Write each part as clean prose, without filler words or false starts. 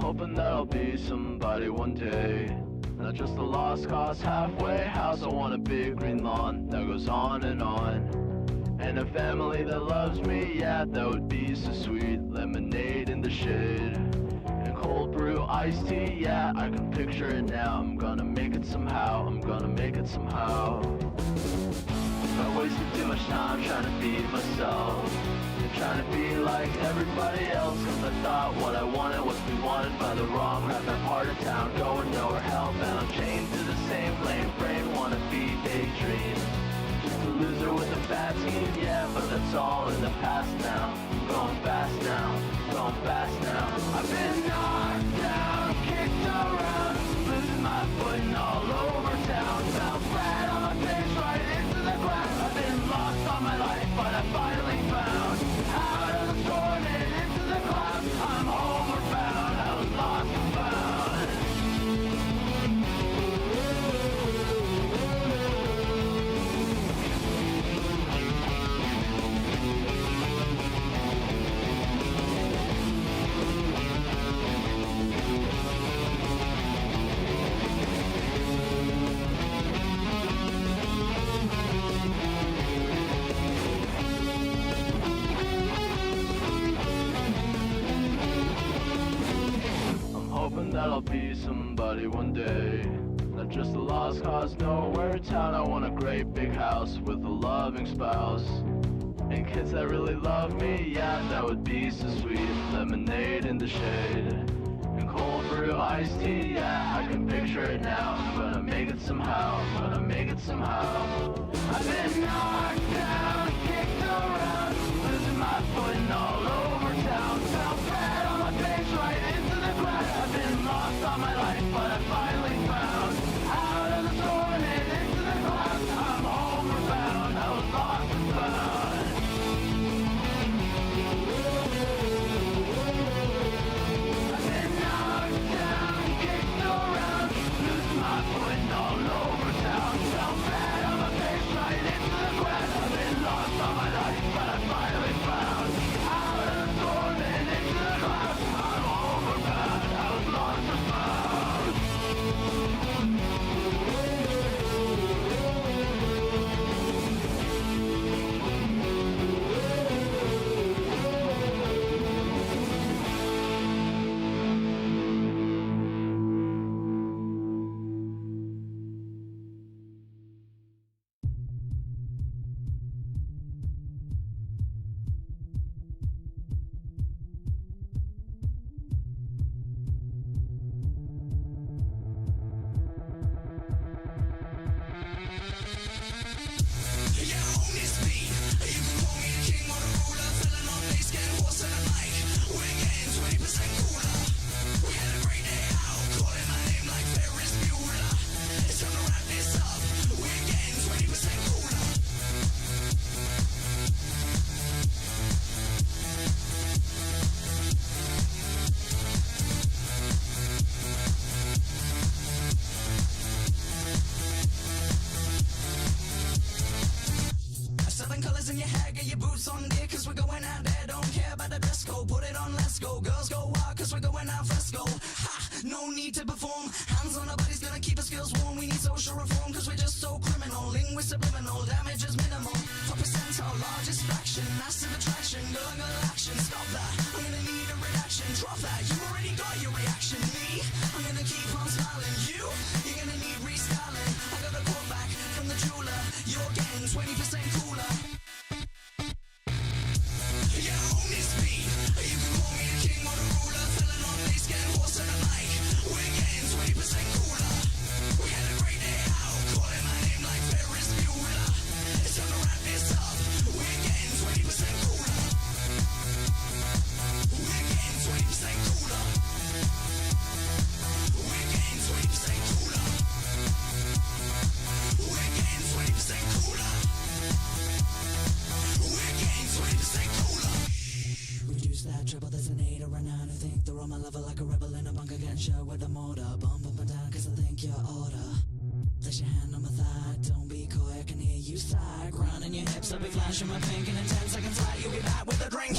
hoping that I'll be somebody one day, not just a lost cause halfway house. I want a big green lawn that goes on, and a family that loves me, yeah, that would be so sweet. Lemonade in the shade, and cold brew iced tea, yeah, I can picture it now. I'm gonna make it somehow, I'm gonna make it somehow. I wasted too much time trying to be myself, and trying to be like everybody else, cause I thought what I wanted was to be wanted by the wrong rap. That part of town going nowhere, hellbound, I'm chained to the same lane. Brain wanna be daydream, just a loser with a bad scheme, yeah, but that's all in the past now. I'm going fast now, going fast now. I've been knocked down, kicked around, losing my footing all over town. Fell flat on my face right into the ground. I've been lost all my life, but I finally found out of the storm and into the clouds. I'm homeward bound, I was lost and found. Hoping that I'll be somebody one day, not just a lost cause nowhere town. I want a great big house with a loving spouse, and kids that really love me, yeah, that would be so sweet. Lemonade in the shade, and cold brew iced tea, yeah, I can picture it now. I'm gonna make it somehow, I'm gonna make it somehow. I've been knocked down, kicked around, losing my footing all over town. Fell flat on my face right into the ground. I've been lost all my life, but I finally found out of the storm and into the clouds. I'm homeward bound, I was lost and found. I've been knocked down, kicked around, losing my footing all over town. Fell flat on my face right into the ground. I've been lost all my life, but I finally found out of the storm and into the clouds. I'm homeward bound, I was lost and found. Flash in my pink and in 10 seconds flat, you'll be back with a drink.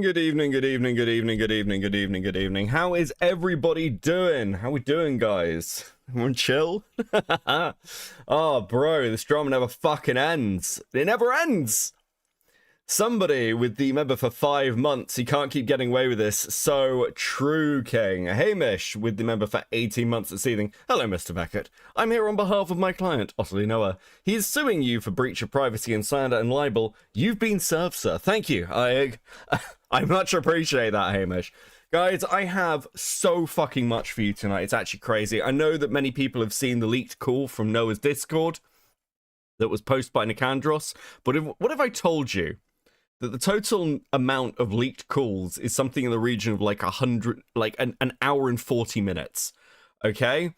Good evening. How is everybody doing? How we doing, guys? Everyone chill? Oh, bro, this drama never fucking ends. It never ends. Somebody with the member for 5 months, he can't keep getting away with this. So true, King. Hamish with the member for 18 months at Seething. Hello, Mr. Beckett. I'm here on behalf of my client, Otterly Noah. He is suing you for breach of privacy and slander and libel. You've been served, sir. Thank you. I much appreciate that, Hamish. Guys, I have so fucking much for you tonight. It's actually crazy. I know that many people have seen the leaked call from Noah's Discord that was posted by Nicandros, but what if I told you that the total amount of leaked calls is something in the region of like 100, like an hour and 40 minutes, okay?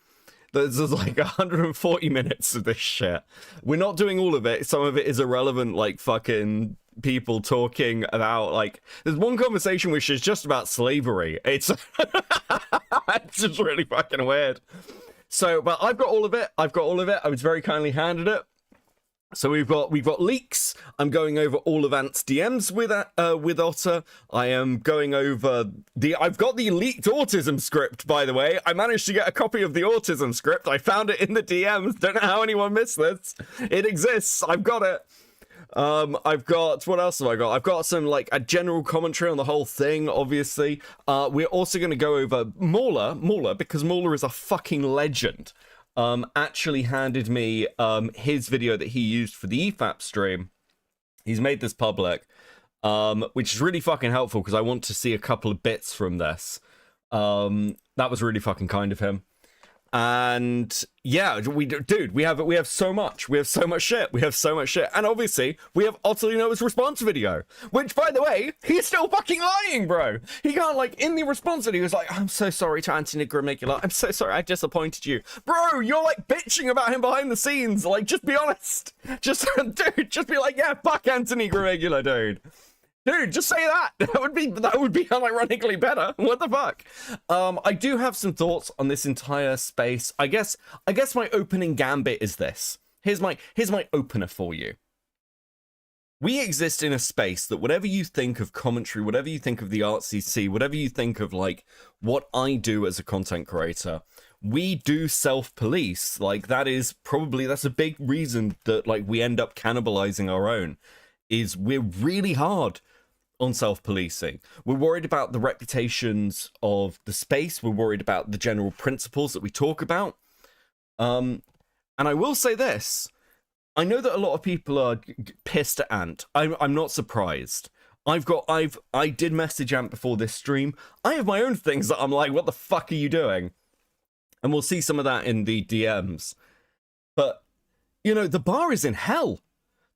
There's like 140 minutes of this shit. We're not doing all of it. Some of it is irrelevant, like fucking people talking about, like, there's one conversation which is just about slavery. It's, it's just really fucking weird. So, but I've got all of it. I was very kindly handed it. So we've got leaks. I'm going over all of Ant's DMs with Otter. I am going over I've got the leaked autism script, by the way. I managed to get a copy of the autism script. I found it in the DMs. Don't know how anyone missed this. It exists. I've got it. I've got, what else have I got? I've got some, like, a general commentary on the whole thing, obviously. We're also going to go over Mauler, because Mauler is a fucking legend. Actually handed me his video that he used for the EFAP stream. He's made this public, which is really fucking helpful because I want to see a couple of bits from this. That was really fucking kind of him. And yeah, we have so much. We have so much shit. And obviously, we have Otterly Noah's response video, which, by the way, he's still fucking lying, bro. He can't, like, in the response video, he was like, I'm so sorry to Anti-Negro. I'm so sorry I disappointed you. Bro, you're, like, bitching about him behind the scenes. Like, just be honest. Just, dude, just be like, yeah, fuck Anti-Negro, dude. Dude, just say that. That would be unironically better. What the fuck? I do have some thoughts on this entire space. I guess my opening gambit is this. Here's my opener for you. We exist in a space that whatever you think of commentary, whatever you think of the RCC, whatever you think of, like, what I do as a content creator, we do self-police. Like, that's a big reason that, like, we end up cannibalizing our own, is we're really hard on self-policing. We're worried about the reputations of the space. We're worried about the general principles that we talk about. And I will say this. I know that a lot of people are pissed at Ant. I'm not surprised. I did message Ant before this stream. I have my own things that I'm like, what the fuck are you doing? And we'll see some of that in the DMs. But, you know, the bar is in hell.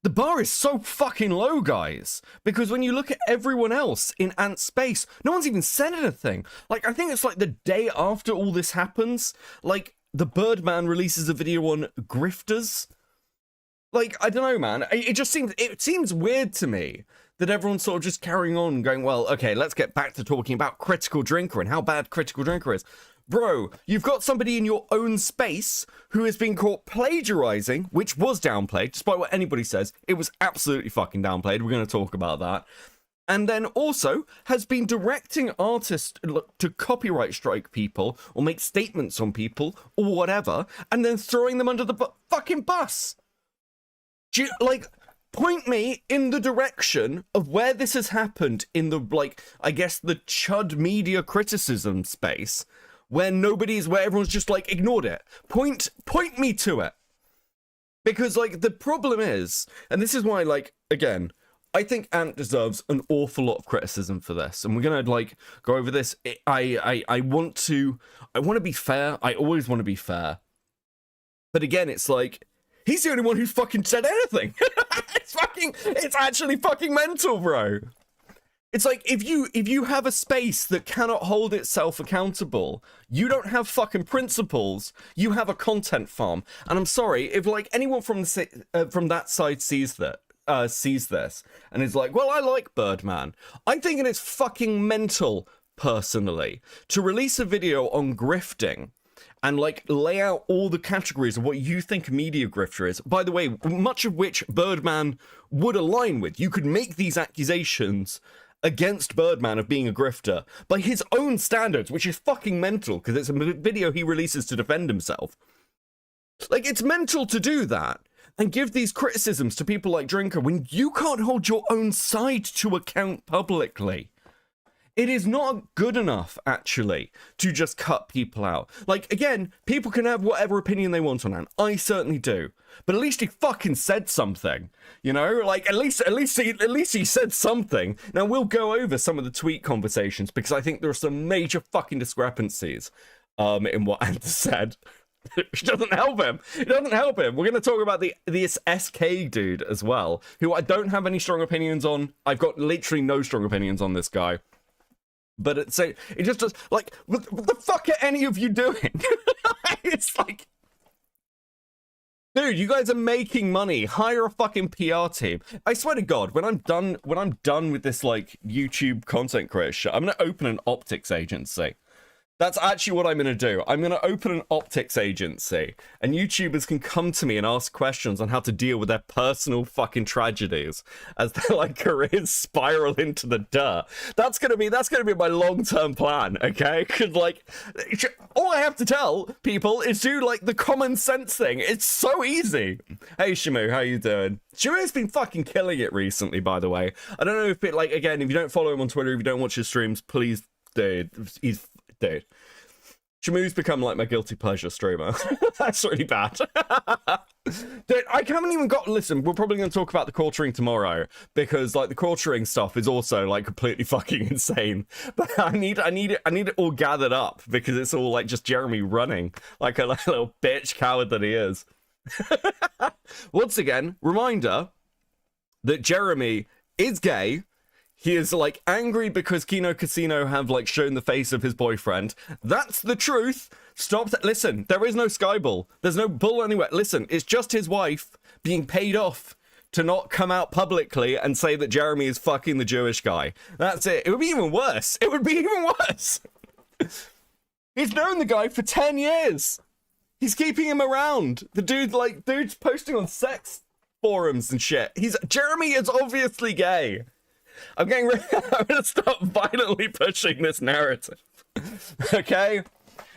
The bar is so fucking low, guys, because when you look at everyone else in Ant's space, no one's even said anything. Like, I think it's like the day after all this happens, like, the Birdman releases a video on grifters. Like, I don't know, man. It seems weird to me that everyone's sort of just carrying on going, well, okay, let's get back to talking about Critical Drinker and how bad Critical Drinker is. Bro, you've got somebody in your own space who has been caught plagiarizing, which was downplayed, despite what anybody says. It was absolutely fucking downplayed. We're going to talk about that. and then also has been directing artists to copyright strike people or make statements on people or whatever, and then throwing them under the fucking bus. Like, point me in the direction of where this has happened in the, like, I guess the chud media criticism space, where everyone's just, like, ignored it. Point me to it. Because, like, the problem is, and this is why, like, again, I think Ant deserves an awful lot of criticism for this, and we're gonna, like, go over this. I want to be fair. I always want to be fair. But again, it's like, he's the only one who's fucking said anything. It's actually fucking mental, bro. It's like, if you have a space that cannot hold itself accountable, you don't have fucking principles, you have a content farm. And I'm sorry, if, like, anyone from that side sees this and is like, well, I like Birdman, I'm thinking it's fucking mental, personally, to release a video on grifting and, like, lay out all the categories of what you think a media grifter is. By the way, much of which Birdman would align with. You could make these accusations against Birdman of being a grifter by his own standards, which is fucking mental, because it's a video he releases to defend himself. Like, it's mental to do that and give these criticisms to people like Drinker when you can't hold your own side to account publicly. It is not good enough, actually, to just cut people out. Like, again, people can have whatever opinion they want on Ant. I certainly do. But at least he fucking said something. You know? Like, at least he said something. Now, we'll go over some of the tweet conversations, because I think there are some major fucking discrepancies in what Ant said. Which doesn't help him. It doesn't help him. We're going to talk about this SK dude as well, who I don't have any strong opinions on. I've got literally no strong opinions on this guy. But it just does, like, what the fuck are any of you doing? It's like, dude, you guys are making money. Hire a fucking PR team. I swear to God, when I'm done with this, like, YouTube content creator shit, I'm gonna open an optics agency. That's actually what I'm going to do. I'm going to open an optics agency, and YouTubers can come to me and ask questions on how to deal with their personal fucking tragedies as their, like, careers spiral into the dirt. That's going to be my long-term plan, okay? Because, like, all I have to tell people is do, like, the common sense thing. It's so easy. Hey, Shamu, how you doing? Shamu's been fucking killing it recently, by the way. I don't know if it, like, again, if you don't follow him on Twitter, if you don't watch his streams, please, dude, Dude, Shamu's become, like, my guilty pleasure streamer. That's really bad. Dude, I haven't even got... Listen, we're probably going to talk about the quartering tomorrow, because, like, the quartering stuff is also, like, completely fucking insane. But I need it all gathered up, because it's all, like, just Jeremy running like a little bitch coward that he is. Once again, reminder that Jeremy is gay. He is, like, angry because Kino Casino have, like, shown the face of his boyfriend. That's the truth. Stop. Listen, there is no Skyball. There's no bull anywhere. Listen, it's just his wife being paid off to not come out publicly and say that Jeremy is fucking the Jewish guy. That's it. It would be even worse. It would be even worse. He's known the guy for 10 years. He's keeping him around. The dude's posting on sex forums and shit. Jeremy is obviously gay. I'm gonna stop violently pushing this narrative. Okay?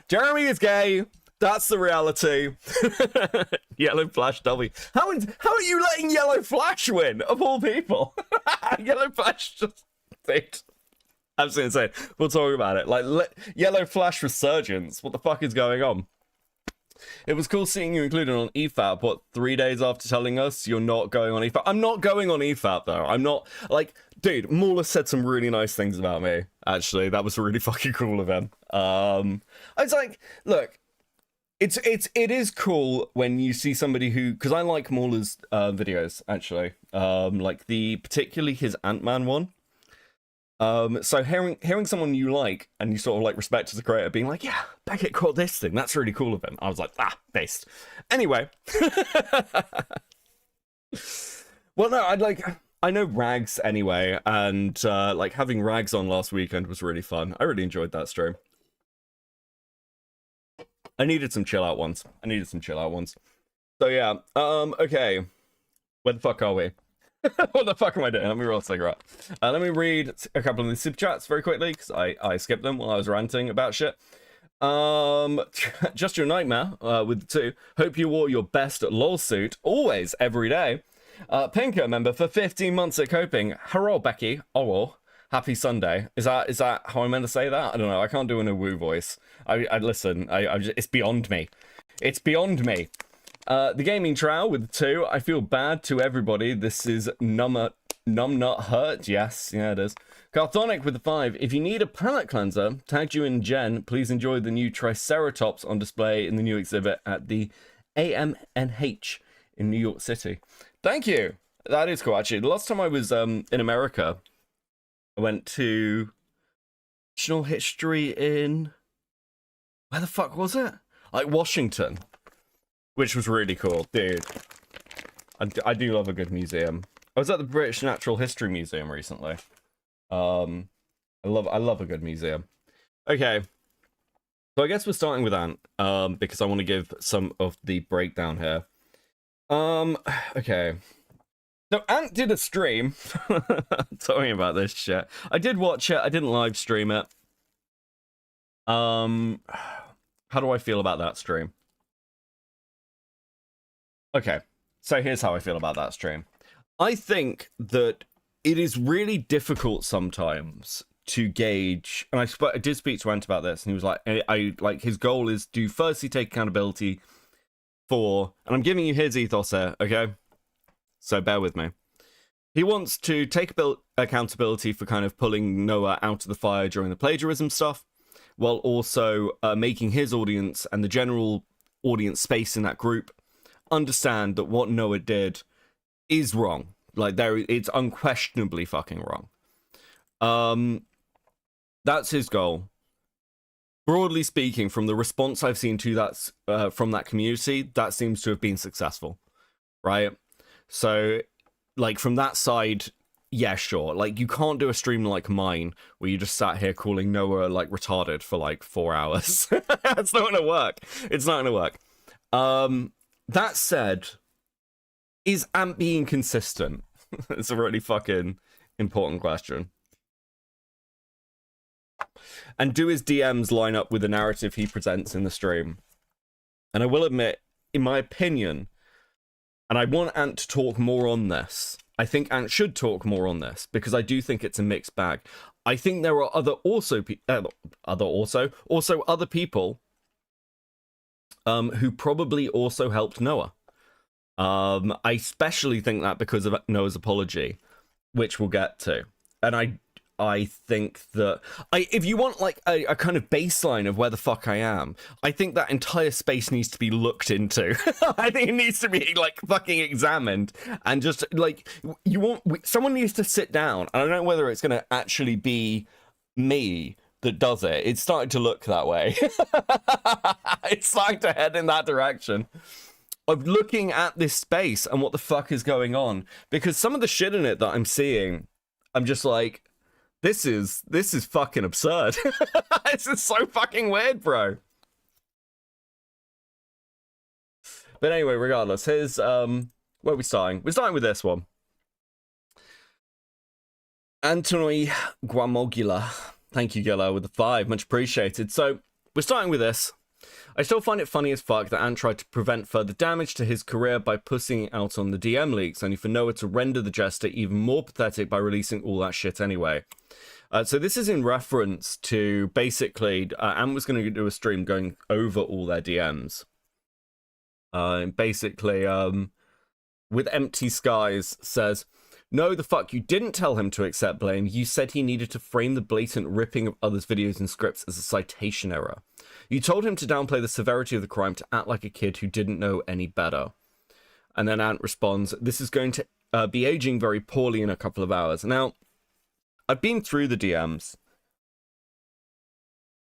Jeremy is gay. That's the reality. Yellow Flash W. How are you letting Yellow Flash win, of all people? Yellow Flash just... Absolutely insane. We'll talk about it. Like, Yellow Flash resurgence. What the fuck is going on? It was cool seeing you included on EFAP, what, 3 days after telling us you're not going on EFAP? I'm not going on EFAP, though. I'm not, like, dude, Mauler said some really nice things about me, actually. That was really fucking cool of him. I was like, look, it is cool when you see somebody who, because I like Mauler's videos, actually. Like, particularly his Ant-Man one. So hearing someone you like and you sort of, like, respect as a creator being like, yeah, Beckett caught this thing, that's really cool of him. I was like, based. Anyway. Well, no, I know Rags anyway, and like, having Rags on last weekend was really fun. I really enjoyed that stream. I needed some chill out ones. So yeah, okay. Where the fuck are we? What the fuck am I doing? Let me roll a cigarette. Let me read a couple of the super chats very quickly, because I skipped them while I was ranting about shit. Just your nightmare with the 2. Hope you wore your best LOL suit always, every day. Pinker member for 15 months at Coping. Hello, Becky. Oh, happy Sunday. Is that how I'm meant to say that? I don't know. I can't do a woo voice. I listen. It's beyond me. It's beyond me. The gaming trial with the 2. I feel bad to everybody. This is Numnut Hurt. Yes, yeah, it is. Carthonic with the 5. If you need a palate cleanser, tagged you in Jen. Please enjoy the new Triceratops on display in the new exhibit at the AMNH in New York City. Thank you. That is cool, actually. The last time I was in America, I went to National History in... Where the fuck was it? Like Washington. Which was really cool, dude. I do love a good museum. I was at the British Natural History Museum recently. I love a good museum. Okay. So I guess we're starting with Ant, because I want to give some of the breakdown here. Okay. So Ant did a stream talking about this shit. I did watch it. I didn't live stream it. How do I feel about that stream? Okay, so here's how I feel about that stream. I think that it is really difficult sometimes to gauge, and I did speak to Ant about this, and he was like, like his goal is to firstly take accountability for, and I'm giving you his ethos here, okay? So bear with me. He wants to take accountability for kind of pulling Noah out of the fire during the plagiarism stuff, while also making his audience and the general audience space in that group understand that what Noah did is wrong. Like, it's unquestionably fucking wrong. That's his goal. Broadly speaking, from the response I've seen to that from that community, that seems to have been successful, right? So, like, from that side, yeah, sure. Like, you can't do a stream like mine where you just sat here calling Noah, like, retarded for, like, 4 hours. It's not gonna work. It's not gonna work. That said, is Ant being consistent? It's a really fucking important question. And do his DMs line up with the narrative he presents in the stream? And I will admit, in my opinion, and I want Ant to talk more on this. I think Ant should talk more on this because I do think it's a mixed bag. I think there are other people who probably also helped Noah. I especially think that because of Noah's apology, which we'll get to. And I think that if you want like a kind of baseline of where the fuck I am, I think that entire space needs to be looked into. I think it needs to be like fucking examined, and just like someone needs to sit down. I don't know whether it's going to actually be me that does it. It's starting to look that way. It's starting to head in that direction of looking at this space and what the fuck is going on, because some of the shit in it that I'm seeing, I'm just like, this is fucking absurd. This is so fucking weird, bro. But anyway, regardless, here's where are we starting? We're starting with this one. Anthony Guamogula. Thank you, Gilla, with the 5. Much appreciated. So, we're starting with this. I still find it funny as fuck that Ant tried to prevent further damage to his career by pussing it out on the DM leaks, only for Noah to render the jester even more pathetic by releasing all that shit anyway. So this is in reference to, basically, Ant was going to do a stream going over all their DMs. Basically, with Empty Skies says, "No, the fuck, you didn't tell him to accept blame. You said he needed to frame the blatant ripping of others' videos and scripts as a citation error. You told him to downplay the severity of the crime to act like a kid who didn't know any better." And then Ant responds, "This is going to be aging very poorly in a couple of hours." Now, I've been through the DMs.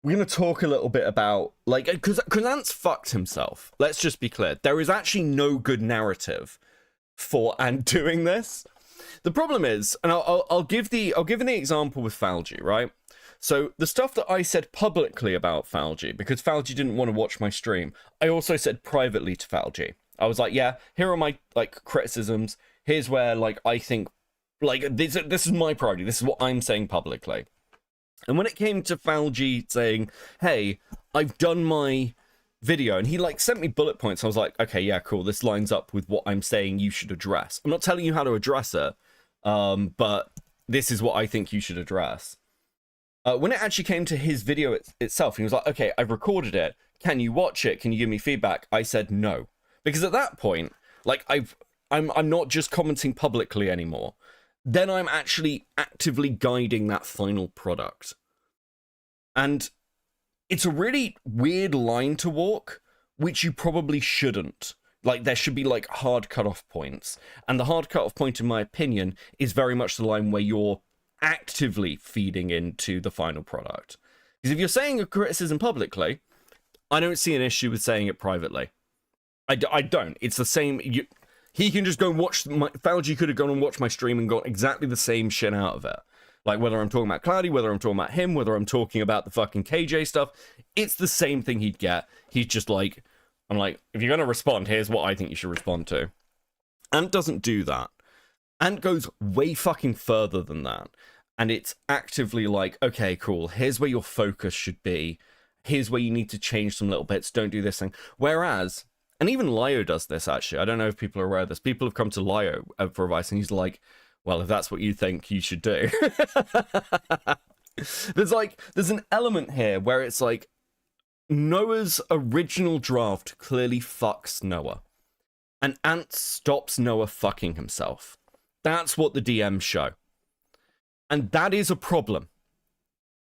We're going to talk a little bit about, like, because Ant's fucked himself. Let's just be clear. There is actually no good narrative for Ant doing this. The problem is, and I'll give an example with Falgi, right? So the stuff that I said publicly about Falgi, because Falgi didn't want to watch my stream, I also said privately to Falgi. I was like, yeah, here are my like criticisms. here's where, like, I think, like, this is my priority. This is what I'm saying publicly. And when it came to Falgi saying, hey, I've done my video, and he, like, sent me bullet points, I was like, okay, yeah, cool, this lines up with what I'm saying you should address. I'm not telling you how to address it, but this is what I think you should address. When it actually came to his video itself, he was like, okay, I've recorded it. Can you watch it? Can you give me feedback? I said no. Because at that point, like, I'm not just commenting publicly anymore. Then I'm actually actively guiding that final product. And it's a really weird line to walk, which you probably shouldn't. Like, there should be, like, hard cutoff points. And the hard cutoff point, in my opinion, is very much the line where you're actively feeding into the final product. Because if you're saying a criticism publicly, I don't see an issue with saying it privately. I don't. It's the same. He can just go and watch Falgi could have gone and watched my stream and got exactly the same shit out of it. Like, whether I'm talking about Cloudy, whether I'm talking about him, whether I'm talking about the fucking KJ stuff, it's the same thing he'd get. He's just like, I'm like, if you're going to respond, here's what I think you should respond to. Ant doesn't do that. Ant goes way fucking further than that. And it's actively like, okay, cool, here's where your focus should be. Here's where you need to change some little bits. Don't do this thing. Whereas, and even Lyo does this, actually. I don't know if people are aware of this. People have come to Lyo for advice, and he's like, well, if that's what you think you should do. There's an element here where it's like, Noah's original draft clearly fucks Noah. And Ant stops Noah fucking himself. That's what the DMs show. And that is a problem.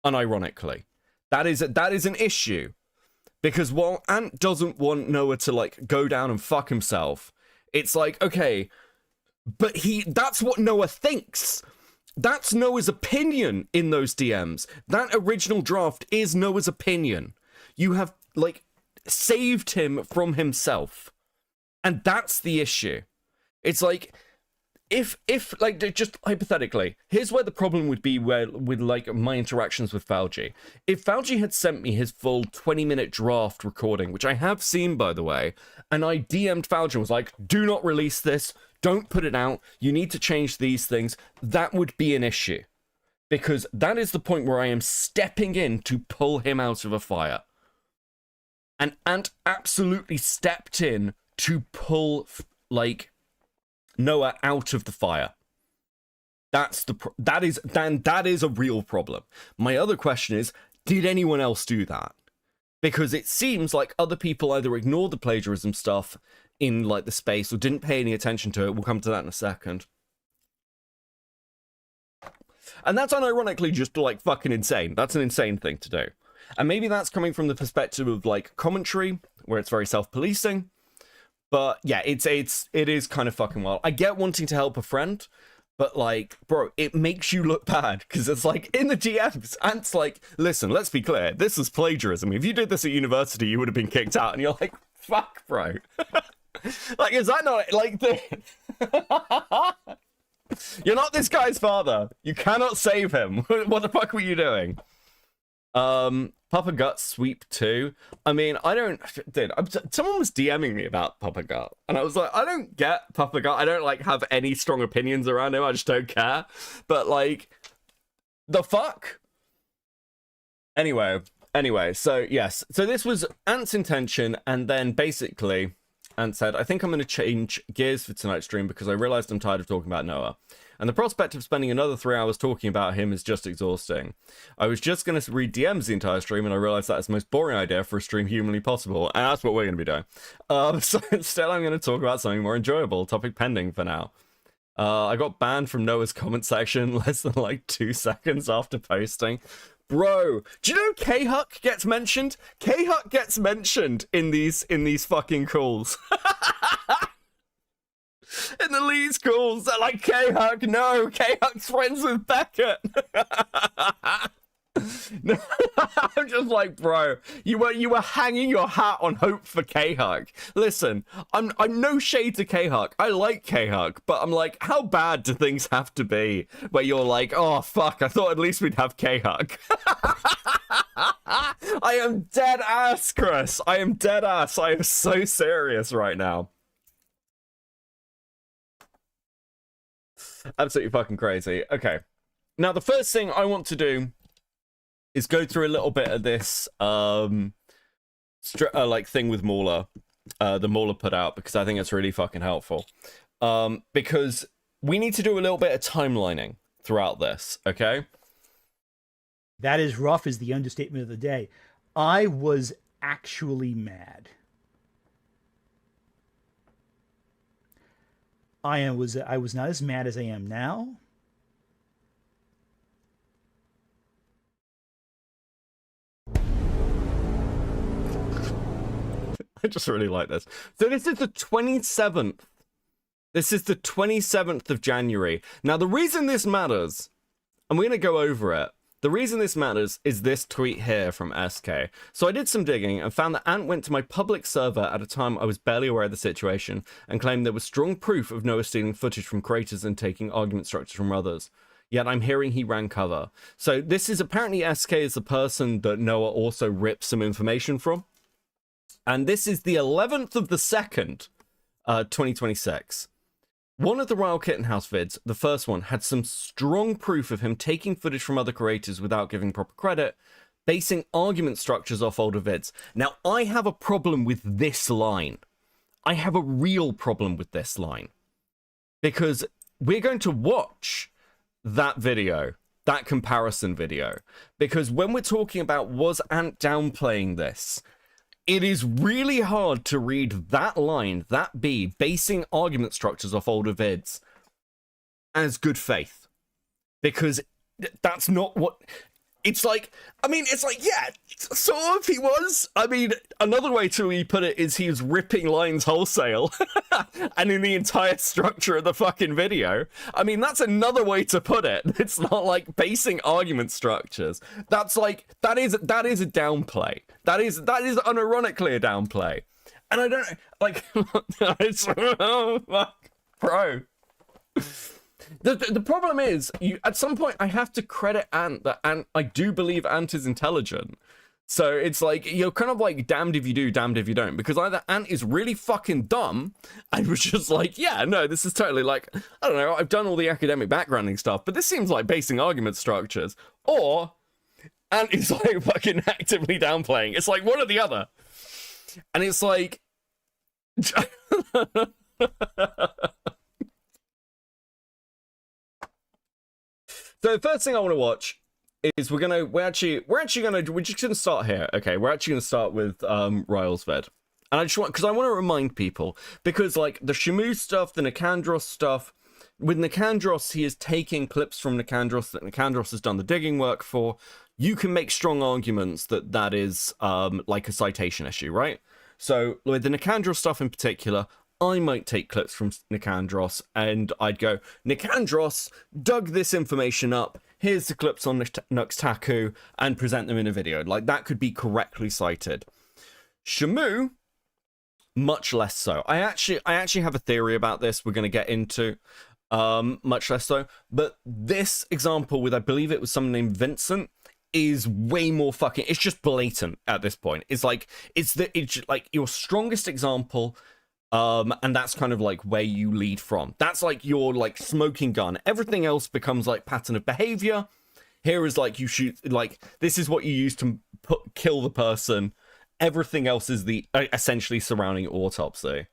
Unironically. That is an issue. Because while Ant doesn't want Noah to, like, go down and fuck himself, it's like, okay, but that's what Noah thinks. That's Noah's opinion in those DMs. That original draft is Noah's opinion. You have, like, saved him from himself. And that's the issue. It's like, if like, just hypothetically, here's where the problem would be with like my interactions with Falgi. If Falgi had sent me his full 20-minute draft recording, which I have seen, by the way, and I DM'd Falgi and was like, do not release this, don't put it out, you need to change these things, that would be an issue. Because that is the point where I am stepping in to pull him out of a fire. And Ant absolutely stepped in to pull, like, Noah out of the fire. That is a real problem. My other question is, did anyone else do that? Because it seems like other people either ignored the plagiarism stuff in, like, the space or didn't pay any attention to it. We'll come to that in a second. And that's unironically just, like, fucking insane. That's an insane thing to do. And maybe that's coming from the perspective of, like, commentary, where it's very self-policing. But yeah, it is kind of fucking wild. I get wanting to help a friend, but, like, bro, it makes you look bad, because it's like, in the DMs, Ant's like, listen, let's be clear, this is plagiarism. If you did this at university, you would have been kicked out, and you're like, fuck, bro. Like, is that not, like, you're not this guy's father. You cannot save him. What the fuck were you doing? Papa Gut Sweep 2. I mean, someone was DMing me about Papa Gut, and I was like, I don't get Papa Gut. I don't, like, have any strong opinions around him. I just don't care. But, like, the fuck? Anyway, so, yes. So this was Ant's intention, and then, basically, Ant said, I think I'm going to change gears for tonight's stream because I realized I'm tired of talking about Noah. And the prospect of spending another 3 hours talking about him is just exhausting. I was just going to read DMs the entire stream, and I realized that is the most boring idea for a stream humanly possible, and that's what we're going to be doing. So instead, I'm going to talk about something more enjoyable, topic pending for now. I got banned from Noah's comment section less than, like, 2 seconds after posting. Bro, do you know K-Huck gets mentioned? K-Huck gets mentioned in these fucking calls. In the Lee's calls, they're like, K-Huck, no, K-Huck's friends with Beckett. No, I'm just like, bro, you were hanging your hat on hope for K-Huck. Listen, I'm no shade to K-Huck. I like K-Huck, but I'm like, how bad do things have to be where you're like, oh fuck, I thought at least we'd have K-Huck. I am dead ass, Chris. I am dead ass. I am so serious right now. Absolutely fucking crazy. Okay. Now, the first thing I want to do is go through a little bit of this like thing with Mauler, the Mauler put out, because I think it's really fucking helpful. Because we need to do a little bit of timelining throughout this, okay? That is rough is the understatement of the day. I was actually mad. I was not as mad as I am now. I just really like this. So this is the 27th. This is the 27th of January. Now, the reason this matters, and we're going to go over it, the reason this matters is this tweet here from SK. So I did some digging and found that Ant went to my public server at a time I was barely aware of the situation and claimed there was strong proof of Noah stealing footage from creators and taking argument structures from others. Yet I'm hearing he ran cover. So this is apparently SK is the person that Noah also ripped some information from. And this is the 11th of the 2nd, 2026. One of the Royal Kittenhouse vids, the first one, had some strong proof of him taking footage from other creators without giving proper credit, basing argument structures off older vids. Now, I have a problem with this line. I have a real problem with this line. Because we're going to watch that video, that comparison video. Because when we're talking about was Ant downplaying this, it is really hard to read that line, that B, basing argument structures off older vids, as good faith. Because that's not what... It's like, I mean, it's like, yeah, sort of he was. I mean, another way to put it is he was ripping lines wholesale. And in the entire structure of the fucking video. I mean, that's another way to put it. It's not like basing argument structures. That's like, that is a downplay. That is unironically a downplay. And I don't, like, it's, oh, fuck, bro. The problem is, at some point, I have to credit Ant that I do believe Ant is intelligent. So it's like, you're kind of like damned if you do, damned if you don't. Because either Ant is really fucking dumb and was just like, yeah, no, this is totally like, I don't know, I've done all the academic backgrounding stuff, but this seems like basing argument structures. Or Ant is like fucking actively downplaying. It's like one or the other. And it's like... So the first thing I want to watch is we're just gonna start here. Okay, we're actually gonna start with Ryle's vid. And I just want, because I want to remind people, because like the Shamu stuff, the Nicandros stuff, with Nicandros, he is taking clips from Nicandros that Nicandros has done the digging work for. You can make strong arguments that that is like a citation issue, right? So with the Nicandros stuff in particular, I might take clips from Nicandros and I'd go, Nicandros dug this information up, here's the clips on Nuxtaku, and present them in a video. Like, that could be correctly cited. Shamu, much less so. I actually have a theory about this we're going to get into, much less so. But this example with, I believe it was someone named Vincent, is way more fucking, it's just blatant at this point. It's like, it's like your strongest example. And that's kind of like where you lead from. That's like your like smoking gun. Everything else becomes like pattern of behavior. Here is like you shoot, like this is what you use to kill the person. Everything else is the essentially surrounding autopsy.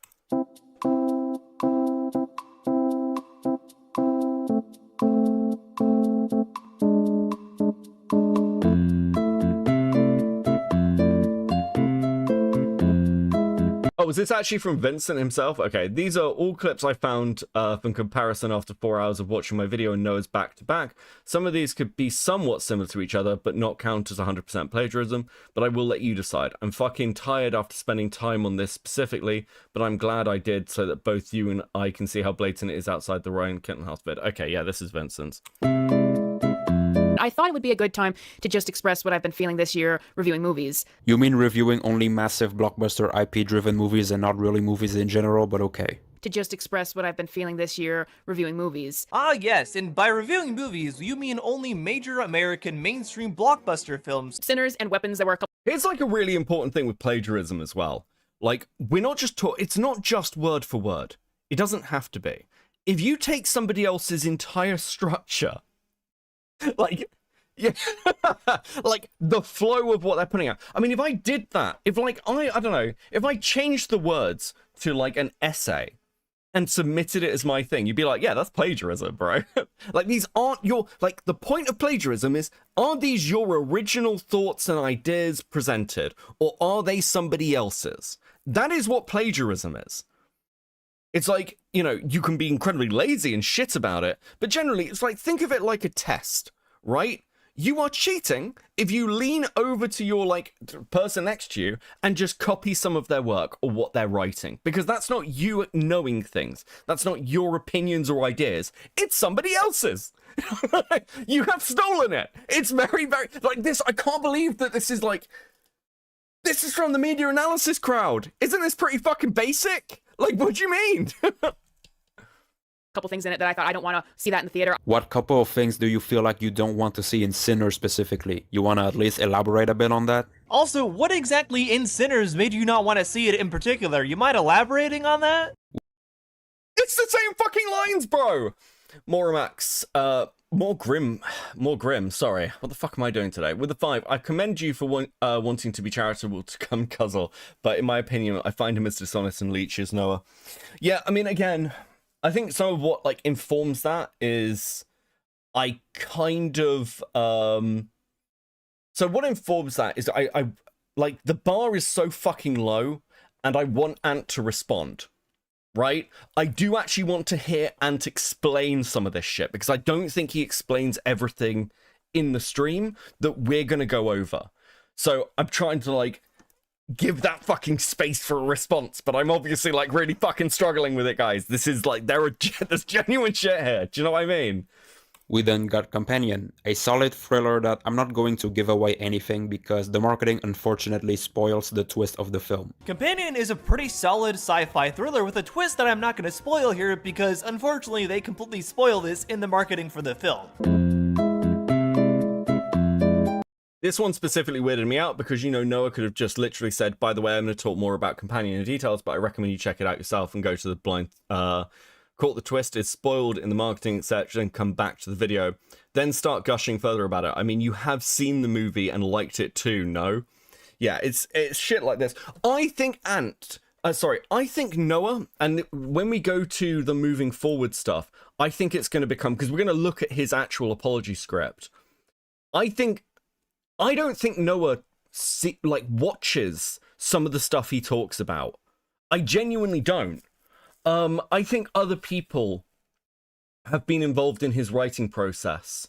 Oh, was this actually from Vincent himself? Okay, these are all clips I found from comparison after 4 hours of watching my video and Noah's back-to-back. Some of these could be somewhat similar to each other, but not count as 100% plagiarism, but I will let you decide. I'm fucking tired after spending time on this specifically, but I'm glad I did so that both you and I can see how blatant it is outside the Ryan Kittenhouse bit. Okay, yeah, this is Vincent's. I thought it would be a good time to just express what I've been feeling this year reviewing movies. You mean reviewing only massive blockbuster IP-driven movies and not really movies in general, but okay. To just express what I've been feeling this year reviewing movies. Ah yes, and by reviewing movies, you mean only major American mainstream blockbuster films. Sinners and Weapons that were... It's like a really important thing with plagiarism as well. Like, we're not just it's not just word for word. It doesn't have to be. if you take somebody else's entire structure, like, yeah, like the flow of what they're putting out. I mean, if I did that, if like, I don't know, if I changed the words to like an essay and submitted it as my thing, you'd be like, yeah, that's plagiarism, bro. Like, these aren't your, like, the point of plagiarism is, are these your original thoughts and ideas presented, or are they somebody else's? That is what plagiarism is. It's like, you know, you can be incredibly lazy and shit about it, but generally, it's like, think of it like a test, right? You are cheating if you lean over to your, like, person next to you and just copy some of their work or what they're writing. Because that's not you knowing things. That's not your opinions or ideas. It's somebody else's. You have stolen it. It's very, very, like this. I can't believe that this is like, this is from the media analysis crowd. Isn't this pretty fucking basic? Like, what do you mean? Couple things in it that I thought I don't want to see that in the theater. What couple of things do you feel like you don't want to see in Sinners specifically? You want to at least elaborate a bit on that? Also, what exactly in Sinners made you not want to see it in particular? You mind elaborating on that? It's the same fucking lines, bro. Moramax, more grim, sorry. What the fuck am I doing today? With the 5, I commend you for wanting to be charitable to come Cuzzle, but in my opinion, I find him as dishonest and leech as Noah. Yeah, I mean, again, I think some of what, like, informs that is I kind of, so what informs that is I like, the bar is so fucking low, and I want Ant to respond. Right? I do actually want to hear Ant explain some of this shit, because I don't think he explains everything in the stream that we're gonna go over. So I'm trying to, like, give that fucking space for a response, but I'm obviously, like, really fucking struggling with it, guys. This is, like, there's genuine shit here. Do you know what I mean? We then got Companion, a solid thriller that I'm not going to give away anything because the marketing unfortunately spoils the twist of the film. Companion is a pretty solid sci-fi thriller with a twist that I'm not going to spoil here because unfortunately they completely spoil this in the marketing for the film. This one specifically weirded me out because, you know, Noah could have just literally said, by the way, I'm going to talk more about Companion in details, but I recommend you check it out yourself and go to the blind, caught the twist is spoiled in the marketing section and come back to the video, then start gushing further about it. I mean, you have seen the movie and liked it too, no? Yeah, it's shit like this. I think I think Noah, and when we go to the moving forward stuff, I think it's going to become, because we're going to look at his actual apology script. I don't think Noah watches some of the stuff he talks about. I genuinely don't. I think other people have been involved in his writing process.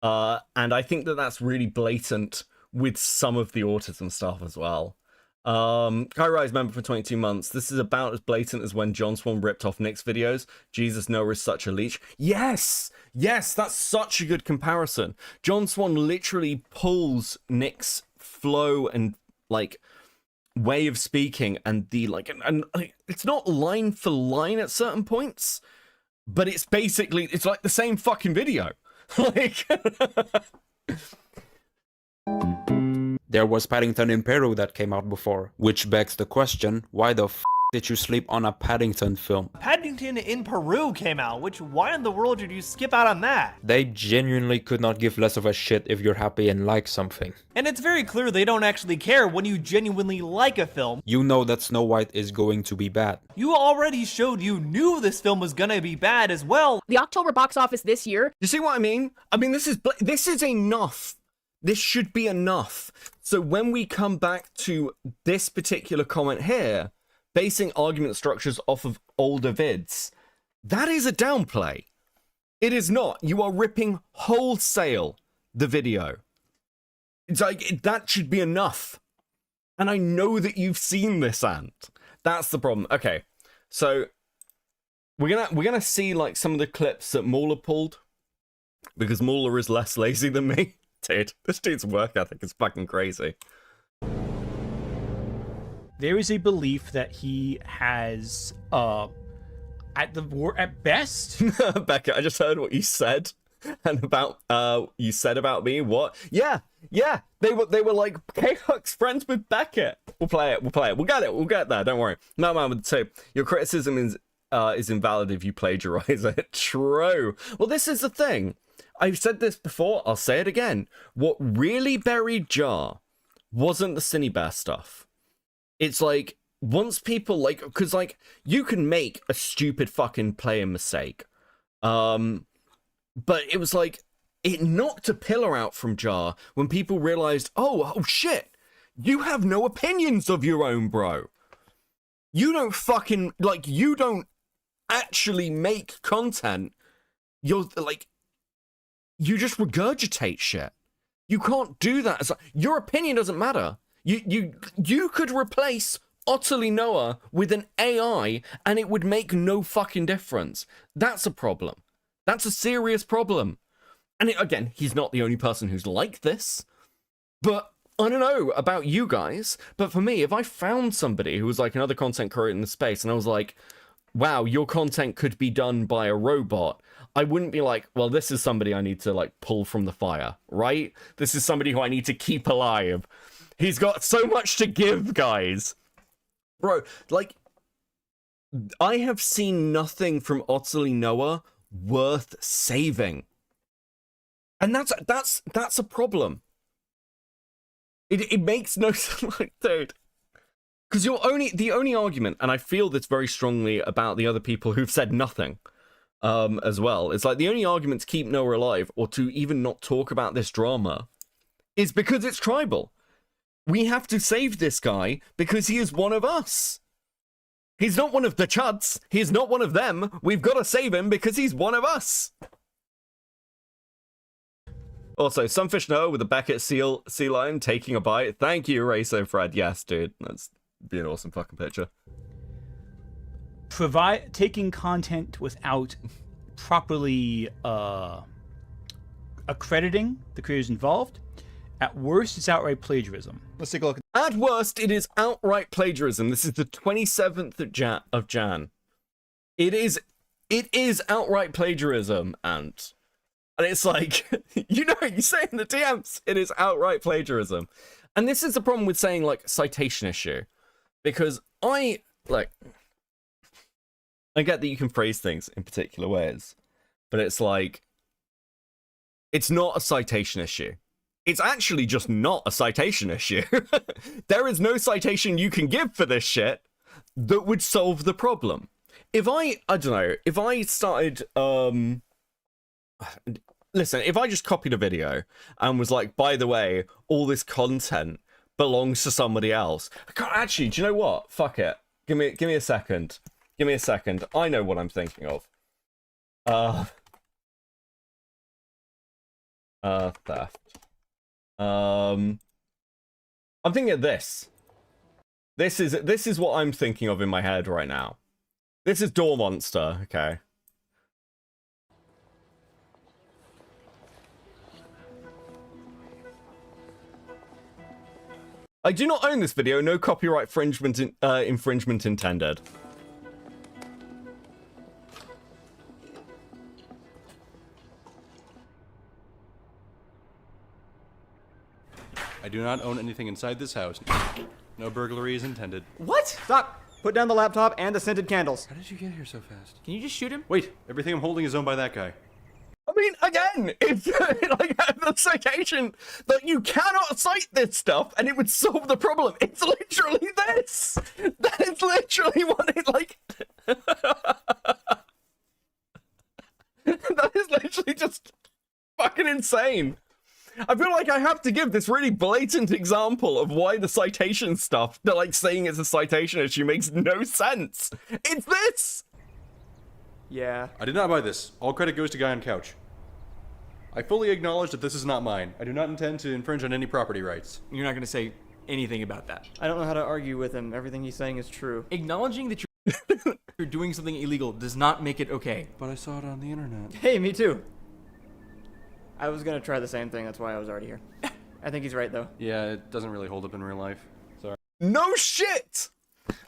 And I think that that's really blatant with some of the autism stuff as well. Rise member for 22 months. This is about as blatant as when John Swan ripped off Nick's videos. Jesus, Noah is such a leech. Yes, that's such a good comparison. John Swan literally pulls Nick's flow and, like, way of speaking and the, like, and it's not line for line at certain points, but it's basically, it's like the same fucking video. Like, there was Paddington in Peru that came out before, which begs the question, why the f did you sleep on a Paddington film? Paddington in Peru came out, why in the world did you skip out on that? They genuinely could not give less of a shit if you're happy and like something. And it's very clear they don't actually care when you genuinely like a film. You know that Snow White is going to be bad. You already showed you knew this film was gonna be bad as well. The October box office this year. you see what I mean? I mean, this is enough. This should be enough. So when we come back to this particular comment here, basing argument structures off of older vids, that is a downplay. It is not. You are ripping wholesale the video. It's like, that should be enough. And I know that you've seen this, Ant. That's the problem. Okay, so we're gonna see, like, some of the clips that Mauler pulled, because Mauler is less lazy than me. Dude, this dude's work ethic is fucking crazy. There is a belief that he has, at best. Becca, I just heard what you said, and about you said about me. What? Yeah. They were like, K-Huck's friends with Beckett. We'll play it. We'll get there. Don't worry. No, man, would say your criticism is invalid if you plagiarize it. True. Well, this is the thing. I've said this before, I'll say it again. What really buried Jar wasn't the Cinebear stuff. It's like, once people, like, because, like, you can make a stupid fucking player mistake. But it was like, it knocked a pillar out from Jar when people realized, oh shit, you have no opinions of your own, bro. You don't fucking, like, you don't actually make content. You're, like, you just regurgitate shit. You can't do that. It's like, your opinion doesn't matter. You could replace Otterly Noah with an AI and it would make no fucking difference. That's a problem. That's a serious problem. And again, he's not the only person who's like this. But I don't know about you guys, but for me, if I found somebody who was like another content creator in the space and I was like, wow, your content could be done by a robot, I wouldn't be like, well, this is somebody I need to, like, pull from the fire, right? This is somebody who I need to keep alive. He's got so much to give, guys. Bro, like, I have seen nothing from Otterly Noah worth saving. And that's a problem. It makes no sense, like, dude. Because the only argument, and I feel this very strongly about the other people who've said nothing, as well. It's like the only argument to keep Noah alive, or to even not talk about this drama, is because it's tribal. We have to save this guy because he is one of us. He's not one of the chuds. He's not one of them. We've got to save him because he's one of us. Also, Sunfish Noah with a Beckett sea lion taking a bite. Thank you, Racer Fred. Yes, dude. That's be an awesome fucking picture. Taking content without properly accrediting the creators involved. At worst, it's outright plagiarism. Let's take a look. At worst, it is outright plagiarism. This is the 27th of Jan. It is outright plagiarism, and it's like, you know, you say in the DMs, it is outright plagiarism. And this is the problem with saying, like, citation issue. Because I get that you can phrase things in particular ways, but it's like, it's not a citation issue. It's actually just not a citation issue. There is no citation you can give for this shit that would solve the problem. If I don't know, if I started, listen, if I just copied a video and was like, by the way, all this content belongs to somebody else. Actually, do you know what? Fuck it. Give me a second. Give me a second. I know what I'm thinking of. Theft. I'm thinking of this. This is what I'm thinking of in my head right now. This is Door Monster, okay. I do not own this video. No copyright infringement intended. I do not own anything inside this house. No burglary is intended. What? Stop! Put down the laptop and the scented candles. How did you get here so fast? Can you just shoot him? Wait, everything I'm holding is owned by that guy. I mean, again, if like the citation that you cannot cite this stuff and it would solve the problem, it's literally this. That is literally what it like. That is literally just fucking insane. I feel like I have to give this really blatant example of why the citation stuff, that like saying it's a citation issue, makes no sense. It's this. Yeah. I did not buy this. All credit goes to guy on couch. I fully acknowledge that this is not mine. I do not intend to infringe on any property rights. You're not going to say anything about that. I don't know how to argue with him. Everything he's saying is true. Acknowledging that you're doing something illegal does not make it okay. But I saw it on the internet. Hey, me too. I was gonna try the same thing. That's why I was already here. I think he's right, though. Yeah, it doesn't really hold up in real life. Sorry. No shit!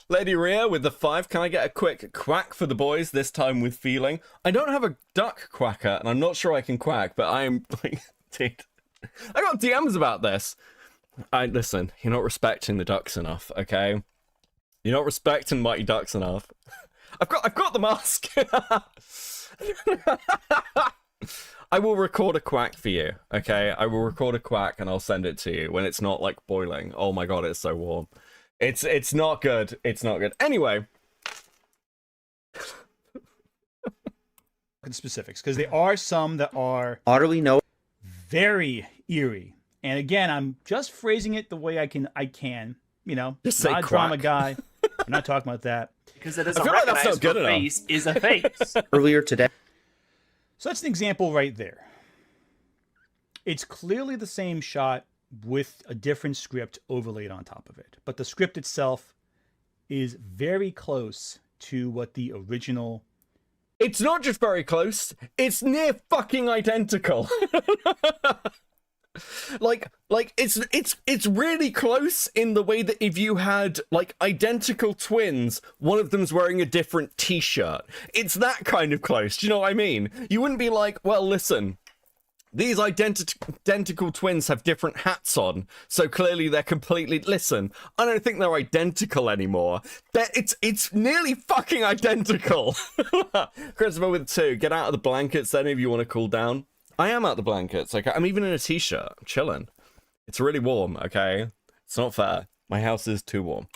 Lady Rhea with the 5. Can I get a quick quack for the boys, this time with feeling? I don't have a duck quacker, and I'm not sure I can quack, but I am, like, dude. I got DMs about this. Listen, you're not respecting the ducks enough, okay? You're not respecting Mighty Ducks enough. I've got the mask. I will record a quack for you, okay? I will record a quack and I'll send it to you when it's not like boiling. Oh my god, it's so warm. It's not good. It's not good. Anyway. Specifics, because there are some that are Otterly no. very eerie. And again, I'm just phrasing it the way I can, you know, Just say not a drama quack. guy. I'm not talking about that. Because it I doesn't feel like that's recognize not good what enough. face is a face. Earlier today. So that's an example right there. It's clearly the same shot with a different script overlaid on top of it. But the script itself is very close to what the original... It's not just very close, it's near fucking identical. like it's really close in the way that if you had like identical twins, one of them's wearing a different t-shirt. It's that kind of close. Do you know what I mean? You wouldn't be like, well, listen, these identical twins have different hats on, so clearly they're completely... Listen, I don't think they're identical anymore. It's nearly fucking identical. Christopher with 2, get out of the blankets then if you want to cool down. I am out the blankets, okay? I'm even in a t-shirt. I'm chilling. It's really warm, okay? It's not fair. My house is too warm.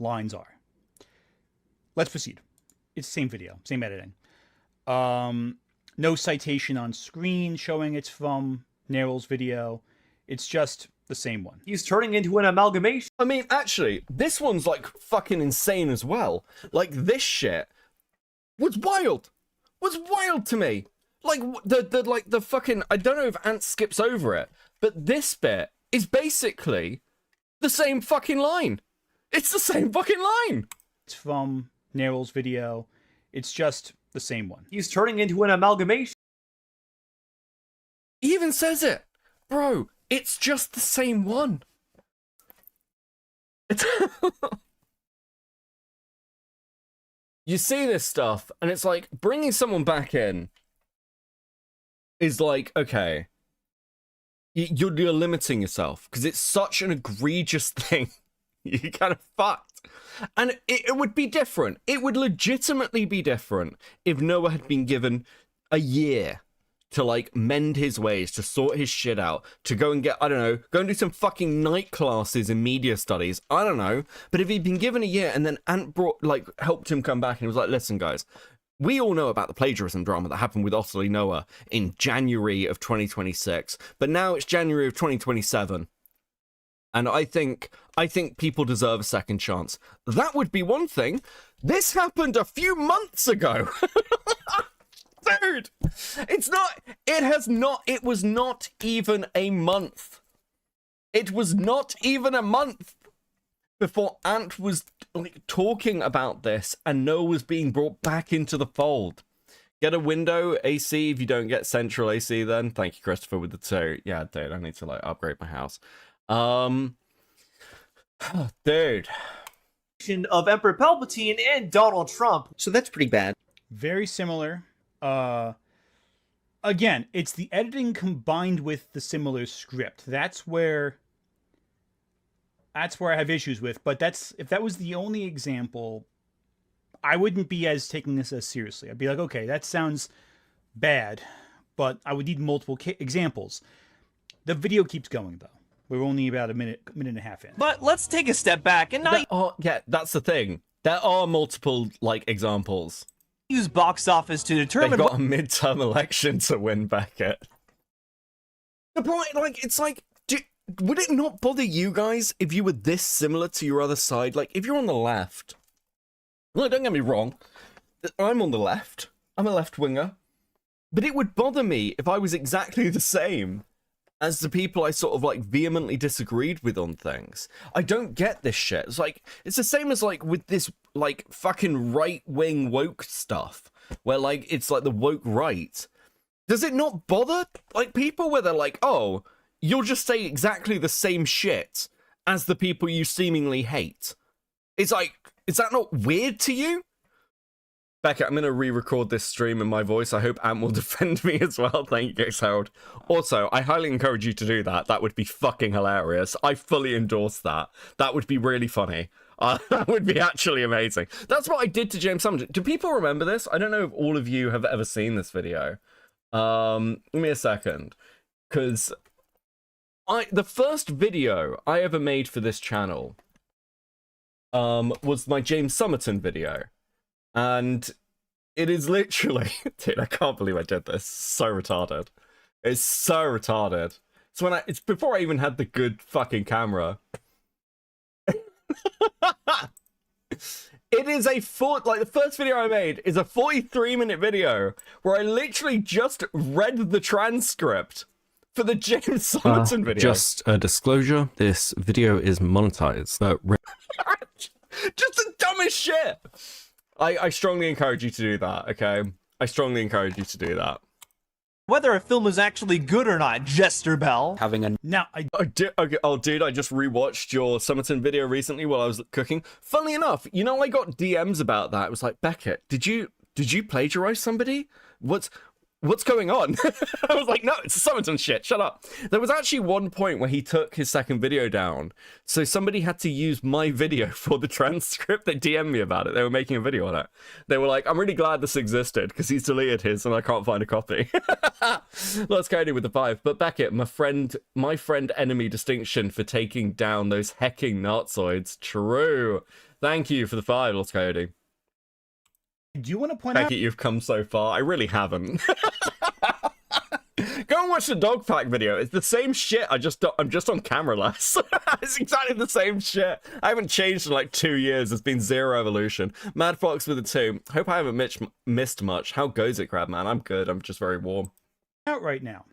lines are. Let's proceed. It's the same video, same editing. No citation on screen showing it's from Neryl's video. It's just the same one. He's turning into an amalgamation. I mean, actually, this one's like fucking insane as well. Like, this shit was wild. Was wild to me. Like, the fucking... I don't know if Ant skips over it, but this bit is basically the same fucking line. It's the same fucking line. It's from Neryl's video. It's just the same one. He's turning into an amalgamation. He even says it. Bro, it's just the same one. It's... You see this stuff, and it's like, bringing someone back in is like, okay, you're limiting yourself, because it's such an egregious thing. You're kind of fucked. And it would be different. It would legitimately be different if Noah had been given a year to, like, mend his ways, to sort his shit out, to go and get, I don't know, go and do some fucking night classes in media studies. I don't know. But if he'd been given a year and then Ant helped him come back and he was like, listen, guys, we all know about the plagiarism drama that happened with Otterly Noah in January of 2026, but now it's January of 2027. And I think people deserve a second chance. That would be one thing. This happened a few months ago. Dude, it was not even a month. It was not even a month before Ant was like talking about this and Noah was being brought back into the fold. Get a window AC if you don't get central AC then. Thank you, Christopher, with the 2. Yeah, dude, I need to like upgrade my house. Dude. Of Emperor Palpatine and Donald Trump. So that's pretty bad. Very similar. Again, it's the editing combined with the similar script. That's where I have issues with. But if that was the only example, I wouldn't be taking this as seriously. I'd be like, okay, that sounds bad, but I would need multiple examples. The video keeps going though. We're only about a minute and a half in. But let's take a step back and not Yeah, that's the thing. There are multiple like examples. use box office to They've determine got a midterm election to win back it. The point, like, it's like, would it not bother you guys if you were this similar to your other side? Like, if you're on the left, look, don't get me wrong, I'm on the left. I'm a left winger, but it would bother me if I was exactly the same as the people I sort of like vehemently disagreed with on things. I don't get this shit. It's like, it's the same as like with this like fucking right-wing woke stuff, where like it's like the woke right. Does it not bother like people where they're like, oh, you'll just say exactly the same shit as the people you seemingly hate? It's like, is that not weird to you? Becca, I'm going to re-record this stream in my voice. I hope Ant will defend me as well. Thank you, Harold. Also, I highly encourage you to do that. That would be fucking hilarious. I fully endorse that. That would be really funny. That would be actually amazing. That's what I did to James Summers. Do people remember this? I don't know if all of you have ever seen this video. Give me a second. Because the first video I ever made for this channel was my James Somerton video. And it is literally... Dude, I can't believe I did this. So retarded. It's so retarded. It's before I even had the good fucking camera. It is the first video I made is a 43-minute video where I literally just read the transcript for the James Somerton video. Just a disclosure, this video is monetized. Just the dumbest shit. I strongly encourage you to do that, okay? I strongly encourage you to do that. Whether a film is actually good or not, Jester Bell. Having a Now, Dude, I just rewatched your Somerton video recently while I was cooking. Funnily enough, you know, I got DMs about that. It was like, Beckett, did you plagiarize somebody? What's going on? I was like, no, it's Somerton shit, shut up. There was actually one point where he took his second video down, so somebody had to use my video for the transcript. They DM'd me about it. They were making a video on it. They were like, I'm really glad this existed, because he's deleted his and I can't find a copy. Let's go with the 5. But Beckett, my friend enemy distinction for taking down those hecking Nazoids. True. Thank you for the 5, Let's Coyote. do you want to point out... Beckett, you've come so far. I really haven't. Go and watch the dog pack video. It's the same shit. I'm just on camera less. It's exactly the same shit. I haven't changed in like 2 years. There's been zero evolution. Mad Fox with a 2. Hope I haven't missed much. How goes it, Crab Man? I'm good. I'm just very warm. Out right now.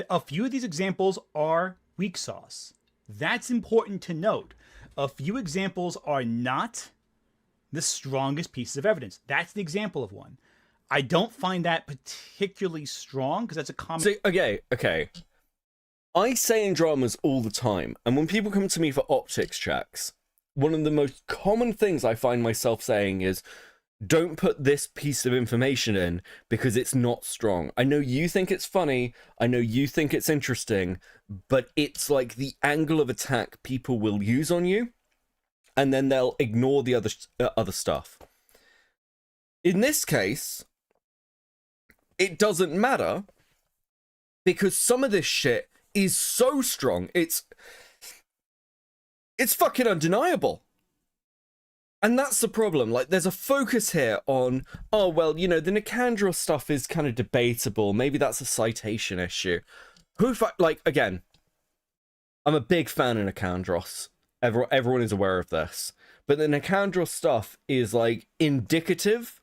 A few of these examples are weak sauce. That's important to note. A few examples are not the strongest pieces of evidence. That's the example of one. I don't find that particularly strong because that's a common... So, okay. I say in dramas all the time, and when people come to me for optics checks, one of the most common things I find myself saying is, don't put this piece of information in because it's not strong. I know you think it's funny, I know you think it's interesting, but it's like the angle of attack people will use on you, and then they'll ignore the other stuff. In this case, it doesn't matter because some of this shit is so strong. It's fucking undeniable. And that's the problem. Like, there's a focus here on, oh, well, you know, the Nicandros stuff is kind of debatable. Maybe that's a citation issue. Again, I'm a big fan of Nicandros. Everyone is aware of this. But the Nicandros stuff is, like, indicative.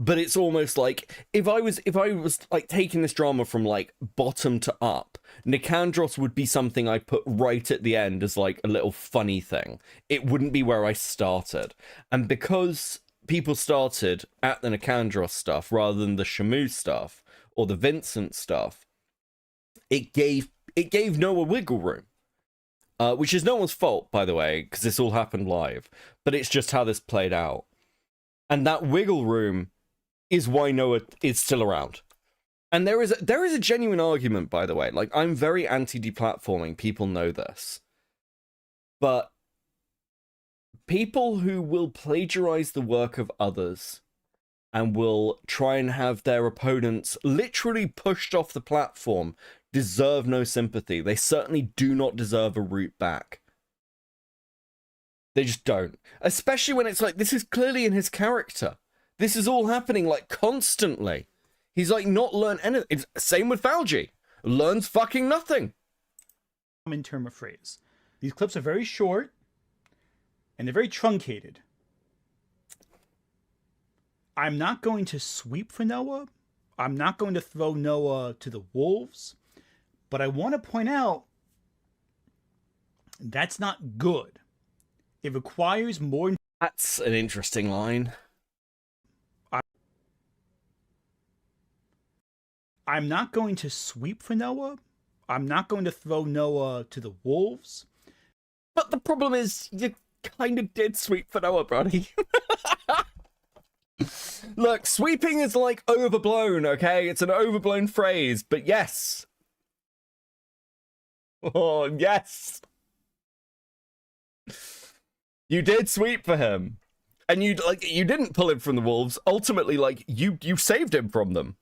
But it's almost like, if I was like taking this drama from like bottom to up, Nicandros would be something I put right at the end as like a little funny thing. It wouldn't be where I started. And because people started at the Nicandros stuff rather than the Shamu stuff or the Vincent stuff, it gave Noah wiggle room. Which is no one's fault, by the way, because this all happened live. But it's just how this played out. And that wiggle room is why Noah is still around. And there is a genuine argument, by the way. Like, I'm very anti-deplatforming. People know this. But people who will plagiarize the work of others and will try and have their opponents literally pushed off the platform deserve no sympathy. They certainly do not deserve a route back. They just don't. Especially when it's like, this is clearly in his character. This is all happening, like, constantly. He's, like, not learned anything. It's same with Falgi. Learns fucking nothing. Common term of phrase. These clips are very short, and they're very truncated. I'm not going to sweep for Noah. I'm not going to throw Noah to the wolves. But I want to point out that's not good. It requires more... That's an interesting line. I'm not going to sweep for Noah. I'm not going to throw Noah to the wolves. But the problem is, you kind of did sweep for Noah, Brody. Look, sweeping is like overblown, okay? It's an overblown phrase, but yes. Oh, yes. You did sweep for him. And you didn't pull him from the wolves. Ultimately, like, you saved him from them.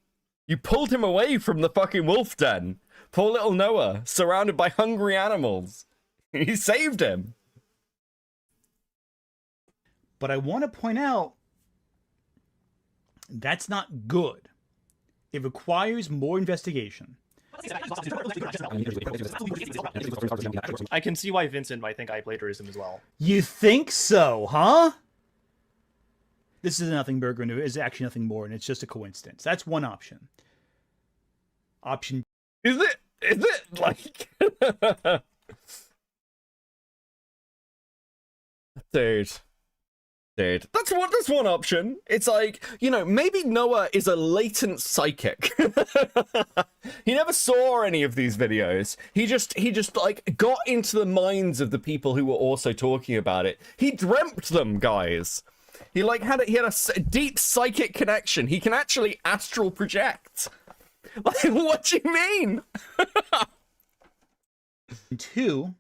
You pulled him away from the fucking wolf den. Poor little Noah, surrounded by hungry animals. You saved him. But I want to point out that's not good. It requires more investigation. I can see why Vincent might think I plagiarism as well. You think so, huh? This is nothing burger, and it's actually nothing more, and it's just a coincidence. That's one option. Option. Is it like dude, that's one option. It's like, you know, maybe Noah is a latent psychic. He never saw any of these videos. He just like got into the minds of the people who were also talking about it. He dreamt them, guys. He had a deep psychic connection. He can actually astral project. Like, what do you mean? 2,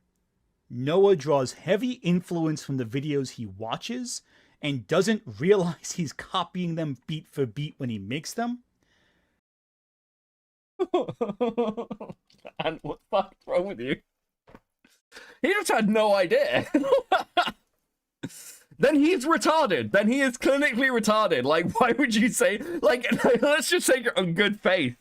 Noah draws heavy influence from the videos he watches and doesn't realize he's copying them beat for beat when he makes them. And what the fuck's wrong with you? He just had no idea. Then he's retarded. Then he is clinically retarded. Like, why would you say, like, let's just take it on good faith.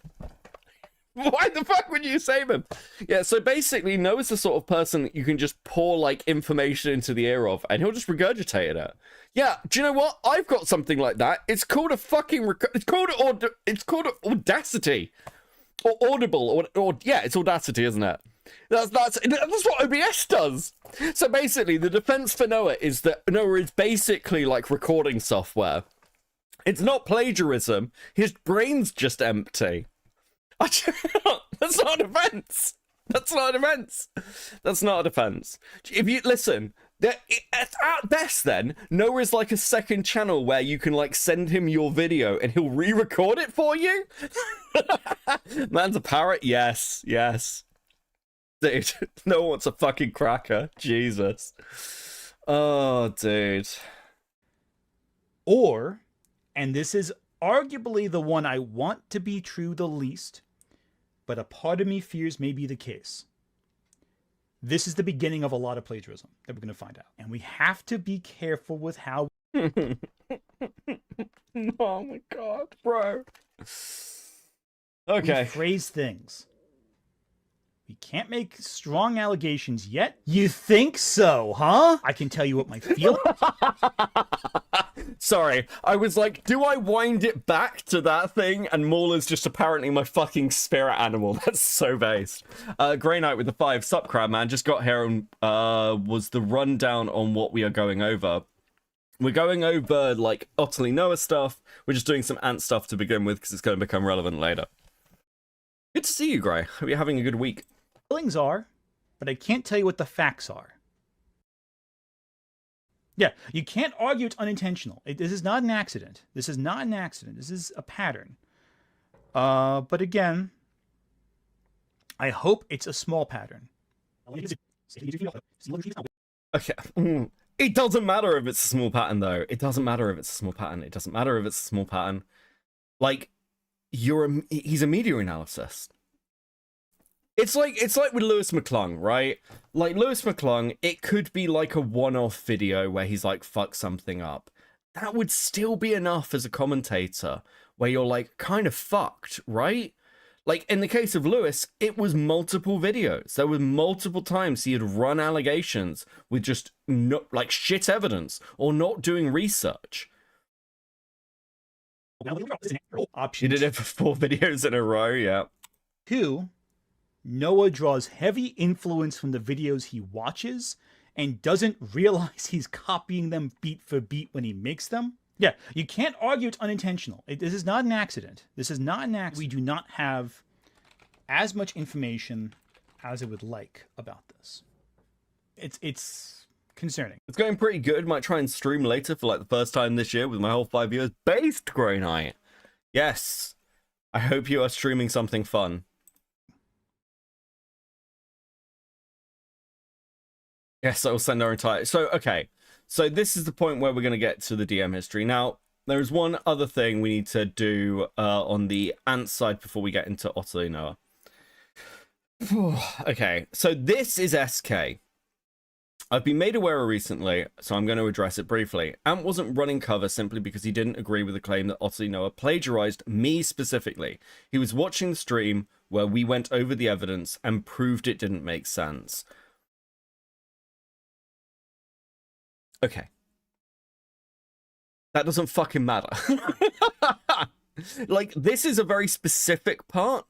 Why the fuck would you save him? Yeah, so basically, Noah's the sort of person that you can just pour, like, information into the ear of, and he'll just regurgitate it. Yeah, do you know what? I've got something like that. It's called a fucking, it's called Audacity. Or Audible, or yeah, it's Audacity, isn't it? That's what OBS does. So basically, the defense for Noah is that Noah is basically like recording software. It's not plagiarism. His brain's just empty. That's not a defense. That's not a defense. That's not a defense. If you listen, at best, then Noah is like a second channel where you can like send him your video and he'll re-record it for you. Man's a parrot. Yes. Dude, no one wants a fucking cracker. Jesus. Oh, dude. Or, and this is arguably the one I want to be true the least, but a part of me fears may be the case. This is the beginning of a lot of plagiarism that we're going to find out. And we have to be careful with how... Oh my god, bro. Okay. we phrase things. We can't make strong allegations yet. You think so, huh? I can tell you what my feeling... Sorry, I was like, do I wind it back to that thing? And Mauler's just apparently my fucking spirit animal. That's so based. Grey Knight with the 5. Sup, crowd, man. Just got here and was the rundown on what we are going over. We're going over, like, Otterly Noah stuff. We're just doing some ant stuff to begin with because it's going to become relevant later. Good to see you, Grey. Hope you're having a good week. Feelings are, but I can't tell you what the facts are. Yeah, you can't argue it's unintentional. This is not an accident. This is not an accident. This is a pattern. But again, I hope it's a small pattern. Okay. It doesn't matter if it's a small pattern, though. It doesn't matter if it's a small pattern. It doesn't matter if it's a small pattern. Like, he's a media analysis. It's like with Lewis McClung, right? Like Lewis McClung, it could be like a one-off video where he's like, fuck something up. That would still be enough as a commentator where you're like kind of fucked, right? Like in the case of Lewis, it was multiple videos. There were multiple times he had run allegations with just not like shit evidence or not doing research. He did it for 4 videos in a row, yeah. 2, Noah draws heavy influence from the videos he watches and doesn't realize he's copying them beat for beat when he makes them. Yeah, you can't argue it's unintentional. This is not an accident. This is not an accident. We do not have as much information as I would like about this. It's concerning. It's going pretty good. Might try and stream later for like the first time this year with my whole 5 years based Grey Knight. Yes. I hope you are streaming something fun. Yes, I will send our entire... So, okay. So this is the point where we're going to get to the DM history. Now, there's one other thing we need to do on the ant side before we get into Otterly Noah. Okay, so this is SK. I've been made aware recently, so I'm going to address it briefly. Ant wasn't running cover simply because he didn't agree with the claim that Otterly Noah plagiarized me specifically. He was watching the stream where we went over the evidence and proved it didn't make sense. Okay. That doesn't fucking matter. Like, this is a very specific part,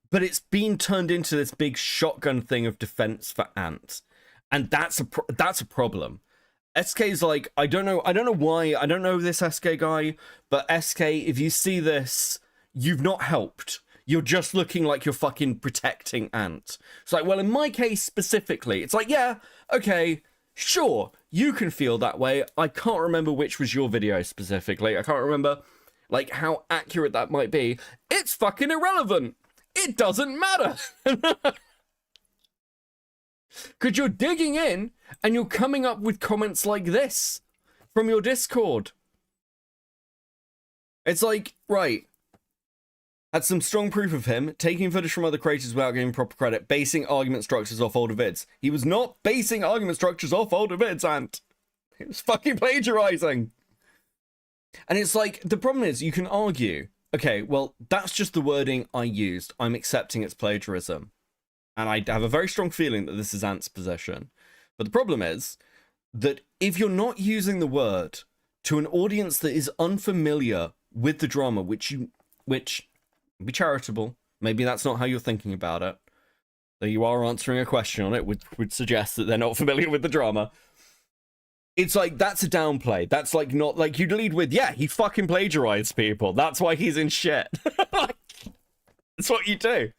but it's been turned into this big shotgun thing of defense for Ant. And that's a problem. SK's like, I don't know why, I don't know this SK guy, but SK, if you see this, you've not helped. You're just looking like you're fucking protecting Ant. It's like, well, in my case specifically, it's like, yeah, okay, sure, you can feel that way. I can't remember which was your video specifically. I can't remember, like, how accurate that might be. It's fucking irrelevant. It doesn't matter. Because you're digging in and you're coming up with comments like this from your Discord. It's like, right, had some strong proof of him taking footage from other creators without giving proper credit, basing argument structures off older vids. He was not basing argument structures off older vids, Ant. He was fucking plagiarizing. And it's like, the problem is, you can argue, okay, well, that's just the wording I used. I'm accepting it's plagiarism. And I have a very strong feeling that this is Ant's possession. But the problem is that if you're not using the word to an audience that is unfamiliar with the drama, which be charitable, maybe that's not how you're thinking about it, that you are answering a question on it, would suggest that they're not familiar with the drama. It's like, that's a downplay. That's like, not like, you'd lead with, yeah, he fucking plagiarized people. That's why he's in shit. That's what you do.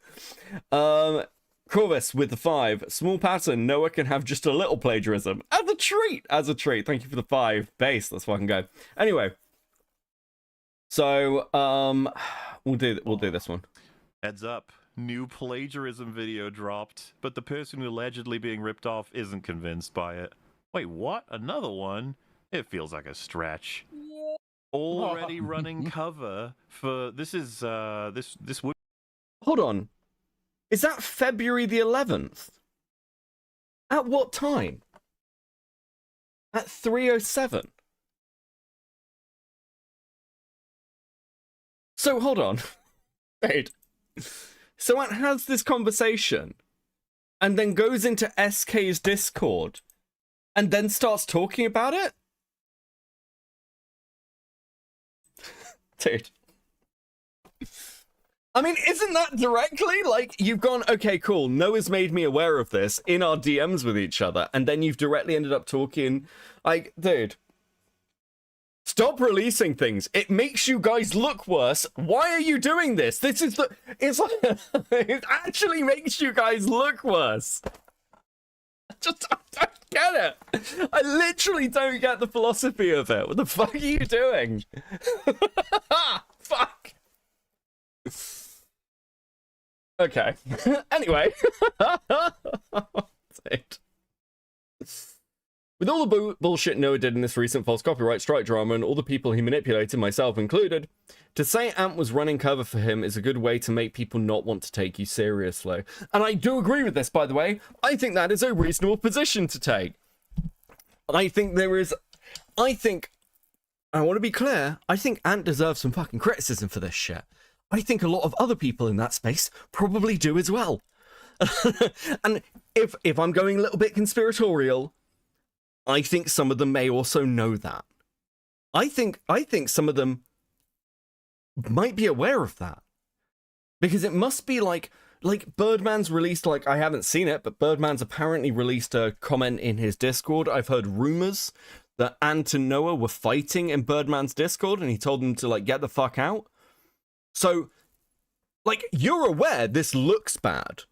Corvus with the 5. Small pattern. Noah can have just a little plagiarism. As a treat. As a treat. Thank you for the 5. Base. Let's fucking go. Anyway. So, we'll do this one. Heads up. New plagiarism video dropped, but the person allegedly being ripped off isn't convinced by it. Wait, what? Another one? It feels like a stretch. Already running cover for... This is, this would... Hold on. Is that February the 11th? At what time? At 3:07. So, hold on. Wait. So Ant has this conversation and then goes into SK's Discord and then starts talking about it? Dude. I mean, isn't that directly, like, you've gone, okay, cool, Noah's made me aware of this in our DMs with each other, and then you've directly ended up talking, like, dude, stop releasing things. It makes you guys look worse. Why are you doing this? This is the, it's like, it actually makes you guys look worse. I don't get it. I literally don't get the philosophy of it. What the fuck are you doing? Fuck. Okay. Anyway. With all the bullshit Noah did in this recent false copyright strike drama and all the people he manipulated, myself included, to say Ant was running cover for him is a good way to make people not want to take you seriously. And I do agree with this, by the way. I think that is a reasonable position to take. I think I want to be clear, I think Ant deserves some fucking criticism for this shit. I think a lot of other people in that space probably do as well. And if I'm going a little bit conspiratorial, I think some of them may also know that. I think some of them might be aware of that. Because it must be like Birdman's released, like, I haven't seen it, but Birdman's apparently released a comment in his Discord. I've heard rumors that Ant and Noah were fighting in Birdman's Discord and he told them to, like, get the fuck out. So, like, you're aware this looks bad.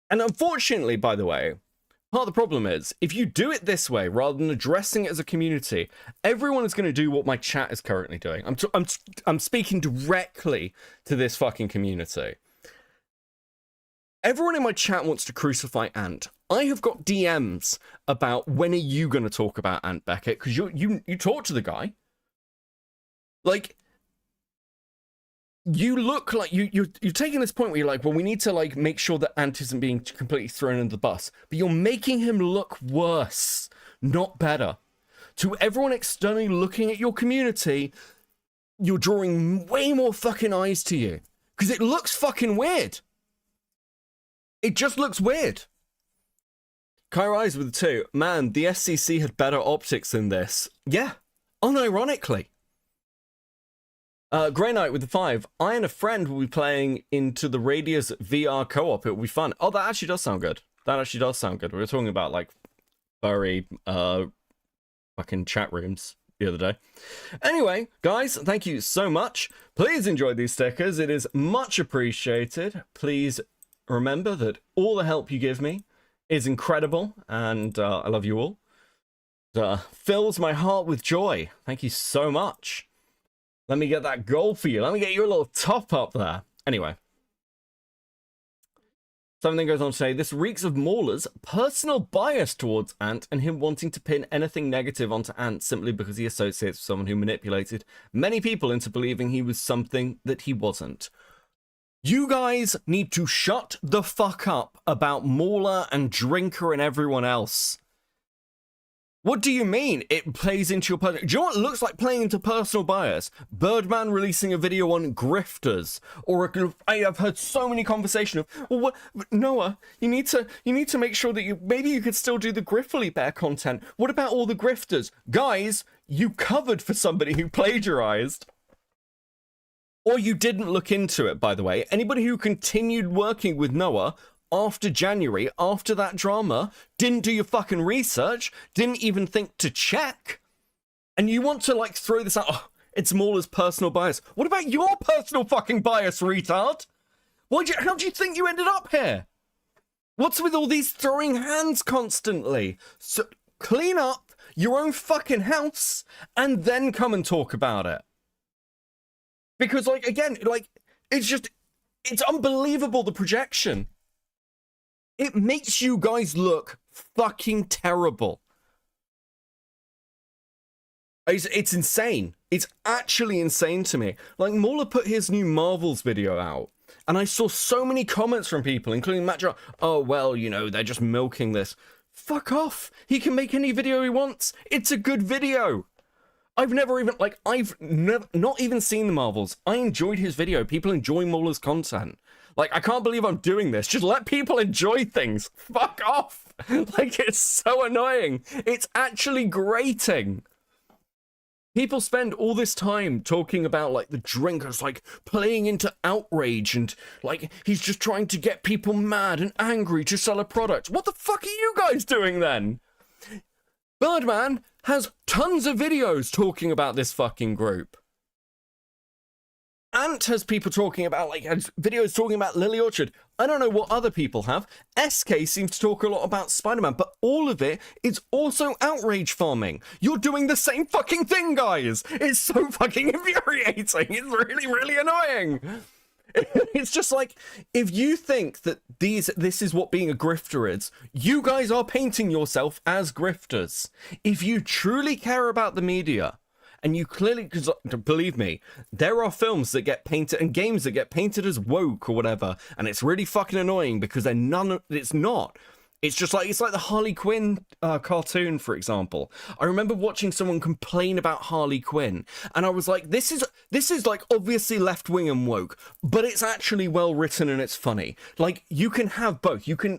And unfortunately, by the way, part of the problem is, if you do it this way, rather than addressing it as a community, everyone is going to do what my chat is currently doing. I'm speaking directly to this fucking community. Everyone in my chat wants to crucify Ant. I have got DMs about when are you going to talk about Ant Beckett, because you talk to the guy. Like, you look like you're taking this point where you're like, well, we need to like make sure that Ant isn't being completely thrown under the bus, but you're making him look worse, not better. To everyone externally looking at your community, you're drawing way more fucking eyes to you because it looks fucking weird. It just looks weird. Kyra Eyes with 2. Man, the SCC had better optics than this. Yeah, unironically. Grey Knight with the 5. I and a friend will be playing into the Radius VR co-op. It will be fun. Oh, that actually does sound good. That actually does sound good. We were talking about like furry fucking chat rooms the other day. Anyway, guys, thank you so much. Please enjoy these stickers. It is much appreciated. Please remember that all the help you give me is incredible, and I love you all. It fills my heart with joy. Thank you so much. Let me get that goal for you. Let me get you a little top up there. Anyway. Something goes on to say, this reeks of Mauler's personal bias towards Ant and him wanting to pin anything negative onto Ant simply because he associates with someone who manipulated many people into believing he was something that he wasn't. You guys need to shut the fuck up about Mauler and Drinker and everyone else. What do you mean it plays into your personal... Do you know what it looks like playing into personal bias? Birdman releasing a video on grifters, or I have heard so many conversations of, well, what, Noah, you need to make sure that maybe you could still do the Griffly Bear content. What about all the grifters? Guys, you covered for somebody who plagiarized. Or you didn't look into it, by the way. Anybody who continued working with Noah after January, after that drama, didn't do your fucking research, didn't even think to check, and you want to like throw this out, oh, it's Mauler's personal bias. What about your personal fucking bias, retard? How do you think you ended up here? What's with all these throwing hands constantly? So clean up your own fucking house and then come and talk about it. Because like, again, like, it's unbelievable, the projection. It makes you guys look fucking terrible. It's insane. It's actually insane to me. Like, Mauler put his new Marvels video out, and I saw so many comments from people, including Matt Jar, oh, well, you know, they're just milking this. Fuck off. He can make any video he wants. It's a good video. I've not even seen the Marvels. I enjoyed his video. People enjoy Mauler's content. Like, I can't believe I'm doing this. Just let people enjoy things. Fuck off. Like, it's so annoying. It's actually grating. People spend all this time talking about, like, the drinkers, like, playing into outrage and, like, he's just trying to get people mad and angry to sell a product. What the fuck are you guys doing then? Birdman has tons of videos talking about this fucking group. Ant has people talking about, like, has videos talking about Lily Orchard. I don't know what other people have. SK seems to talk a lot about Spider-Man, but all of it is also outrage farming. You're doing the same fucking thing, guys. It's so fucking infuriating. It's really, really annoying. It's just like, if you think that this is what being a grifter is, you guys are painting yourself as grifters. If you truly care about the media, and you clearly, because believe me, there are films that get painted and games that get painted as woke or whatever, and it's really fucking annoying because it's not. It's just like, it's like the Harley Quinn cartoon, for example. I remember watching someone complain about Harley Quinn, and I was like, this is like obviously left-wing and woke, but it's actually well written and it's funny. Like, you can have both. You can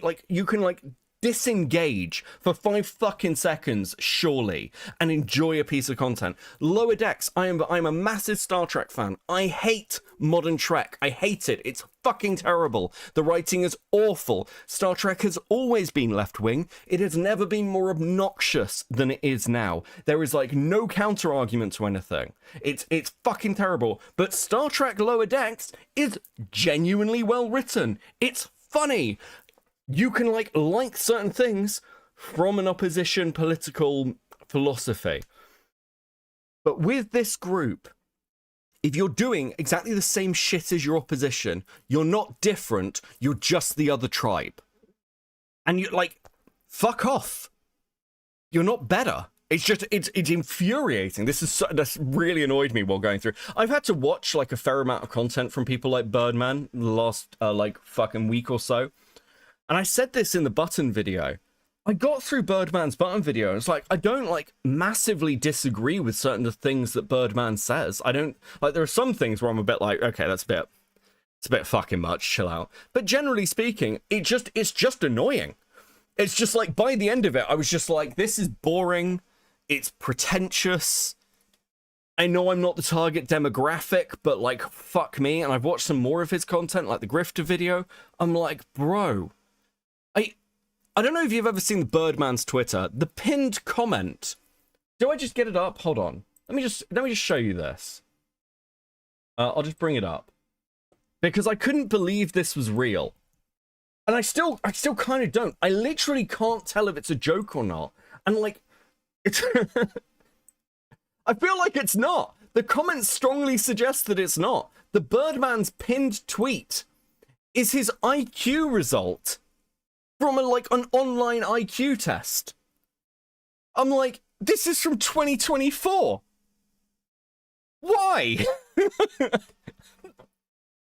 disengage for 5 fucking seconds, surely, and enjoy a piece of content. Lower Decks, I'm a massive Star Trek fan. I hate modern Trek. I hate it. It's fucking terrible. The writing is awful. Star Trek has always been left-wing. It has never been more obnoxious than it is now. There is like no counter-argument to anything. It's fucking terrible. But Star Trek Lower Decks is genuinely well written. It's funny. You can like certain things from an opposition political philosophy. But with this group, if you're doing exactly the same shit as your opposition, you're not different, you're just the other tribe. And you like, fuck off. You're not better. It's just, it's infuriating. That's really annoyed me while going through. I've had to watch like a fair amount of content from people like Birdman the last like fucking week or so. And I said this in the Button video. I got through Birdman's Button video, and it's like, I don't like massively disagree with certain of the things that Birdman says. I don't, like, there are some things where I'm a bit like, okay, it's a bit fucking much, chill out. But generally speaking, it's just annoying. It's just like, by the end of it, I was just like, this is boring. It's pretentious. I know I'm not the target demographic, but like, fuck me. And I've watched some more of his content, like the Grifter video. I'm like, bro, I don't know if you've ever seen the Birdman's Twitter. The pinned comment. Do I just get it up? Hold on. Let me just show you this. I'll just bring it up. Because I couldn't believe this was real. And I still kind of don't. I literally can't tell if it's a joke or not. And like, it's I feel like it's not. The comments strongly suggest that it's not. The Birdman's pinned tweet is his IQ result from an online IQ test. I'm like, this is from 2024. Why?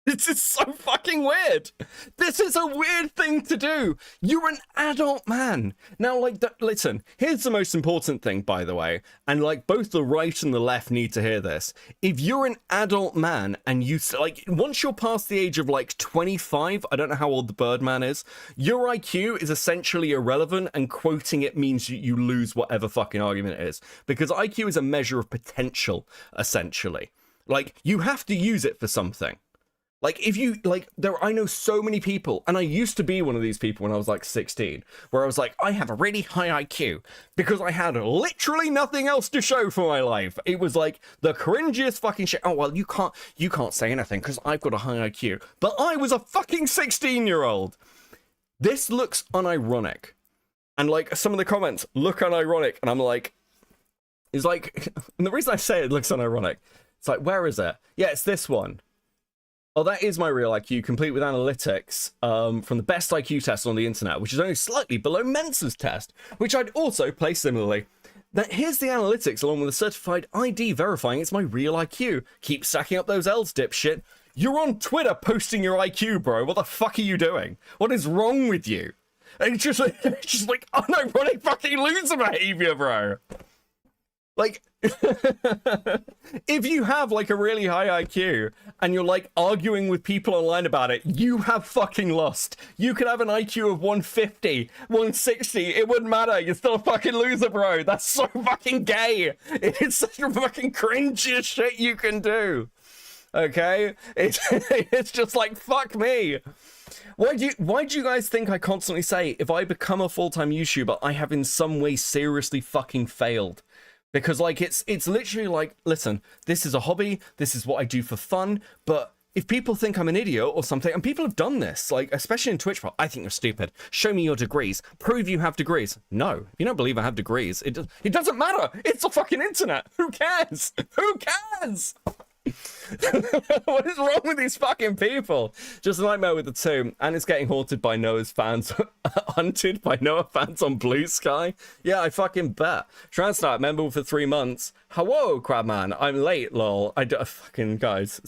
This is so fucking weird. This is a weird thing to do. You're an adult man. Now, like, listen, here's the most important thing, by the way, and like both the right and the left need to hear this. If you're an adult man and you, like, once you're past the age of like 25, I don't know how old the Birdman is, your IQ is essentially irrelevant, and quoting it means you lose whatever fucking argument it is. Because IQ is a measure of potential, essentially. Like, you have to use it for something. Like, if you, like, I know so many people, and I used to be one of these people when I was, like, 16, where I was like, I have a really high IQ, because I had literally nothing else to show for my life. It was, like, the cringiest fucking shit. Oh, well, you can't say anything, because I've got a high IQ. But I was a fucking 16-year-old. This looks unironic. And, like, some of the comments look unironic, and I'm like, it's like, and the reason I say it looks unironic, it's like, where is it? Yeah, it's this one. Oh, that is my real IQ, complete with analytics from the best IQ test on the internet, which is only slightly below Mensa's test, which I'd also place similarly. Here's the analytics along with a certified ID verifying it's my real IQ. Keep stacking up those L's, dipshit. You're on Twitter posting your IQ, bro. What the fuck are you doing? What is wrong with you? And it's just like unironic fucking loser behavior, bro. Like, if you have, like, a really high IQ, and you're, like, arguing with people online about it, you have fucking lost. You could have an IQ of 150, 160, it wouldn't matter. You're still a fucking loser, bro. That's so fucking gay. It's such a fucking cringiest shit you can do. Okay? It's just like, fuck me. Why do you guys think I constantly say, if I become a full-time YouTuber, I have in some way seriously fucking failed? Because, like, it's literally like, listen, this is a hobby, this is what I do for fun, but if people think I'm an idiot or something, and people have done this, like, especially in Twitch, I think you're stupid. Show me your degrees. Prove you have degrees. No, you don't believe I have degrees. It doesn't matter. It's the fucking internet. Who cares? Who cares? What is wrong with these fucking people? Just a nightmare with the two, and it's getting haunted by Noah's fans. Hunted by Noah fans on Blue Sky. Yeah, I fucking bet. Transnat member for 3 months. Hello, Crabman. I'm late, lol. Fucking guys.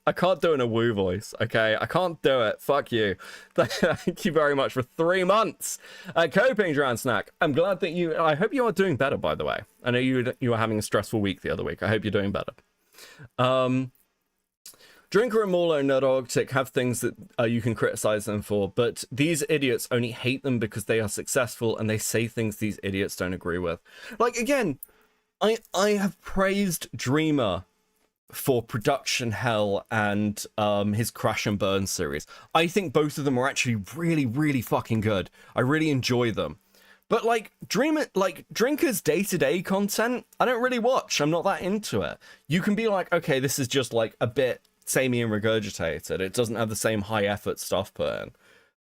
I can't do it in a woo voice, okay? I can't do it. Fuck you. Thank you very much for 3 months. Coping, Transnack. I'm glad that I hope you are doing better, by the way. I know you were having a stressful week the other week. I hope you're doing better. Drinker and Morlo and Nerd Arctic have things that you can criticize them for, but these idiots only hate them because they are successful and they say things these idiots don't agree with. Like, again, I have praised Dreamer for Production Hell and his Crash and Burn series. I think both of them are actually really, really fucking good. I really enjoy them. But, like, Drinker's day-to-day content, I don't really watch. I'm not that into it. You can be like, okay, this is just, like, a bit samey and regurgitated. It doesn't have the same high-effort stuff put in.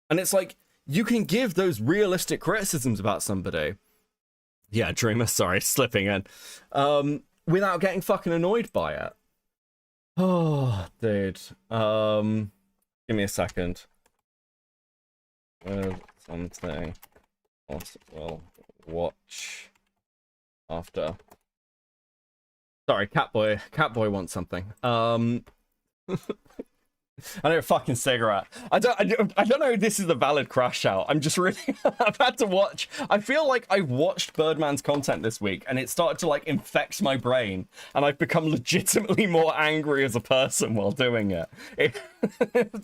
And it's like, you can give those realistic criticisms about somebody. Yeah, Dreamer, sorry, slipping in. Without getting fucking annoyed by it. Oh, dude. Give me a second. Something. We'll watch after. Sorry, Catboy wants something. I know, fucking cigarette. I don't know if this is a valid crash out. I'm just really, I've had to watch. I feel like I watched Birdman's content this week and it started to like infect my brain and I've become legitimately more angry as a person while doing it. It's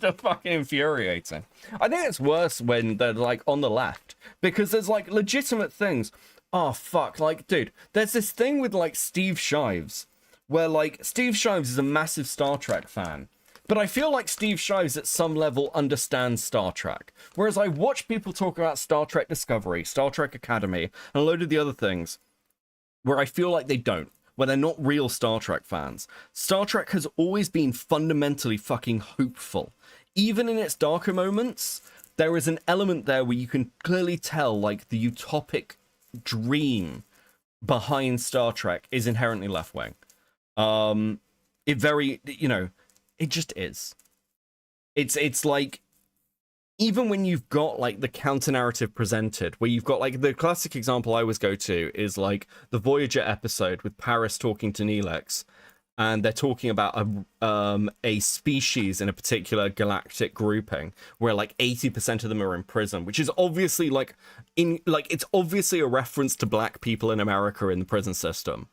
just fucking infuriating. I think it's worse when they're like on the left because there's like legitimate things. Oh fuck, like dude, there's this thing with like Steve Shives where like Steve Shives is a massive Star Trek fan. But I feel like Steve Shives at some level understands Star Trek. Whereas I watch people talk about Star Trek Discovery, Star Trek Academy, and a load of the other things where I feel like they don't, where they're not real Star Trek fans. Star Trek has always been fundamentally fucking hopeful. Even in its darker moments, there is an element there where you can clearly tell like the utopic dream behind Star Trek is inherently left-wing. It very, you know, it just is. It's like, even when you've got like the counter narrative presented, where you've got like the classic example I always go to is like the Voyager episode with Paris talking to Neelix, and they're talking about a species in a particular galactic grouping where like 80% of them are in prison, which is obviously like it's obviously a reference to black people in America in the prison system.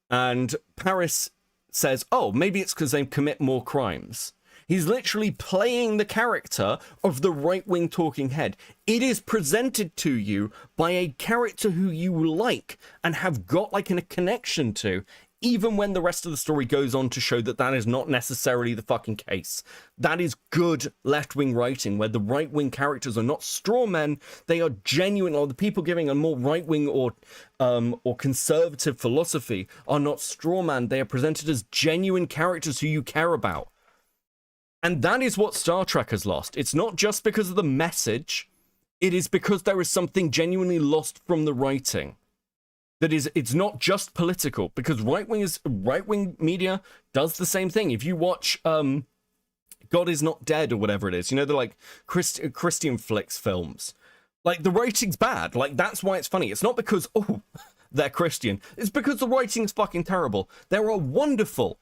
And Paris says, oh, maybe it's because they commit more crimes. He's literally playing the character of the right-wing talking head. It is presented to you by a character who you like and have got like a connection to, even when the rest of the story goes on to show that that is not necessarily the fucking case. That is good left-wing writing, where the right-wing characters are not straw men, they are genuine, or the people giving a more right-wing or conservative philosophy are not straw man, they are presented as genuine characters who you care about. And that is what Star Trek has lost. It's not just because of the message, it is because there is something genuinely lost from the writing. That is, it's not just political, because right-wing media does the same thing. If you watch God Is Not Dead or whatever it is, you know, the like Christian flicks films, like the writing's bad. Like that's why it's funny. It's not because oh they're Christian. It's because the writing is fucking terrible. There are wonderful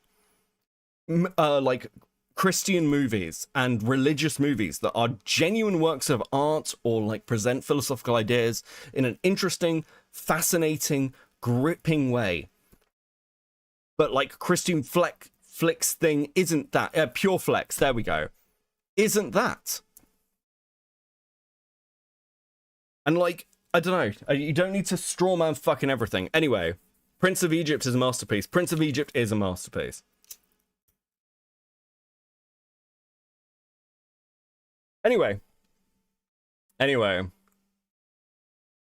like Christian movies and religious movies that are genuine works of art or like present philosophical ideas in an interesting, fascinating, gripping way. But like Christian flicks thing isn't that. Pure Flex, there we go. Isn't that. And like, I don't know, you don't need to strawman fucking everything. Anyway, Prince of Egypt is a masterpiece. Prince of Egypt is a masterpiece. Anyway.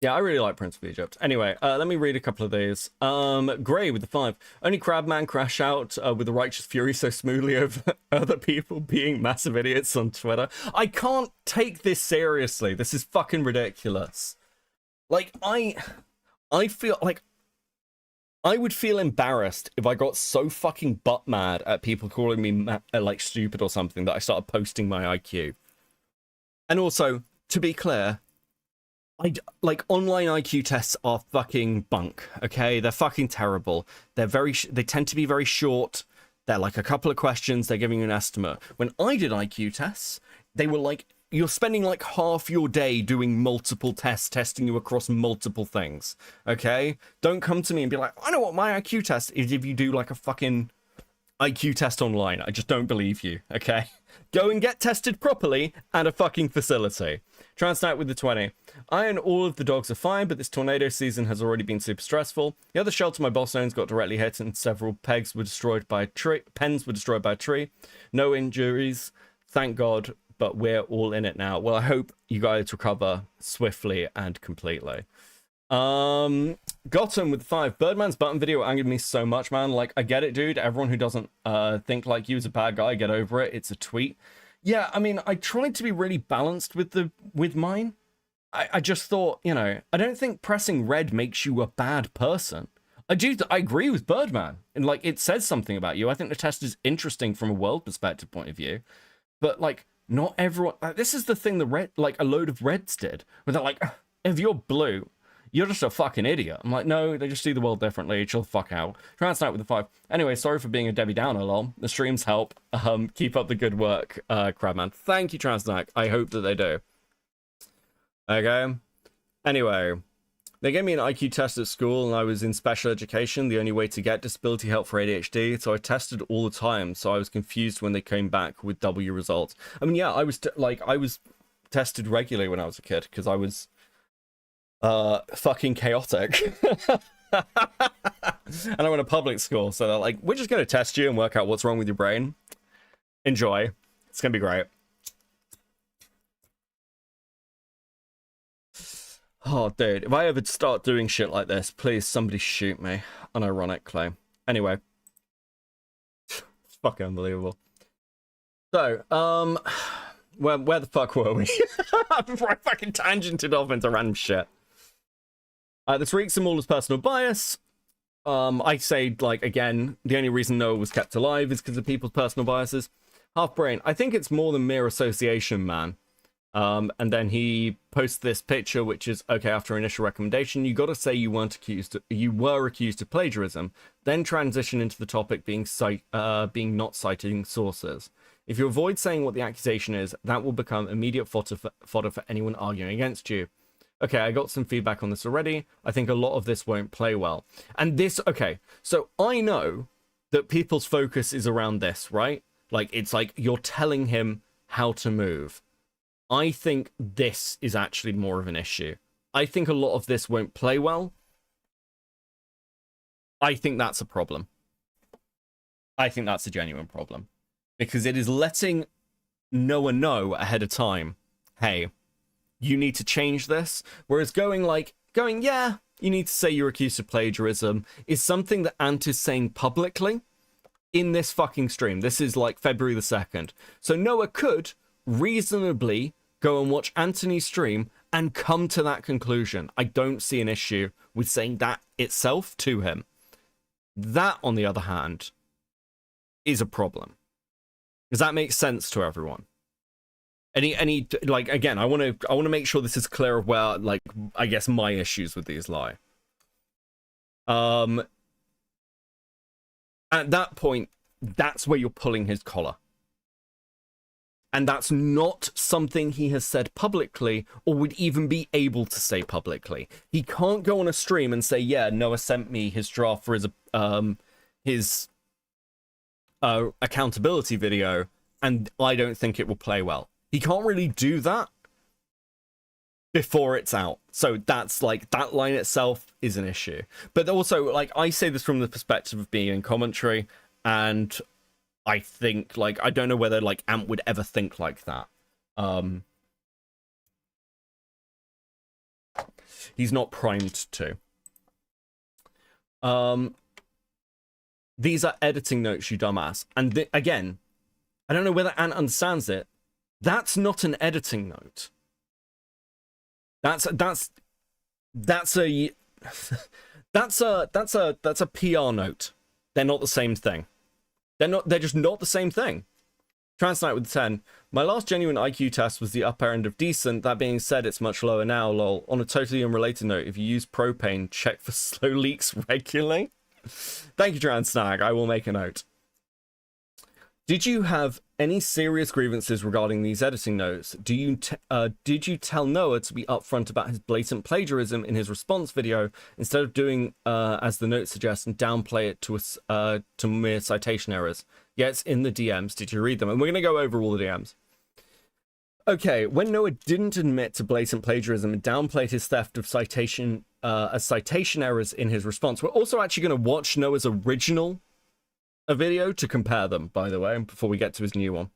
Yeah, I really like Prince of Egypt. Anyway, let me read a couple of these. Gray with the 5. Only Crabman crash out with the righteous fury so smoothly over other people being massive idiots on Twitter. I can't take this seriously. This is fucking ridiculous. Like, I feel like I would feel embarrassed if I got so fucking butt mad at people calling me like stupid or something that I started posting my IQ. And also, to be clear, like online IQ tests are fucking bunk, okay? They're fucking terrible. They tend to be very short. They're like a couple of questions. They're giving you an estimate. When I did IQ tests, they were like, you're spending like half your day doing multiple tests, testing you across multiple things, okay? Don't come to me and be like, I know what my IQ test is if you do like a fucking IQ test online. I just don't believe you, okay? Go and get tested properly at a fucking facility. Transnight with the 20. I and all of the dogs are fine, but this tornado season has already been super stressful. The other shelter my boss owns got directly hit and several pens were destroyed by a tree. No injuries, thank God, but we're all in it now. Well, I hope you guys recover swiftly and completely. Gotham with 5. Birdman's button video angered me so much, man. Like, I get it, dude. Everyone who doesn't think like you is a bad guy, get over it. It's a tweet. Yeah, I mean, I tried to be really balanced with mine. I just thought, you know, I don't think pressing red makes you a bad person. I agree with Birdman. And like, it says something about you. I think the test is interesting from a world perspective point of view. But like, not everyone, like, this is the thing a load of Reds did, where they're like, if you're blue, you're just a fucking idiot. I'm like, no, they just see the world differently. Chill the fuck out. Transnack with the 5. Anyway, sorry for being a Debbie Downer, lol. The streams help. Keep up the good work, Crabman. Thank you, Transnack. I hope that they do. Okay. Anyway, they gave me an IQ test at school and I was in special education, the only way to get disability help for ADHD, so I tested all the time, so I was confused when they came back with W results. I mean, yeah, I was tested regularly when I was a kid, because I was fucking chaotic. And I went to public school, so they're like, we're just going to test you and work out what's wrong with your brain. Enjoy. It's going to be great. Oh, dude, if I ever start doing shit like this, please somebody shoot me. Unironically. Anyway. It's fucking unbelievable. So, where the fuck were we? Before I fucking tangented off into random shit. This reeks of Mauler's personal bias. I say, like, again, the only reason Noah was kept alive is because of people's personal biases. Half brain. I think it's more than mere association, man. And then he posts this picture, which is, okay, after initial recommendation, you got to say you were accused of plagiarism, then transition into the topic being not citing sources. If you avoid saying what the accusation is, that will become immediate fodder for anyone arguing against you. Okay, I got some feedback on this already. I think a lot of this won't play well. And this, okay, so I know that people's focus is around this, right? Like, it's like you're telling him how to move. I think this is actually more of an issue. I think a lot of this won't play well. I think that's a problem. I think that's a genuine problem. Because it is letting Noah know ahead of time, hey, you need to change this. Whereas going, yeah, you need to say you're accused of plagiarism is something that Ant is saying publicly in this fucking stream. This is like February the 2nd. So Noah could reasonably go and watch Anthony's stream and come to that conclusion. I don't see an issue with saying that itself to him. That, on the other hand, is a problem. Does that make sense to everyone? Any like, again, I want to make sure this is clear of where, like, I guess my issues with these lie. At that point, that's where you're pulling his collar. And that's not something he has said publicly or would even be able to say publicly. He can't go on a stream and say, yeah, Noah sent me his draft for his accountability video, and I don't think it will play well. He can't really do that before it's out. So that's like, that line itself is an issue. But also, like, I say this from the perspective of being in commentary, and I think, like, I don't know whether, like, Ant would ever think like that. He's not primed to. These are editing notes, you dumbass. And again, I don't know whether Ant understands it. That's not an editing note. That's a PR note. They're not the same thing. They're just not the same thing. Transnight with 10. My last genuine IQ test was the upper end of decent. That being said, it's much lower now, lol. On a totally unrelated note, if you use propane, check for slow leaks regularly. Thank you, Transnag. I will make a note. Did you have any serious grievances regarding these editing notes? Did you tell Noah to be upfront about his blatant plagiarism in his response video instead of doing as the note suggests and downplay it to mere citation errors? Yeah, it's in the DMs. Did you read them? And we're going to go over all the DMs. Okay, when Noah didn't admit to blatant plagiarism and downplayed his theft of citation errors in his response, we're also actually going to watch Noah's original video to compare them, by the way, before we get to his new one.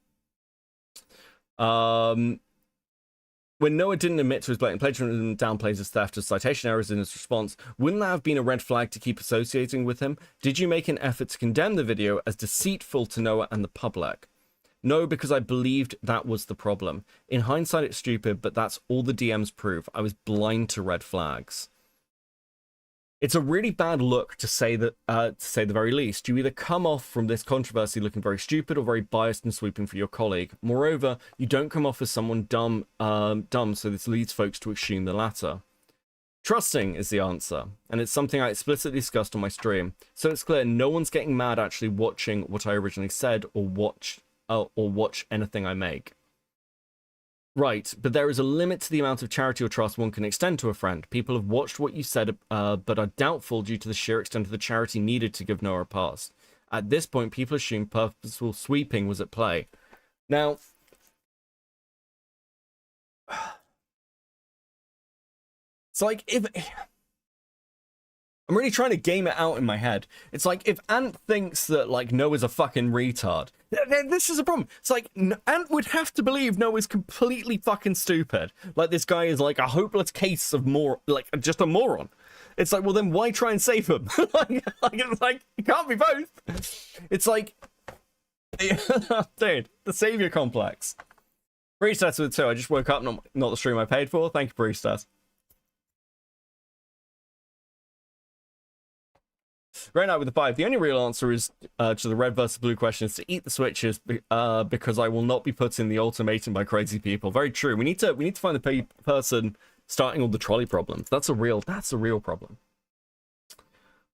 When Noah didn't admit to his blatant plagiarism and downplays his theft of citation errors in his response, wouldn't that have been a red flag to keep associating with him? Did you make an effort to condemn the video as deceitful to Noah and the public? No, because I believed that was the problem. In hindsight, it's stupid, but that's all the DMs prove. I was blind to red flags. It's a really bad look, to say that, to say the very least. You either come off from this controversy looking very stupid or very biased and sweeping for your colleague. Moreover, you don't come off as someone dumb, so this leads folks to assume the latter. Trusting is the answer, and it's something I explicitly discussed on my stream, so it's clear no one's getting mad actually watching what I originally said or watch anything I make. Right, but there is a limit to the amount of charity or trust one can extend to a friend. People have watched what you said, but are doubtful due to the sheer extent of the charity needed to give Noah a pass. At this point, people assume purposeful sweeping was at play. Now, it's like, if I'm really trying to game it out in my head. It's like, if Ant thinks that, like, Noah's a fucking retard, this is a problem. It's like, Ant would have to believe Noah's completely fucking stupid. Like, this guy is, like, a hopeless case of just a moron. It's like, well, then why try and save him? It's like, it can't be both. It's like, dude, the savior complex. Priestess with 2. I just woke up, not the stream I paid for. Thank you, Priestess. Right now with the 5, the only real answer is to the red versus blue question is to eat the switches because I will not be put in the ultimatum by crazy people. Very true. We need to find the person starting all the trolley problems. That's a real problem.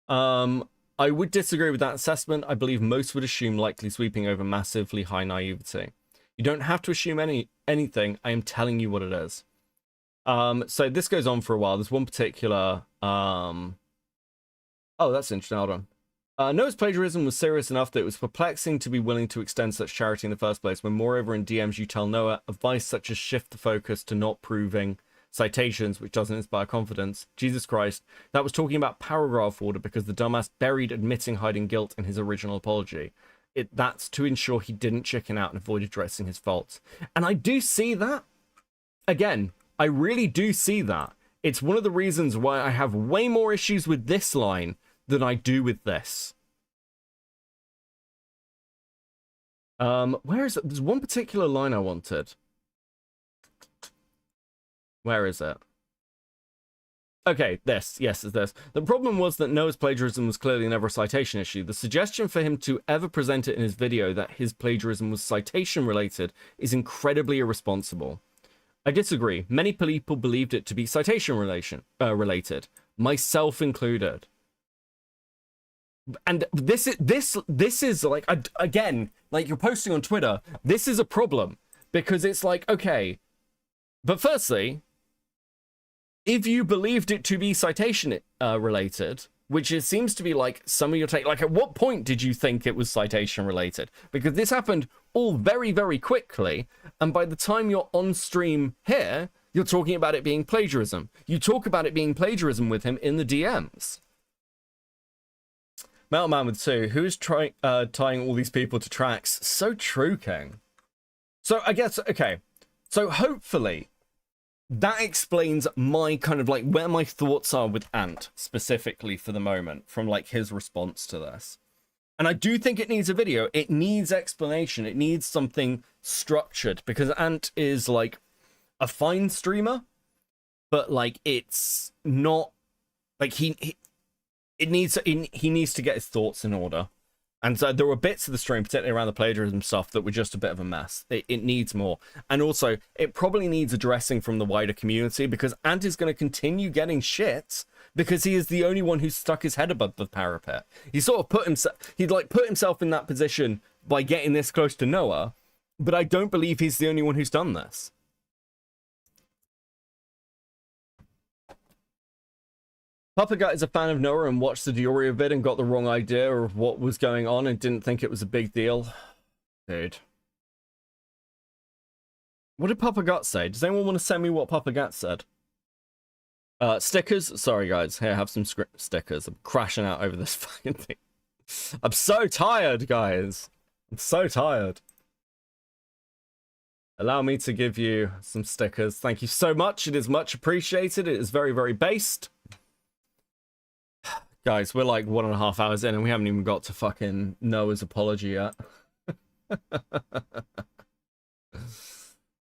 I would disagree with that assessment. I believe most would assume likely sweeping over massively high naivety. You don't have to assume anything. I am telling you what it is. So this goes on for a while. There's one particular oh, that's interesting. Hold on. Noah's plagiarism was serious enough that it was perplexing to be willing to extend such charity in the first place, when moreover in DMs you tell Noah advice such as shift the focus to not proving citations, which doesn't inspire confidence. Jesus Christ, that was talking about paragraph order because the dumbass buried admitting hiding guilt in his original apology. That's to ensure he didn't chicken out and avoid addressing his faults. And I do see that. Again, I really do see that. It's one of the reasons why I have way more issues with this line than I do with this. Where is it? There's one particular line I wanted. Where is it? Okay, this. Yes, it's this. The problem was that Noah's plagiarism was clearly never a citation issue. The suggestion for him to ever present it in his video that his plagiarism was citation related is incredibly irresponsible. I disagree. Many people believed it to be citation related, myself included. And this is like, again, like you're posting on Twitter, this is a problem because it's like, okay, but firstly, if you believed it to be citation related, which it seems to be like some of your take, like at what point did you think it was citation related? Because this happened all very, very quickly. And by the time you're on stream here, you're talking about it being plagiarism. You talk about it being plagiarism with him in the DMs. Metal Man with 2, who's tying all these people to tracks? So true, King. So I guess, okay. So hopefully that explains my kind of like where my thoughts are with Ant specifically for the moment from like his response to this. And I do think it needs a video. It needs explanation. It needs something structured because Ant is like a fine streamer, but like it's not like he needs to get his thoughts in order. And so there were bits of the stream, particularly around the plagiarism stuff, that were just a bit of a mess. It needs more. And also, it probably needs addressing from the wider community because Ant is going to continue getting shit because he is the only one who's stuck his head above the parapet. He sort of put himself in that position by getting this close to Noah, but I don't believe he's the only one who's done this. Papa Gut is a fan of Noah and watched the Dioria vid and got the wrong idea of what was going on and didn't think it was a big deal. Dude. What did Papa Gut say? Does anyone want to send me what Papa Gut said? Stickers? Sorry, guys. Here, have some stickers. I'm crashing out over this fucking thing. I'm so tired, guys. I'm so tired. Allow me to give you some stickers. Thank you so much. It is much appreciated. It is very, very based. Guys, we're like 1.5 hours in and we haven't even got to fucking Noah's apology yet.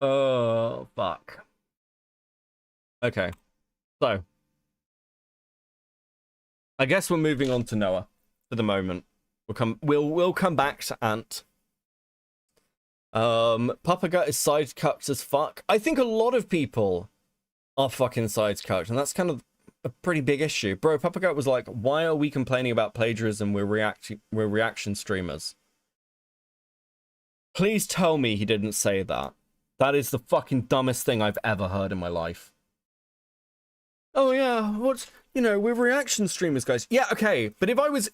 Oh, fuck. Okay. So. I guess we're moving on to Noah for the moment. We'll come back to Ant. Papa Gut is side cucked as fuck. I think a lot of people are fucking side cucked, and that's kind of a pretty big issue. Bro, Papagoat was like, why are we complaining about plagiarism? We're reaction streamers. Please tell me he didn't say that. That is the fucking dumbest thing I've ever heard in my life. Oh yeah, we're reaction streamers, guys. Yeah, okay, but if I was,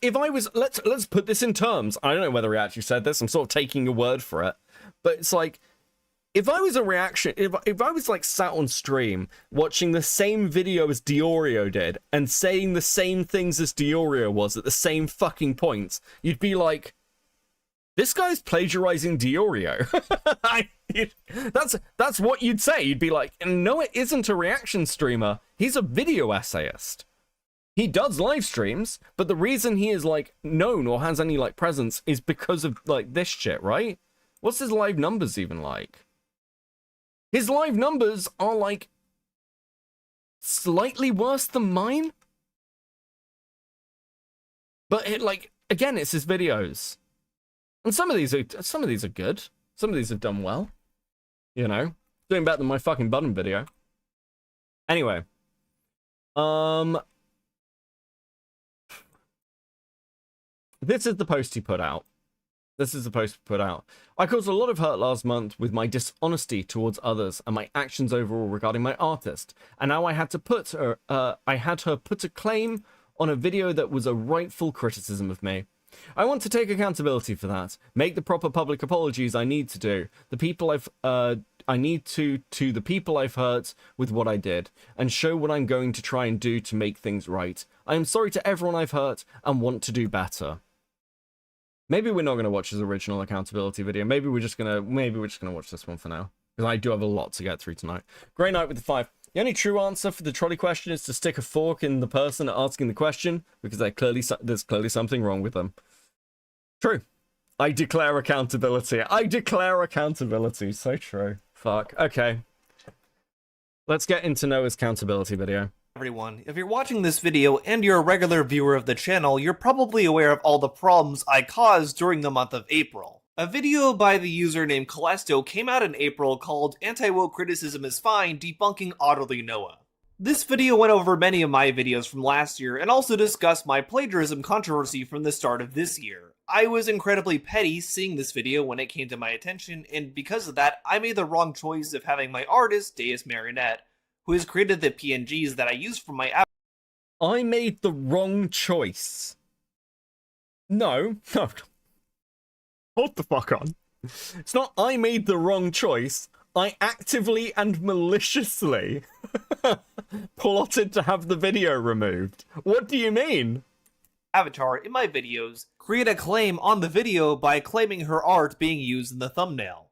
let's put this in terms. I don't know whether he actually said this. I'm sort of taking your word for it, but it's like, if I was a reaction, if I was like sat on stream watching the same video as Diorio did and saying the same things as Diorio was at the same fucking points, you'd be like, this guy's plagiarizing Diorio. That's what you'd say. You'd be like, no, it isn't a reaction streamer. He's a video essayist. He does live streams, but the reason he is like known or has any like presence is because of like this shit, right? What's his live numbers even like? His live numbers are like slightly worse than mine. But it like, again, it's his videos. And some of these are good. Some of these have done well. You know, doing better than my fucking button video. Anyway, this is the post he put out. I caused a lot of hurt last month with my dishonesty towards others and my actions overall regarding my artist. And now I had to put her, put a claim on a video that was a rightful criticism of me. I want to take accountability for that. Make the proper public apologies I need to do. The people I need to the people I've hurt with what I did, and show what I'm going to try and do to make things right. I am sorry to everyone I've hurt and want to do better. Maybe we're not going to watch his original accountability video. Maybe we're just going to watch this one for now, because I do have a lot to get through tonight. Grey Knight with the 5. The only true answer for the trolley question is to stick a fork in the person asking the question, because there's clearly something wrong with them. True. I declare accountability. So true. Fuck. Okay. Let's get into Noah's accountability video. Everyone, if you're watching this video and you're a regular viewer of the channel, you're probably aware of all the problems I caused during the month of April. A video by the user named Calesto came out in April called Anti-Woke Criticism is Fine, Debunking Otterly Noah. This video went over many of my videos from last year and also discussed my plagiarism controversy from the start of this year. I was incredibly petty seeing this video when it came to my attention, and because of that, I made the wrong choice of having my artist, Deus Marionette, who has created the PNGs that I use for my app. I made the wrong choice. No. Hold the fuck on. It's not I made the wrong choice. I actively and maliciously plotted to have the video removed. What do you mean? Avatar in my videos, create a claim on the video by claiming her art being used in the thumbnail.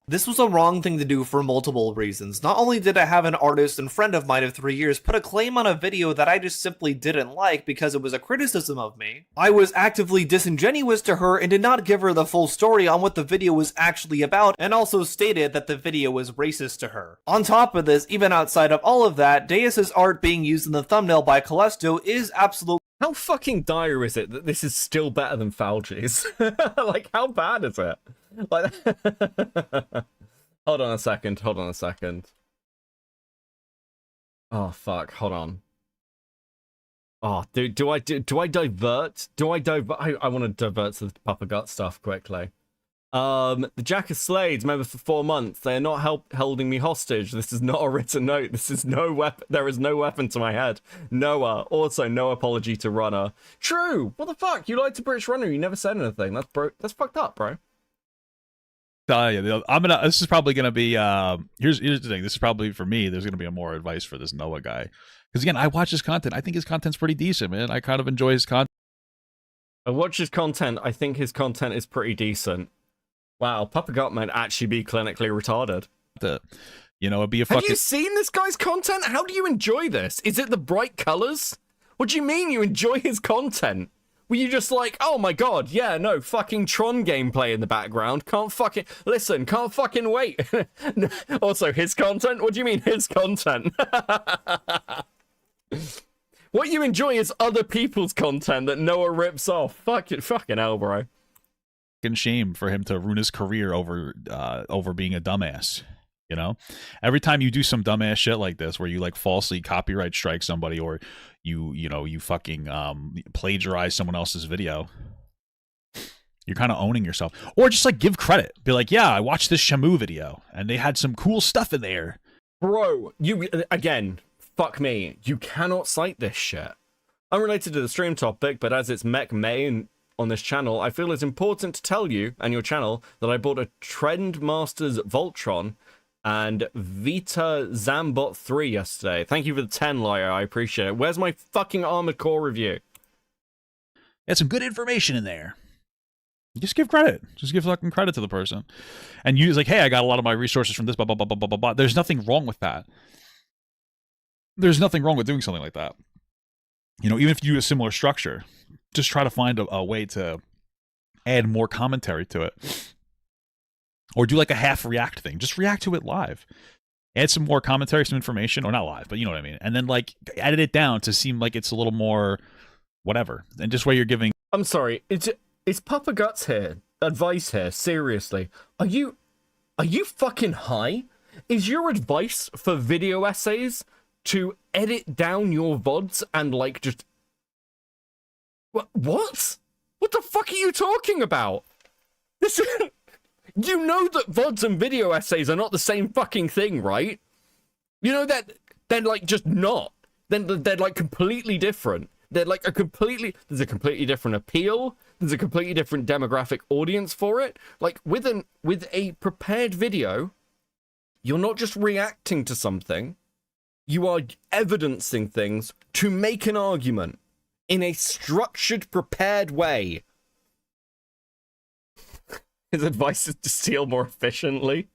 This was a wrong thing to do for multiple reasons. Not only did I have an artist and friend of mine of 3 years put a claim on a video that I just simply didn't like because it was a criticism of me, I was actively disingenuous to her and did not give her the full story on what the video was actually about, and also stated that the video was racist to her. On top of this, even outside of all of that, Deus's art being used in the thumbnail by Calesto is absolutely— How fucking dire is it that this is still better than Fauci's? Like, how bad is it? Like, hold on a second. Oh fuck, hold on. Oh, dude, do I divert? I want to divert to the Papa Gut stuff quickly. The Jack of Slades, member for 4 months. They are not holding me hostage. This is not a written note. This is no weapon. There is no weapon to my head. Noah. Also, no apology to Runner. True. What the fuck? You lied to British Runner. You never said anything. That's fucked up, bro. This is probably gonna be. Here's the thing. This is probably for me. There's gonna be more advice for this Noah guy, because again, I watch his content. I think his content's pretty decent, man. I kind of enjoy his content. I watch his content. I think his content is pretty decent. Wow, Papa Gut might actually be clinically retarded. It'd be a fucking... Have you seen this guy's content? How do you enjoy this? Is it the bright colors? What do you mean you enjoy his content? Were you just like, oh my god, yeah, no, fucking Tron gameplay in the background. Can't fucking wait. Also, his content? What do you mean, his content? What you enjoy is other people's content that Noah rips off. Fucking hell, bro. Shame for him to ruin his career over being a dumbass. You know, every time you do some dumbass shit like this, where you like falsely copyright strike somebody, or you fucking plagiarize someone else's video, you're kind of owning yourself. Or just like give credit, be like, yeah, I watched this Shamu video and they had some cool stuff in there. Bro, you again, fuck me. You cannot cite this shit. Unrelated to the stream topic, but as it's Mech May on this channel, I feel it's important to tell you and your channel that I bought a Trendmasters Voltron and Vita Zambot 3 yesterday. Thank you for the 10, Liar. I appreciate it. Where's my fucking Armored Core review? Had some good information in there. Just give credit. Just give fucking credit to the person. And use like, hey, I got a lot of my resources from this, blah, blah, blah, blah, blah, blah, blah. There's nothing wrong with that. There's nothing wrong with doing something like that. You know, even if you do a similar structure, just try to find a way to add more commentary to it. Or do like a half react thing. Just react to it live. Add some more commentary, some information, or not live, but you know what I mean. And then like edit it down to seem like it's a little more whatever. And just where you're giving. I'm sorry. Is Papa Guts here? Advice here? Seriously? Are you fucking high? Is your advice for video essays to edit down your VODs and like just what? What the fuck are you talking about? This you know that VODs and video essays are not the same fucking thing, right? You know that they're like just not. Then they're like completely different. They're like there's a completely different appeal. There's a completely different demographic audience for it. Like with a prepared video, you're not just reacting to something. You are evidencing things to make an argument in a structured, prepared way. His advice is to steal more efficiently.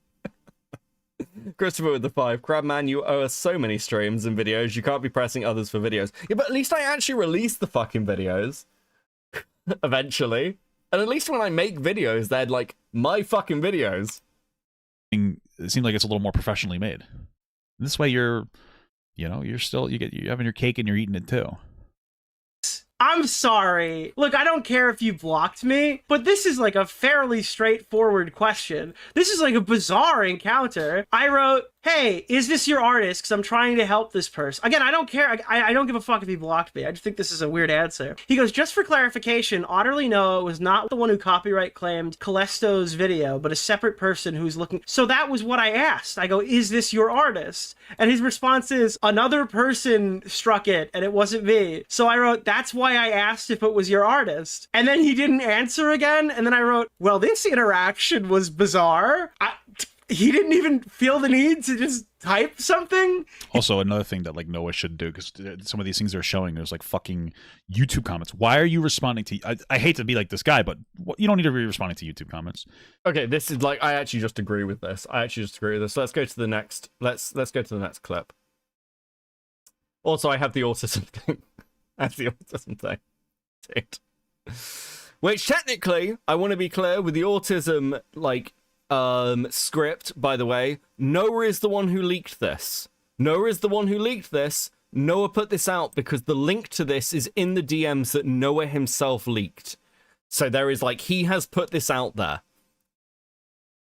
Christopher with the 5. Crabman, you owe us so many streams and videos. You can't be pressing others for videos. Yeah, but at least I actually release the fucking videos. Eventually. And at least when I make videos, they're like my fucking videos. It seems like it's a little more professionally made. This way you're having your cake and you're eating it too. I'm sorry. Look, I don't care if you blocked me, but this is like a fairly straightforward question. This is like a bizarre encounter. I wrote, hey, is this your artist? Because I'm trying to help this person. Again, I don't care. I don't give a fuck if he blocked me. I just think this is a weird answer. He goes, just for clarification, Otterly Noah was not the one who copyright claimed Calesto's video, but a separate person who's looking. So that was what I asked. I go, is this your artist? And his response is, another person struck it, and it wasn't me. So I wrote, that's why I asked if it was your artist. And then he didn't answer again. And then I wrote, well, this interaction was bizarre. He didn't even feel the need to just type something. Also, another thing that like Noah should do, because some of these things they're showing, there's like fucking YouTube comments. Why are you responding to? I hate to be like this guy, but you don't need to be responding to YouTube comments. Okay, this is like I actually just agree with this. So let's go to the next. Let's go to the next clip. Also, I have the autism thing. Dude. Which technically, I want to be clear with the autism like script, by the way, Noah is the one who leaked this. Noah put this out because the link to this is in the DMs that Noah himself leaked. So there is like, he has put this out there.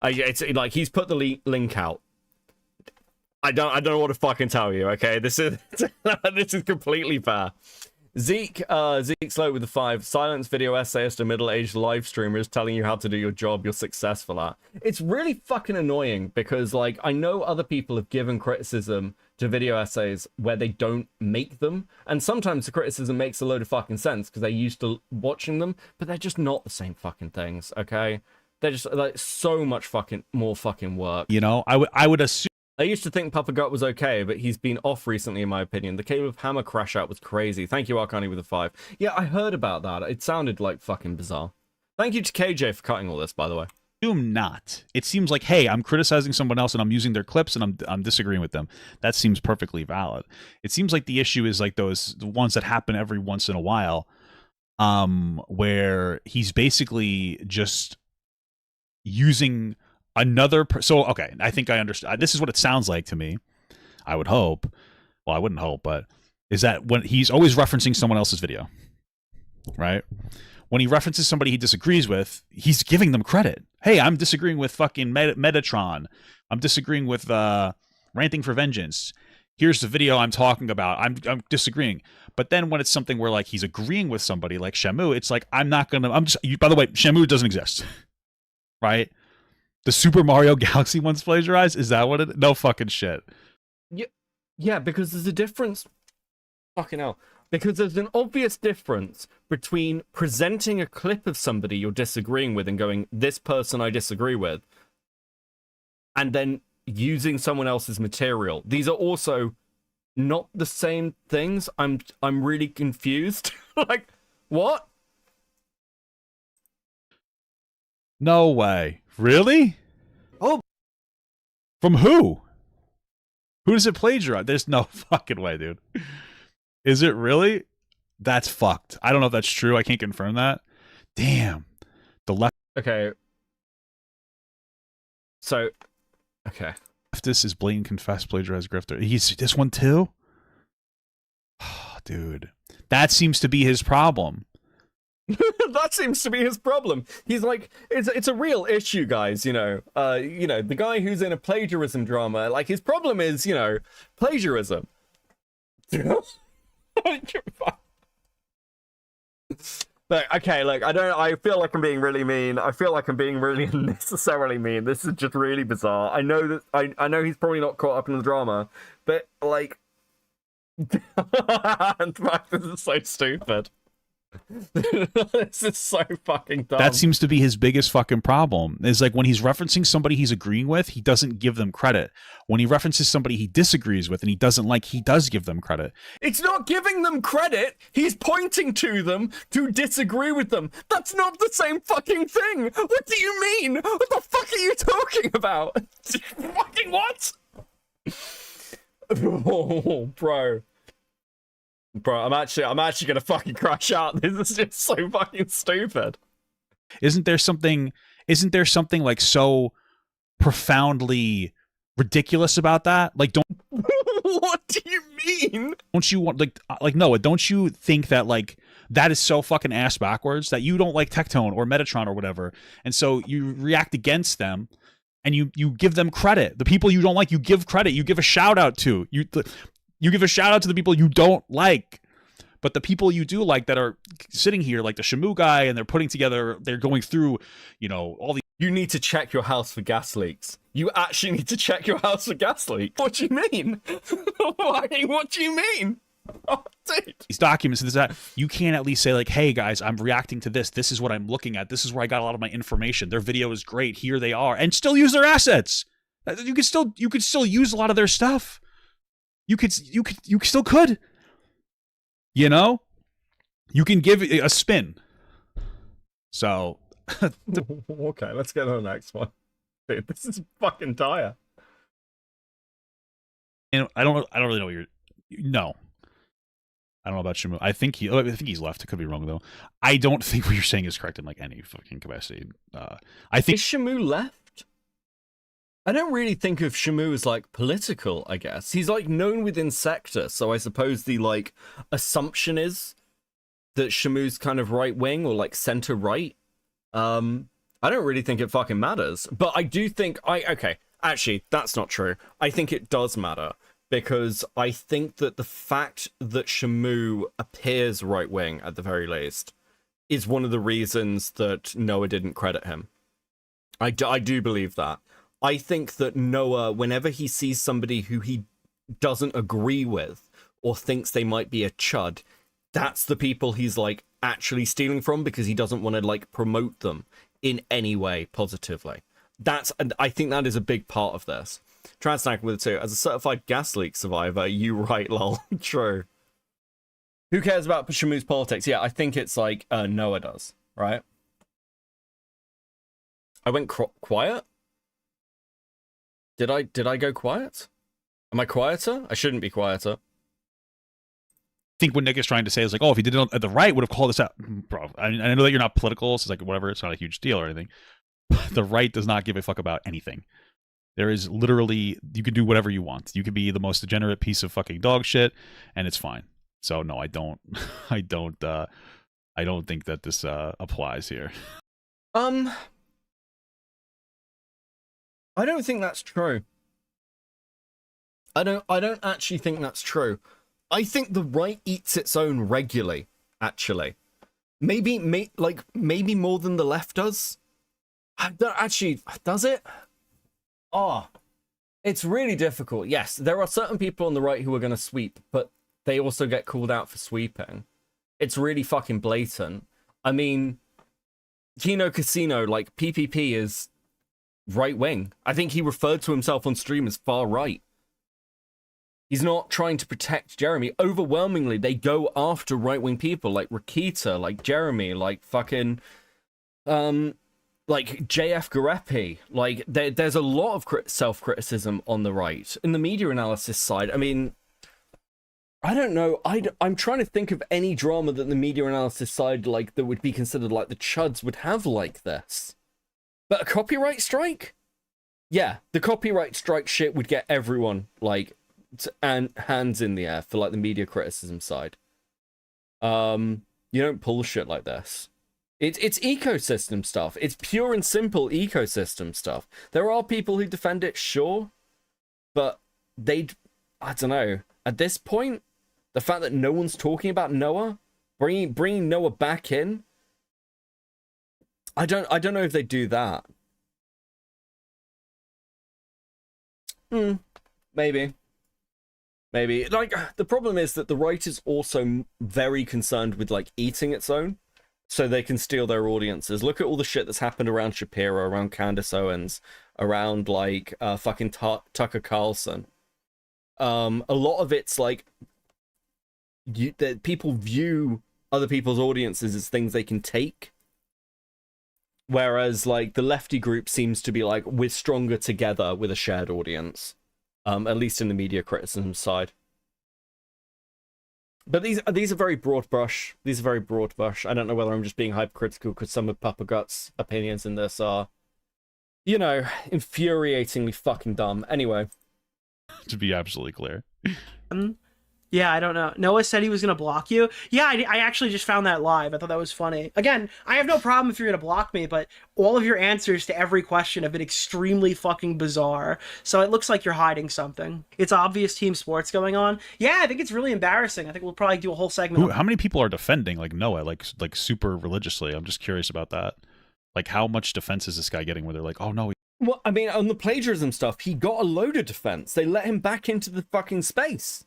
It's like he's put the link out. I don't know what to fucking tell you, okay? This is this is completely fair. Zeke Slow with the 5. Silence video essayist, a middle-aged live streamer is telling you how to do your job you're successful at. It's really fucking annoying because, like, I know other people have given criticism to video essays where they don't make them, and sometimes the criticism makes a load of fucking sense because they're used to watching them, but they're just not the same fucking things, okay? They're just, like, so much fucking more fucking work. You know, I would assume. I used to think Papa Gut was okay, but he's been off recently, in my opinion. The Cave of Hammer crash out was crazy. Thank you, Arcani, with the 5. Yeah, I heard about that. It sounded like fucking bizarre. Thank you to KJ for cutting all this, by the way. Assume not. It seems like, hey, I'm criticizing someone else and I'm using their clips and I'm disagreeing with them. That seems perfectly valid. It seems like the issue is like the ones that happen every once in a while, where he's basically just using another so okay, I think I understand. This is what it sounds like to me. I would hope. Well, I wouldn't hope, but is that when he's always referencing someone else's video, right? when he references somebody he disagrees with, he's giving them credit. Hey, I'm disagreeing with fucking Metatron. I'm disagreeing with Ranting for Vengeance. Here's the video I'm talking about. I'm disagreeing. But then when it's something where like he's agreeing with somebody like Shamu, it's like I'm just by the way, Shamu doesn't exist. Right? The Super Mario Galaxy one's plagiarized? Is that what it? No fucking shit. Yeah, because there's a difference. Fucking hell. Because there's an obvious difference between presenting a clip of somebody you're disagreeing with and going, this person I disagree with, and then using someone else's material. These are also not the same things. I'm really confused. Like, what? No way. Really? Oh. From who? Who does it plagiarize? There's no fucking way, dude. Is it really? That's fucked. I don't know if that's true. I can't confirm that. Damn. The left. Okay. So, okay. Leftist is blatant confessed plagiarized grifter. He's this one too? Oh, dude. That seems to be his problem. That seems to be his problem. He's like, it's a real issue, guys, the guy who's in a plagiarism drama, like, his problem is, plagiarism. Like, okay, like, I feel like I'm being really mean. I feel like I'm being really unnecessarily mean. This is just really bizarre. I know that, I know he's probably not caught up in the drama, but, like, this is so stupid. This is so fucking dumb. That seems to be his biggest fucking problem. Is like when he's referencing somebody he's agreeing with, he doesn't give them credit. When he references somebody he disagrees with and he doesn't like, he does give them credit. It's not giving them credit. He's pointing to them to disagree with them. That's not the same fucking thing. What do you mean? What the fuck are you talking about? Fucking what? Oh, bro. Bro, I'm actually gonna fucking crash out. This is just so fucking stupid. Isn't there something like so profoundly ridiculous about that? Like, don't what do you mean? Don't you want like Noah, don't you think that like that is so fucking ass backwards that you don't like Tectone or Metatron or whatever, and so you react against them and you give them credit. The people you don't like, you give credit. You give a shout out to. You give a shout out to the people you don't like, but the people you do like that are sitting here, like the Shamu guy, and they're putting together, they're going through, all these. You need to check your house for gas leaks. You actually need to check your house for gas leaks. What do you mean? What do you mean? Oh, dude. These documents, this, that. You can't at least say like, hey guys, I'm reacting to this. This is what I'm looking at. This is where I got a lot of my information. Their video is great. Here they are, and still use their assets. You could still use a lot of their stuff. You still could. You can give it a spin. So, okay, let's get on the next one. Dude, this is fucking dire. And I don't really know what you're. No, I don't know about Shamu. I think he's left. I could be wrong though. I don't think what you're saying is correct in like any fucking capacity. I think is Shamu left? I don't really think of Shamu as, like, political, I guess. He's, like, known within sector, so I suppose the, like, assumption is that Shamu's kind of right-wing or, like, center-right. I don't really think it fucking matters. But I do think... Okay, actually, that's not true. I think it does matter, because I think that the fact that Shamu appears right-wing, at the very least, is one of the reasons that Noah didn't credit him. I do believe that. I think that Noah, whenever he sees somebody who he doesn't agree with or thinks they might be a chud, that's the people he's like actually stealing from because he doesn't want to like promote them in any way positively. I think that is a big part of this. Transnack with it too. As a certified gas leak survivor, you right, lol. True. Who cares about Shamu's politics? Yeah, I think it's like Noah does, right? I went quiet? Did I go quiet? Am I quieter? I shouldn't be quieter. I think what Nick is trying to say is like, oh, if he did it at the right, would have called this out. Bro, I know that you're not political, so it's like whatever, it's not a huge deal or anything. The right does not give a fuck about anything. There is literally, you can do whatever you want. You can be the most degenerate piece of fucking dog shit, and it's fine. So no, I don't I don't think that this applies here. I don't think that's true. I don't actually think that's true. I think the right eats its own regularly, actually. Maybe more than the left does. I don't actually, does it? Oh, it's really difficult. Yes, there are certain people on the right who are going to sweep, but they also get called out for sweeping. It's really fucking blatant. I mean, Kino Casino, like, PPP is right wing. I think he referred to himself on stream as far right. He's not trying to protect Jeremy. Overwhelmingly, they go after right-wing people like Rakita, like Jeremy, like fucking, like JF Garepi. Like, there's a lot of self-criticism on the right. In the media analysis side, I mean, I don't know. I'm trying to think of any drama that the media analysis side, like, that would be considered like the chuds would have like this. But a copyright strike? Yeah, the copyright strike shit would get everyone, like, and hands in the air for like the media criticism side. You don't pull shit like this. It's ecosystem stuff. It's pure and simple ecosystem stuff. There are people who defend it, sure, but I don't know. At this point, the fact that no one's talking about Noah, bringing Noah back in, I don't know if they do that. Maybe. Like, the problem is that the right is also very concerned with, like, eating its own, so they can steal their audiences. Look at all the shit that's happened around Shapiro, around Candace Owens, around, like, fucking Tucker Carlson. A lot of it's, like, that people view other people's audiences as things they can take, whereas, like, the lefty group seems to be, like, we're stronger together with a shared audience. At least in the media criticism side. But these are very broad brush. These are very broad brush. I don't know whether I'm just being hypercritical because some of Papa Gut's opinions in this are, you know, infuriatingly fucking dumb. Anyway. To be absolutely clear. Yeah, I don't know. Noah said he was going to block you. Yeah, I actually just found that live. I thought that was funny. Again, I have no problem if you're going to block me, but all of your answers to every question have been extremely fucking bizarre. So it looks like you're hiding something. It's obvious team sports going on. Yeah, I think it's really embarrassing. I think we'll probably do a whole segment. How many people are defending like Noah, like super religiously? I'm just curious about that. Like, how much defense is this guy getting where they're like, oh no. Well, I mean, on the plagiarism stuff, he got a load of defense. They let him back into the fucking space.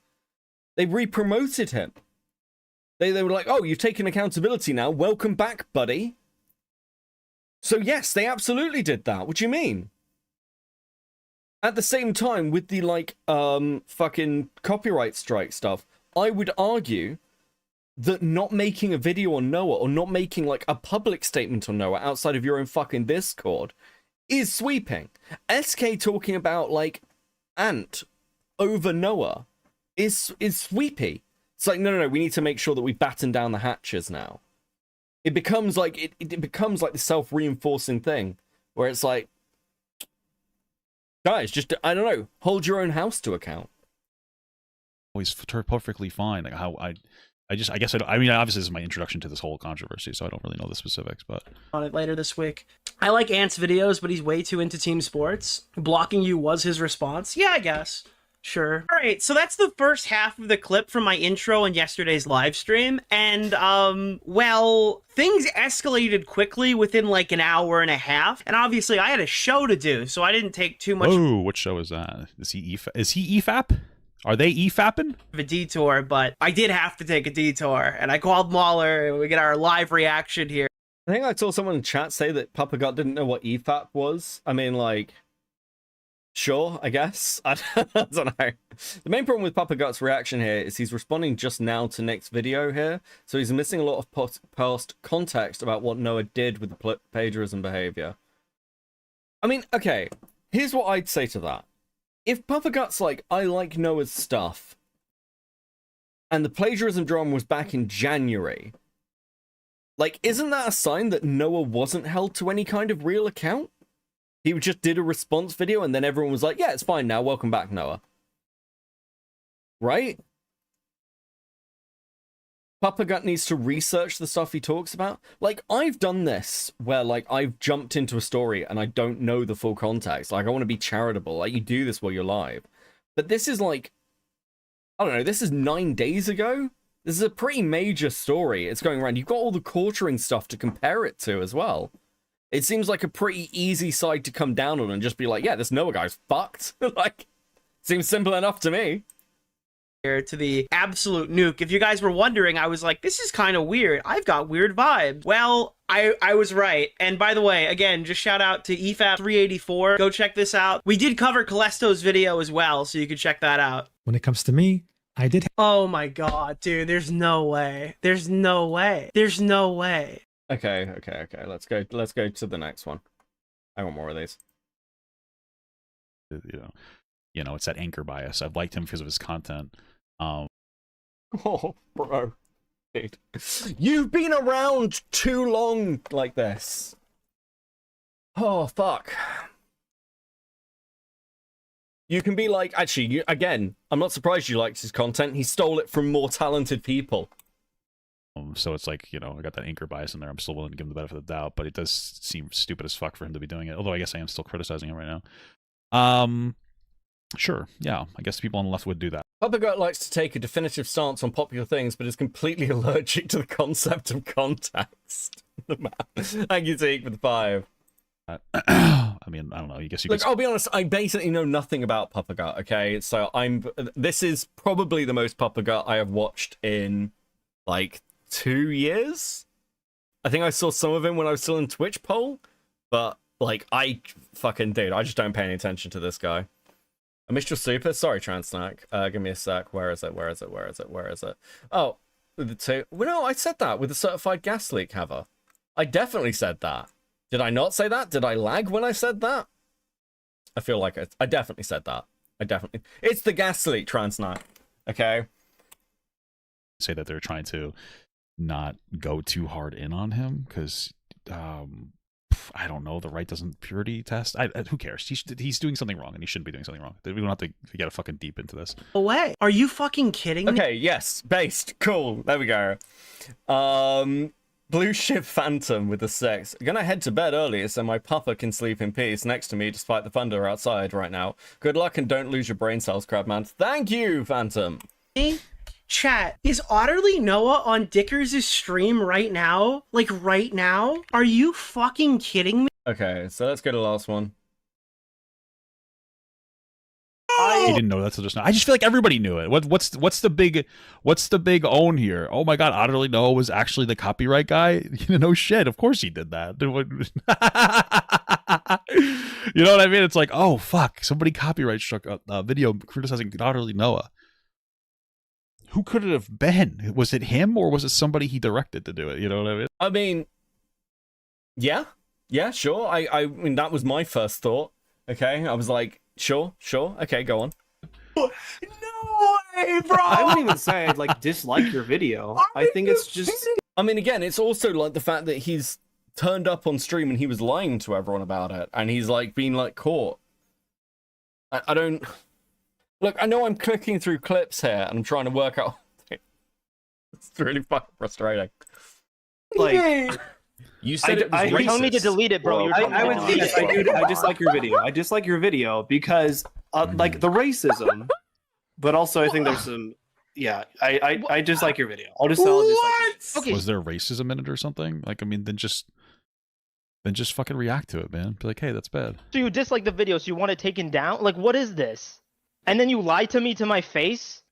They re-promoted him. They were like, oh, you've taken accountability now. Welcome back, buddy. So yes, they absolutely did that. What do you mean? At the same time, with the, like, fucking copyright strike stuff, I would argue that not making a video on Noah or not making, like, a public statement on Noah outside of your own fucking Discord is sweeping. SK talking about, like, Ant over Noah is sweepy. It's like, no, we need to make sure that we batten down the hatches now. It becomes like it becomes like the self-reinforcing thing where it's like, guys, just, I don't know, hold your own house to account. Always perfectly fine. Like, how I guess I mean, obviously this is my introduction to this whole controversy, so I don't really know the specifics, but on it later this week. I like Ant's videos, but he's way too into team sports. Blocking you was his response. Yeah, I guess. Sure. All right, so that's the first half of the clip from my intro in yesterday's live stream, and well, things escalated quickly within like an hour and a half, and obviously I had a show to do, so I didn't take too much. Oh, what show is that? Is he EFAP? Are they EFAPing? A detour, but I did have to take a detour, and I called Mahler, and we get our live reaction here. I think I saw someone in chat say that Papa God didn't know what EFAP was. I mean, like, sure, I guess. I don't know. The main problem with Papa Gut's reaction here is he's responding just now to Nick's video here, so he's missing a lot of past context about what Noah did with the plagiarism behavior. I mean, okay, here's what I'd say to that. If Papa Gut's like, I like Noah's stuff, and the plagiarism drama was back in January, like, isn't that a sign that Noah wasn't held to any kind of real account? He just did a response video and then everyone was like, yeah, it's fine now. Welcome back, Noah. Right? Papa Gut needs to research the stuff he talks about. Like, I've done this where, like, I've jumped into a story and I don't know the full context. Like, I want to be charitable. Like, you do this while you're live. But this is like, I don't know, this is 9 days ago? This is a pretty major story. It's going around. You've got all the quartering stuff to compare it to as well. It seems like a pretty easy side to come down on and just be like, yeah, this Noah guy's fucked. Like, seems simple enough to me. Here to the absolute nuke. If you guys were wondering, I was like, this is kind of weird. I've got weird vibes. Well, I was right. And by the way, again, just shout out to EFAP384. Go check this out. We did cover Calesto's video as well, so you can check that out. When it comes to me, I did. Oh my god, dude, there's no way. There's no way. There's no way. Okay. Let's go to the next one. I want more of these. You know, it's that anchor bias. I've liked him because of his content. Oh, bro. Dude. You've been around too long like this. Oh, fuck. You can be like, actually, again, I'm not surprised you liked his content. He stole it from more talented people. So it's like, you know, I got that anchor bias in there. I'm still willing to give him the benefit of the doubt, but it does seem stupid as fuck for him to be doing it. Although I guess I am still criticizing him right now. Sure, yeah, I guess people on the left would do that. Papa Gut likes to take a definitive stance on popular things, but is completely allergic to the concept of context. Thank you, Zeke, for the 5. I mean, I don't know. I guess you Look, I'll be honest, I basically know nothing about Papa Gut, okay? So this is probably the most Papa Gut I have watched in, like, 2 years? I think I saw some of him when I was still in Twitch poll, but, like, I just don't pay any attention to this guy. I missed your super. Sorry, Transnack. Give me a sec. Where is it? Oh, the 2. Well, no, I said that with the certified gas leak, have I? I definitely said that. Did I not say that? Did I lag when I said that? I feel like I definitely said that. It's the gas leak, Transnack. Okay? Say that they're trying to not go too hard in on him because I don't know, the right doesn't purity test. Who cares? He's doing something wrong and he shouldn't be doing something wrong. We don't have to get a fucking deep into this. Away. Are you fucking kidding me? Okay, yes, based. Cool. There we go. Blue Ship Phantom with the 6. Gonna head to bed early so my papa can sleep in peace next to me despite the thunder outside right now. Good luck and don't lose your brain cells, Crabman. Thank you, Phantom. Chat, is Otterly Noah on Dickers' stream right now? Like, right now? Are you fucking kidding me? Okay, so let's go to the last one. He didn't know that till just now. I just feel like everybody knew it. What's the big own here? Oh my god, Otterly Noah was actually the copyright guy? No shit, of course he did that. You know what I mean? It's like, oh fuck, somebody copyright struck a video criticizing Otterly Noah. Who could it have been? Was it him or was it somebody he directed to do it? You know what I mean? I mean, yeah, sure. I mean, that was my first thought. Okay, I was like, sure. Okay, go on. No way, bro! I wouldn't even say I'd like dislike your video. I think it's just. I mean, again, it's also like the fact that he's turned up on stream and he was lying to everyone about it, and he's like been like caught. I don't. Look, I know I'm clicking through clips here and I'm trying to work out. It's really fucking frustrating. Like, you said it was You're telling me to delete it, bro. I dislike your video. I dislike your video because, like, the racism, but also I think there's some. Yeah, I dislike your video. I'll just dislike it. Okay. Was there racism in it or something? Like, I mean, then just fucking react to it, man. Be like, hey, that's bad. So you dislike the video, so you want it taken down? Like, what is this? And then you lie to me to my face?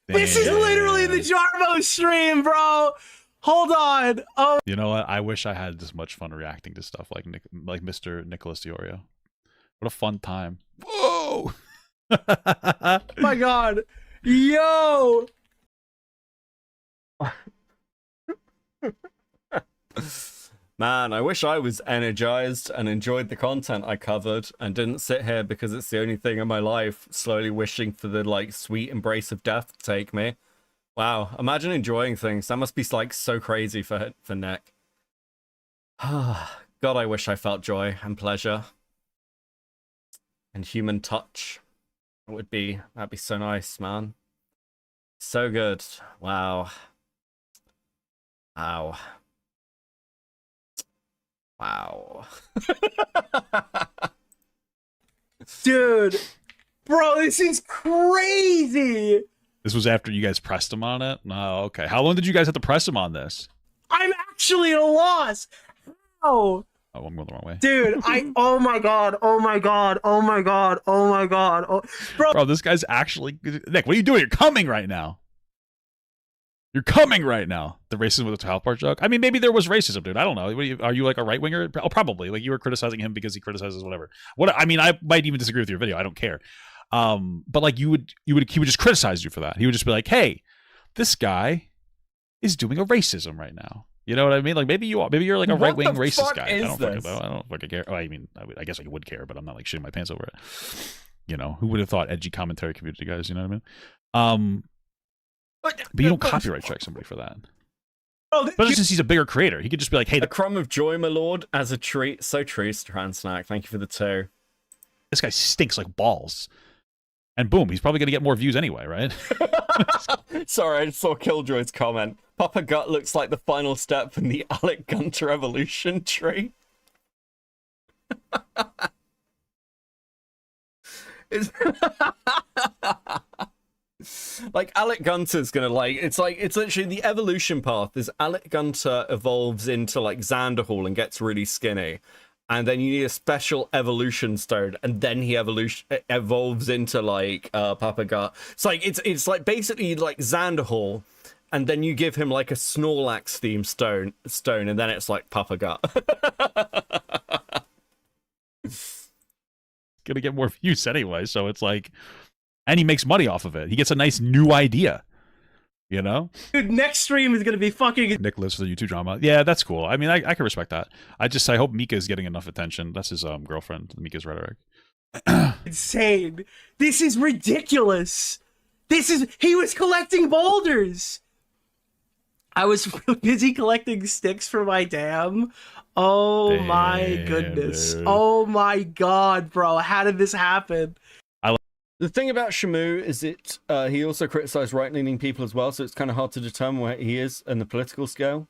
This is literally the Jarmo stream, bro. Hold on. Oh, you know what? I wish I had as much fun reacting to stuff like Mr. Nicholas Diorio. What a fun time. Whoa! Oh my god. Yo! Man, I wish I was energized and enjoyed the content I covered and didn't sit here because it's the only thing in my life slowly wishing for the, like, sweet embrace of death to take me. Wow, imagine enjoying things. That must be, like, so crazy for Nick. God, I wish I felt joy and pleasure. And human touch. That'd be so nice, man. So good. Wow. Ow. Wow. Dude, bro, this is crazy. This was after you guys pressed him on it? No, okay. How long did you guys have to press him on this? I'm actually at a loss. How? Oh, I'm going the wrong way. Dude, oh my god, oh my god, oh my god, oh my god. Oh, Bro, this guy's actually... Nick, what are you doing? You're coming right now. You're coming right now. The racism with the South Park joke? I mean, maybe there was racism, dude. I don't know. Are you like a right-winger? Oh, probably. Like, you were criticizing him because he criticizes whatever. I mean, I might even disagree with your video. I don't care. But like, he would just criticize you for that. He would just be like, hey, this guy is doing a racism right now. You know what I mean? Like, maybe you're like a right-wing racist guy. I don't fucking care. I mean, I guess I would care, but I'm not like shitting my pants over it. You know, who would have thought edgy commentary community guys? You know what I mean? But you don't copyright strike somebody for that. But since he's a bigger creator, he could just be like, hey, a crumb of joy, my lord, as a treat. So true, Transnack. Thank you for the 2. This guy stinks like balls. And boom, he's probably going to get more views anyway, right? Sorry, I just saw Killjoy's comment. Papa Gut looks like the final step in the Alec Gunter evolution tree. Like, Alec Gunter's gonna, like, it's literally the evolution path is Alec Gunter evolves into, like, Xanderhall and gets really skinny. And then you need a special evolution stone, and then he evolves into, like, Papa Gut. It's like basically like Xanderhall, and then you give him like a Snorlax theme stone, and then it's like Papa Gut. Gonna get more views anyway, so it's like, and he makes money off of it. He gets a nice new idea. You know? Dude, next stream is gonna be fucking... Nick lives for the YouTube drama. Yeah, that's cool. I mean, I can respect that. I hope Mika's getting enough attention. That's his girlfriend, Mika's rhetoric. Insane. This is ridiculous. He was collecting boulders. I was busy collecting sticks for my dam. Oh my goodness. Dude. Oh my god, bro. How did this happen? The thing about Shamu is he also criticized right-leaning people as well, so it's kind of hard to determine where he is in the political scale.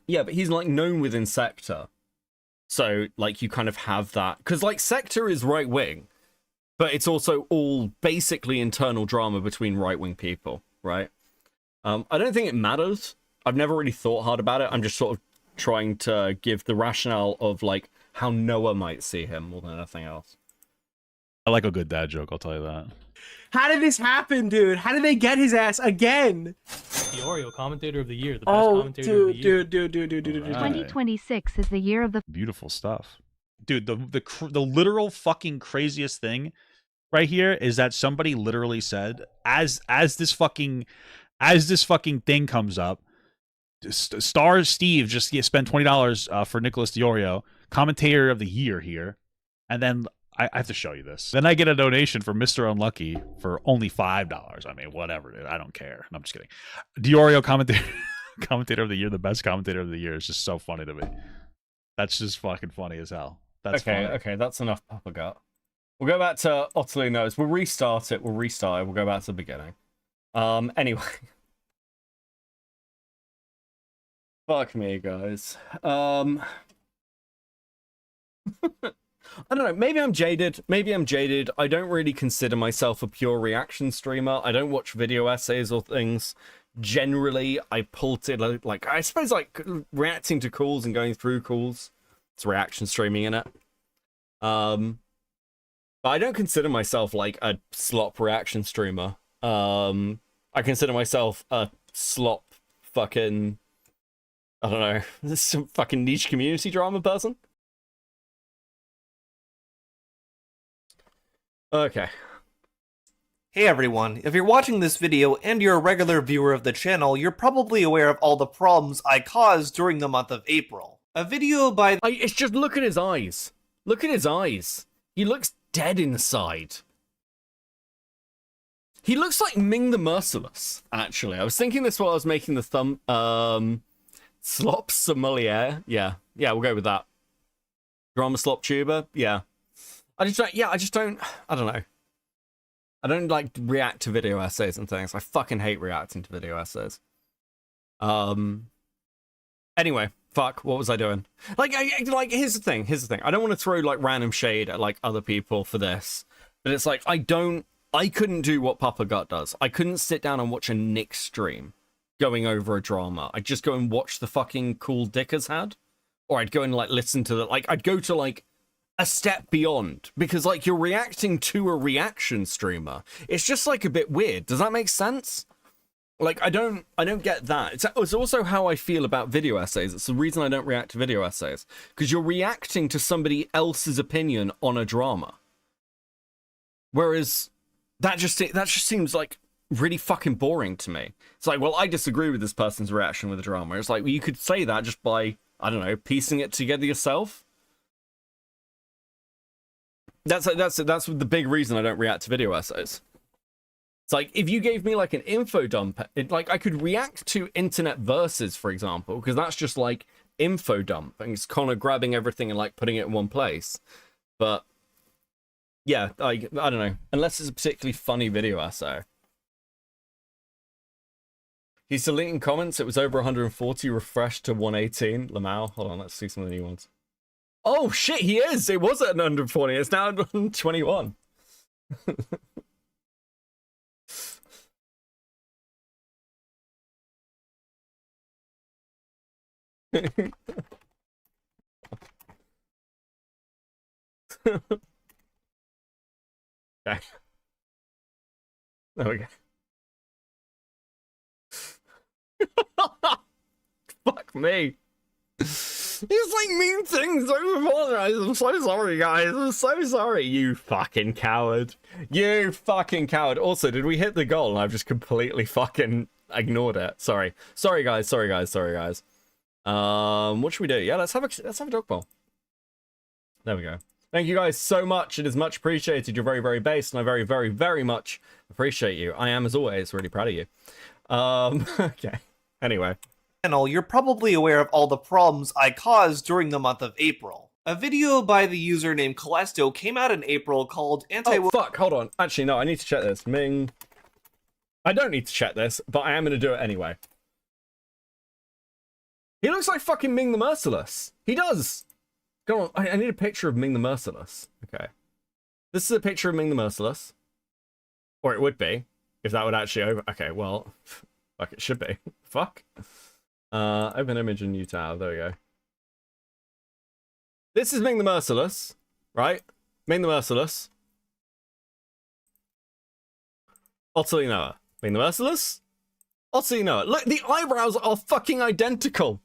Yeah, but he's, like, known within Sector. So, like, you kind of have that. Because, like, Sector is right-wing, but it's also all basically internal drama between right-wing people, right? I don't think it matters. I've never really thought hard about it. I'm just sort of trying to give the rationale of, like, how Noah might see him more than anything else. I like a good dad joke, I'll tell you that. How did this happen, dude? How did they get his ass again? The Oreo commentator of the year. The best commentator of the year. Dude. 2026 is the year of the... Beautiful stuff. Dude, the literal fucking craziest thing right here is that somebody literally said, as this fucking thing comes up, Star Steve just spent $20 for Nicholas Diorio, commentator of the year here, and then I have to show you this. Then I get a donation for Mr. Unlucky for only $5. I mean, whatever, dude. I don't care. No, I'm just kidding. Diorio commentator of the year, the best commentator of the year, is just so funny to me. That's just fucking funny as hell. That's funny. Okay, that's enough Papa Gut. We'll go back to Otterly Knows. We'll restart it. We'll go back to the beginning. Anyway. Fuck me, guys. I don't know, maybe I'm jaded. I don't really consider myself a pure reaction streamer. I don't watch video essays or things. Generally, I pull to, like, I suppose, like, reacting to calls and going through calls. It's reaction streaming in it. But I don't consider myself, like, a slop reaction streamer. I consider myself a slop fucking, I don't know, some fucking niche community drama person. Okay. Hey everyone, if you're watching this video and you're a regular viewer of the channel, you're probably aware of all the problems I caused during the month of April. A video by... It's just look at his eyes. Look at his eyes. He looks dead inside. He looks like Ming the Merciless, actually. I was thinking this while I was making the slop sommelier. Yeah, we'll go with that. Drama slop tuber, yeah. I don't know. I don't like react to video essays and things. I fucking hate reacting to video essays. Anyway, fuck, what was I doing? Like, here's the thing. I don't want to throw, like, random shade at, like, other people for this. But it's like, I couldn't do what Papa Gut does. I couldn't sit down and watch a Nick stream going over a drama. I'd just go and watch the fucking cool Dickers had. Or I'd go and, like, listen to the, like, I'd go to, like, a step beyond. Because, like, you're reacting to a reaction streamer. It's just, like, a bit weird. Does that make sense? Like, I don't get that. It's also how I feel about video essays. It's the reason I don't react to video essays. Because you're reacting to somebody else's opinion on a drama. Whereas, that just seems, like, really fucking boring to me. It's like, well, I disagree with this person's reaction with the drama. It's like, well, you could say that just by, I don't know, piecing it together yourself. That's the big reason I don't react to video essays. It's like, if you gave me, like, an info dump, like, I could react to internet verses, for example, because that's just, like, info dump, and it's kind of grabbing everything and, like, putting it in one place. But, yeah, like, I don't know. Unless it's a particularly funny video essay. He's deleting comments. It was over 140, refreshed to 118. Lamau, hold on, let's see some of the new ones. Oh, shit, he is! It was at 140, it's now at 121. Okay. There we go. Fuck me. He's like mean things. I apologize. I'm so sorry, guys. I'm so sorry. You fucking coward. You fucking coward. Also, did we hit the goal? And I've just completely fucking ignored it. Sorry. Sorry, guys. Sorry, guys. Sorry, guys. What should we do? Yeah, let's have a dog bowl. There we go. Thank you guys so much. It is much appreciated. You're very, very based, and I very, very, very much appreciate you. I am, as always, really proud of you. Okay. Anyway. You're probably aware of all the problems I caused during the month of April. A video by the user named Calesto came out in April called Oh, fuck, hold on. Actually, no, I need to check this. Ming. I don't need to check this, but I am going to do it anyway. He looks like fucking Ming the Merciless. He does. Go on, I need a picture of Ming the Merciless. Okay. This is a picture of Ming the Merciless. Or it would be, if that would actually over... Okay, well, fuck, it should be. Fuck. Open image in new tab. There we go. This is Ming the Merciless, right? Ming the Merciless. Otterly Noah. Ming the Merciless. Otterly Noah. Look, the eyebrows are fucking identical.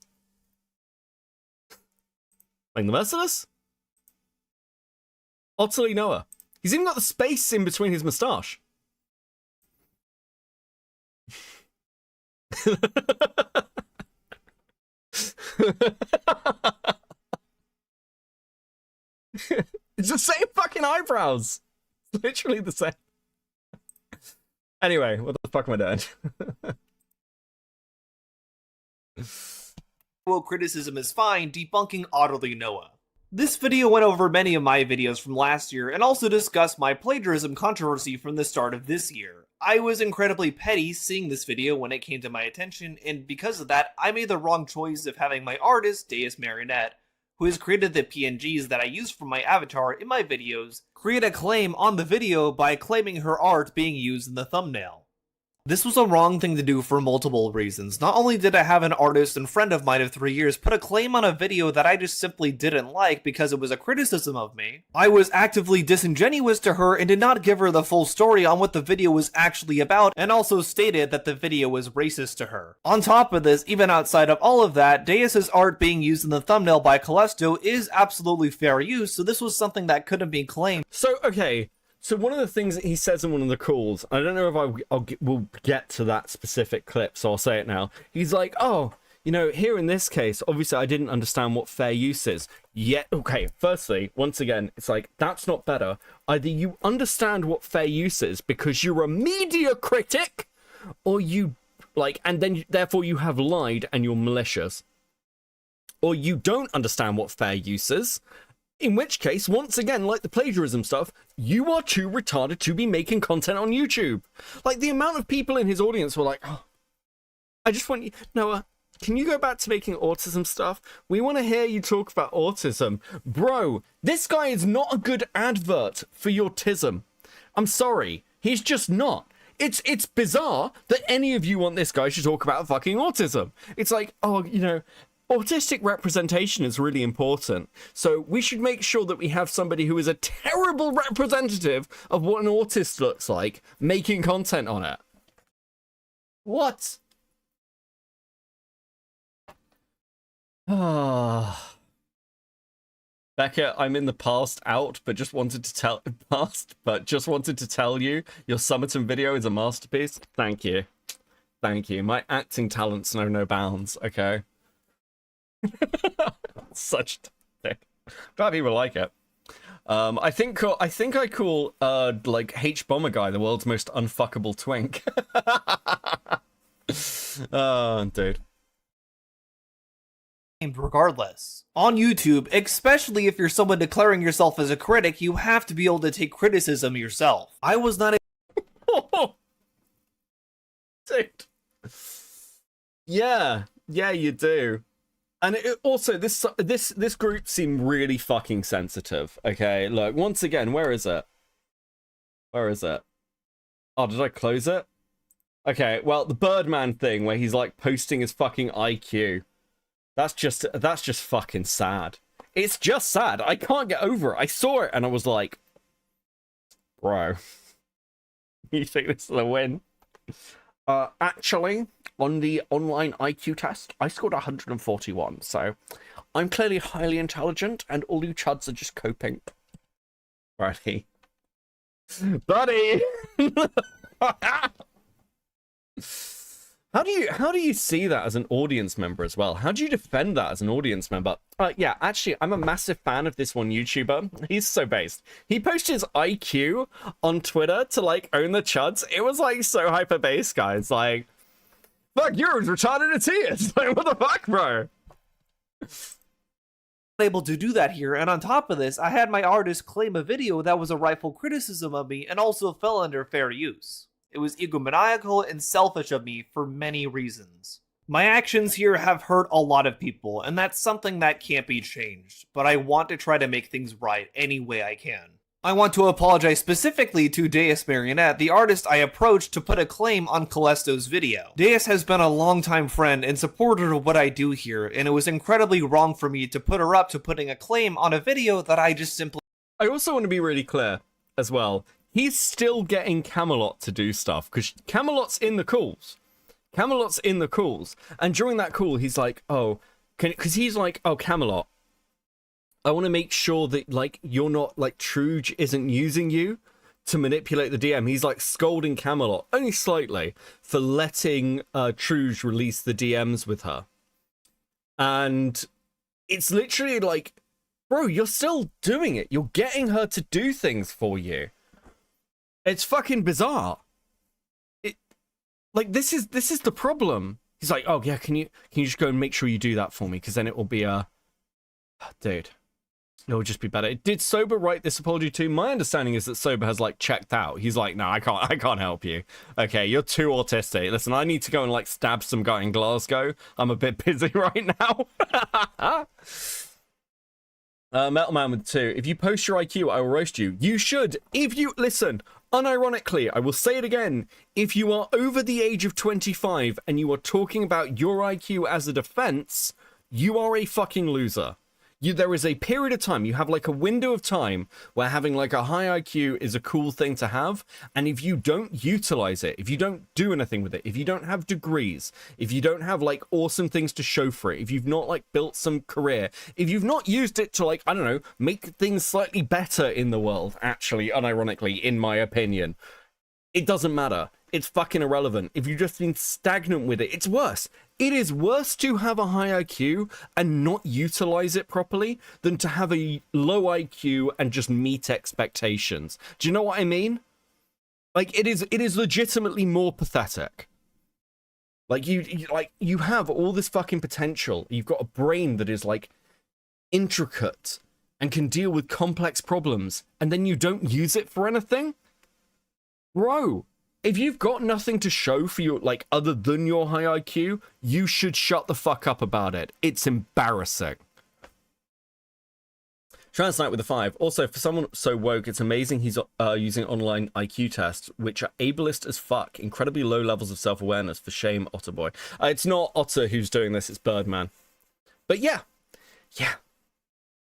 Ming the Merciless. Otterly Noah. He's even got the space in between his moustache. It's the same fucking eyebrows. It's literally the same. Anyway, what the fuck am I doing? Well, criticism is fine, debunking Otterly Noah. This video went over many of my videos from last year and also discussed my plagiarism controversy from the start of this year. I was incredibly petty seeing this video when it came to my attention, and because of that, I made the wrong choice of having my artist, Deus Marionette, who has created the PNGs that I use for my avatar in my videos, create a claim on the video by claiming her art being used in the thumbnail. This was a wrong thing to do for multiple reasons. Not only did I have an artist and friend of mine of 3 years put a claim on a video that I just simply didn't like because it was a criticism of me, I was actively disingenuous to her and did not give her the full story on what the video was actually about, and also stated that the video was racist to her. On top of this, even outside of all of that, Deus's art being used in the thumbnail by Calesto is absolutely fair use, so this was something that couldn't be claimed. So, okay. So one of the things that he says in one of the calls, I don't know if we'll get to that specific clip, so I'll say it now. He's like, oh, you know, here in this case, obviously I didn't understand what fair use is. Yet, okay, firstly, once again, it's like, that's not better. Either you understand what fair use is because you're a media critic, or you, like, and then therefore you have lied and you're malicious. Or you don't understand what fair use is, in which case, once again, like the plagiarism stuff, you are too retarded to be making content on YouTube. Like, the amount of people in his audience were like, oh, I just want you, Noah, can you go back to making autism stuff? We want to hear you talk about autism. Bro, this guy is not a good advert for your tism. I'm sorry. He's just not. It's bizarre that any of you want this guy to talk about fucking autism. It's like, oh, you know, autistic representation is really important. So we should make sure that we have somebody who is a terrible representative of what an autist looks like making content on it. What? Ah. Becca, I'm in the past out, but just wanted to tell you your Summerton video is a masterpiece. Thank you. Thank you. My acting talents know no bounds, okay? Such a dick. Glad people like it. I think I call like H Bomber Guy the world's most unfuckable twink. Oh, dude. Regardless. On YouTube, especially if you're someone declaring yourself as a critic, you have to be able to take criticism yourself. I was not Dude. Yeah, you do. And also, this group seemed really fucking sensitive. Okay, look, once again, where is it? Where is it? Oh, did I close it? Okay, well, the Birdman thing where he's like posting his fucking IQ. That's just fucking sad. It's just sad. I can't get over it. I saw it and I was like, bro, you think this is a win? Actually, on the online IQ test, I scored 141, so I'm clearly highly intelligent and all you chuds are just coping. Buddy. Buddy! How do you see that as an audience member as well? How do you defend that as an audience member? Yeah, actually, I'm a massive fan of this one YouTuber. He's so based. He posted his IQ on Twitter to like own the chuds. It was like so hyper based, guys. Like, fuck, you're retarded as he is. Like, what the fuck, bro? able to do that here, and on top of this, I had my artist claim a video that was a rightful criticism of me and also fell under fair use. It was egomaniacal and selfish of me for many reasons. My actions here have hurt a lot of people, and that's something that can't be changed, but I want to try to make things right any way I can. I want to apologize specifically to Deus Marionette, the artist I approached to put a claim on Calesto's video. Deus has been a longtime friend and supporter of what I do here, and it was incredibly wrong for me to put her up to putting a claim on a video that I just simply... I also want to be really clear as well. He's still getting Camelot to do stuff, because Camelot's in the calls. Camelot's in the calls. And during that call, he's like, oh, because he's like, oh, Camelot, I want to make sure that, like, you're not, like, Truge isn't using you to manipulate the DM. He's, like, scolding Camelot, only slightly, for letting Truge release the DMs with her. And it's literally like, bro, you're still doing it. You're getting her to do things for you. It's fucking bizarre. Like, this is the problem. He's like, oh, yeah, can you just go and make sure you do that for me? Because then it will be dude, it'll just be better. Did Sober write this apology too? My understanding is that Sober has, like, checked out. He's like, no, I can't help you. Okay, you're too autistic. Listen, I need to go and, like, stab some guy in Glasgow. I'm a bit busy right now. Metal Man with 2. If you post your IQ, I will roast you. You should. If you... Listen, unironically, I will say it again. If you are over the age of 25 and you are talking about your IQ as a defense, you are a fucking loser. There is a period of time, you have like a window of time where having like a high IQ is a cool thing to have, and if you don't utilize it, if you don't do anything with it, if you don't have degrees, if you don't have like awesome things to show for it, if you've not like built some career, if you've not used it to like, I don't know, make things slightly better in the world, actually, unironically, in my opinion, it doesn't matter. It's fucking irrelevant. If you've just been stagnant with it, it's worse. It is worse to have a high IQ and not utilize it properly than to have a low IQ and just meet expectations. Do you know what I mean? Like, it is legitimately more pathetic. Like, you have all this fucking potential. You've got a brain that is like intricate and can deal with complex problems, and then you don't use it for anything? Bro, if you've got nothing to show for your, like, other than your high IQ, you should shut the fuck up about it. It's embarrassing. Translate with the 5. Also, for someone so woke, it's amazing he's using online IQ tests, which are ableist as fuck. Incredibly low levels of self-awareness. For shame, Otterboy. It's not Otter who's doing this, it's Birdman. But yeah. Yeah.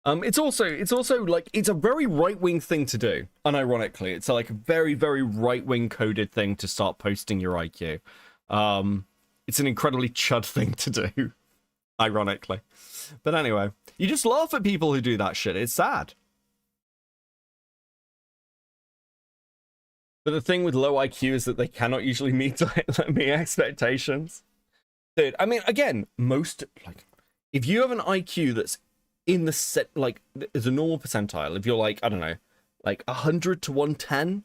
It's also like, it's a very right-wing thing to do, unironically. It's like a very, very right-wing coded thing to start posting your IQ. It's an incredibly chud thing to do, ironically. But anyway, you just laugh at people who do that shit. It's sad. But the thing with low IQ is that they cannot usually meet expectations. Dude, I mean, again, like, if you have an IQ that's in the set, like, as a normal percentile, if you're like, I don't know, like 100 to 110,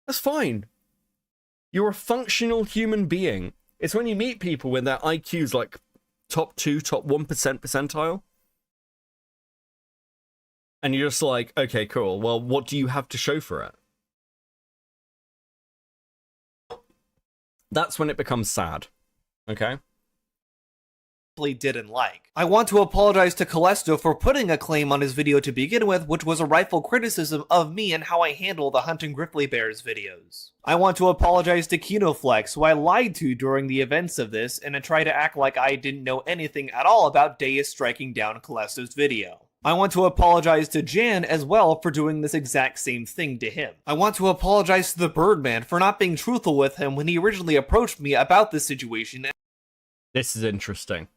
that's fine. You're a functional human being. It's when you meet people when their IQ's like top 2, top 1% percentile, and you're just like, okay, cool, well, what do you have to show for it? That's when it becomes sad. Okay? Didn't like. I want to apologize to Calesto for putting a claim on his video to begin with, which was a rightful criticism of me and how I handle the Hunt and Griffly Bears videos. I want to apologize to Kinoflex, who I lied to during the events of this, and I try to act like I didn't know anything at all about Deus striking down Calesto's video. I want to apologize to Jan as well for doing this exact same thing to him. I want to apologize to the Birdman for not being truthful with him when he originally approached me about this situation. This is interesting.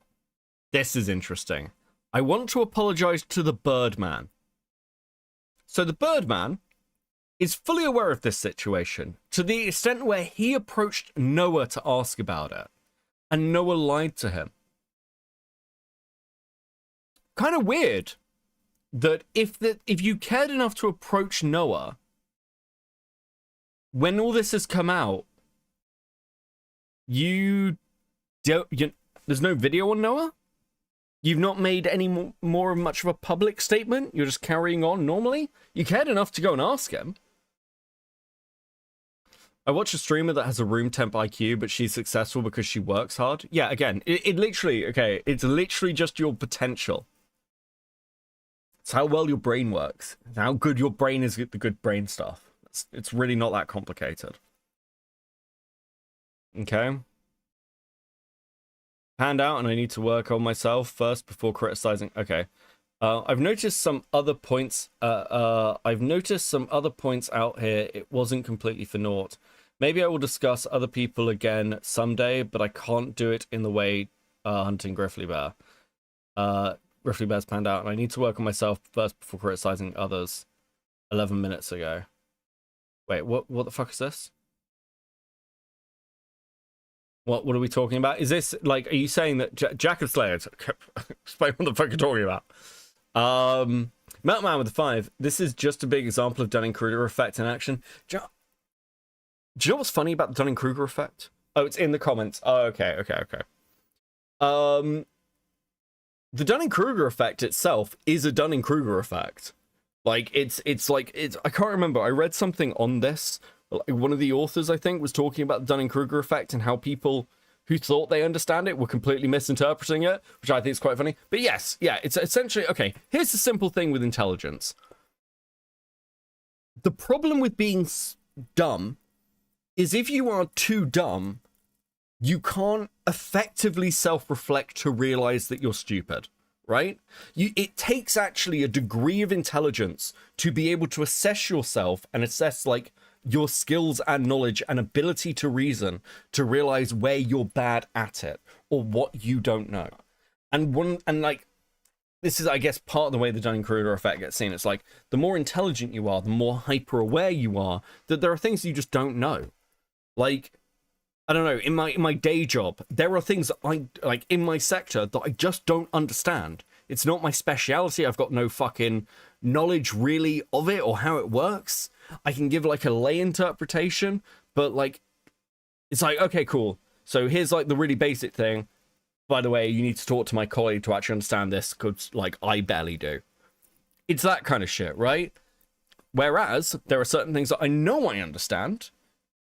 This is interesting. I want to apologize to the Birdman. So the Birdman is fully aware of this situation, to the extent where he approached Noah to ask about it, and Noah lied to him. Kind of weird that if you cared enough to approach Noah, when all this has come out, there's no video on Noah? You've not made any more much of a public statement? You're just carrying on normally? You cared enough to go and ask him. I watch a streamer that has a room temp IQ, but she's successful because she works hard. Yeah, again, it literally, okay, it's literally just your potential. It's how well your brain works. It's how good your brain is at the good brain stuff. It's really not that complicated. Okay? Hand out, and I need to work on myself first before criticizing. Okay. I've noticed some other points. I've noticed some other points out here. It wasn't completely for naught. Maybe I will discuss other people again someday, but I can't do it in the way hunting Griffly Bear. Griffly Bear's panned out, and I need to work on myself first before criticizing others. 11 minutes ago. Wait, what the fuck is this? What are we talking about? Is this, like, are you saying that Jack of Slayer... Explain what the fuck you're talking about. Meltman with the 5. This is just a big example of Dunning-Kruger effect in action. Do you know what's funny about the Dunning-Kruger effect? Oh, it's in the comments. Oh, okay. The Dunning-Kruger effect itself is a Dunning-Kruger effect. Like, it's I can't remember. I read something on this. One of the authors, I think, was talking about the Dunning-Kruger effect and how people who thought they understand it were completely misinterpreting it, which I think is quite funny. But yes, yeah, it's essentially, okay, here's the simple thing with intelligence. The problem with being dumb is if you are too dumb, you can't effectively self-reflect to realize that you're stupid, right? It takes actually a degree of intelligence to be able to assess yourself and assess, like, your skills and knowledge and ability to reason to realize where you're bad at it or what you don't know. And like, this is, I guess, part of the way the Dunning-Kruger effect gets seen. It's like, the more intelligent you are, the more hyper-aware you are, that there are things you just don't know. Like, I don't know, in my day job, there are things like in my sector that I just don't understand. It's not my speciality. I've got no fucking knowledge really of it or how it works. I can give like a lay interpretation, but like, it's like, okay, cool. So here's like the really basic thing. By the way, you need to talk to my colleague to actually understand this, because like I barely do. It's that kind of shit, right? Whereas there are certain things that I know I understand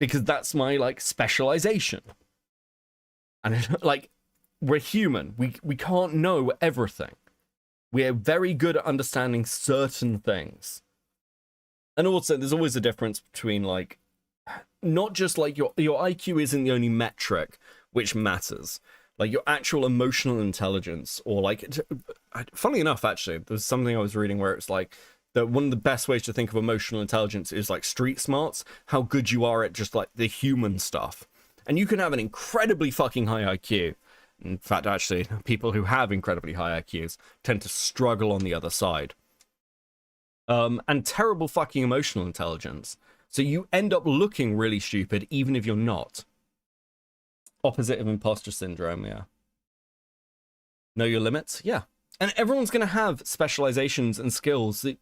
because that's my like specialization. And like, we're human. We can't know everything. We're very good at understanding certain things. And also, there's always a difference between like, not just like your IQ isn't the only metric which matters. Like your actual emotional intelligence, or like, funnily enough, actually, there's something I was reading where it's like that one of the best ways to think of emotional intelligence is like street smarts, how good you are at just like the human stuff. And you can have an incredibly fucking high IQ. In fact, actually, people who have incredibly high IQs tend to struggle on the other side. And terrible fucking emotional intelligence. So you end up looking really stupid even if you're not. Opposite of imposter syndrome, yeah. Know your limits? Yeah. And everyone's going to have specializations and skills that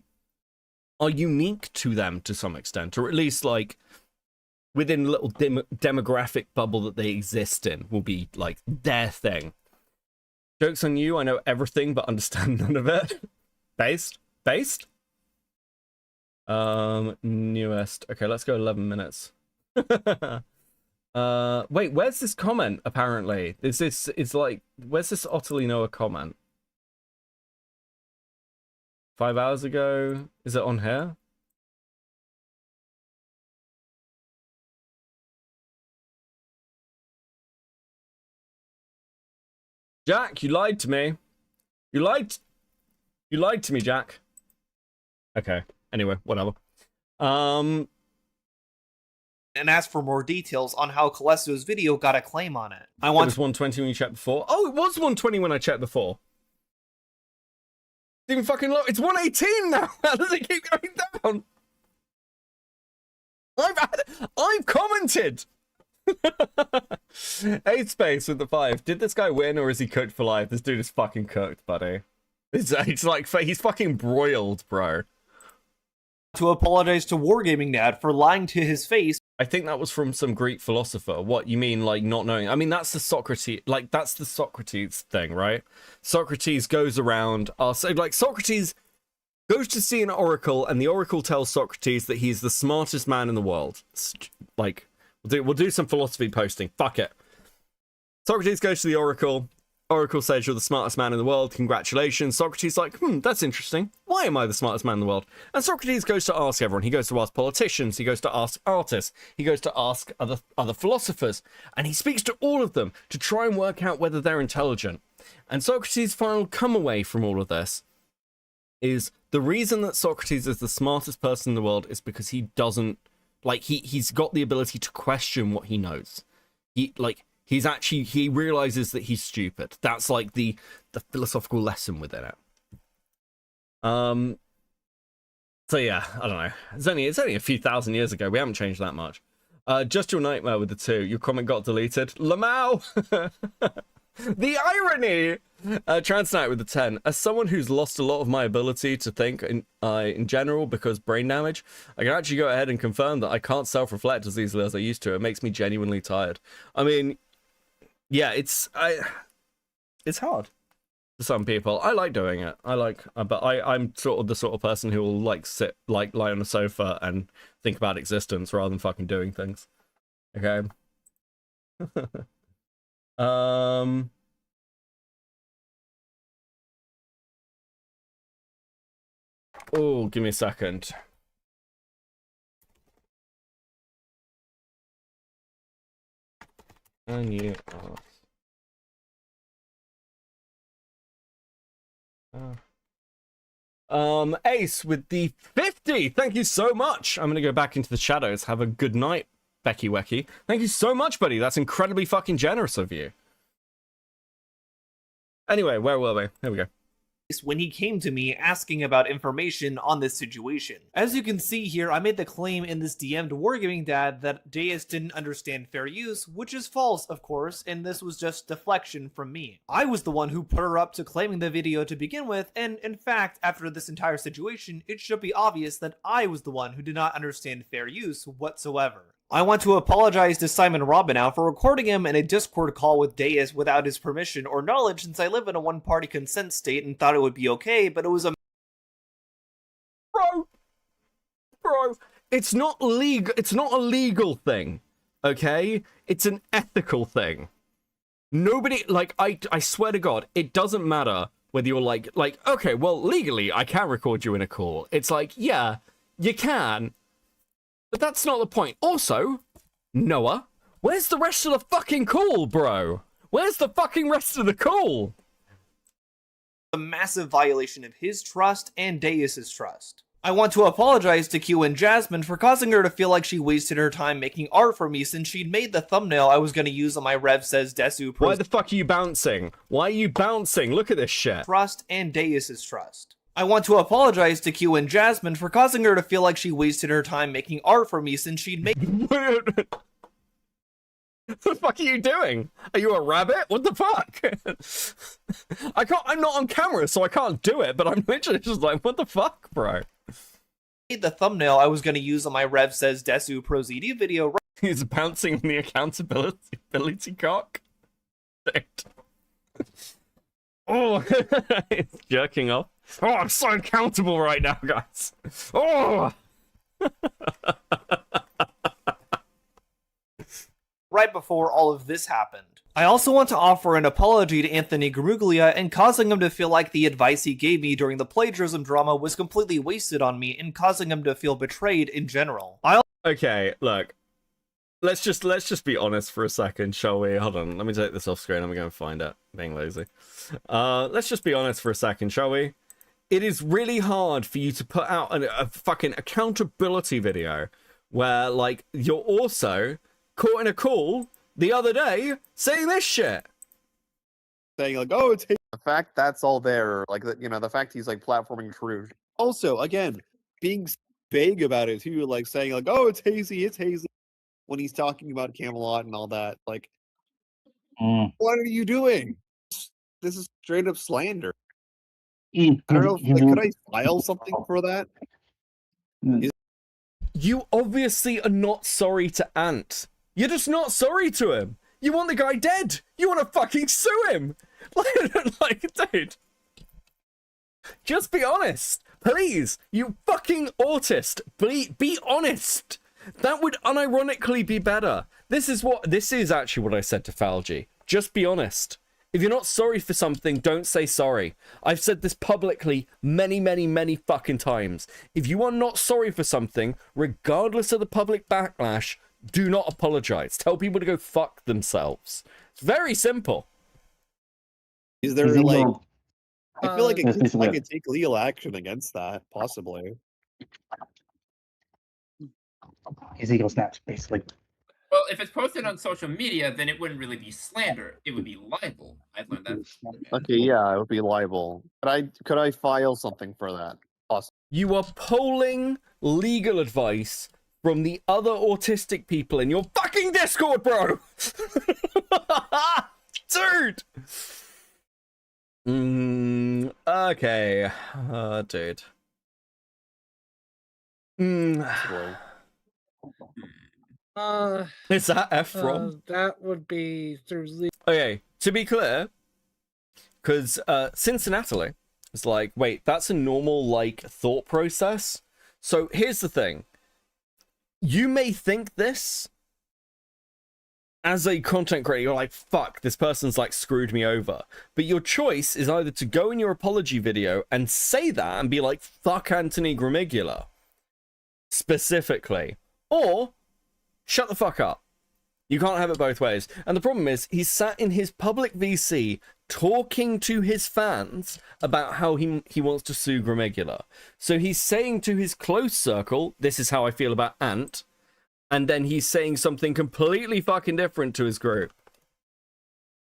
are unique to them to some extent, or at least like within a little demographic bubble that they exist in will be like their thing. Joke's on you, I know everything but understand none of it. Based? Newest. Okay, let's go 11 minutes. Wait, where's this comment, apparently? It's like, where's this Otterly Noah comment? 5 hours ago? Is it on here? Jack, you lied to me. You lied to me, Jack. Okay, anyway, whatever. And asked for more details on how Calesto's video got a claim on it. It was 120 when you checked before. Oh, it was 120 when I checked before. It's even fucking low. It's 118 now. How does it keep going down? I've commented. 8 space with the 5. Did this guy win or is he cooked for life? This dude is fucking cooked, buddy. It's like he's fucking broiled, bro. To apologize to Wargaming Dad for lying to his face. I think that was from some Greek philosopher. What, you mean like not knowing? I mean, that's the Socrates thing, right? Socrates goes around, Socrates goes to see an oracle, and the oracle tells Socrates that he's the smartest man in the world. Like, we'll do some philosophy posting. Fuck it. Socrates goes to the oracle. Oracle says you're the smartest man in the world. Congratulations. Socrates like, that's interesting. Why am I the smartest man in the world? And Socrates goes to ask everyone. He goes to ask politicians. He goes to ask artists. He goes to ask other philosophers. And he speaks to all of them to try and work out whether they're intelligent. And Socrates' final come away from all of this is the reason that Socrates is the smartest person in the world is because he doesn't, like, he's got the ability to question what he knows. He realizes that he's stupid. That's like the philosophical lesson within it. So yeah, I don't know. It's only a few thousand years ago. We haven't changed that much. Just your nightmare with the 2. Your comment got deleted. Lamau! The irony! Transnight with the 10. As someone who's lost a lot of my ability to think in general because brain damage, I can actually go ahead and confirm that I can't self-reflect as easily as I used to. It makes me genuinely tired. I mean, yeah, it's hard for some people. I like doing it. But I'm sort of the sort of person who will like lie on a sofa and think about existence rather than fucking doing things. Okay. Oh, give me a second. And you Ace with the 50. Thank you so much. I'm gonna go back into the shadows. Have a good night, Becky Wecky. Thank you so much, buddy. That's incredibly fucking generous of you. Anyway, where were we? There we go. When he came to me asking about information on this situation. As you can see here, I made the claim in this DM to Wargaming Dad that Deus didn't understand fair use, which is false, of course, and this was just deflection from me. I was the one who put her up to claiming the video to begin with, and in fact, after this entire situation, it should be obvious that I was the one who did not understand fair use whatsoever. I want to apologize to Simon Robinow for recording him in a Discord call with Deus without his permission or knowledge, since I live in a one-party consent state and thought it would be okay, but it was a... Bro, it's not legal. It's not a legal thing. okay? It's an ethical thing. Nobody, like, I swear to God, it doesn't matter whether you're like, okay, well, legally, I can record you in a call. It's like, yeah, you can, but that's not the point. Also, Noah, where's the rest of the fucking call, bro? Where's the fucking rest of the call? A massive violation of his trust and Deus's trust. I want to apologize to Q and Jasmine for causing her to feel like she wasted her time making art for me since she'd made the thumbnail I was going to use on my Rev Says Desu Why the fuck are you bouncing? Why are you bouncing? Look at this shit. Trust and Deus's trust. I want to apologize to Q and Jasmine for causing her to feel like she wasted her time making art for me since she'd made... What the fuck are you doing? Are you a rabbit? What the fuck? I'm not on camera, so I can't do it, but I'm literally just like, what the fuck, bro? Made the thumbnail I was going to use on my Rev Says Desu Prozidi video. He's bouncing the accountability cock. Oh, it's jerking off. Oh, I'm so accountable right now, guys. Oh! Right before all of this happened. I also want to offer an apology to Anthony Garuglia and causing him to feel like the advice he gave me during the plagiarism drama was completely wasted on me and causing him to feel betrayed in general. Okay, look. Let's just be honest for a second, shall we? Hold on, let me take this off screen. I'm going to find it. Being lazy. Let's just be honest for a second, shall we? It is really hard for you to put out a fucking accountability video where, like, you're also caught in a call the other day saying this shit. Saying, like, oh, it's the fact that's all there. Like, you know, the fact he's, like, platforming true. Also, again, being vague about it, too. Like, saying, like, oh, it's hazy. When he's talking about Camelot and all that. Like, what are you doing? This is straight up slander. I don't know, if, like, could I file something for that? You obviously are not sorry to Ant. You're just not sorry to him. You want the guy dead. You want to fucking sue him. Like, dude. Just be honest. Please. You fucking autist. Be honest. That would unironically be better. This is actually what I said to Falgi. Just be honest. If you're not sorry for something, don't say sorry. I've said this publicly many fucking times. If you are not sorry for something, regardless of the public backlash, do not apologize. Tell people to go fuck themselves. It's very simple. Is there, like... I feel like I could take legal action against that, possibly. His ego snaps, basically. Well, if it's posted on social media, then it wouldn't really be slander. It would be libel. I've learned that. Okay, yeah, it would be libel. But could I file something for that? Possibly. You are polling legal advice from the other autistic people in your fucking Discord, bro! Dude! Okay. Dude. Is that F from? That would be through legal. Okay, to be clear, because Cincinnati is like, wait, that's a normal, like, thought process? So here's the thing. You may think this as a content creator, you're like, fuck, this person's, like, screwed me over. But your choice is either to go in your apology video and say that and be like, fuck Anthony Gramigula, specifically, or shut the fuck up. You can't have it both ways. And the problem is, he's sat in his public VC talking to his fans about how he wants to sue Gramigula. So he's saying to his close circle, this is how I feel about Ant, and then he's saying something completely fucking different to his group.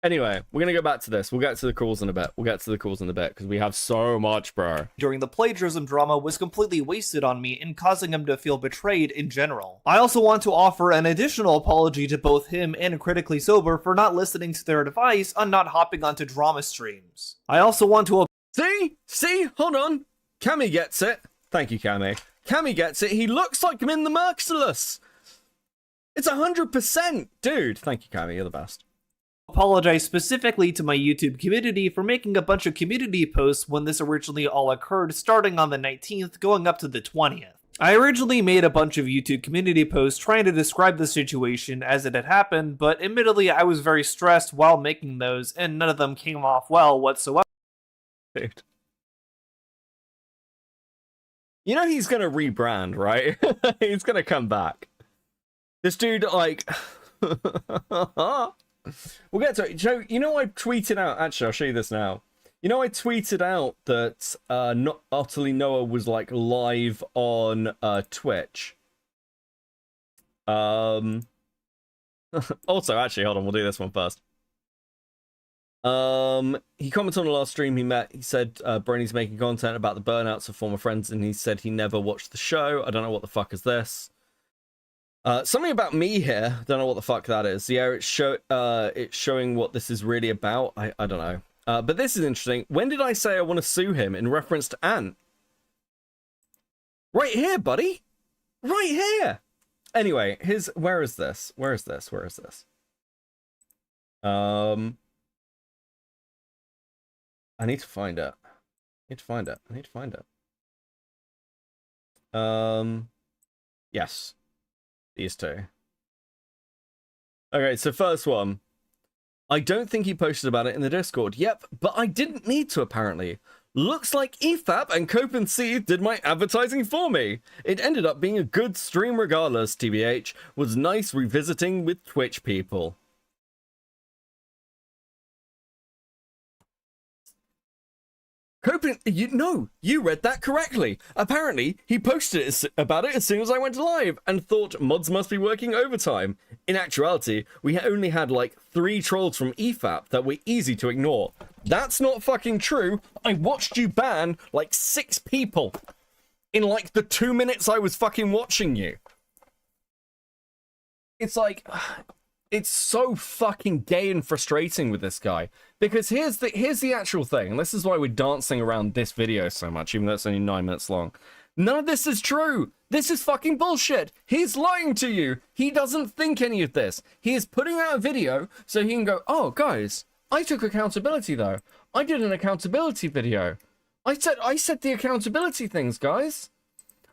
Anyway, we're going to go back to this. We'll get to the calls in a bit. Because we have so much, bro. During the plagiarism drama was completely wasted on me and causing him to feel betrayed in general. I also want to offer an additional apology to both him and Critically Sober for not listening to their advice on not hopping onto drama streams. I also want to... See? Hold on. Cammy gets it. Thank you, Cammy. Cammy gets it. He looks like Min the Merciless. It's 100%. Dude, thank you, Cammy. You're the best. Apologize specifically to my YouTube community for making a bunch of community posts when this originally all occurred, starting on the 19th, going up to the 20th. I originally made a bunch of YouTube community posts trying to describe the situation as it had happened, but admittedly I was very stressed while making those, and none of them came off well whatsoever. Dude. You know he's gonna rebrand, right? He's gonna come back. This dude, like... we'll get to it. Joe, you know I tweeted out... Actually, I'll show you this now. You know I tweeted out that not Otterly Noah was, like, live on Twitch. Also, actually, hold on, we'll do this one first. He commented on the last stream he met. He said Brony's making content about the burnouts of former friends, and he said he never watched the show. I don't know what the fuck is this. Something about me here. Don't know what the fuck that is. Yeah, it's showing what this is really about. I don't know. But this is interesting. When did I say I want to sue him in reference to Ant? Right here, buddy. Right here. Anyway, where is this? Where is this? Where is this? I need to find it. I need to find it. I need to find it. Yes. These two. Okay, so first one. I don't think he posted about it in the Discord. Yep, but I didn't need to, apparently. Looks like EFAP and Copenc did my advertising for me. It ended up being a good stream regardless, TBH. Was nice revisiting with Twitch people. You read that correctly. Apparently, he posted about it as soon as I went live and thought mods must be working overtime. In actuality, we only had like 3 trolls from EFAP that were easy to ignore. That's not fucking true. I watched you ban like 6 people in like the 2 minutes I was fucking watching you. It's like... It's so fucking gay and frustrating with this guy. Because here's the actual thing, and this is why we're dancing around this video so much, even though it's only 9 minutes long. None of this is true. This is fucking bullshit. He's lying to you. He doesn't think any of this. He is putting out a video so he can go, oh, guys, I took accountability, though. I did an accountability video. I said the accountability things, guys.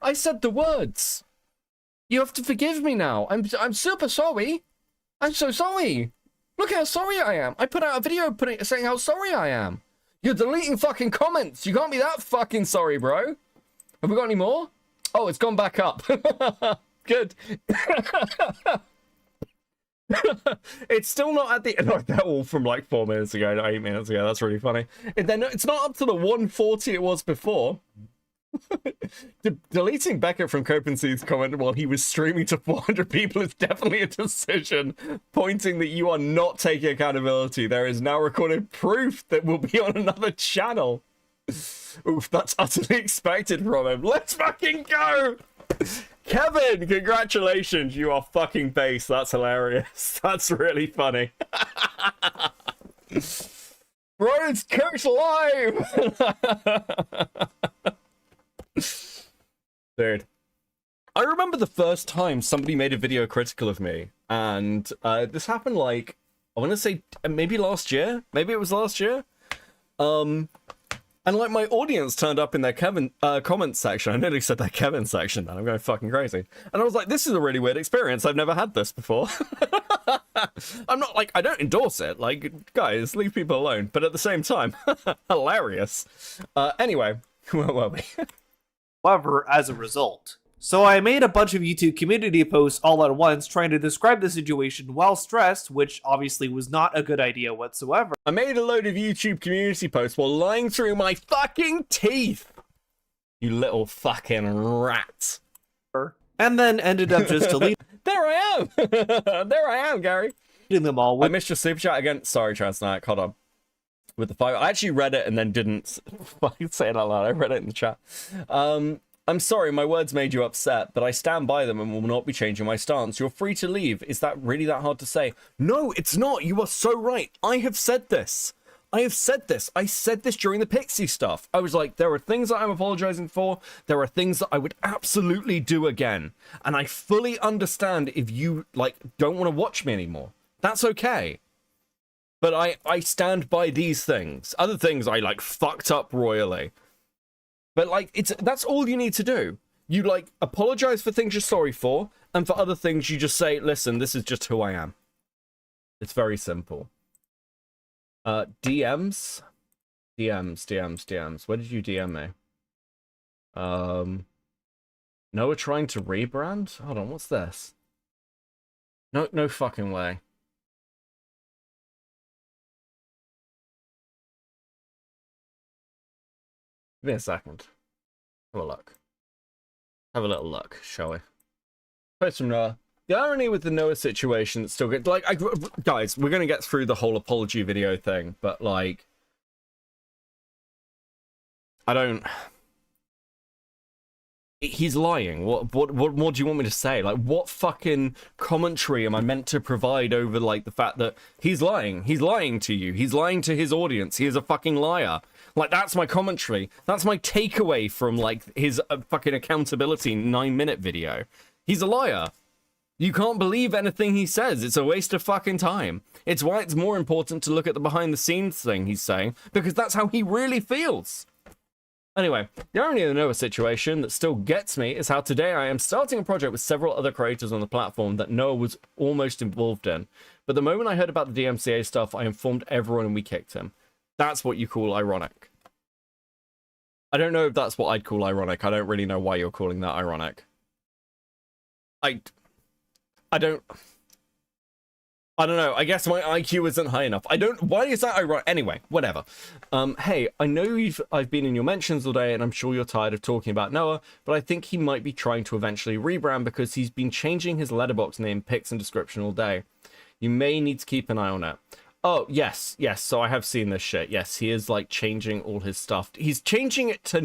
I said the words. You have to forgive me now. I'm super sorry. I'm so sorry. Look how sorry I am. I put out a video saying how sorry I am. You're deleting fucking comments. You can't be that fucking sorry, bro. Have we got any more? Oh, it's gone back up. Good. It's still not at the... No, that all from like 4 minutes ago, 8 minutes ago. That's really funny. It's not up to the 140 it was before. Deleting Beckett from Copenc's comment while he was streaming to 400 people is definitely a decision, pointing that you are not taking accountability. There is now recorded proof that will be on another channel. Oof, that's utterly expected from him. Let's fucking go! Kevin, congratulations, you are fucking base. That's hilarious. That's really funny. Bro, it's Coach Live! Dude, I remember the first time somebody made a video critical of me, and this happened like, I want to say maybe last year, maybe it was last year, and like my audience turned up in their comment section. I nearly said that Kevin section, then I'm going fucking crazy, and I was like, this is a really weird experience. I've never had this before. I'm not like, I don't endorse it, like, guys, leave people alone, but at the same time, hilarious. Anyway, where were we? However, as a result. So I made a bunch of YouTube community posts all at once trying to describe the situation while stressed, which obviously was not a good idea whatsoever. I made a load of YouTube community posts while lying through my fucking teeth. You little fucking rat. And then ended up just deleting. There I am! There I am, Gary. Them all. I missed your super chat again. Sorry, Transnight. Hold on. With the 5, I actually read it and then didn't fucking say it out loud. I read it in the chat. I'm sorry, my words made you upset, but I stand by them and will not be changing my stance. You're free to leave. Is that really that hard to say? No, it's not. You are so right. I have said this. I have said this. I said this during the Pixie stuff. I was like, there are things that I'm apologizing for. There are things that I would absolutely do again. And I fully understand if you, like, don't want to watch me anymore. That's okay. But I stand by these things. Other things I, like, fucked up royally. But, like, that's all you need to do. You, like, apologize for things you're sorry for, and for other things you just say, listen, this is just who I am. It's very simple. DMs? DMs. Where did you DM me? Noah trying to rebrand? Hold on, what's this? No fucking way. Give me a second. Have a look. Have a little look, shall we? Post from Noah. The irony with the Noah situation, it's still good. Like, guys, we're gonna get through the whole apology video thing, but like, I don't. He's lying. What more do you want me to say? Like, what fucking commentary am I meant to provide over, like, the fact that he's lying? He's lying to you. He's lying to his audience. He is a fucking liar. Like, that's my commentary. That's my takeaway from, like, his fucking accountability 9-minute video. He's a liar. You can't believe anything he says. It's a waste of fucking time. It's why it's more important to look at the behind-the-scenes thing he's saying, because that's how he really feels. Anyway, the irony of the Noah situation that still gets me is how today I am starting a project with several other creators on the platform that Noah was almost involved in. But the moment I heard about the DMCA stuff, I informed everyone and we kicked him. That's what you call ironic. I don't know if that's what I'd call ironic. I don't really know why you're calling that ironic. I don't know. I guess my IQ isn't high enough. Why is that ironic? Anyway, whatever. Hey, I know I've been in your mentions all day, and I'm sure you're tired of talking about Noah, but I think he might be trying to eventually rebrand because he's been changing his letterbox name, pics, and description all day. You may need to keep an eye on it. Oh, yes. So I have seen this shit. Yes, he is, like, changing all his stuff. He's changing it to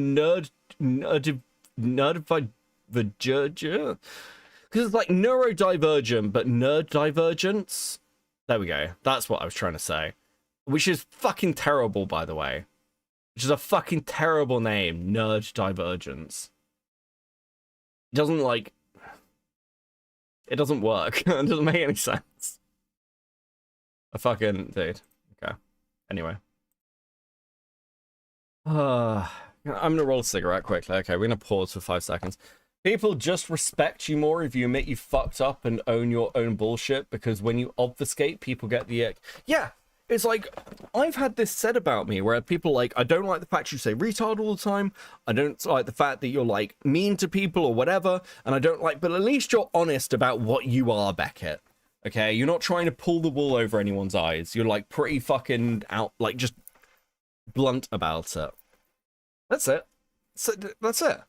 because it's like neurodivergent, but nerd-divergence. There we go. That's what I was trying to say. Which is fucking terrible, by the way. Which is a fucking terrible name. Nerd-divergence. It doesn't, like... It doesn't work. It doesn't make any sense. A fucking... Dude. Okay. Anyway. I'm gonna roll a cigarette quickly. Okay, we're gonna pause for 5 seconds. People just respect you more if you admit you fucked up and own your own bullshit, because when you obfuscate, people get the ick. Yeah, it's like, I've had this said about me where people are like, I don't like the fact you say retard all the time, I don't like the fact that you're like mean to people or whatever, and I don't like, but at least you're honest about what you are, Beckett. Okay, you're not trying to pull the wool over anyone's eyes. You're like pretty fucking out, like just blunt about it. That's it. That's it.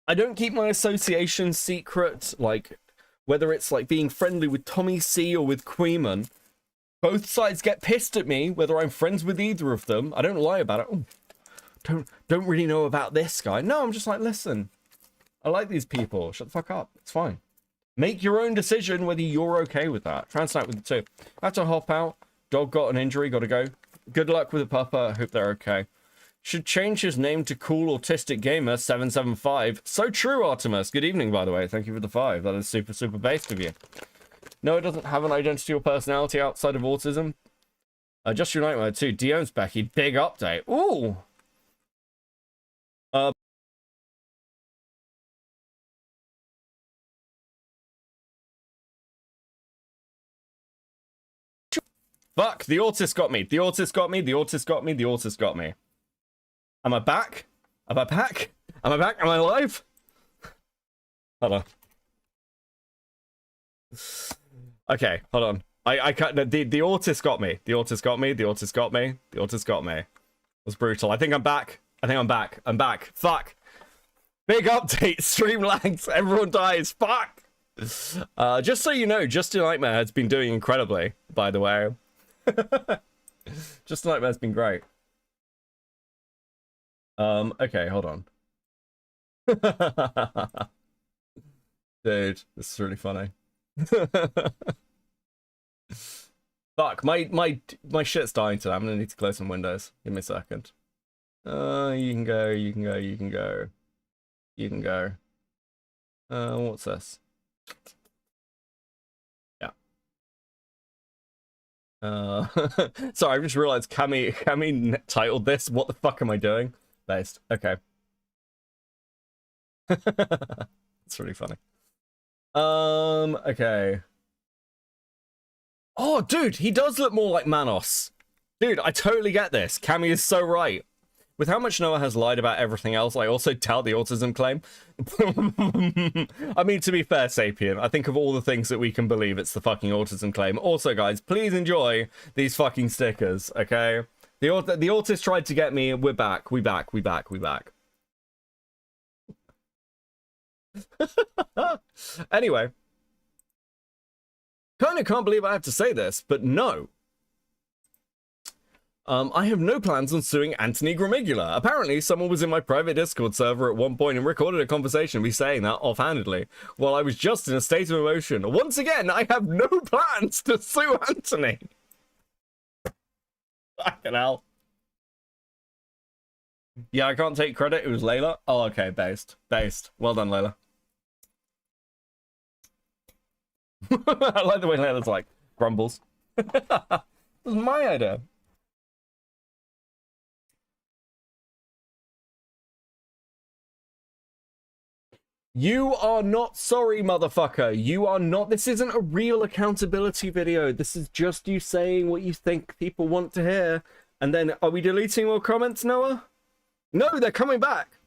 I don't keep my associations secret, like, whether it's, like, being friendly with Tommy C or with Queeman. Both sides get pissed at me, whether I'm friends with either of them. I don't lie about it. Oh, don't really know about this guy. No, I'm just like, listen, I like these people. Shut the fuck up. It's fine. Make your own decision whether you're okay with that. Translate with the two. I have to hop out. Dog got an injury, gotta go. Good luck with the pupper. I hope they're okay. Should change his name to Cool Autistic Gamer 775. So true, Artemis. Good evening, by the way. Thank you for the 5. That is super, super based of you. No, it doesn't have an identity or personality outside of autism. Just your nightmare too. Dion's Becky. Big update. Ooh. Fuck, the autist got me. The autist got me. The autist got me. The autist got me. Am I back? Am I back? Am I back? Am I alive? Hold on. Okay, hold on. I can't. The autist got me. The autist got me. The autist got me. The autist got me. It was brutal. I think I'm back. I think I'm back. I'm back. Fuck. Big update. Stream lags. Everyone dies. Fuck. Just so you know, Just a Nightmare has been doing incredibly, by the way. Just a Nightmare has been great. Okay, hold on. Dude, this is really funny. Fuck, my shit's dying today. I'm gonna need to close some windows. Give me a second. You can go, you can go, you can go. You can go. What's this? Yeah. Sorry, I just realized Cammy titled this, What the fuck am I doing? Based. Okay. It's really funny. Okay. Oh, dude, he does look more like Manos. Dude, I totally get this. Cammy is so right. With how much Noah has lied about everything else, I also doubt the autism claim. I mean, to be fair, Sapien, I think of all the things that we can believe, it's the fucking autism claim. Also, guys, please enjoy these fucking stickers, okay? The autist tried to get me, and we're back. We back. Anyway. Kinda can't believe I have to say this, but no. I have no plans on suing Anthony Gramigula. Apparently, someone was in my private Discord server at one point and recorded a conversation of me saying that offhandedly, while I was just in a state of emotion. Once again, I have no plans to sue Anthony. Fucking hell. Yeah, I can't take credit. It was Layla. Oh, okay, based. Well done, Layla. I like the way Layla's like, grumbles. This is my idea. You are not sorry, motherfucker. You are not. This isn't a real accountability video. This is just you saying what you think people want to hear. And then, are we deleting more comments, Noah? No, they're coming back.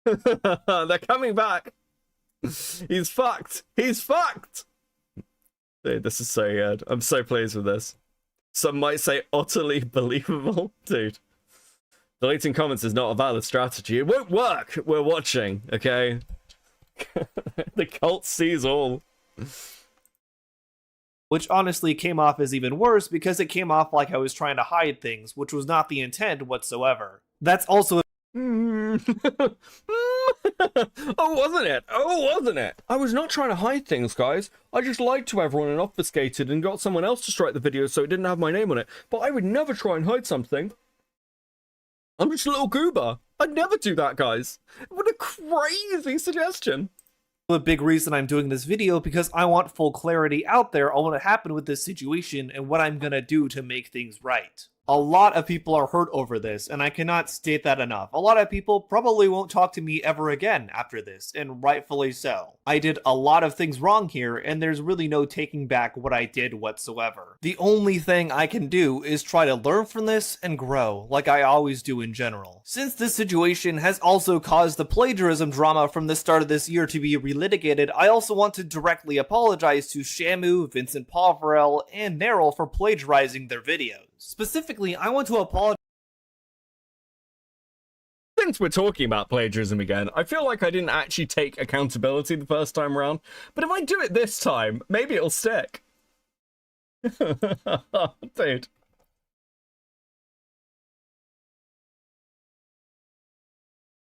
They're coming back. He's fucked. He's fucked. Dude, this is so good. I'm so pleased with this. Some might say utterly believable. Dude. Deleting comments is not a valid strategy. It won't work. We're watching, okay? The cult sees all. Which honestly came off as even worse because it came off like I was trying to hide things, which was not the intent whatsoever. That's also Oh, wasn't it? Oh, wasn't it? I was not trying to hide things, guys. I just lied to everyone and obfuscated and got someone else to strike the video so it didn't have my name on it. But I would never try and hide something. I'm just a little goober. I'd never do that, guys. What a crazy suggestion. a big reason I'm doing this video, because I want full clarity out there on what happened with this situation and what I'm gonna do to make things right. A lot of people are hurt over this, and I cannot state that enough. A lot of people probably won't talk to me ever again after this, and rightfully so. I did a lot of things wrong here, and there's really no taking back what I did whatsoever. The only thing I can do is try to learn from this and grow, like I always do in general. Since this situation has also caused the plagiarism drama from the start of this year to be relitigated, I also want to directly apologize to Shamu, Vincent Poverel, and Neryl for plagiarizing their videos. Specifically, I want to apologize. Since we're talking about plagiarism again, I feel like I didn't actually take accountability the first time around, but if I do it this time, maybe it'll stick. Dude.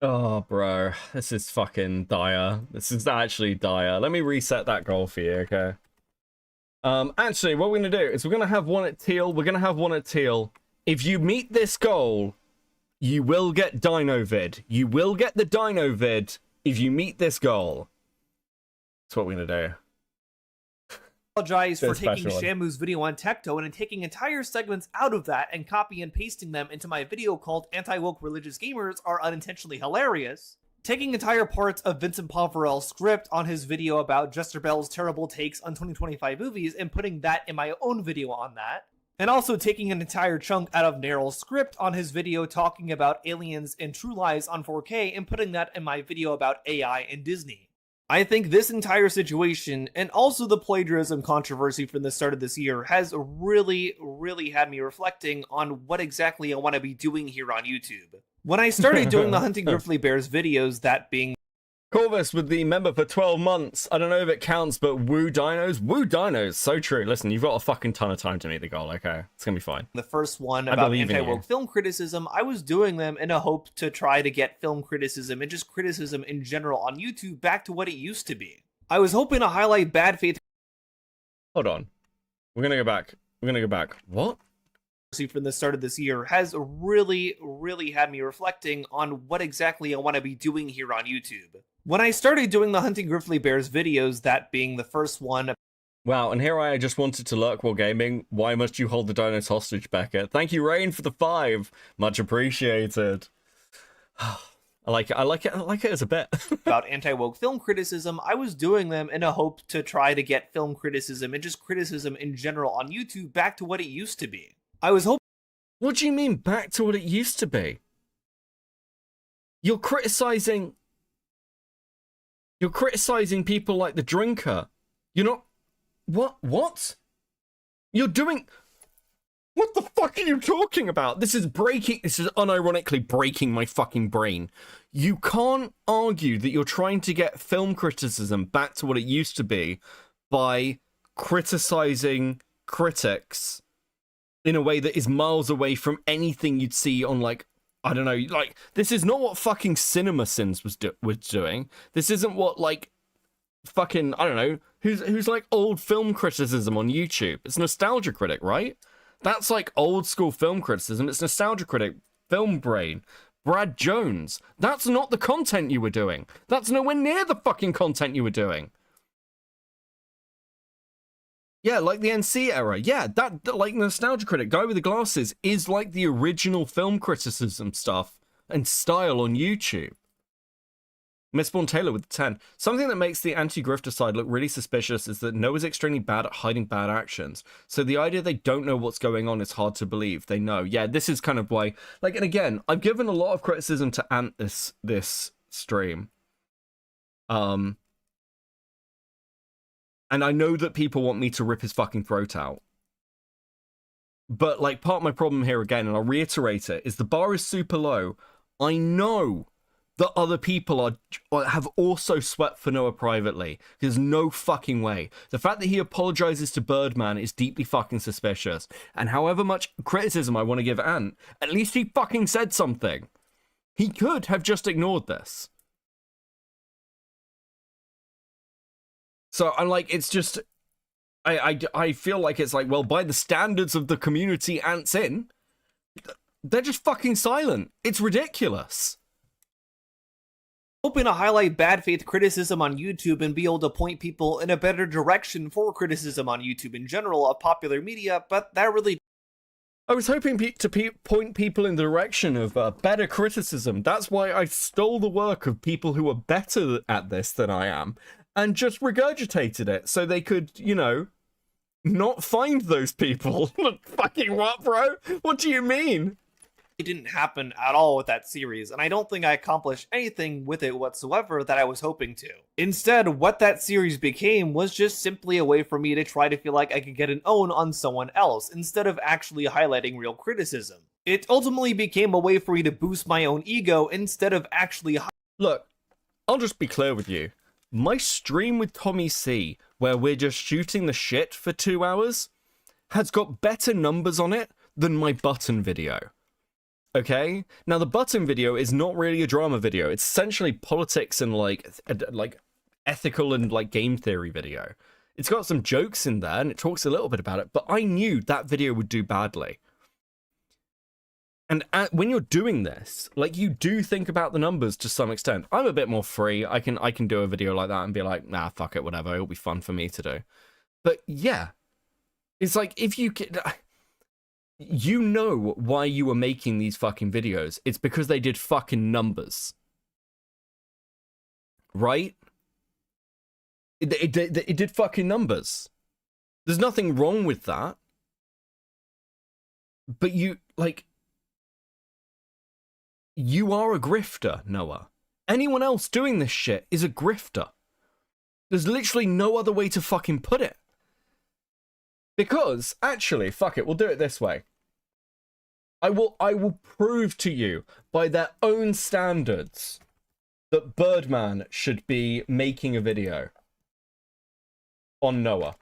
Oh, bro, this is fucking dire. This is actually dire. Let me reset that goal for you, okay? Actually, what we're gonna do is we're gonna have one at Teal. We're gonna have one at Teal. If you meet this goal, you will get Dino Vid. You will get the Dino Vid if you meet this goal. That's what we're gonna do. Apologize for taking Shamu's video on Tecto and taking entire segments out of that and copy and pasting them into my video called Anti-Woke Religious Gamers Are Unintentionally Hilarious. Taking entire parts of Vincent Poverel's script on his video about Jester Bell's terrible takes on 2025 movies and putting that in my own video on that. And also taking an entire chunk out of Neryl's script on his video talking about aliens and True Lies on 4K and putting that in my video about AI and Disney. I think this entire situation, and also the plagiarism controversy from the start of this year, has really had me reflecting on what exactly I want to be doing here on YouTube. When I started doing the Hunting Grizzly Bears videos, that being Corvus with the member for 12 months. I don't know if it counts, but woo dinos. Woo dinos. So true. Listen, you've got a fucking ton of time to meet the goal, okay? It's gonna be fine. The first one about anti-woke film criticism, I was doing them in a hope to try to get film criticism and just criticism in general on YouTube back to what it used to be. I was hoping to highlight bad faith. Hold on. We're gonna go back. We're gonna go back. What? From the start of this year has really had me reflecting on what exactly I want to be doing here on YouTube. When I started doing the Hunting Grizzly Bears videos, that being the first one. Wow, and here I just wanted to lurk while gaming. Why must you hold the dinos hostage, Beckett? Thank you, Rain, for the 5. Much appreciated. I like it as a bit. about anti-woke film criticism, I was doing them in a hope to try to get film criticism and just criticism in general on YouTube back to what it used to be. I was hoping... What do you mean back to what it used to be? You're criticizing people like the drinker. You're not... What? You're doing... What the fuck are you talking about? This is unironically breaking my fucking brain. You can't argue that you're trying to get film criticism back to what it used to be by criticizing critics in a way that is miles away from anything you'd see on, like, I don't know, like, this is not what fucking CinemaSins was doing. This isn't what, like, fucking, I don't know, who's like old film criticism on YouTube. It's Nostalgia Critic, right? That's like old school film criticism. It's Nostalgia Critic, Film Brain, Brad Jones. That's not the content you were doing. That's nowhere near the fucking content you were doing. Yeah, like the NC era. Yeah, that like Nostalgia Critic, guy with the glasses, is like the original film criticism stuff and style on YouTube. Mistborn Taylor with the 10. Something that makes the anti-grifter side look really suspicious is that Noah's extremely bad at hiding bad actions. So the idea they don't know what's going on is hard to believe. They know. Yeah, this is kind of why... Like, and again, I've given a lot of criticism to Ant this stream. And I know that people want me to rip his fucking throat out. But, like, part of my problem here again, and I'll reiterate it, is the bar is super low. I know that other people have also swept for Noah privately. There's no fucking way. The fact that he apologizes to Birdman is deeply fucking suspicious. And however much criticism I want to give Ant, at least he fucking said something. He could have just ignored this. So I'm like, it's just... I feel like it's like, well, by the standards of the community Ant's in, they're just fucking silent. It's ridiculous. Hoping to highlight bad faith criticism on YouTube and be able to point people in a better direction for criticism on YouTube in general of popular media, but that really... I was hoping to point people in the direction of better criticism. That's why I stole the work of people who are better at this than I am and just regurgitated it so they could, you know, not find those people. Fucking what, bro? What do you mean? It didn't happen at all with that series, and I don't think I accomplished anything with it whatsoever that I was hoping to. Instead, what that series became was just simply a way for me to try to feel like I could get an own on someone else, instead of actually highlighting real criticism. It ultimately became a way for me to boost my own ego instead of actually... Look, I'll just be clear with you. My stream with Tommy C, where we're just shooting the shit for 2 hours, has got better numbers on it than my Button video. Okay? Now, the Button video is not really a drama video. It's essentially politics and, like ethical and, like, game theory video. It's got some jokes in there, and it talks a little bit about it, but I knew that video would do badly. And when you're doing this, like, you do think about the numbers to some extent. I'm a bit more free. I can do a video like that and be like, nah, fuck it, whatever. It'll be fun for me to do. But, yeah. It's like, if you... You know why you were making these fucking videos. It's because they did fucking numbers. Right? It did fucking numbers. There's nothing wrong with that. But you, like... You are a grifter, Noah. Anyone else doing this shit is a grifter. There's literally no other way to fucking put it. Because, actually, fuck it, we'll do it this way. I will prove to you, by their own standards, that Birdman should be making a video on Noah.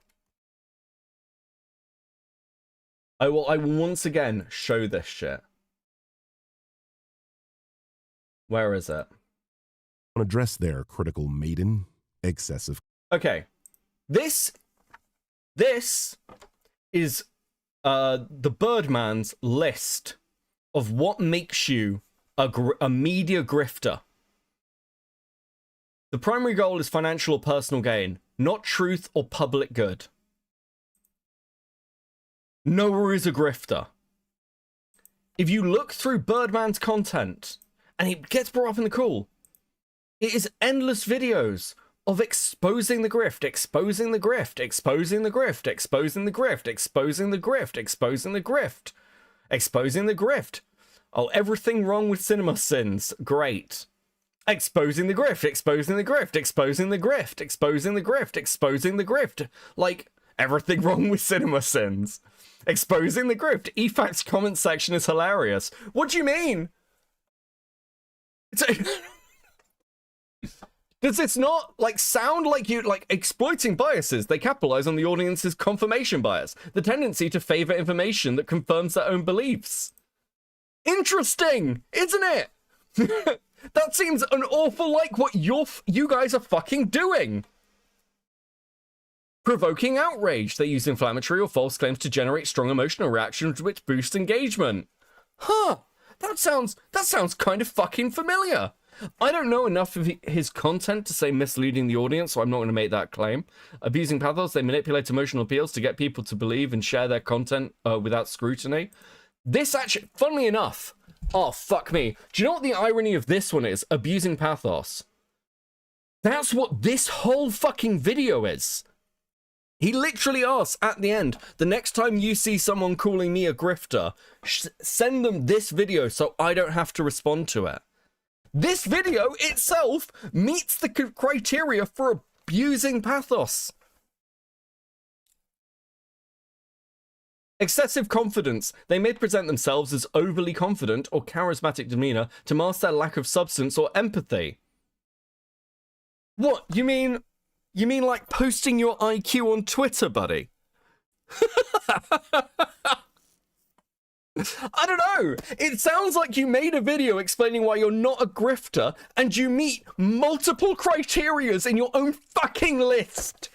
I will once again show this shit. Where is it? Address their critical maiden, excessive. Okay. This is the Birdman's list of what makes you a media grifter. The primary goal is financial or personal gain, not truth or public good. Noah is a grifter. If you look through Birdman's content and it gets brought up in the call. It is endless videos of exposing the grift, exposing the grift, exposing the grift, exposing the grift, exposing the grift, exposing the grift, exposing the grift. Oh, everything wrong with cinema sins. Great. Exposing the grift, exposing the grift, exposing the grift, exposing the grift, exposing the grift. Like, everything wrong with cinema sins. Exposing the grift. EFAC's comment section is hilarious. What do you mean? Does this not, like, sound like you, like, exploiting biases? They capitalize on the audience's confirmation bias, the tendency to favor information that confirms their own beliefs. Interesting, isn't it? That seems an awful like what you guys are fucking doing. Provoking outrage. They use inflammatory or false claims to generate strong emotional reactions which boost engagement. Huh, that sounds kind of fucking familiar. I don't know enough of his content to say misleading the audience, so I'm not going to make that claim. Abusing pathos, they manipulate emotional appeals to get people to believe and share their content without scrutiny. This actually, funnily enough, oh, fuck me. Do you know what the irony of this one is? Abusing pathos. That's what this whole fucking video is. He literally asks at the end, the next time you see someone calling me a grifter, send them this video so I don't have to respond to it. This video itself meets the criteria for abusing pathos. Excessive confidence. They may present themselves as overly confident or charismatic demeanor to mask their lack of substance or empathy. What? You mean like posting your IQ on Twitter, buddy? I don't know. It sounds like you made a video explaining why you're not a grifter and you meet multiple criterias in your own fucking list.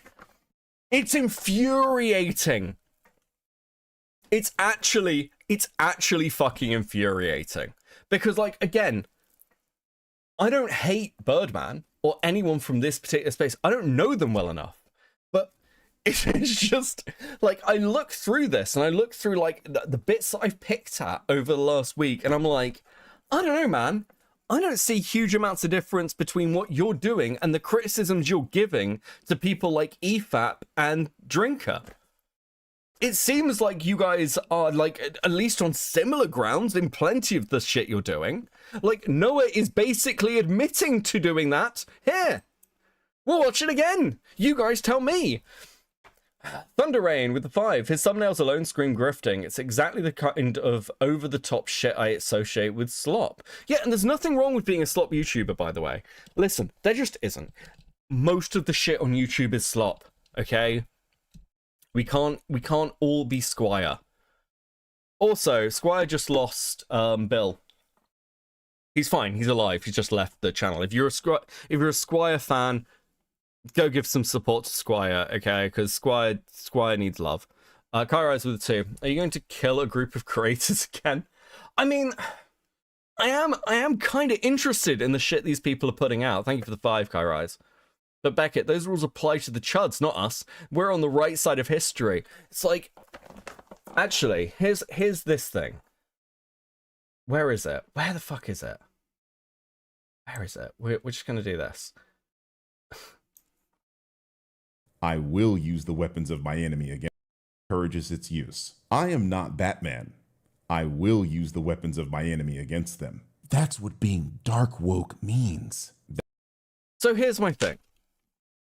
It's infuriating. It's actually fucking infuriating. Because, like, again, I don't hate Birdman or anyone from this particular space. I don't know them well enough. But it's just, like, I look through this and I look through, like, the bits that I've picked at over the last week, and I'm like, I don't know, man. I don't see huge amounts of difference between what you're doing and the criticisms you're giving to people like EFAP and Drinker. It seems like you guys are, like, at least on similar grounds in plenty of the shit you're doing. Like, Noah is basically admitting to doing that. Here, we'll watch it again. You guys tell me. Thunder Rain with the 5. His thumbnails alone scream grifting. It's exactly the kind of over-the-top shit I associate with slop. Yeah, and there's nothing wrong with being a slop YouTuber, by the way. Listen, there just isn't. Most of the shit on YouTube is slop, okay? We can't all be Squire. Also, Squire just lost Bill. He's fine. He's alive. He's just left the channel. If you're a Squire fan, go give some support to Squire, okay? Because Squire needs love. Kairos with a 2. Are you going to kill a group of creators again? I mean, I am kind of interested in the shit these people are putting out. Thank you for the 5, Kairos. But Beckett, those rules apply to the chuds, not us. We're on the right side of history. It's like, actually, here's this thing. Where is it? Where the fuck is it? Where is it? We're just gonna do this. I will use the weapons of my enemy against encourages its use. I am not Batman. I will use the weapons of my enemy against them. That's what being dark woke means. So here's my thing.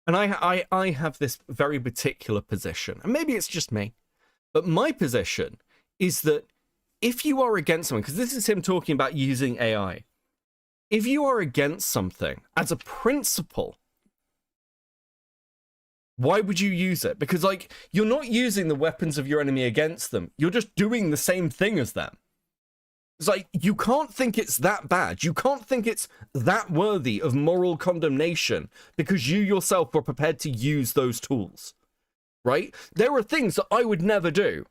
And I have this very particular position, and maybe it's just me, but my position is that if you are against something, because this is him talking about using AI, if you are against something as a principle, why would you use it? Because, like, you're not using the weapons of your enemy against them. You're just doing the same thing as them. It's like, you can't think it's that bad. You can't think it's that worthy of moral condemnation because you yourself were prepared to use those tools, right? There are things that I would never do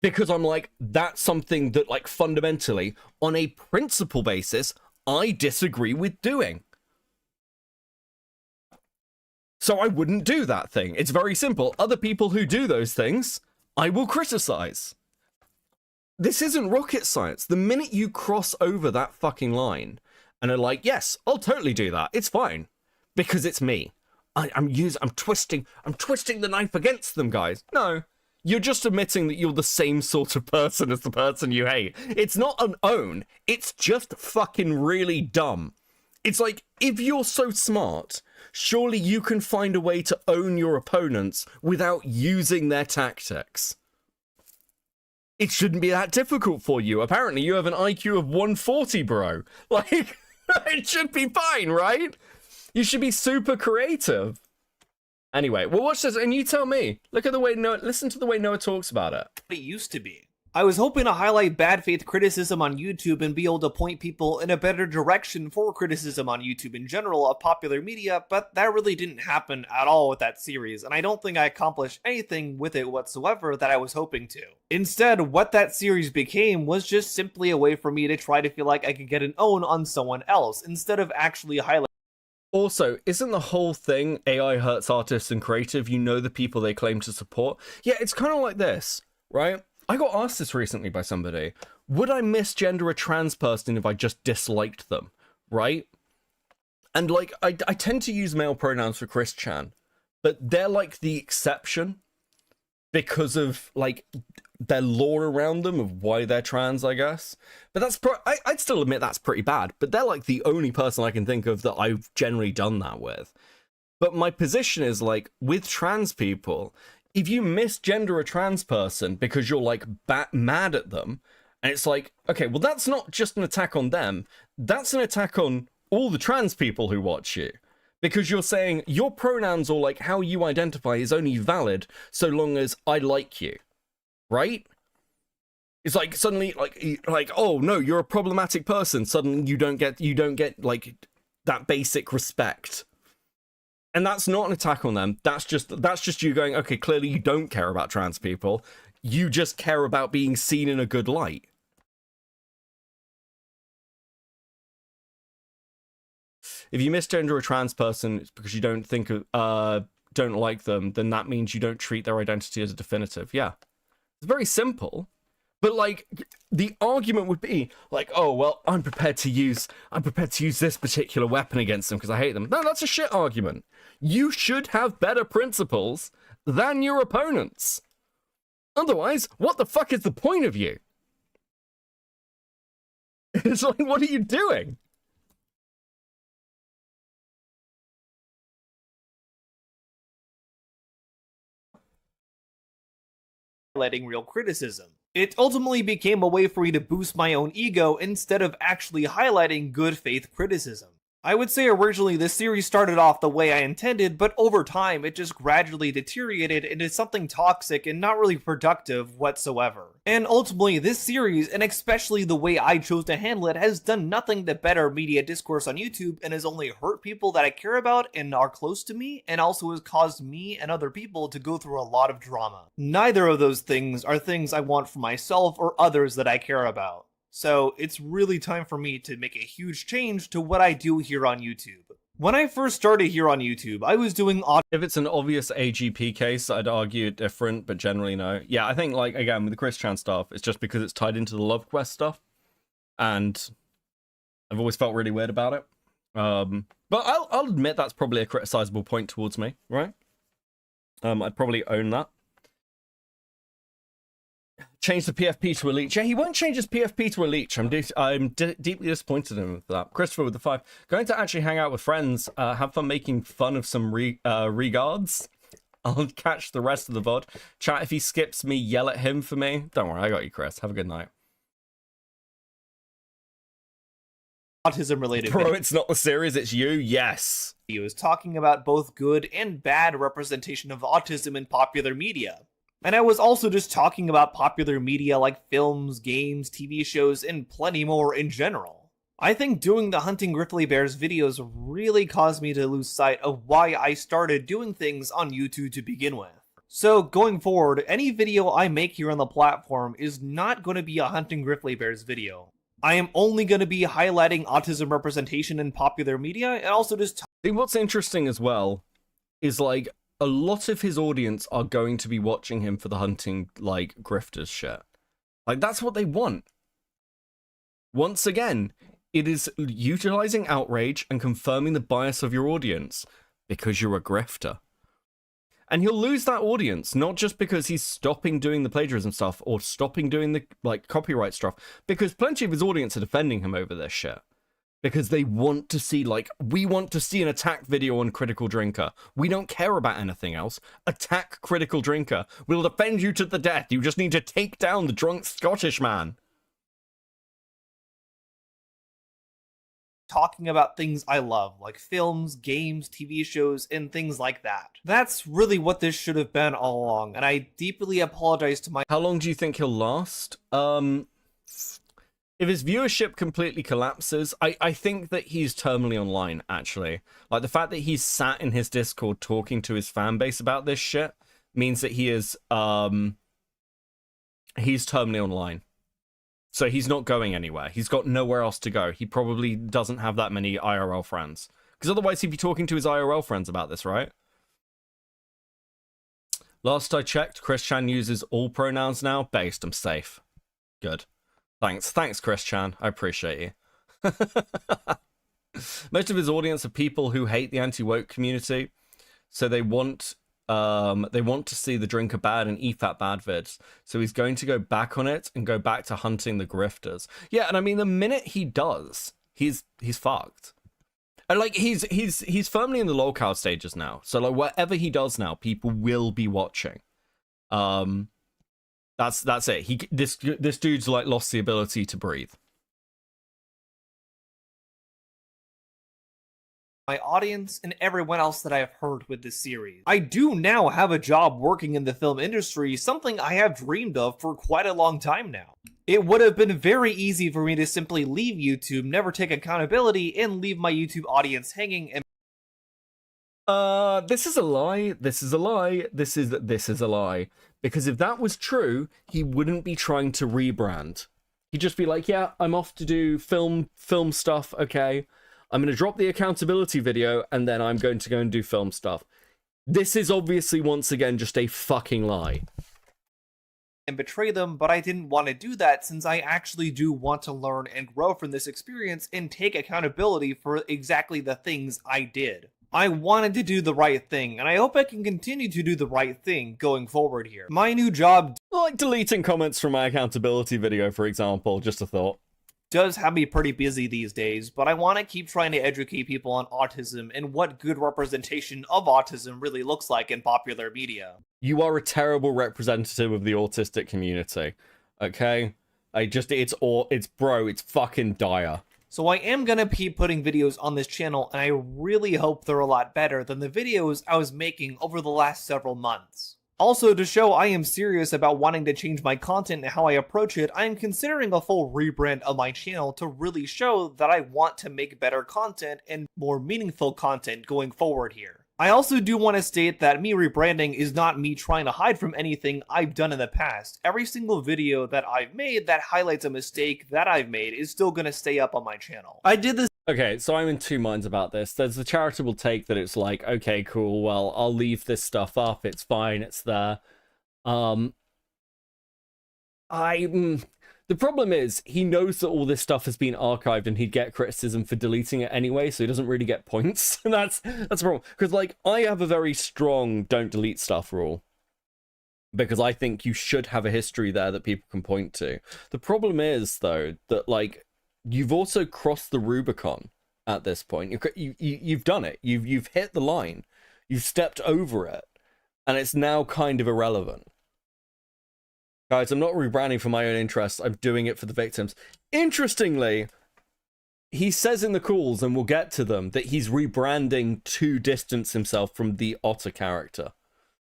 because I'm like, that's something that, like, fundamentally, on a principle basis, I disagree with doing. So I wouldn't do that thing. It's very simple. Other people who do those things, I will criticize. this isn't rocket science. The minute you cross over that fucking line and are like, yes, I'll totally do that. It's fine. Because it's me. I'm twisting the knife against them, guys. No. You're just admitting that you're the same sort of person as the person you hate. It's not an own. It's just fucking really dumb. It's like, if you're so smart, surely you can find a way to own your opponents without using their tactics. It shouldn't be that difficult for you. Apparently, you have an IQ of 140, bro. Like, it should be fine, right? You should be super creative. Anyway, well, watch this, and you tell me. Look at the way Noah, listen to the way Noah talks about it. It used to be. I was hoping to highlight bad faith criticism on YouTube and be able to point people in a better direction for criticism on YouTube in general of popular media, but that really didn't happen at all with that series, and I don't think I accomplished anything with it whatsoever that I was hoping to. Instead, what that series became was just simply a way for me to try to feel like I could get an own on someone else, instead of actually highlighting. Also, isn't the whole thing AI hurts artists and creative? You know the people they claim to support? Yeah, it's kind of like this, right? I got asked this recently by somebody. Would I misgender a trans person if I just disliked them, right? And like, I tend to use male pronouns for Chris Chan, but they're like the exception because of like their lore around them of why they're trans, I guess. But that's I'd still admit that's pretty bad, but they're like the only person I can think of that I've generally done that with. But my position is like, with trans people, if you misgender a trans person because you're like mad at them, and it's like, okay, well, that's not just an attack on them, that's an attack on all the trans people who watch you. Because you're saying your pronouns or like how you identify is only valid so long as I like you. Right? It's like suddenly like, oh no, you're a problematic person. Suddenly you don't get like that basic respect. And that's not an attack on them. That's just you going, okay, clearly you don't care about trans people. You just care about being seen in a good light. If you misgender a trans person it's because you don't like them, then that means you don't treat their identity as a definitive. Yeah. It's very simple. But like the argument would be like, oh well, I'm prepared to use this particular weapon against them because I hate them. No, that's a shit argument. You should have better principles than your opponents. Otherwise, what the fuck is the point of you? It's like, what are you doing? Highlighting real criticism. It ultimately became a way for me to boost my own ego instead of actually highlighting good faith criticism. I would say originally this series started off the way I intended, but over time it just gradually deteriorated into something toxic and not really productive whatsoever. And ultimately this series, and especially the way I chose to handle it, has done nothing to better media discourse on YouTube and has only hurt people that I care about and are close to me, and also has caused me and other people to go through a lot of drama. Neither of those things are things I want for myself or others that I care about. So it's really time for me to make a huge change to what I do here on YouTube. When I first started here on YouTube, I was doing if it's an obvious AGP case, I'd argue different, but generally no. Yeah, I think like again with the Chris Chan stuff, it's just because it's tied into the Love Quest stuff, and I've always felt really weird about it. But I'll admit that's probably a criticizable point towards me, right? I'd probably own that. Change the PFP to a leech. Yeah, he won't change his PFP to a leech. I'm deeply disappointed in him with that. Christopher with the 5. Going to actually hang out with friends. Have fun making fun of some regards. I'll catch the rest of the VOD. Chat, if he skips me, yell at him for me. Don't worry, I got you, Chris. Have a good night. Autism related. Bro, it's not the series, it's you. Yes. He was talking about both good and bad representation of autism in popular media. And I was also just talking about popular media like films, games, TV shows, and plenty more in general. I think doing the Hunting Grizzly Bears videos really caused me to lose sight of why I started doing things on YouTube to begin with. So going forward, any video I make here on the platform is not going to be a Hunting Grizzly Bears video. I am only going to be highlighting autism representation in popular media and also just... I think what's interesting as well is like, a lot of his audience are going to be watching him for the hunting, like, grifters shit. Like, that's what they want. Once again, it is utilizing outrage and confirming the bias of your audience because you're a grifter. And he'll lose that audience, not just because he's stopping doing the plagiarism stuff or stopping doing the, like, copyright stuff, because plenty of his audience are defending him over this shit. Because they want to see, like, we want to see an attack video on Critical Drinker. We don't care about anything else. Attack Critical Drinker. We'll defend you to the death. You just need to take down the drunk Scottish man. Talking about things I love, like films, games, TV shows, and things like that. That's really what this should have been all along, and I deeply apologize to my— How long do you think he'll last? If his viewership completely collapses, I think that he's terminally online, actually. Like, the fact that he's sat in his Discord talking to his fan base about this shit means that he is, he's terminally online. So he's not going anywhere. He's got nowhere else to go. He probably doesn't have that many IRL friends. Because otherwise he'd be talking to his IRL friends about this, right? Last I checked, Chris Chan uses all pronouns now. Based, I'm safe. Good. Thanks, Chris Chan. I appreciate you. Most of his audience are people who hate the anti-woke community, so they want to see the drinker bad and EFAT bad vids. So he's going to go back on it and go back to hunting the grifters. Yeah, and I mean, the minute he does, he's fucked. And like, he's firmly in the lolcow stages now. So like, whatever he does now, people will be watching. That's it. This dude's like lost the ability to breathe. My audience and everyone else that I have heard with this series. I do now have a job working in the film industry, something I have dreamed of for quite a long time now. It would have been very easy for me to simply leave YouTube, never take accountability, and leave my YouTube audience hanging and— this is a lie. This is a lie. This is a lie. Because if that was true, he wouldn't be trying to rebrand. He'd just be like, yeah, I'm off to do film stuff, okay. I'm going to drop the accountability video, and then I'm going to go and do film stuff. This is obviously, once again, just a fucking lie. And betray them, but I didn't want to do that since I actually do want to learn and grow from this experience and take accountability for exactly the things I did. I wanted to do the right thing, and I hope I can continue to do the right thing going forward here. My new job— like deleting comments from my accountability video, for example, just a thought— does have me pretty busy these days, but I want to keep trying to educate people on autism and what good representation of autism really looks like in popular media. You are a terrible representative of the autistic community, okay? It's fucking dire. So I am gonna keep putting videos on this channel, and I really hope they're a lot better than the videos I was making over the last several months. Also, to show I am serious about wanting to change my content and how I approach it, I am considering a full rebrand of my channel to really show that I want to make better content and more meaningful content going forward here. I also do want to state that me rebranding is not me trying to hide from anything I've done in the past. Every single video that I've made that highlights a mistake that I've made is still going to stay up on my channel. I did this— Okay, so I'm in two minds about this. There's the charitable take that it's like, okay, cool, well, I'll leave this stuff up, it's fine, it's there. The problem is, he knows that all this stuff has been archived and he'd get criticism for deleting it anyway, so he doesn't really get points. And that's the problem. Because, like, I have a very strong don't delete stuff rule. Because I think you should have a history there that people can point to. The problem is, though, that, like, you've also crossed the Rubicon at this point. You've done it. You've hit the line. You've stepped over it. And it's now kind of irrelevant. Guys, I'm not rebranding for my own interests. I'm doing it for the victims. Interestingly, he says in the calls, and we'll get to them, that he's rebranding to distance himself from the Otter character.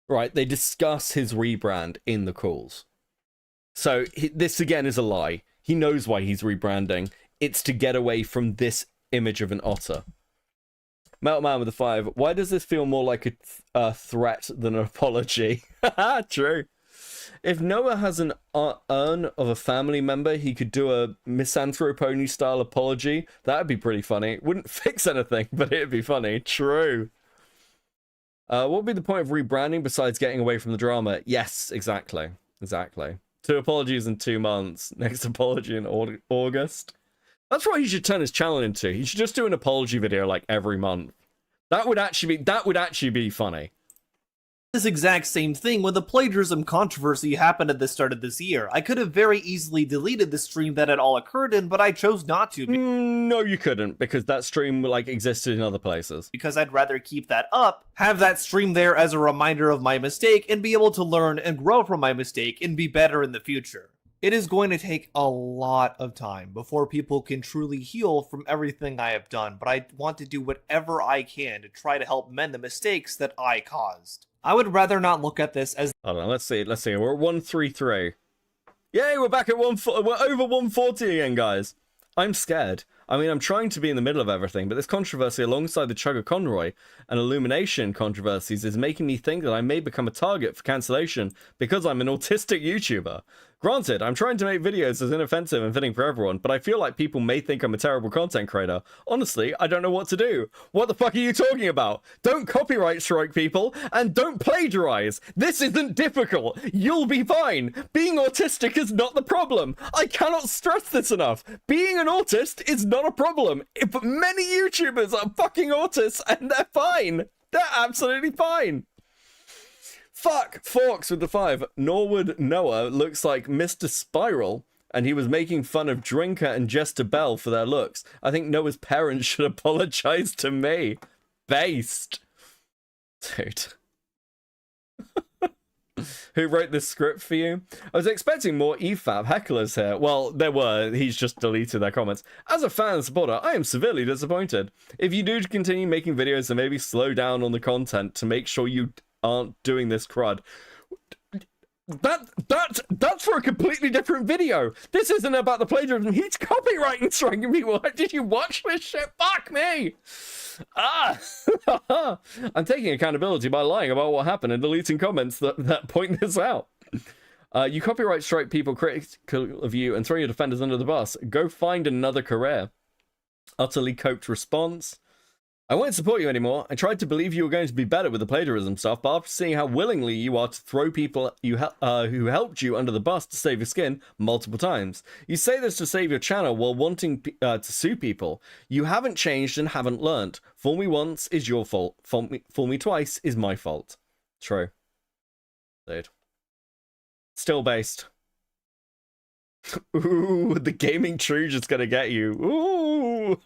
Right? They discuss his rebrand in the calls. So this, again, is a lie. He knows why he's rebranding. It's to get away from this image of an otter. Metal Man with a 5. Why does this feel more like a threat than an apology? True. If Noah has an urn of a family member, he could do a misanthropony style apology. That would be pretty funny. Wouldn't fix anything, but it'd be funny. True. What would be the point of rebranding besides getting away from the drama? Yes, exactly. Exactly. 2 apologies in 2 months. Next apology in August. That's what he should turn his channel into. He should just do an apology video like every month. That would actually be funny. This exact same thing when the plagiarism controversy happened at the start of this year. I could have very easily deleted the stream that it all occurred in, but I chose not to. No, you couldn't, because that stream like existed in other places. Because I'd rather keep that up, have that stream there as a reminder of my mistake, and be able to learn and grow from my mistake and be better in the future. It is going to take a lot of time before people can truly heal from everything I have done, but I want to do whatever I can to try to help mend the mistakes that I caused. I would rather not look at this as— Hold on, let's see. We're at 133. Yay, we're back at we're over 140 again, guys. I'm scared. I mean, I'm trying to be in the middle of everything, but this controversy alongside the Chugga Conroy and Illumination controversies is making me think that I may become a target for cancellation because I'm an autistic YouTuber. Granted, I'm trying to make videos as inoffensive and fitting for everyone, but I feel like people may think I'm a terrible content creator. Honestly, I don't know what to do. What the fuck are you talking about? Don't copyright strike people, and don't plagiarize. This isn't difficult. You'll be fine. Being autistic is not the problem. I cannot stress this enough. Being an autist is not a problem. But many YouTubers are fucking autists, and they're fine. They're absolutely fine. Fuck, Forks with the 5. Norwood Noah looks like Mr. Spiral, and he was making fun of Drinker and Jester Bell for their looks. I think Noah's parents should apologize to me. Based. Dude. Who wrote this script for you? I was expecting more EFAP hecklers here. Well, there were. He's just deleted their comments. As a fan and supporter, I am severely disappointed. If you do continue making videos, then maybe slow down on the content to make sure you aren't doing this crud. That's for a completely different video. This isn't about the plagiarism. He's copywriting striking people. Did you watch this shit? Fuck me. I'm taking accountability by lying about what happened and deleting comments that point this out. You copyright strike people critical of you and throw your defenders under the bus. Go find another career. Utterly coped response. I won't support you anymore. I tried to believe you were going to be better with the plagiarism stuff, but after seeing how willingly you are to throw people who helped you under the bus to save your skin multiple times. You say this to save your channel while wanting to sue people. You haven't changed and haven't learnt. Fool me once is your fault. Fool me twice is my fault. True. Dude. Still based. Ooh, the gaming true just gonna get you. Ooh,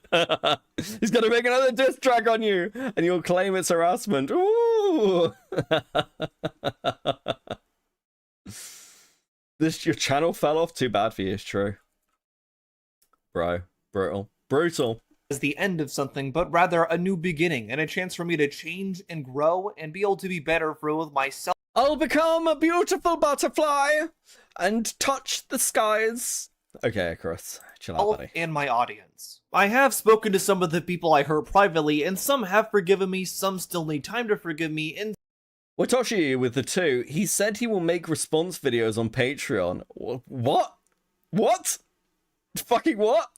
he's gonna make another diss track on you, and you'll claim it's harassment. Ooh, your channel fell off. Too bad for you. It's true, bro. Brutal. As the end of something, but rather a new beginning and a chance for me to change and grow and be able to be better for both myself. I'll become a beautiful butterfly and touch the skies. Okay, Chris, chill out, buddy. And my audience. I have spoken to some of the people I hurt privately, and some have forgiven me, some still need time to forgive me, and Watoshi with the 2, he said he will make response videos on Patreon. What? What? Fucking what?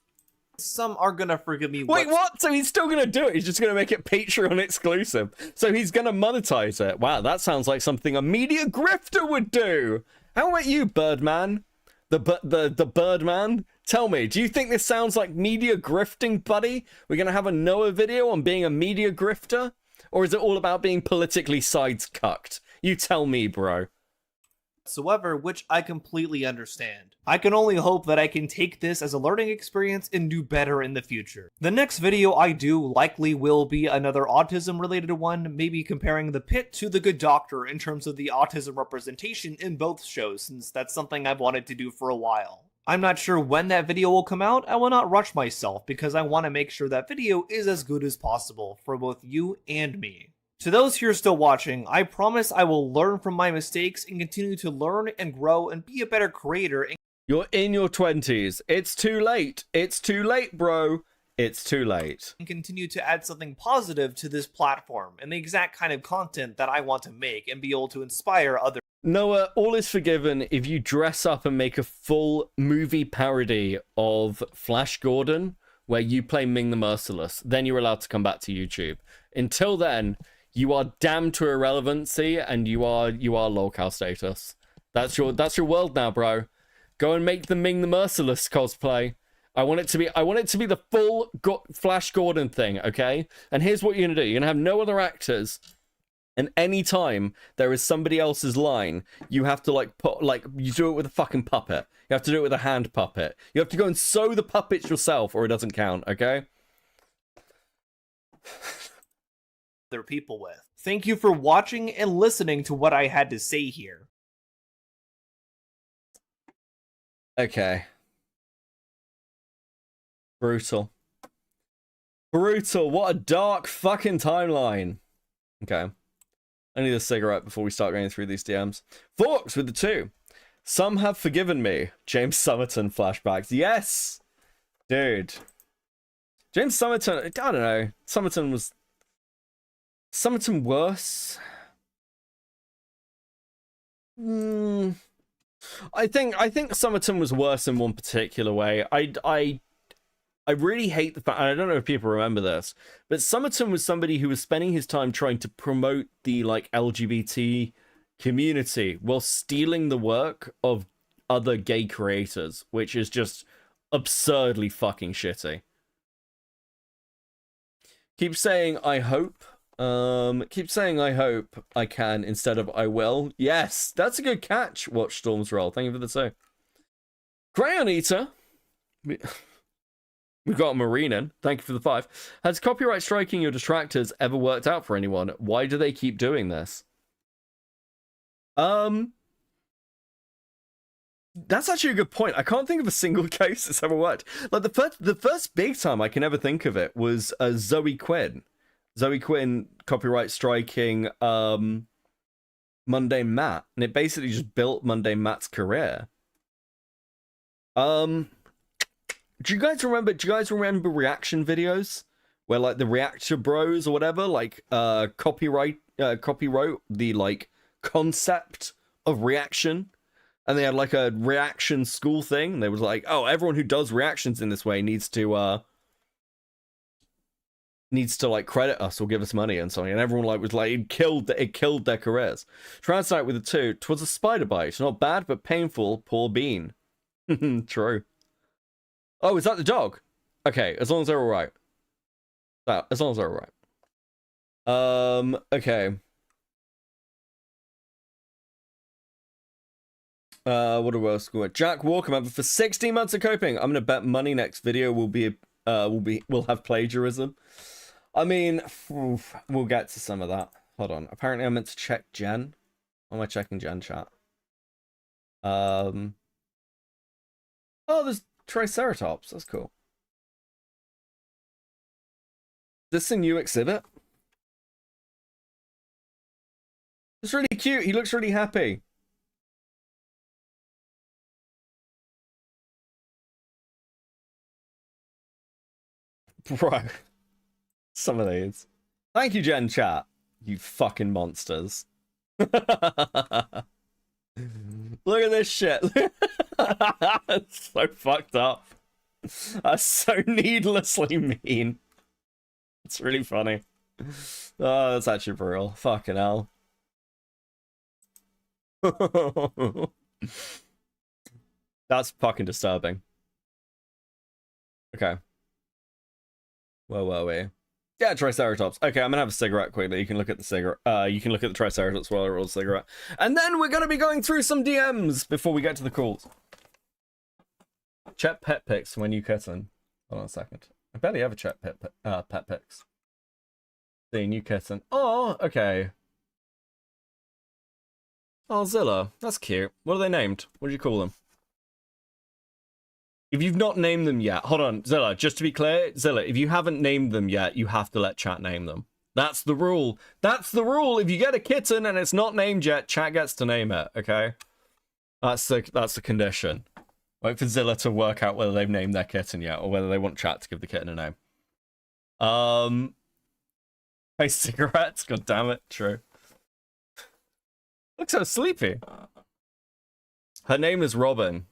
Some are gonna forgive me. Wait, what? So he's still gonna do it? He's just gonna make it Patreon exclusive. So he's gonna monetize it. Wow, that sounds like something a media grifter would do. How about you, Birdman? The Birdman? Tell me, do you think this sounds like media grifting, buddy? We're gonna have a Noah video on being a media grifter? Or is it all about being politically sides-cucked? You tell me, bro. Whatsoever, which I completely understand. I can only hope that I can take this as a learning experience and do better in the future. The next video I do likely will be another autism related one, maybe comparing the Pit to the Good Doctor in terms of the autism representation in both shows, since that's something I've wanted to do for a while. I'm not sure when that video will come out. I will not rush myself because I want to make sure that video is as good as possible for both you and me. To those here still watching, I promise I will learn from my mistakes and continue to learn and grow and be a better creator. You're in your 20s. It's too late. It's too late, bro. It's too late. And continue to add something positive to this platform and the exact kind of content that I want to make and be able to inspire others. Noah, all is forgiven if you dress up and make a full movie parody of Flash Gordon where you play Ming the Merciless. Then you're allowed to come back to YouTube. Until then, you are damned to irrelevancy and you are lolcow status. That's your world now, bro. Go and make the Ming the Merciless cosplay. I want it to be the full Flash Gordon thing, okay? And here's what you're gonna do. You're gonna have no other actors. And anytime there is somebody else's line, you have to you do it with a fucking puppet. You have to do it with a hand puppet. You have to go and sew the puppets yourself or it doesn't count, okay? Other people with. Thank you for watching and listening to what I had to say here. Okay. Brutal. Brutal. What a dark fucking timeline. Okay. I need a cigarette before we start going through these DMs. Forks with the 2. Some have forgiven me. James Summerton flashbacks. Yes! Dude. James Summerton, I don't know. Summerton worse? I think Summerton was worse in one particular way. I really hate the fact, and I don't know if people remember this, but Summerton was somebody who was spending his time trying to promote the LGBT community while stealing the work of other gay creators, which is just absurdly fucking shitty. Keep saying I hope. Keep saying I hope I can instead of I will. Yes, that's a good catch, Watch Storm's roll. Thank you for the 2. Crayon Eater. We've got Marinen. Thank you for the 5. Has copyright striking your detractors ever worked out for anyone? Why do they keep doing this? That's actually a good point. I can't think of a single case that's ever worked. Like the first big time I can ever think of it was Zoe Quinn. Zoe Quinn copyright striking Mundane Matt, and it basically just built Mundane Matt's career. Do you guys remember reaction videos where like the reactor bros or whatever copywrote the like concept of reaction, and they had like a reaction school thing, and they was like, oh, everyone who does reactions in this way needs to like credit us or give us money and something, and everyone like was like, it killed their careers. Translate with the 2. 'Twas a spider bite, not bad but painful. Poor bean. True. Oh, is that the dog? Okay, as long as they're all right. As long as they're all right. Okay. What else? Jack Walker member for 16 months of coping. I'm gonna bet money next video will have plagiarism. I mean, we'll get to some of that. Hold on. Apparently, I meant to check Jen. Or am I checking Jen chat? Oh, there's Triceratops. That's cool. Is this a new exhibit? It's really cute. He looks really happy. Bro. Some of these. Thank you, Jen chat. You fucking monsters. Look at this shit. It's so fucked up. That's so needlessly mean. It's really funny. Oh, that's actually brutal. Fucking hell. That's fucking disturbing. Okay. Where were we? Yeah, Triceratops. Okay, I'm gonna have a cigarette quickly. You can look at the cigarette. You can look at the Triceratops while I roll a cigarette. And then we're gonna be going through some DMs before we get to the calls. Check pet pics when you kitten. Hold on a second. I barely ever check pet pics. See, new kitten. Oh, okay. Oh, Zilla. That's cute. What are they named? What do you call them? If you've not named them yet, hold on, Zilla, just to be clear, Zilla, if you haven't named them yet, you have to let chat name them. That's the rule. That's the rule. If you get a kitten and it's not named yet, chat gets to name it, okay? That's the condition. Wait for Zilla to work out whether they've named their kitten yet, or whether they want chat to give the kitten a name. Hey, cigarettes, god damn it, true. Looks so sleepy. Her name is Robin.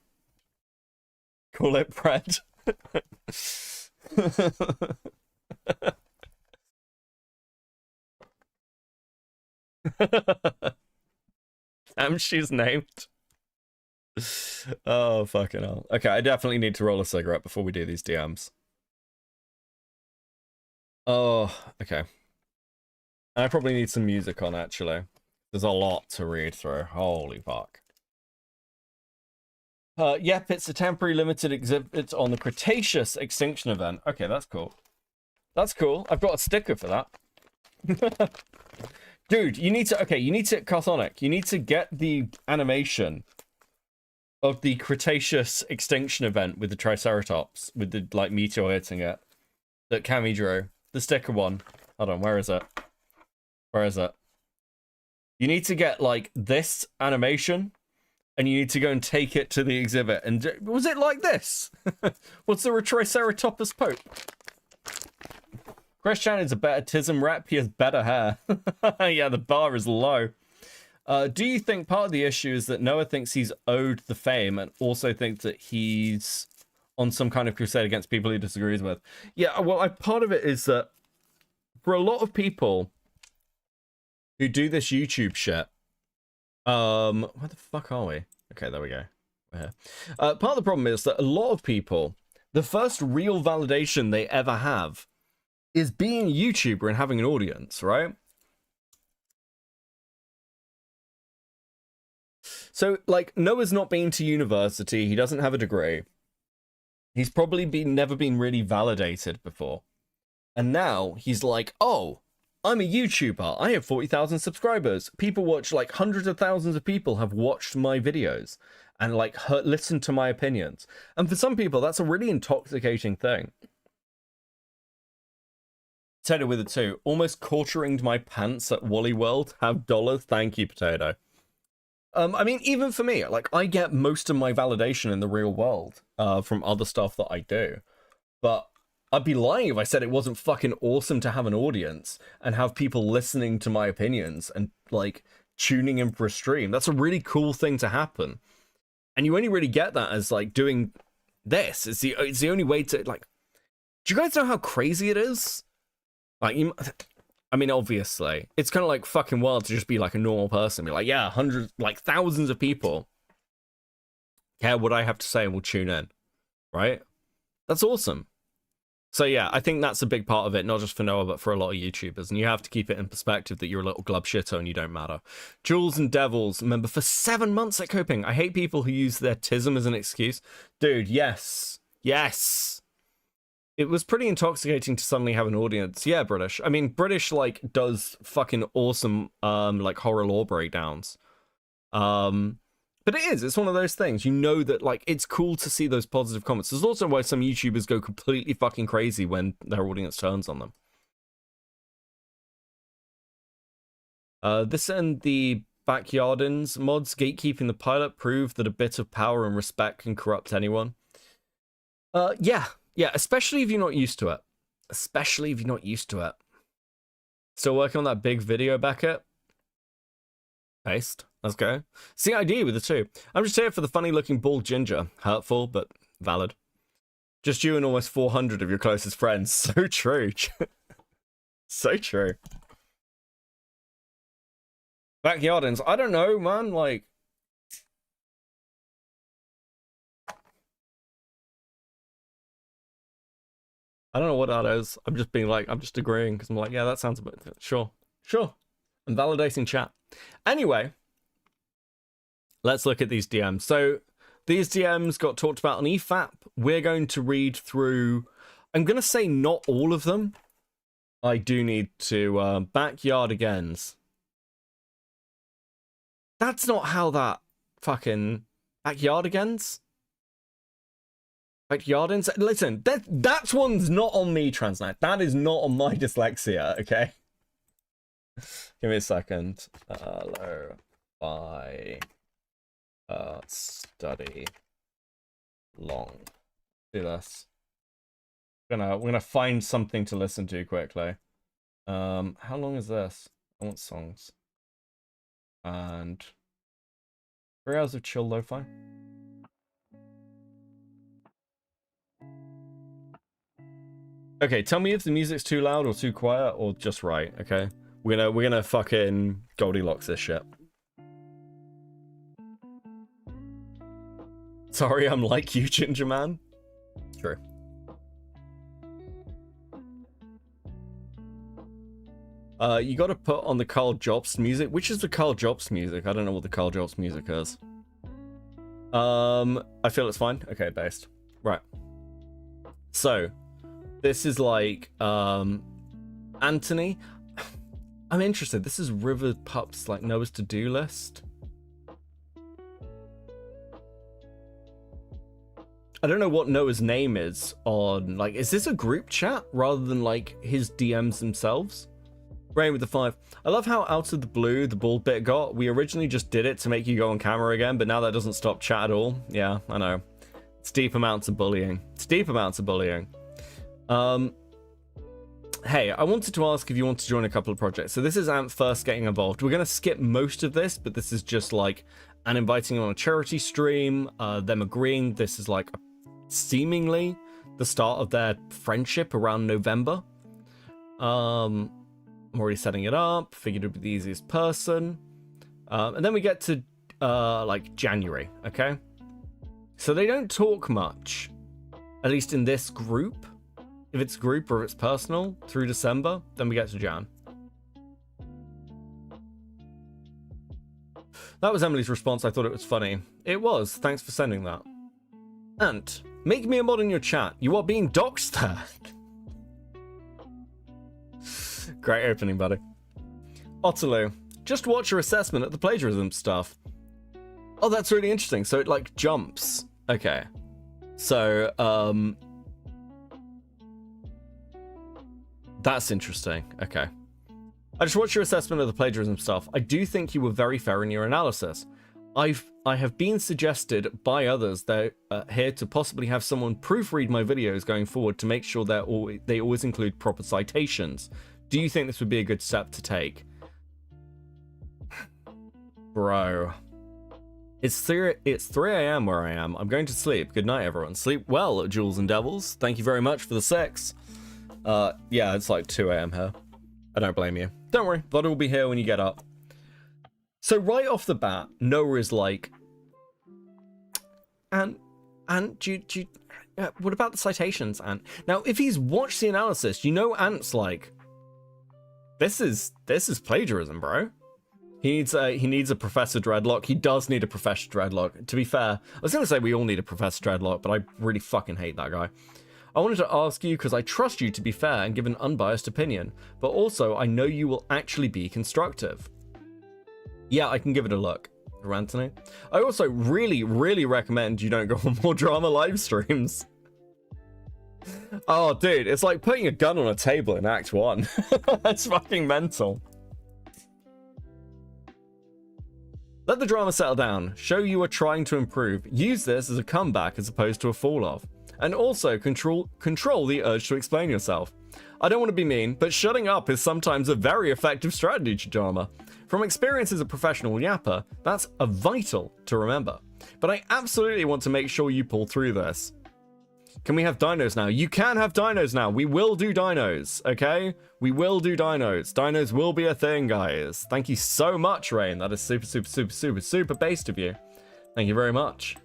Call it bread. Damn, she's named. Oh, fucking hell. Okay, I definitely need to roll a cigarette before we do these DMs. Oh, okay. And I probably need some music on, actually. There's a lot to read through. Holy fuck. Yep, it's a temporary limited exhibit on the Cretaceous extinction event. Okay, that's cool. That's cool. I've got a sticker for that. Dude, you need to... Okay, you need to... Carthonic, you need to get the animation of the Cretaceous extinction event with the Triceratops, with the, like, meteor hitting it, that Cammy drew. The sticker one. Hold on, where is it? Where is it? You need to get, like, this animation, and you need to go and take it to the exhibit. And was it like this? Was there a Triceratops Pope? Christian is a better Tism rep. He has better hair. Yeah, the bar is low. Do you think part of the issue is that Noah thinks he's owed the fame and also thinks that he's on some kind of crusade against people he disagrees with? Yeah, well, part of it is that for a lot of people who do this YouTube shit, where the fuck are we? Okay, there we go. We're here. Part of the problem is that a lot of people, the first real validation they ever have is being a YouTuber and having an audience, right? So, like, Noah's not been to university. He doesn't have a degree. He's probably never been really validated before. And now he's like, oh, I'm a YouTuber. I have 40,000 subscribers. People watch, like, hundreds of thousands of people have watched my videos and, like, listened to my opinions. And for some people, that's a really intoxicating thing. Potato with it too. Almost quartering my pants at Wally World. Have dollars. Thank you, Potato. I mean, even for me, like, I get most of my validation in the real world from other stuff that I do. But I'd be lying if I said it wasn't fucking awesome to have an audience and have people listening to my opinions and, like, tuning in for a stream. That's a really cool thing to happen. And you only really get that as, like, doing this. It's the only way to, like... Do you guys know how crazy it is? Like, I mean, obviously, it's kind of like fucking wild to just be like a normal person. Be like, yeah, hundreds, like thousands of people care what I have to say and will tune in, right? That's awesome. So yeah, I think that's a big part of it, not just for Noah, but for a lot of YouTubers. And you have to keep it in perspective that you're a little glub shitter and you don't matter. Jules and Devils, member for 7 months at Coping. I hate people who use their tism as an excuse. Dude, yes. Yes. It was pretty intoxicating to suddenly have an audience. Yeah, British. I mean, British, like, does fucking awesome, like, horror lore breakdowns. But it's one of those things. You know that, like, it's cool to see those positive comments. There's also why some YouTubers go completely fucking crazy when their audience turns on them. This and the Backyardins mods gatekeeping the pilot prove that a bit of power and respect can corrupt anyone. Yeah, especially if you're not used to it. Especially if you're not used to it. Still working on that big video, Beckett? Paste. Let's go. CID with the 2. I'm just here for the funny-looking bald ginger. Hurtful, but valid. Just you and almost 400 of your closest friends. So true. So true. Backyardins. I don't know, man. Like... I don't know what that is. I'm just being like, I'm just agreeing because I'm like, yeah, that sounds a bit, sure. I'm validating chat. Anyway, let's look at these DMs. So these DMs got talked about on EFAP. We're going to read through, I'm going to say not all of them. I do need to, Backyardigans. That's not how that fucking, Backyardigans? Backyardins? Listen, that one's not on me, Transnight. That is not on my dyslexia, okay? Give me a second. Hello. By study long. Do this. We're gonna find something to listen to quickly. How long is this? I want songs. And 3 hours of chill lo-fi. Okay, tell me if the music's too loud or too quiet or just right, okay? We're gonna fucking Goldilocks this shit. Sorry, I'm like you, Ginger Man. True. You got to put on the Carl Jobst music. Which is the Carl Jobst music? I don't know what the Carl Jobst music is. I feel it's fine. Okay, based. Right. So, this is like, Anthony. I'm interested. This is River Pup's, like, Noah's to-do list. I don't know what Noah's name is on, like, is this a group chat rather than, like, his DMs themselves? Rain with the 5. I love how out of the blue the bald bit got. We originally just did it to make you go on camera again, but now that doesn't stop chat at all. Yeah, I know. It's deep amounts of bullying. It's deep amounts of bullying. Hey, I wanted to ask if you want to join a couple of projects. So this is Ant first getting involved. We're going to skip most of this, but this is just like Ant inviting him on a charity stream, them agreeing this is like seemingly the start of their friendship around November. I'm already setting it up, figured it'd be the easiest person. And then we get to like January, okay? So they don't talk much, at least in this group. If it's group or if it's personal, through December, then we get to Jan. That was Emily's response. I thought it was funny. It was. Thanks for sending that. Ant, make me a mod in your chat. You are being doxed there. Great opening, buddy. Otterly, just watch your assessment of the plagiarism stuff. Oh, that's really interesting. So it like jumps. Okay. So, that's interesting. Okay. I just watched your assessment of the plagiarism stuff. I do think you were very fair in your analysis. I have been suggested by others that here to possibly have someone proofread my videos going forward to make sure they always include proper citations. Do you think this would be a good step to take? Bro. It's 3 a.m. where I am. I'm going to sleep. Good night, everyone. Sleep well, Jules and Devils. Thank you very much for the sex. Yeah, it's like 2 a.m. here. I don't blame you. Don't worry, Vladdy will be here when you get up. So right off the bat, Noah is like, and what about the citations, Ant? Now, if he's watched the analysis, you know Ant's like, this is plagiarism, bro. He needs a Professor Dreadlock. He does need a Professor Dreadlock. To be fair, I was gonna say we all need a Professor Dreadlock, but I really fucking hate that guy. I wanted to ask you because I trust you to be fair and give an unbiased opinion, but also I know you will actually be constructive. Yeah, I can give it a look. Anthony. I also really, really recommend you don't go on more drama live streams. Oh, dude, it's like putting a gun on a table in Act 1. That's fucking mental. Let the drama settle down. Show you are trying to improve. Use this as a comeback as opposed to a fall off. And also control the urge to explain yourself. I don't want to be mean, but shutting up is sometimes a very effective strategy drama. From experience as a professional yapper, that's a vital to remember. But I absolutely want to make sure you pull through this. Can we have dinos now? You can have dinos now. We will do dinos, okay? We will do dinos. Dinos will be a thing, guys. Thank you so much, Rain. That is super, super, super, super, super based of you. Thank you very much.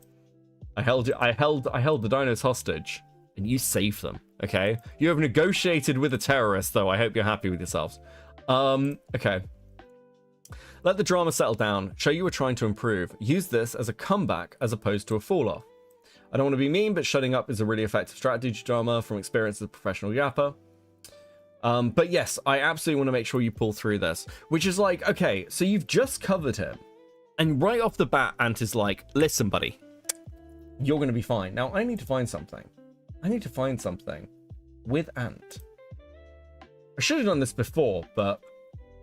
I held the dinos hostage, and you saved them, okay? You have negotiated with a terrorist, though. I hope you're happy with yourselves. Okay. Let the drama settle down. Show you are trying to improve. Use this as a comeback as opposed to a fall-off. I don't want to be mean, but shutting up is a really effective strategy drama from experience as a professional yapper. But yes, I absolutely want to make sure you pull through this. Which is like, okay, so you've just covered him. And right off the bat, Ant is like, listen, buddy. You're going to be fine. Now, I need to find something. I need to find something with Ant. I should have done this before, but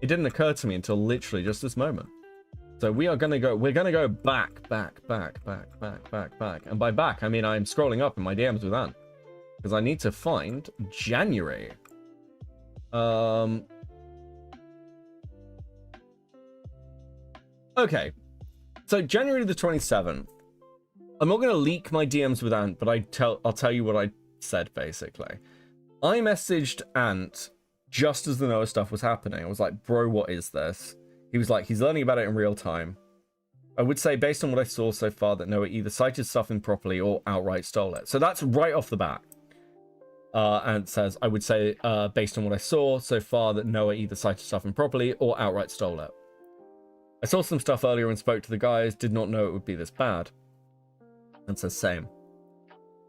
it didn't occur to me until literally just this moment. So we're going to go back. And by back, I mean I'm scrolling up in my DMs with Ant. Because I need to find January. Okay. So January the 27th. I'm not going to leak my DMs with Ant, but I'll tell you what I said, basically. I messaged Ant just as the Noah stuff was happening. I was like, bro, what is this? He was like, he's learning about it in real time. I would say, based on what I saw so far, that Noah either cited stuff improperly or outright stole it. So that's right off the bat. And it says, I would say, based on what I saw so far, that Noah either cited stuff improperly or outright stole it. I saw some stuff earlier and spoke to the guys, did not know it would be this bad. And says, same.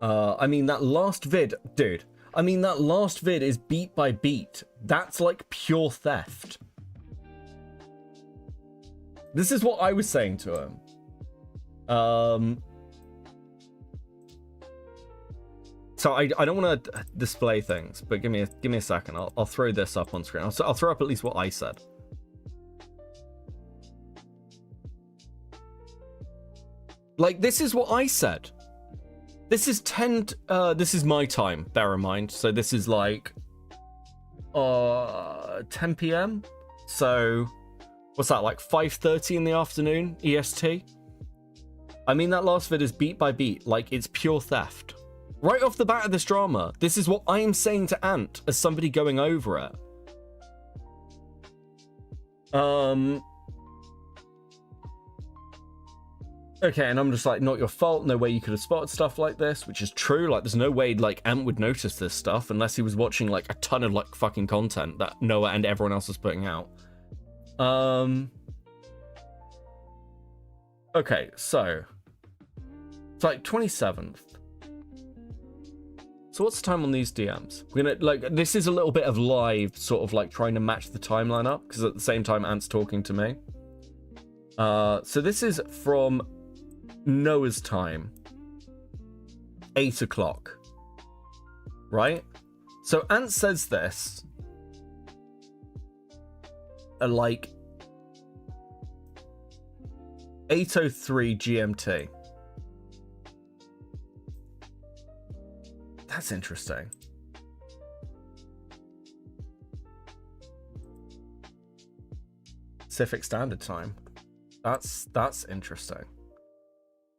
I mean, that last vid, dude, I mean, that last vid is beat by beat. That's like pure theft. This is what I was saying to him. So I don't want to display things, but give me a second. I'll throw this up on screen. I'll throw up at least what I said. Like, this is what I said. This is this is my time, bear in mind. So this is like 10 p.m. So what's that, like 5:30 in the afternoon EST? I mean, that last vid is beat by beat, like it's pure theft. Right off the bat of this drama, this is what I am saying to Ant as somebody going over it. Okay, and I'm just like, not your fault, no way you could have spotted stuff like this, which is true. Like, there's no way, like, Ant would notice this stuff unless he was watching, like, a ton of, like, fucking content that Noah and everyone else is putting out. Okay, so it's like 27th. So what's the time on these DMs? We're gonna, like, this is a little bit of live, sort of, like, trying to match the timeline up, because at the same time, Ant's talking to me. So this is from Noah's time, 8 o'clock, right? So Ant says this at like 8:03 GMT. That's interesting. Pacific Standard Time. That's interesting.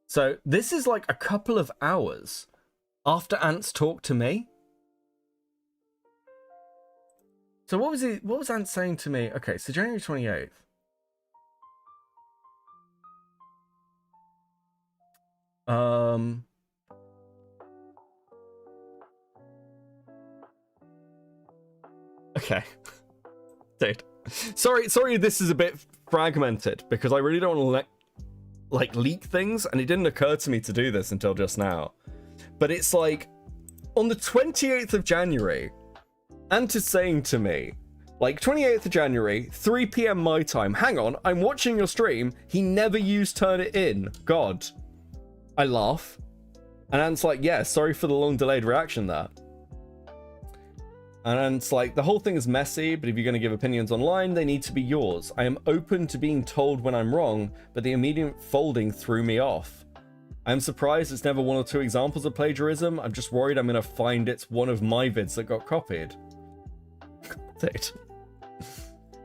So this is like a couple of hours after Ant's talk to me. So what was Ant saying to me? Okay, so January 28th. Okay. Dude. Sorry this is a bit fragmented, because I really don't want to leak things, and it didn't occur to me to do this until just now. But it's like, on the 28th of January, Ant is saying to me, like, 28th of January, 3 p.m. my time, hang on, I'm watching your stream, he never used turn it in, God. I laugh. And Ant's like, yeah, sorry for the long delayed reaction there. And it's like, the whole thing is messy, but if you're going to give opinions online, they need to be yours. I am open to being told when I'm wrong, but the immediate folding threw me off. I'm surprised it's never one or two examples of plagiarism. I'm just worried I'm going to find it's one of my vids that got copied. Dude.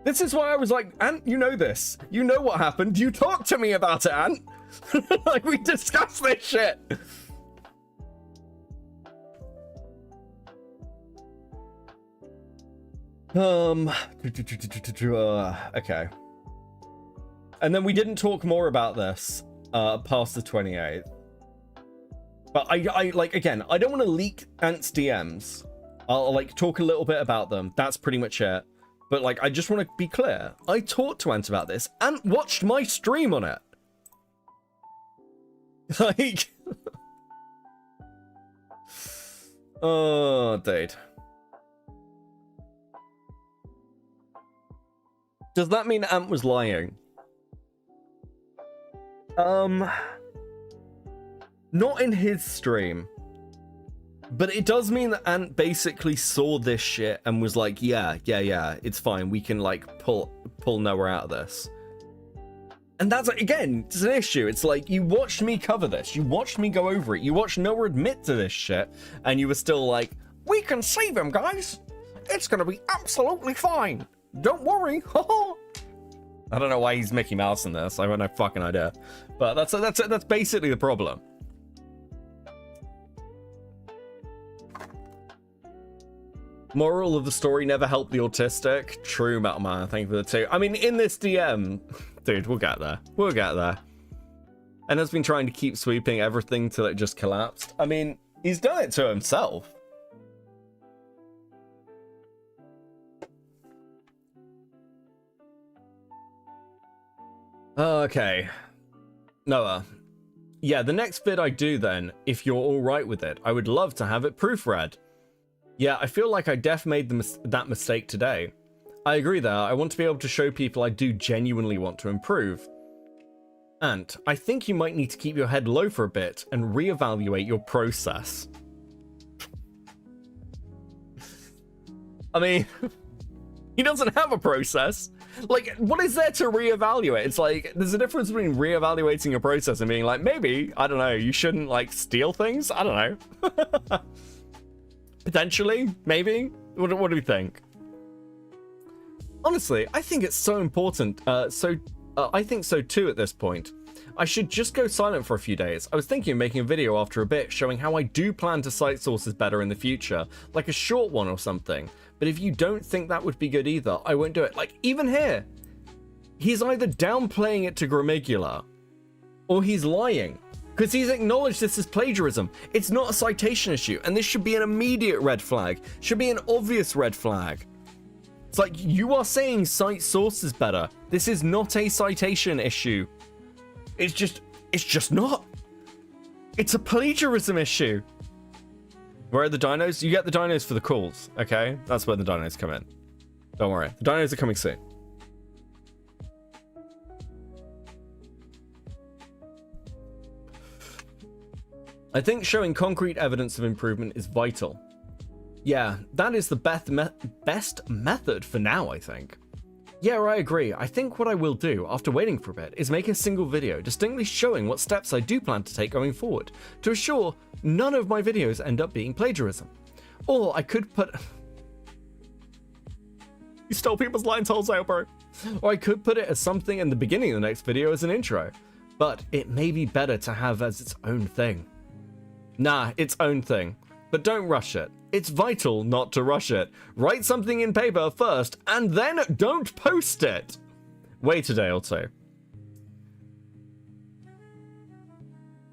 This is why I was like, Ant, you know this. You know what happened. You talked to me about it, Ant. Like, we discussed this shit. Okay. And then we didn't talk more about this past the 28th. But I like, again, I don't want to leak Ant's DMs. I'll like talk a little bit about them. That's pretty much it. But like, I just want to be clear. I talked to Ant about this. Ant watched my stream on it. Like, oh, dude. Does that mean Ant was lying? Not in his stream. But it does mean that Ant basically saw this shit and was like, yeah, it's fine. We can, like, pull Noah out of this. And that's, again, it's an issue. It's like, you watched me cover this. You watched me go over it. You watched Noah admit to this shit. And you were still like, we can save him, guys. It's going to be absolutely fine. Don't worry. I don't know why he's Mickey Mouse in this. I have no fucking idea. But that's basically the problem. Moral of the story, never help the autistic. True, Metal Man. Thank you for the two. I mean, in this DM... Dude, we'll get there. We'll get there. and has been trying to keep sweeping everything till it just collapsed. I mean, he's done it to himself. Okay. Noah. Yeah, the next vid I do then, if you're alright with it, I would love to have it proofread. Yeah, I feel like I made that mistake today. I agree there, I want to be able to show people I do genuinely want to improve. And I think you might need to keep your head low for a bit and reevaluate your process. I mean, he doesn't have a process. Like, what is there to reevaluate? It's like, there's a difference between reevaluating a process and being like, maybe, I don't know, you shouldn't, like, steal things? I don't know. Potentially, maybe? What do we think? Honestly, I think it's so important. I think so too at this point. I should just go silent for a few days. I was thinking of making a video after a bit showing how I do plan to cite sources better in the future, like a short one or something. But if you don't think that would be good either, I won't do it. Like, even here, he's either downplaying it to Gramigula, or he's lying. Because he's acknowledged this as plagiarism. It's not a citation issue, and this should be an immediate red flag. Should be an obvious red flag. It's like, you are saying cite sources better. This is not a citation issue. It's just not. It's a plagiarism issue. Where are the dinos? You get the dinos for the calls, okay? That's where the dinos come in. Don't worry. The dinos are coming soon. I think showing concrete evidence of improvement is vital. Yeah, that is the best method for now, I think. Yeah, I agree. I think what I will do, after waiting for a bit, is make a single video distinctly showing what steps I do plan to take going forward, to assure none of my videos end up being plagiarism. Or I could put... You stole people's lines wholesale, bro. Or I could put it as something in the beginning of the next video as an intro. But it may be better to have as its own thing. Nah, its own thing. But don't rush it. It's vital not to rush it. Write something in paper first, and then don't post it. Wait a day or two.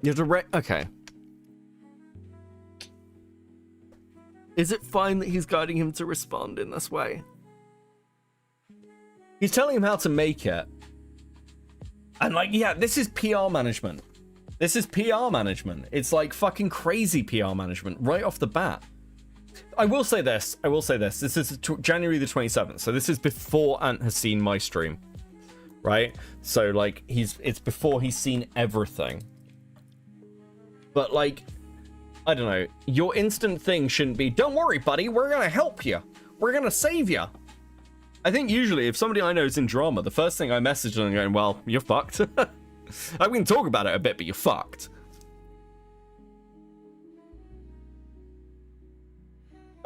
You have to okay. Is it fine that he's guiding him to respond in this way? He's telling him how to make it. And like, yeah, this is PR management. This is PR management. It's like fucking crazy PR management right off the bat. I will say this. This is January the 27th. So this is before Ant has seen my stream. Right? So like it's before he's seen everything. But like, I don't know. Your instant thing shouldn't be, don't worry, buddy, we're gonna help you. We're gonna save you. I think usually if somebody I know is in drama, the first thing I message them going, well, you're fucked. I can talk about it a bit, but you're fucked.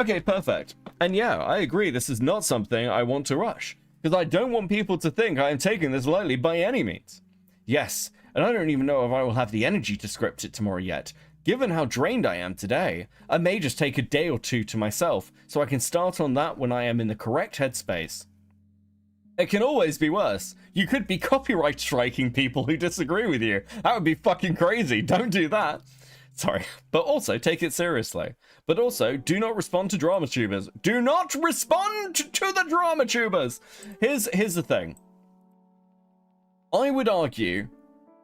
Okay, perfect. And yeah, I agree, this is not something I want to rush, because I don't want people to think I am taking this lightly by any means. Yes, and I don't even know if I will have the energy to script it tomorrow yet. Given how drained I am today, I may just take a day or two to myself, so I can start on that when I am in the correct headspace. It can always be worse. You could be copyright striking people who disagree with you. That would be fucking crazy. Don't do that. Sorry. But also, take it seriously. But also, do not respond to drama tubers. Do not respond to the drama tubers! Here's the thing. I would argue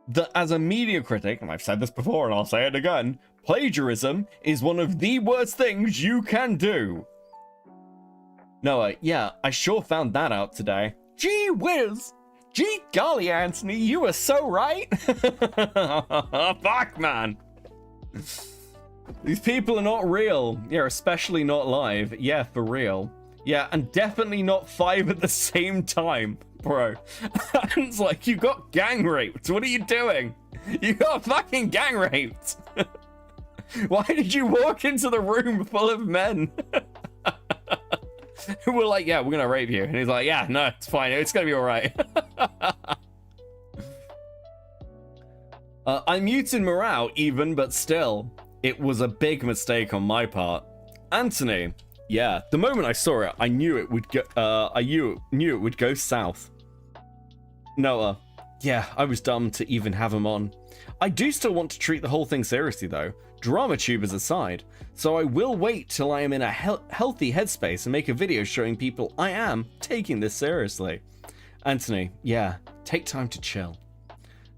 that as a media critic, and I've said this before and I'll say it again, plagiarism is one of the worst things you can do. Noah, yeah, I sure found that out today. Gee whiz! Gee golly, Anthony, you were so right! Fuck, man! These people are not real. Yeah, especially not live. Yeah, for real. Yeah, and definitely not 5 at the same time, bro. And it's like, you got gang raped. What are you doing? You got fucking gang raped. Why did you walk into the room full of men? Who were like, yeah, we're gonna rape you. And he's like, yeah, no, it's fine. It's gonna be all right. I muted Morale even, but still, it was a big mistake on my part. Anthony, yeah, the moment I saw it, I knew it would go. I knew it would go south. Noah, Yeah, I was dumb to even have him on. I do still want to treat the whole thing seriously though, drama tubers aside, so I will wait till I am in a healthy headspace and make a video showing people I am taking this seriously. Anthony, yeah, take time to chill.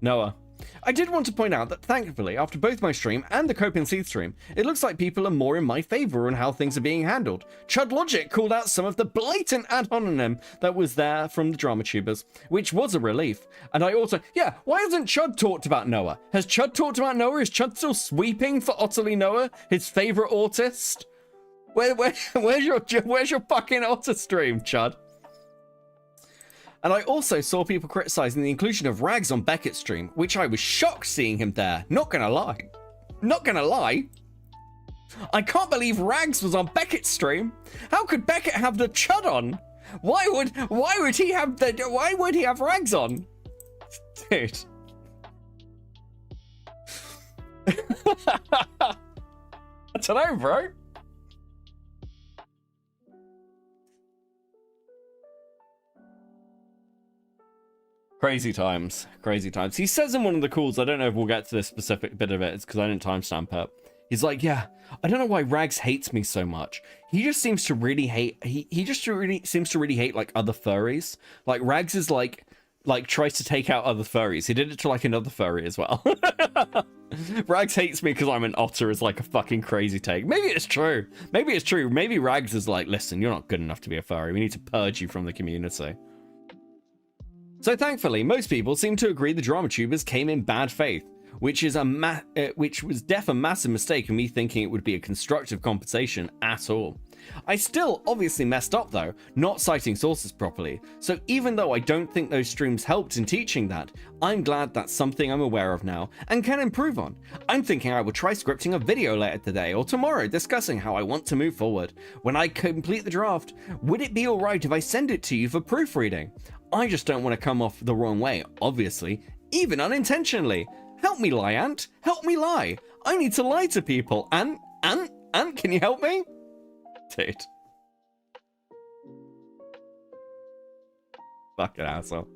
Noah, I did want to point out that thankfully, after both my stream and the Cope and Seed stream, it looks like people are more in my favor on how things are being handled. Chud Logic called out some of the blatant ad hominem that was there from the drama tubers, which was a relief. And I also, yeah, why hasn't Chud talked about Noah? Has Chud talked about Noah? Is Chud still sweeping for Otterly Noah, his favorite autist? Where's your fucking Otter stream, Chud? And I also saw people criticizing the inclusion of Rags on Beckett's stream, which I was shocked seeing him there. Not gonna lie. Not gonna lie. I can't believe Rags was on Beckett's stream. How could Beckett have the Chud on? Why would he have Rags on? Dude. I don't know, bro. Crazy times. Crazy times. He says in one of the calls, I don't know if we'll get to this specific bit of it, it's because I didn't timestamp it. He's like, yeah, I don't know why Rags hates me so much. He just seems to really hate, he just really seems to really hate, like, other furries. Like, Rags is, like, tries to take out other furries. He did it to, like, another furry as well. Rags hates me because I'm an otter is, like, a fucking crazy take. Maybe it's true. Maybe it's true. Maybe Rags is like, listen, you're not good enough to be a furry. We need to purge you from the community. So thankfully, most people seem to agree the drama tubers came in bad faith, which was a massive mistake in me thinking it would be a constructive compensation at all. I still obviously messed up though, not citing sources properly, so even though I don't think those streams helped in teaching that, I'm glad that's something I'm aware of now and can improve on. I'm thinking I will try scripting a video later today or tomorrow discussing how I want to move forward. When I complete the draft, would it be alright if I send it to you for proofreading? I just don't want to come off the wrong way, obviously, even unintentionally. Help me lie, Ant. Help me lie. I need to lie to people. Ant, can you help me? Dude. Fucking asshole.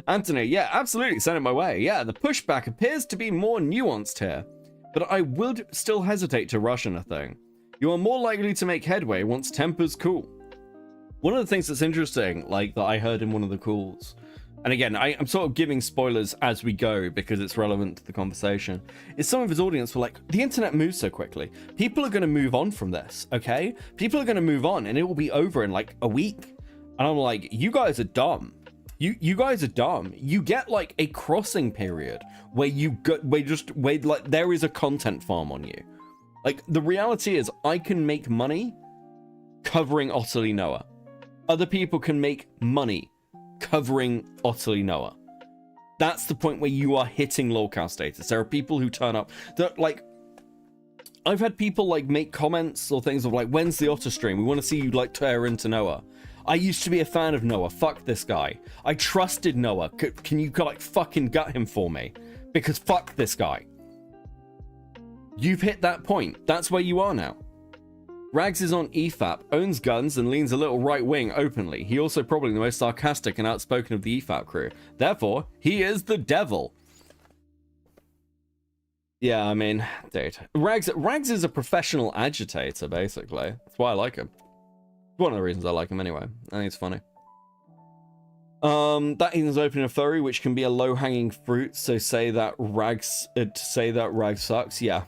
Anthony, yeah, absolutely, send it my way. Yeah, the pushback appears to be more nuanced here, but I would still hesitate to rush anything. You are more likely to make headway once temper's cool. One of the things that's interesting, like, that I heard in one of the calls, and again, I'm sort of giving spoilers as we go because it's relevant to the conversation, is some of his audience were like, the internet moves so quickly. People are going to move on from this, okay? People are going to move on and it will be over in like a week. And I'm like, you guys are dumb. You guys are dumb. You get like a crossing period where like there is a content farm on you. Like the reality is I can make money covering Otterly Noah. Other people can make money covering Otterly Noah. That's the point where you are hitting lolcow status. There are people who turn up that like, I've had people like make comments or things of like, when's the Otter stream? We want to see you like tear into Noah. I used to be a fan of Noah. Fuck this guy. I trusted Noah. Can you like fucking gut him for me? Because fuck this guy. You've hit that point. That's where you are now. Rags is on EFAP, owns guns, and leans a little right-wing openly. He also probably the most sarcastic and outspoken of the EFAP crew. Therefore, he is the devil. Yeah, I mean, dude. Rags is a professional agitator, basically. That's why I like him. One of the reasons I like him anyway. I think it's funny. That is opening a furry, which can be a low-hanging fruit, so say that Rags sucks, yeah.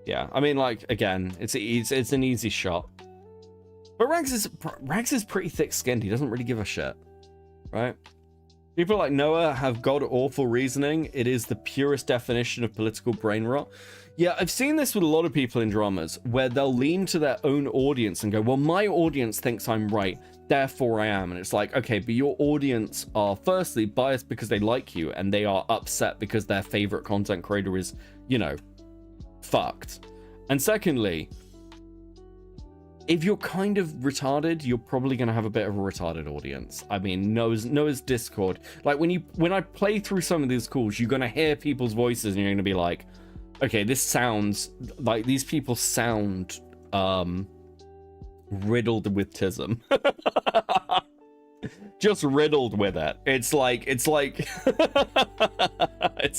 Yeah, I mean, like, again, it's an easy shot. But Rags is pretty thick-skinned. He doesn't really give a shit, right? People like Noah have god-awful reasoning. It is the purest definition of political brain rot. Yeah, I've seen this with a lot of people in dramas, where they'll lean to their own audience and go, well, my audience thinks I'm right, therefore I am. And it's like, okay, but your audience are firstly biased because they like you, and they are upset because their favorite content creator is, you know, fucked. And secondly, if you're kind of retarded, you're probably going to have a bit of a retarded audience. I mean, Noah's Discord, like when I play through some of these calls, you're going to hear people's voices and you're going to be like, okay, this sounds like these people sound riddled with tism. just riddled with it. It's like it's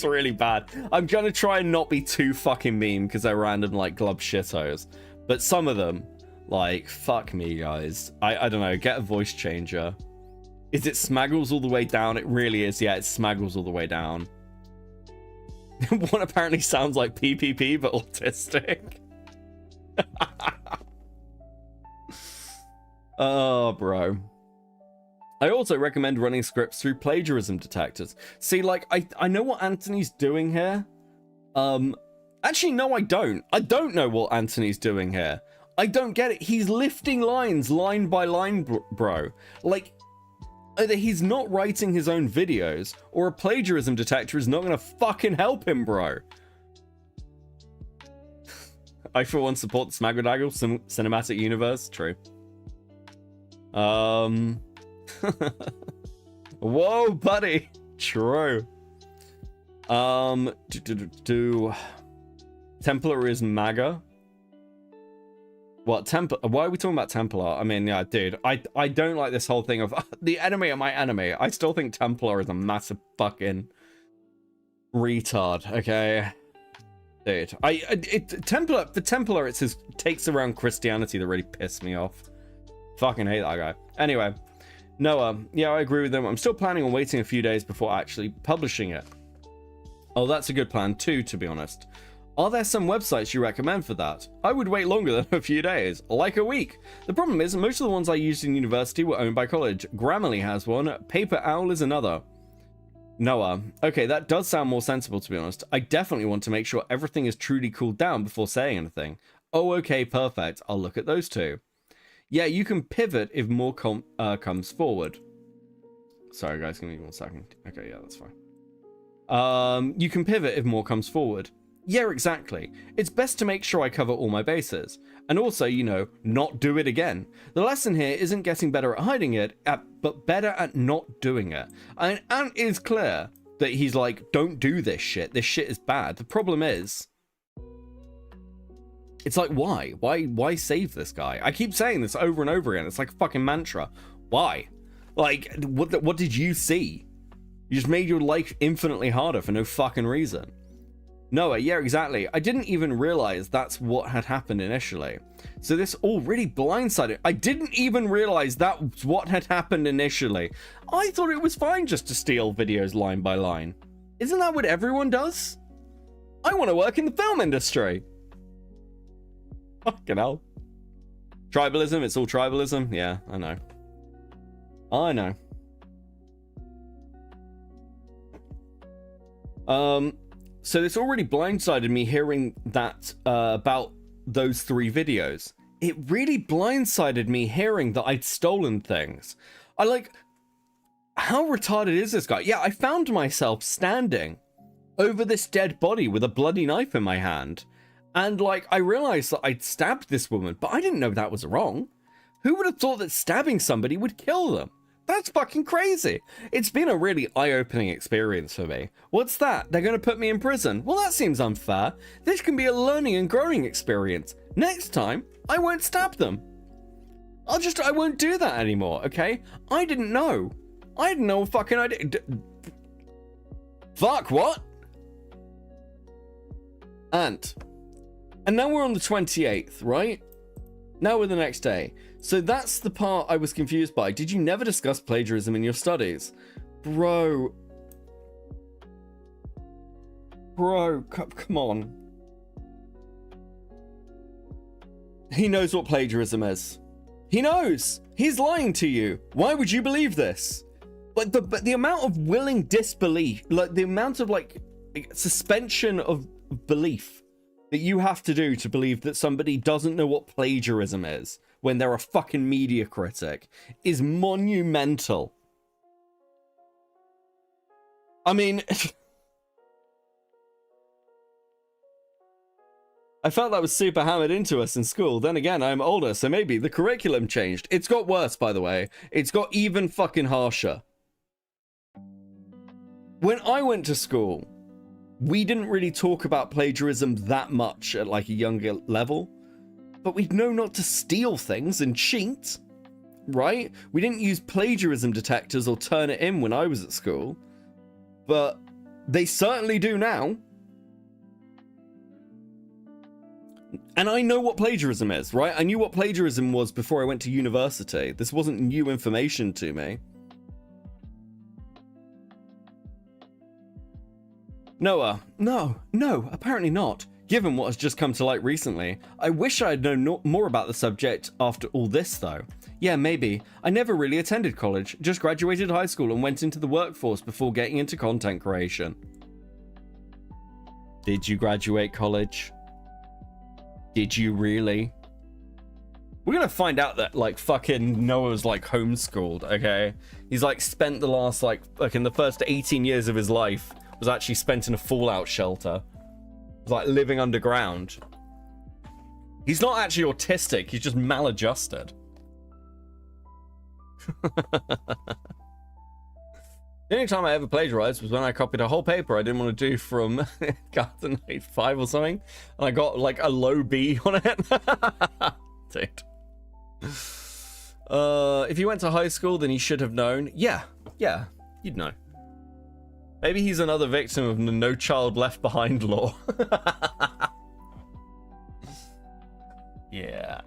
really bad. I'm gonna try and not be too fucking mean because they're random like glub shittos, but some of them, like, fuck me, guys. I don't know. Get a voice changer. Is it Smaggles all the way down? It really is. Yeah, it's Smaggles all the way down. One apparently sounds like PPP but autistic. Oh, bro. I also recommend running scripts through plagiarism detectors. See, like, I know what Anthony's doing here. Actually, no, I don't. I don't know what Anthony's doing here. I don't get it. He's lifting lines line by line, bro. Like, either he's not writing his own videos, or a plagiarism detector is not gonna fucking help him, bro. I, for one, support the Smaggledaggle cinematic universe. True. Whoa, buddy. True. Templar is MAGA. What, why are we talking about Templar? I mean, yeah, dude, I don't like this whole thing of the enemy of my enemy. I still think Templar is a massive fucking retard, okay? Dude, Templar, it's his takes around Christianity that really piss me off. Fucking hate that guy. Anyway, Noah, yeah, I agree with them. I'm still planning on waiting a few days before actually publishing it. Oh, that's a good plan too, to be honest. Are there some websites you recommend for that? I would wait longer than a few days, like a week. The problem is, most of the ones I used in university were owned by college. Grammarly has one, Paper Owl is another. Noah, okay, that does sound more sensible, to be honest. I definitely want to make sure everything is truly cooled down before saying anything. Oh, okay, perfect. I'll look at those two. Yeah, you can pivot if more comes forward. Sorry, guys, give me 1 second. Okay, yeah, that's fine. You can pivot if more comes forward. Yeah, exactly. It's best to make sure I cover all my bases. And also, you know, not do it again. The lesson here isn't getting better at hiding it, but better at not doing it. And Ant is clear that he's like, don't do this shit. This shit is bad. The problem is, it's like, why? Why save this guy? I keep saying this over and over again. It's like a fucking mantra. Why? Like, what did you see? You just made your life infinitely harder for no fucking reason. Noah, yeah, exactly. I didn't even realize that's what had happened initially. So this all really blindsided. I didn't even realize that's what had happened initially. I thought it was fine just to steal videos line by line. Isn't that what everyone does? I want to work in the film industry. Fucking hell. Tribalism, it's all tribalism. Yeah, I know. I know. So this already blindsided me hearing that about those 3 videos. It really blindsided me hearing that I'd stolen things. I like, how retarded is this guy? Yeah, I found myself standing over this dead body with a bloody knife in my hand. And like, I realized that I'd stabbed this woman, but I didn't know that was wrong. Who would have thought that stabbing somebody would kill them? That's fucking crazy. It's been a really eye-opening experience for me. What's that? They're going to put me in prison? Well, that seems unfair. This can be a learning and growing experience. Next time, I won't stab them. I won't do that anymore, okay? I didn't know. I had no fucking idea. Fuck, what? And now we're on the 28th, right? Now we're the next day. So that's the part I was confused by. Did you never discuss plagiarism in your studies? Bro, come on. He knows what plagiarism is. He knows. He's lying to you. Why would you believe this? Like the amount of willing disbelief, like the amount of like suspension of belief that you have to do to believe that somebody doesn't know what plagiarism is when they're a fucking media critic is monumental. I mean, I felt that was super hammered into us in school. Then again, I'm older, so maybe the curriculum changed. It's got worse, by the way. It's got even fucking harsher. When I went to school, we didn't really talk about plagiarism that much at like a younger level, but we'd know not to steal things and cheat. right? We didn't use plagiarism detectors or turn it in when I was at school, but they certainly do now. And I know what plagiarism is, right? I knew what plagiarism was before I went to university. This wasn't new information to me. Noah, no, apparently not. Given what has just come to light recently, I wish I had known more about the subject after all this, though. Yeah, maybe. I never really attended college, just graduated high school and went into the workforce before getting into content creation. Did you graduate college? Did you really? We're gonna find out that, like, fucking Noah's, like, homeschooled, okay? He's, like, spent the last, like, in the first 18 years of his life was actually spent in a fallout shelter. Like living underground. He's not actually autistic, he's just maladjusted. The only time I ever plagiarized was when I copied a whole paper I didn't want to do from Garden 5 or something, and I got like a low B on it. Dude. If you went to high school, then you should have known. Yeah, you'd know. Maybe he's another victim of the No Child Left Behind law. Yeah.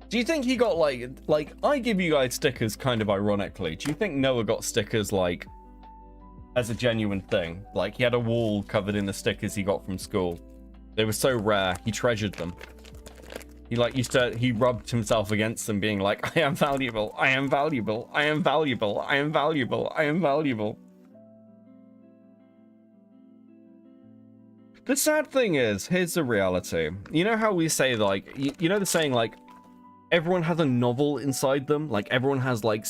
Do you think he got like I give you guys stickers kind of ironically. Do you think Noah got stickers like as a genuine thing? Like he had a wall covered in the stickers he got from school. They were so rare, he treasured them. He rubbed himself against them being like, I am valuable, I am valuable, I am valuable, I am valuable, I am valuable. The sad thing is, here's the reality. You know how we say like, you know the saying like, everyone has a novel inside them? Like everyone has like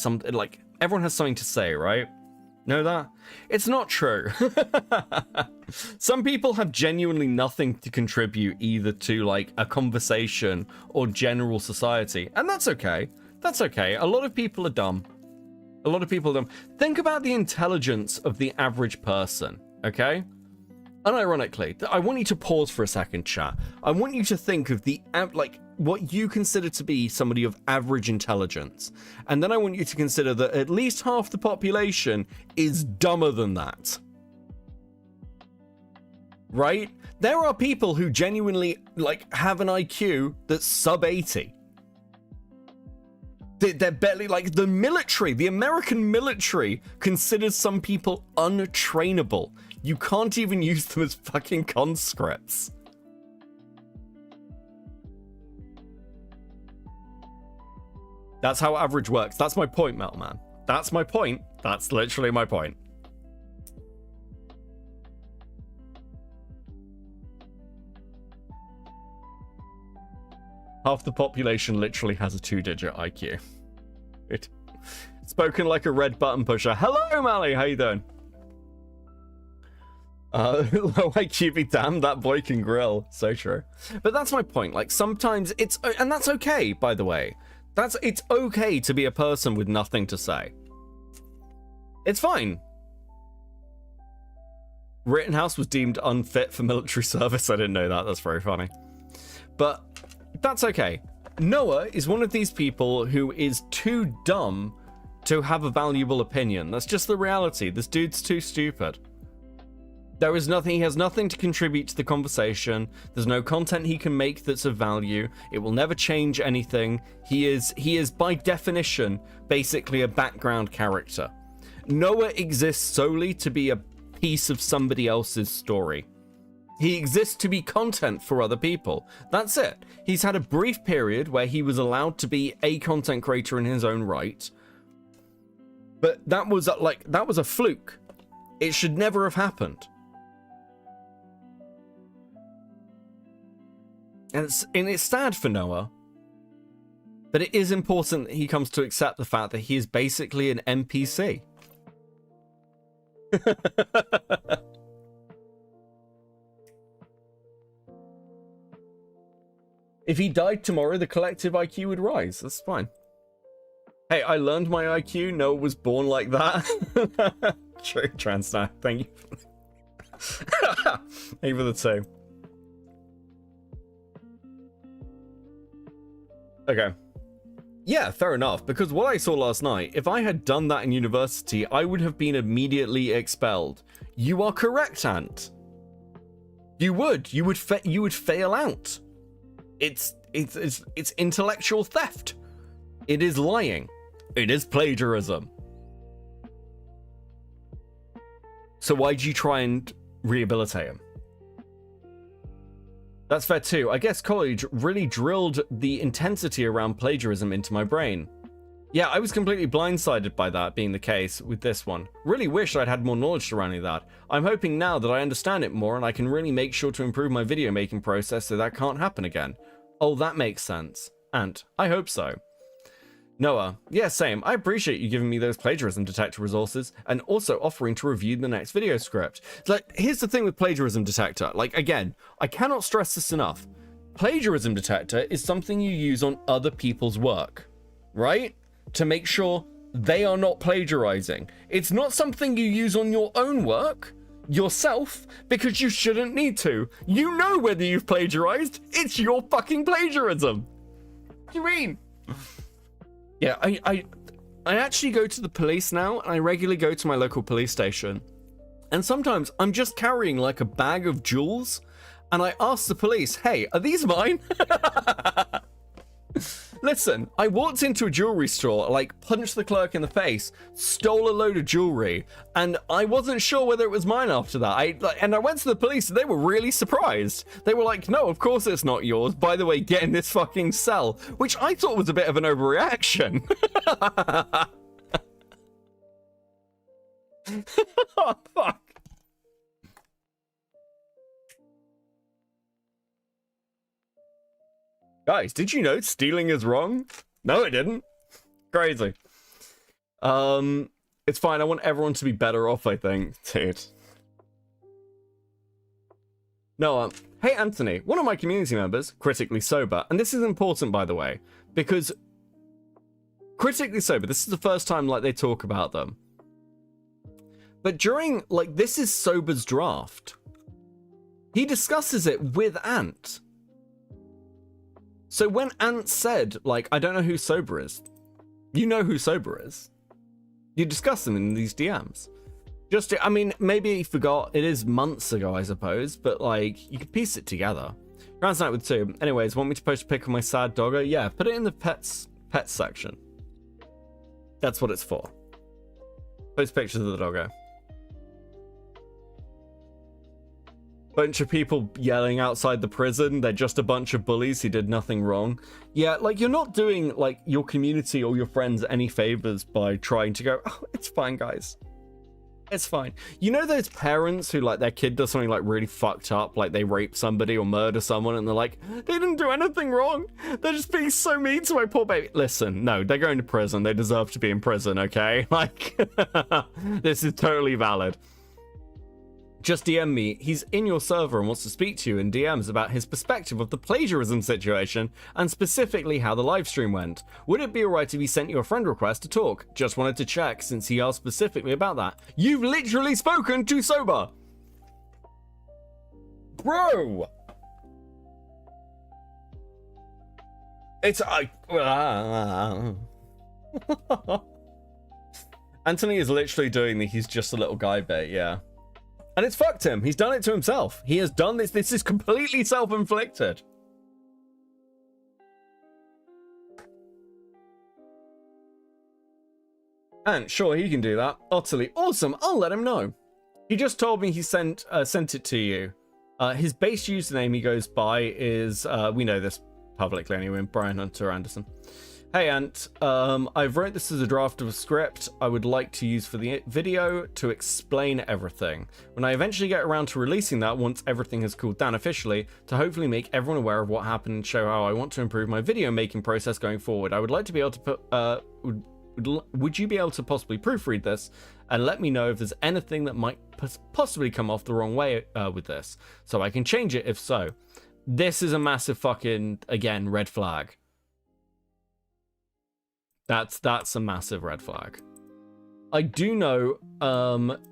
everyone has something to say, right? Know that? It's not true. Some people have genuinely nothing to contribute either to like a conversation or general society, and that's okay. That's okay. A lot of people are dumb. A lot of people are dumb. Think about the intelligence of the average person, okay? Unironically, I want you to pause for a second, chat. I want you to think of the what you consider to be somebody of average intelligence. And then I want you to consider that at least half the population is dumber than that. Right? There are people who genuinely, like, have an IQ that's sub 80. They're barely, like, the military, the American military considers some people untrainable. You can't even use them as fucking conscripts. That's how average works. That's my point, Metal Man. That's my point. That's literally my point. Half the population literally has a 2-digit IQ. Spoken like a red button pusher. Hello, Mally. How you doing? Low IQ be damned, that boy can grill. So true. But that's my point. Like sometimes it's, and that's okay, by the way. It's okay to be a person with nothing to say. It's fine. Rittenhouse was deemed unfit for military service. I didn't know that. That's very funny. But that's okay. Noah is one of these people who is too dumb to have a valuable opinion. That's just the reality. This dude's too stupid. There is nothing, he has nothing to contribute to the conversation. There's no content he can make that's of value. It will never change anything. He is by definition basically a background character. Noah exists solely to be a piece of somebody else's story. He exists to be content for other people. That's it. He's had a brief period where he was allowed to be a content creator in his own right. But that was a fluke. It should never have happened. And it's sad for Noah, but it is important that he comes to accept the fact that he is basically an NPC. If he died tomorrow, the collective IQ would rise. That's fine. Hey, I learned my IQ. Noah was born like that. True, Transnat. Thank you. Thank you for the 2. Okay. Yeah, fair enough, because what I saw last night, if I had done that in university, I would have been immediately expelled. You are correct, Ant. You would fail out. It's intellectual theft. It is lying. It is plagiarism. So why'd you try and rehabilitate him? That's fair too. I guess college really drilled the intensity around plagiarism into my brain. Yeah, I was completely blindsided by that being the case with this one. Really wish I'd had more knowledge surrounding that. I'm hoping now that I understand it more and I can really make sure to improve my video making process so that can't happen again. Oh, that makes sense. And I hope so. Noah, yeah, same. I appreciate you giving me those plagiarism detector resources and also offering to review the next video script. Like, here's the thing with plagiarism detector. Like, again, I cannot stress this enough. Plagiarism detector is something you use on other people's work, right? To make sure they are not plagiarizing. It's not something you use on your own work, yourself, because you shouldn't need to. You know whether you've plagiarized. It's your fucking plagiarism. What do you mean? Yeah, I actually go to the police now, and I regularly go to my local police station. And sometimes I'm just carrying like a bag of jewels, and I ask the police, hey, are these mine? Listen, I walked into a jewelry store, like punched the clerk in the face, stole a load of jewelry, and I wasn't sure whether it was mine after that. And I went to the police and they were really surprised. They were like, no, of course it's not yours. By the way, get in this fucking cell, which I thought was a bit of an overreaction. Oh, fuck. Guys, did you know stealing is wrong? No, it didn't. Crazy. It's fine. I want everyone to be better off, I think. Dude. No, hey, Anthony, one of my community members, critically sober, and this is important, by the way, because critically sober, this is the first time, like, they talk about them. But during, like, this is Sober's draft. He discusses it with Ant. So when Ant said, like, I don't know who Sober is, you know who Sober is. You discuss them in these DMs. I mean, maybe he forgot. It is months ago, I suppose, but, like, you could piece it together. Rounds night with 2. Anyways, want me to post a pic of my sad doggo? Yeah, put it in the pets section. That's what it's for. Post pictures of the doggo. Bunch of people yelling outside the prison. They're just a bunch of bullies who did nothing wrong. Yeah, like, you're not doing, like, your community or your friends any favors by trying to go, oh, it's fine, guys. It's fine. You know those parents who, like, their kid does something, like, really fucked up, like they rape somebody or murder someone, and they're like, they didn't do anything wrong. They're just being so mean to my poor baby. Listen, no, they're going to prison. They deserve to be in prison, okay? Like, this is totally valid. Just DM me. He's in your server and wants to speak to you in DMs about his perspective of the plagiarism situation and specifically how the live stream went. Would it be alright if he sent you a friend request to talk? Just wanted to check since he asked specifically about that. You've literally spoken to Sober! Bro! It's... Anthony is literally doing the he's just a little guy bit, yeah. And it's fucked him. He's done it to himself. He has done this. This is completely self-inflicted. And sure, he can do that. Otterly. Awesome. I'll let him know. He just told me he sent it to you. His base username he goes by is, we know this publicly anyway, Brian Hunter Anderson. Hey Ant, I've wrote this as a draft of a script I would like to use for the video to explain everything. When I eventually get around to releasing that once everything has cooled down officially, to hopefully make everyone aware of what happened and show how I want to improve my video making process going forward. I would like to be able to put, would you be able to possibly proofread this and let me know if there's anything that might possibly come off the wrong way with this, so I can change it if so. This is a massive fucking, again, red flag. That's a massive red flag. I do know,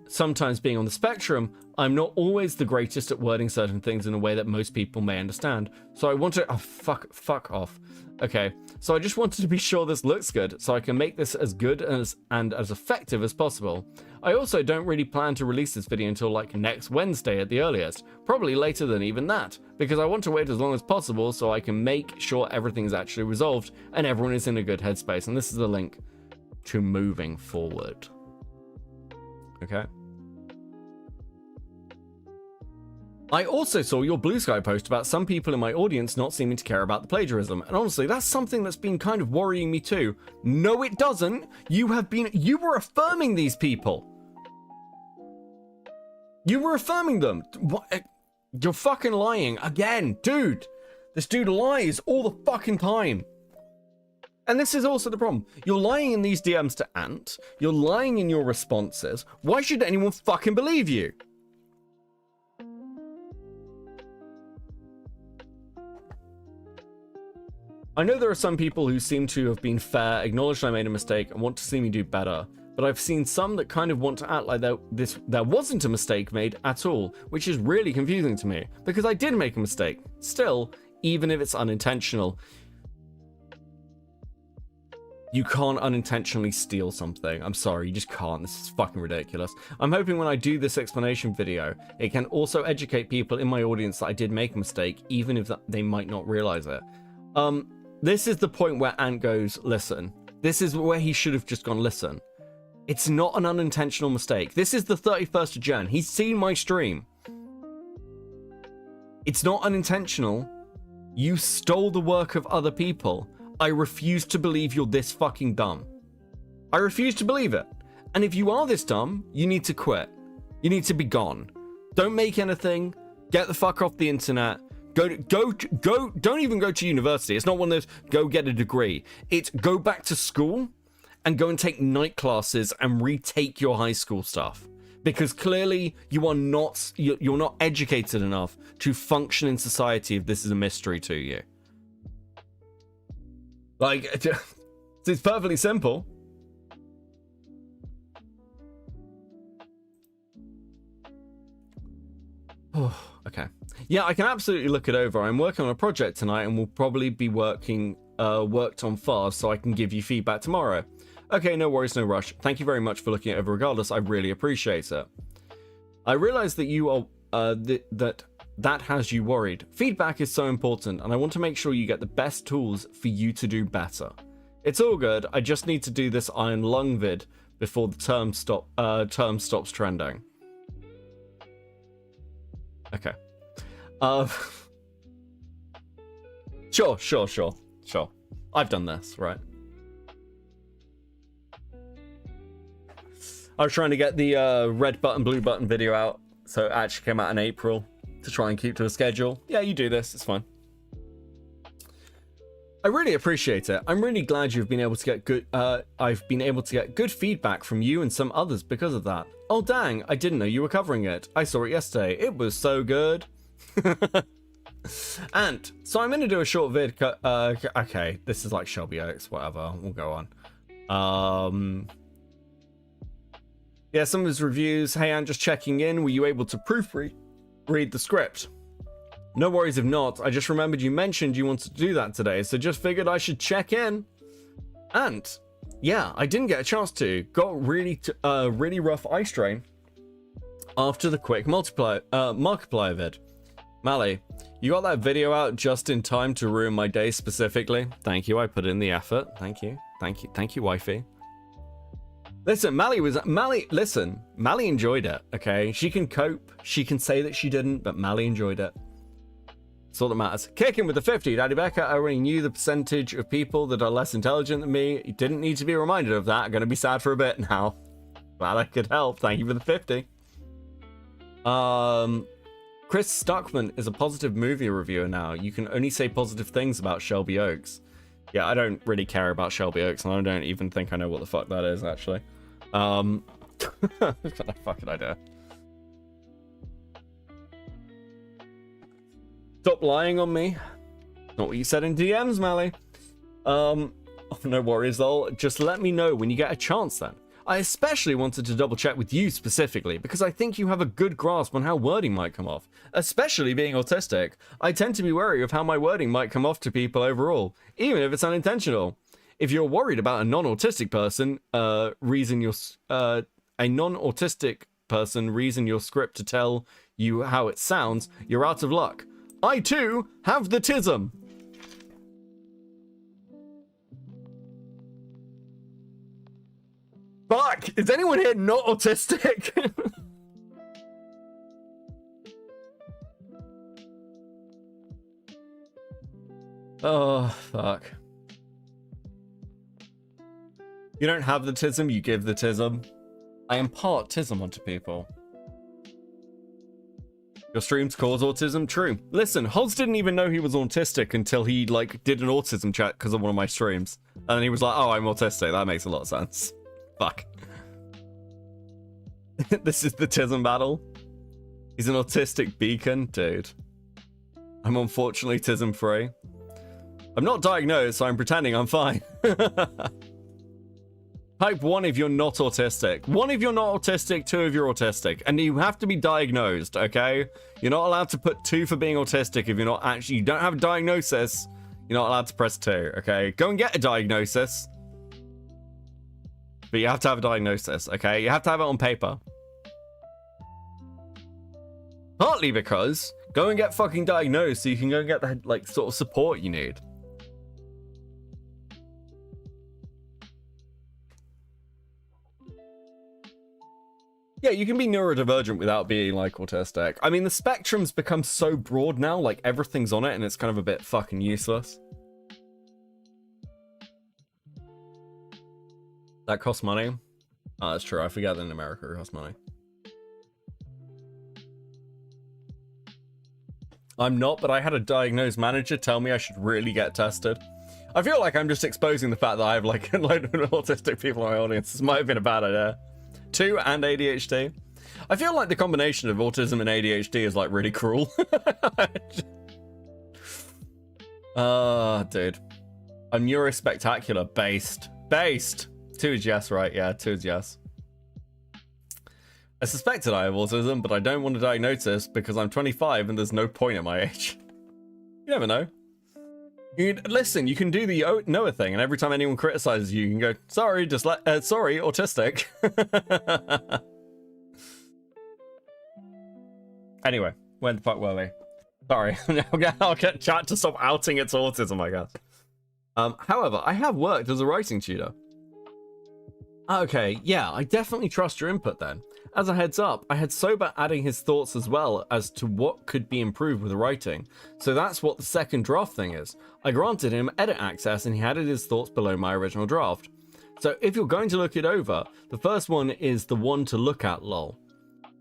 sometimes being on the spectrum, I'm not always the greatest at wording certain things in a way that most people may understand. So I want to, oh, fuck off. Okay, so I just wanted to be sure this looks good, so I can make this as good and as effective as possible. I also don't really plan to release this video until like next Wednesday at the earliest, probably later than even that, because I want to wait as long as possible so I can make sure everything's actually resolved and everyone is in a good headspace. And this is the link to moving forward. Okay. I also saw your Blue Sky post about some people in my audience not seeming to care about the plagiarism, and honestly, that's something that's been kind of worrying me too. No, it doesn't. You were affirming these people. You were affirming them. What? You're fucking lying again, dude. This dude lies all the fucking time. And this is also the problem. You're lying in these DMs to Ant. You're lying in your responses. Why should anyone fucking believe you? I know there are some people who seem to have been fair, acknowledged I made a mistake, and want to see me do better, but I've seen some that kind of want to act like there wasn't a mistake made at all, which is really confusing to me, because I did make a mistake. Still, even if it's unintentional, you can't unintentionally steal something. I'm sorry, you just can't. This is fucking ridiculous. I'm hoping when I do this explanation video, it can also educate people in my audience that I did make a mistake, even if they might not realize it. This is the point where Ant goes, listen. This is where he should have just gone, listen. It's not an unintentional mistake. This is the 31st of Jan. He's seen my stream. It's not unintentional. You stole the work of other people. I refuse to believe you're this fucking dumb. I refuse to believe it. And if you are this dumb, you need to quit. You need to be gone. Don't make anything. Get the fuck off the internet. Go, don't even go to university. It's not one of those, go get a degree. It's go back to school and go and take night classes and retake your high school stuff. Because clearly you are not, you're not educated enough to function in society if this is a mystery to you. Like, it's perfectly simple. Oh, okay. Yeah, I can absolutely look it over. I'm working on a project tonight and will probably be worked on fast so I can give you feedback tomorrow. Okay, no worries, no rush. Thank you very much for looking at it regardless. I really appreciate it. I realize that you are, that has you worried. Feedback is so important and I want to make sure you get the best tools for you to do better. It's all good. I just need to do this Iron Lung vid before the term stops trending. Okay. Sure. I've done this, right? I was trying to get the red button, blue button video out, so it actually came out in April to try and keep to a schedule. Yeah, you do this, it's fine. I really appreciate it. I'm really glad you've been able to get good, I've been able to get good feedback from you and some others because of that. Oh dang, I didn't know you were covering it. I saw it yesterday. It was so good. And so I'm gonna do a short vid. Okay, this is like Shelby Oaks, whatever. We'll go on. Yeah, some of his reviews. Hey, I'm just checking in. Were you able to proofread the script? No worries if not. I just remembered you mentioned you wanted to do that today, so just figured I should check in. And yeah, I didn't get a chance to. Got really rough eye strain after the quick Markiplier vid. Mally, you got that video out just in time to ruin my day specifically. Thank you, I put in the effort. Thank you, wifey. Listen, Mally enjoyed it, okay? She can cope, she can say that she didn't, but Mally enjoyed it. That's all that matters. Kicking with the 50, Daddy Becca, I already knew the percentage of people that are less intelligent than me. You didn't need to be reminded of that. I'm gonna be sad for a bit now. Glad I could help. Thank you for the 50. Chris Stuckman is a positive movie reviewer now. You can only say positive things about Shelby Oaks. Yeah, I don't really care about Shelby Oaks, and I don't even think I know what the fuck that is, actually. Fucking idea. Stop lying on me. Not what you said in DMs, Mally. No worries, though. Just let me know when you get a chance, then. I especially wanted to double check with you specifically because I think you have a good grasp on how wording might come off. Especially being autistic, I tend to be wary of how my wording might come off to people overall, even if it's unintentional. If you're worried about a non-autistic person, reason your script to tell you how it sounds, you're out of luck. I too have the tism. Fuck! Is anyone here not autistic? Oh, fuck. You don't have the tism, you give the tism. I impart tism onto people. Your streams cause autism? True. Listen, Hoz didn't even know he was autistic until he, like, did an autism chat because of one of my streams. And then he was like, oh, I'm autistic. That makes a lot of sense. Fuck. This is the tism battle. He's an autistic beacon? Dude. I'm unfortunately tism free. I'm not diagnosed, so I'm pretending I'm fine. Type 1 if you're not autistic. 1 if you're not autistic, 2 if you're autistic. And you have to be diagnosed, okay? You're not allowed to put 2 for being autistic if you're not actually... You don't have a diagnosis. You're not allowed to press 2, okay? Go and get a diagnosis. But you have to have a diagnosis, okay? You have to have it on paper. Partly because... Go and get fucking diagnosed so you can go and get the, like, sort of support you need. Yeah, you can be neurodivergent without being, like, autistic. I mean, the spectrum's become so broad now, like, everything's on it, and it's kind of a bit fucking useless. That costs money? Oh, that's true. I forget that in America it costs money. I'm not, but I had a diagnosed manager tell me I should really get tested. I feel like I'm just exposing the fact that I have, like, a load of autistic people in my audience. This might have been a bad idea. 2 and ADHD. I feel like the combination of autism and ADHD is like really cruel. Dude. I'm neurospectacular. Based. 2 is yes, right? Yeah, 2 is yes. I suspected I have autism, but I don't want a diagnosis because I'm 25 and there's no point at my age. You never know. Listen, you can do the Noah thing, and every time anyone criticizes you, you can go, sorry, sorry, autistic. Anyway, where the fuck were we? Sorry, I'll get chat to stop outing its autism, I guess. However, I have worked as a writing tutor. Okay, yeah, I definitely trust your input then. As a heads up, I had Sober adding his thoughts as well as to what could be improved with the writing. So that's what the second draft thing is. I granted him edit access and he added his thoughts below my original draft. So if you're going to look it over, the first one is the one to look at, lol.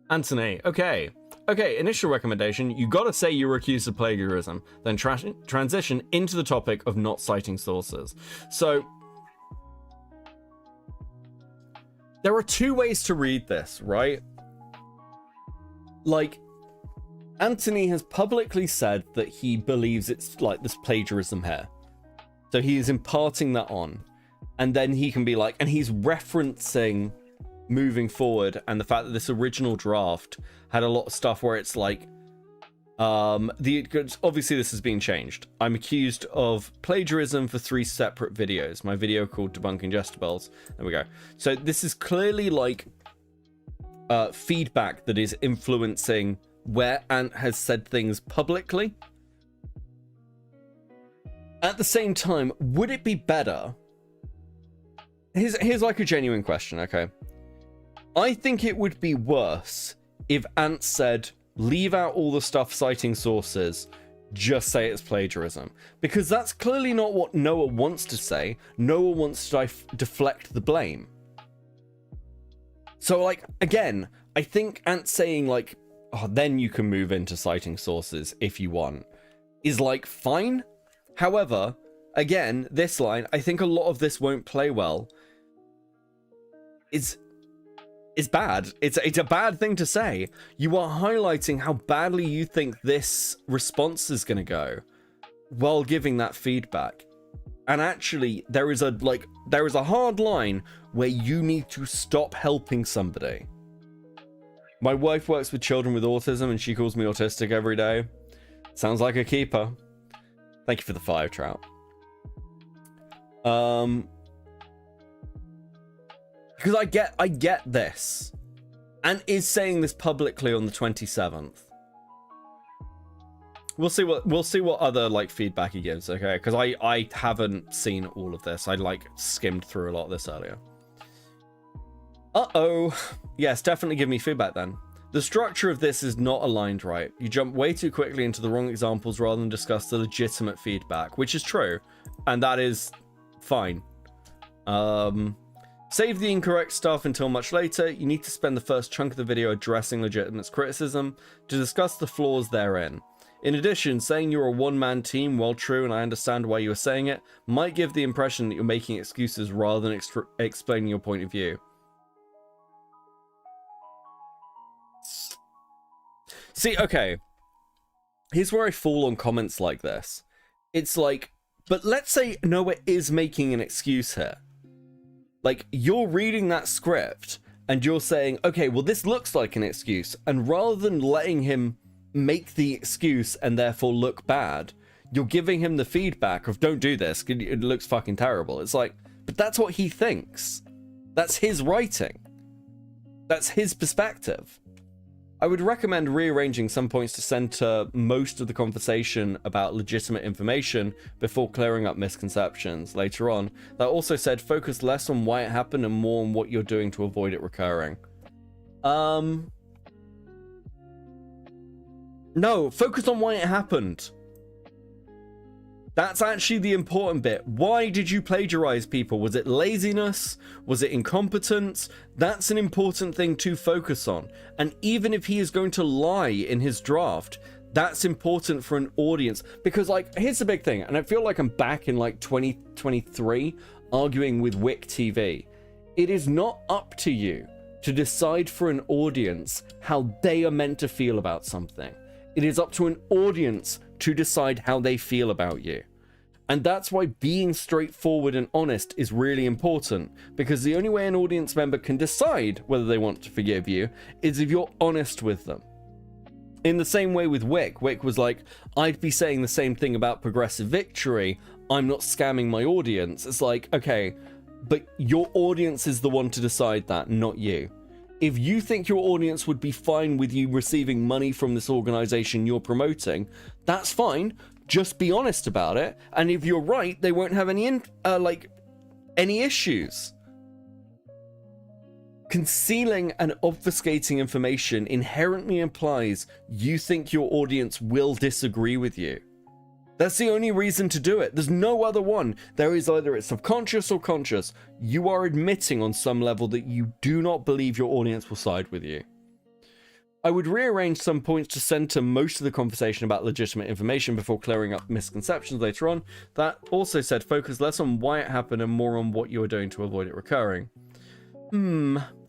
Anthony, okay, initial recommendation, you gotta say you were accused of plagiarism, then transition into the topic of not citing sources. So, there are 2 ways to read this, right? Like, Anthony has publicly said that he believes it's like this plagiarism here. So he is imparting that on. And then he can be like, and he's referencing moving forward and the fact that this original draft had a lot of stuff where it's like, obviously this has been changed. I'm accused of plagiarism for 3 separate videos. My video called Debunking Jestabels. There we go. So this is clearly like feedback that is influencing where Ant has said things publicly. At the same time, would it be better? Here's like a genuine question, okay? I think it would be worse if Ant said, leave out all the stuff citing sources, just say it's plagiarism. Because that's clearly not what Noah wants to say. Noah wants to deflect the blame. So, like, again, I think Ant saying, like, oh, then you can move into citing sources if you want, is, like, fine. However, again, this line, I think a lot of this won't play well. It's bad. It's a bad thing to say. You are highlighting how badly you think this response is going to go while giving that feedback. And actually, there is a hard line where you need to stop helping somebody. My wife works with children with autism and she calls me autistic every day. Sounds like a keeper. Thank you for the 5, Trout. Because I get this. And is saying this publicly on the 27th. We'll see what other like feedback he gives, okay? Because I haven't seen all of this. I like skimmed through a lot of this earlier. Uh-oh. Yes, definitely give me feedback then. The structure of this is not aligned right. You jump way too quickly into the wrong examples rather than discuss the legitimate feedback, which is true. And that is fine. Save the incorrect stuff until much later. You need to spend the first chunk of the video addressing legitimate criticism to discuss the flaws therein. In addition, saying you're a one-man team, while true and I understand why you are saying it, might give the impression that you're making excuses rather than explaining your point of view. See, okay. Here's where I fall on comments like this. It's like, but let's say Noah is making an excuse here. Like, you're reading that script and you're saying, okay, well, this looks like an excuse. And rather than letting him make the excuse and therefore look bad, you're giving him the feedback of don't do this, it looks fucking terrible. It's like, but that's what he thinks. That's his writing. That's his perspective. I would recommend rearranging some points to center most of the conversation about legitimate information before clearing up misconceptions later on. That also said, focus less on why it happened and more on what you're doing to avoid it recurring. No, focus on why it happened. That's actually the important bit. Why did you plagiarize people? Was it laziness? Was it incompetence? That's an important thing to focus on. And even if he is going to lie in his draft, that's important for an audience. Because, like, here's the big thing, and I feel like I'm back in, like, 2023 arguing with Wick TV. It is not up to you to decide for an audience how they are meant to feel about something. It is up to an audience to decide how they feel about you. And that's why being straightforward and honest is really important, because the only way an audience member can decide whether they want to forgive you is if you're honest with them. In the same way with Wick, Wick was like, I'd be saying the same thing about progressive victory, I'm not scamming my audience. It's like, okay, but your audience is the one to decide that, not you. If you think your audience would be fine with you receiving money from this organization you're promoting, that's fine. Just be honest about it. And if you're right, they won't have any issues. Concealing and obfuscating information inherently implies you think your audience will disagree with you. That's the only reason to do it. There's no other one. There is either it's subconscious or conscious. You are admitting on some level that you do not believe your audience will side with you. I would rearrange some points to center most of the conversation about legitimate information before clearing up misconceptions later on. That also said, focus less on why it happened and more on what you are doing to avoid it recurring.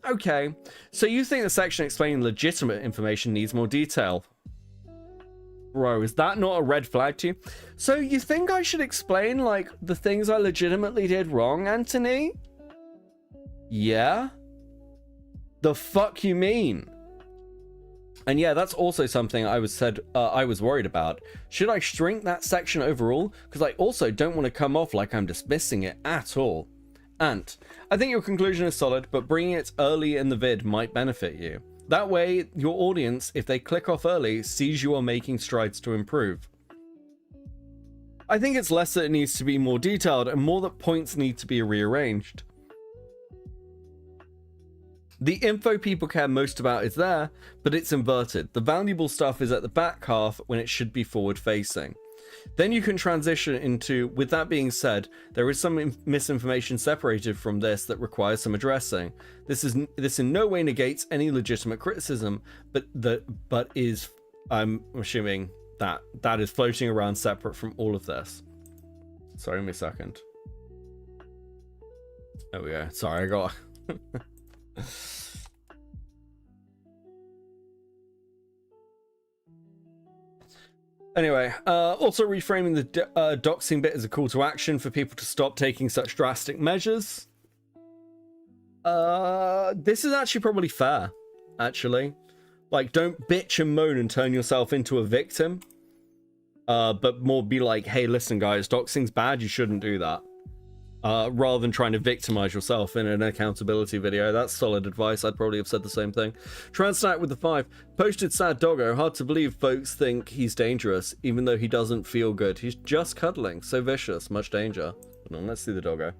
Okay. So you think the section explaining legitimate information needs more detail? Bro, is that not a red flag to you? So you think I should explain, like, the things I legitimately did wrong, Anthony? Yeah? The fuck you mean? And yeah, that's also something I was worried about. Should I shrink that section overall? Because I also don't want to come off like I'm dismissing it at all. Ant, I think your conclusion is solid, but bringing it early in the vid might benefit you. That way, your audience, if they click off early, sees you are making strides to improve. I think it's less that it needs to be more detailed and more that points need to be rearranged. The info people care most about is there, but it's inverted. The valuable stuff is at the back half when it should be forward facing. Then you can transition into, with that being said, there is some misinformation separated from this that requires some addressing. This in no way negates any legitimate criticism, but is, I'm assuming that is floating around separate from all of this. Sorry, give me a second. There we go. Sorry, I got... Anyway, also reframing the doxing bit as a call to action for people to stop taking such drastic measures. This is actually probably fair, actually. Like, don't bitch and moan and turn yourself into a victim. But more be like, hey, listen, guys, doxing's bad, you shouldn't do that. Rather than trying to victimize yourself in an accountability video. That's solid advice. I'd probably have said the same thing. Transnack with the 5. Posted sad doggo. Hard to believe folks think he's dangerous, even though he doesn't feel good. He's just cuddling. So vicious. Much danger. Hold on, let's see the doggo.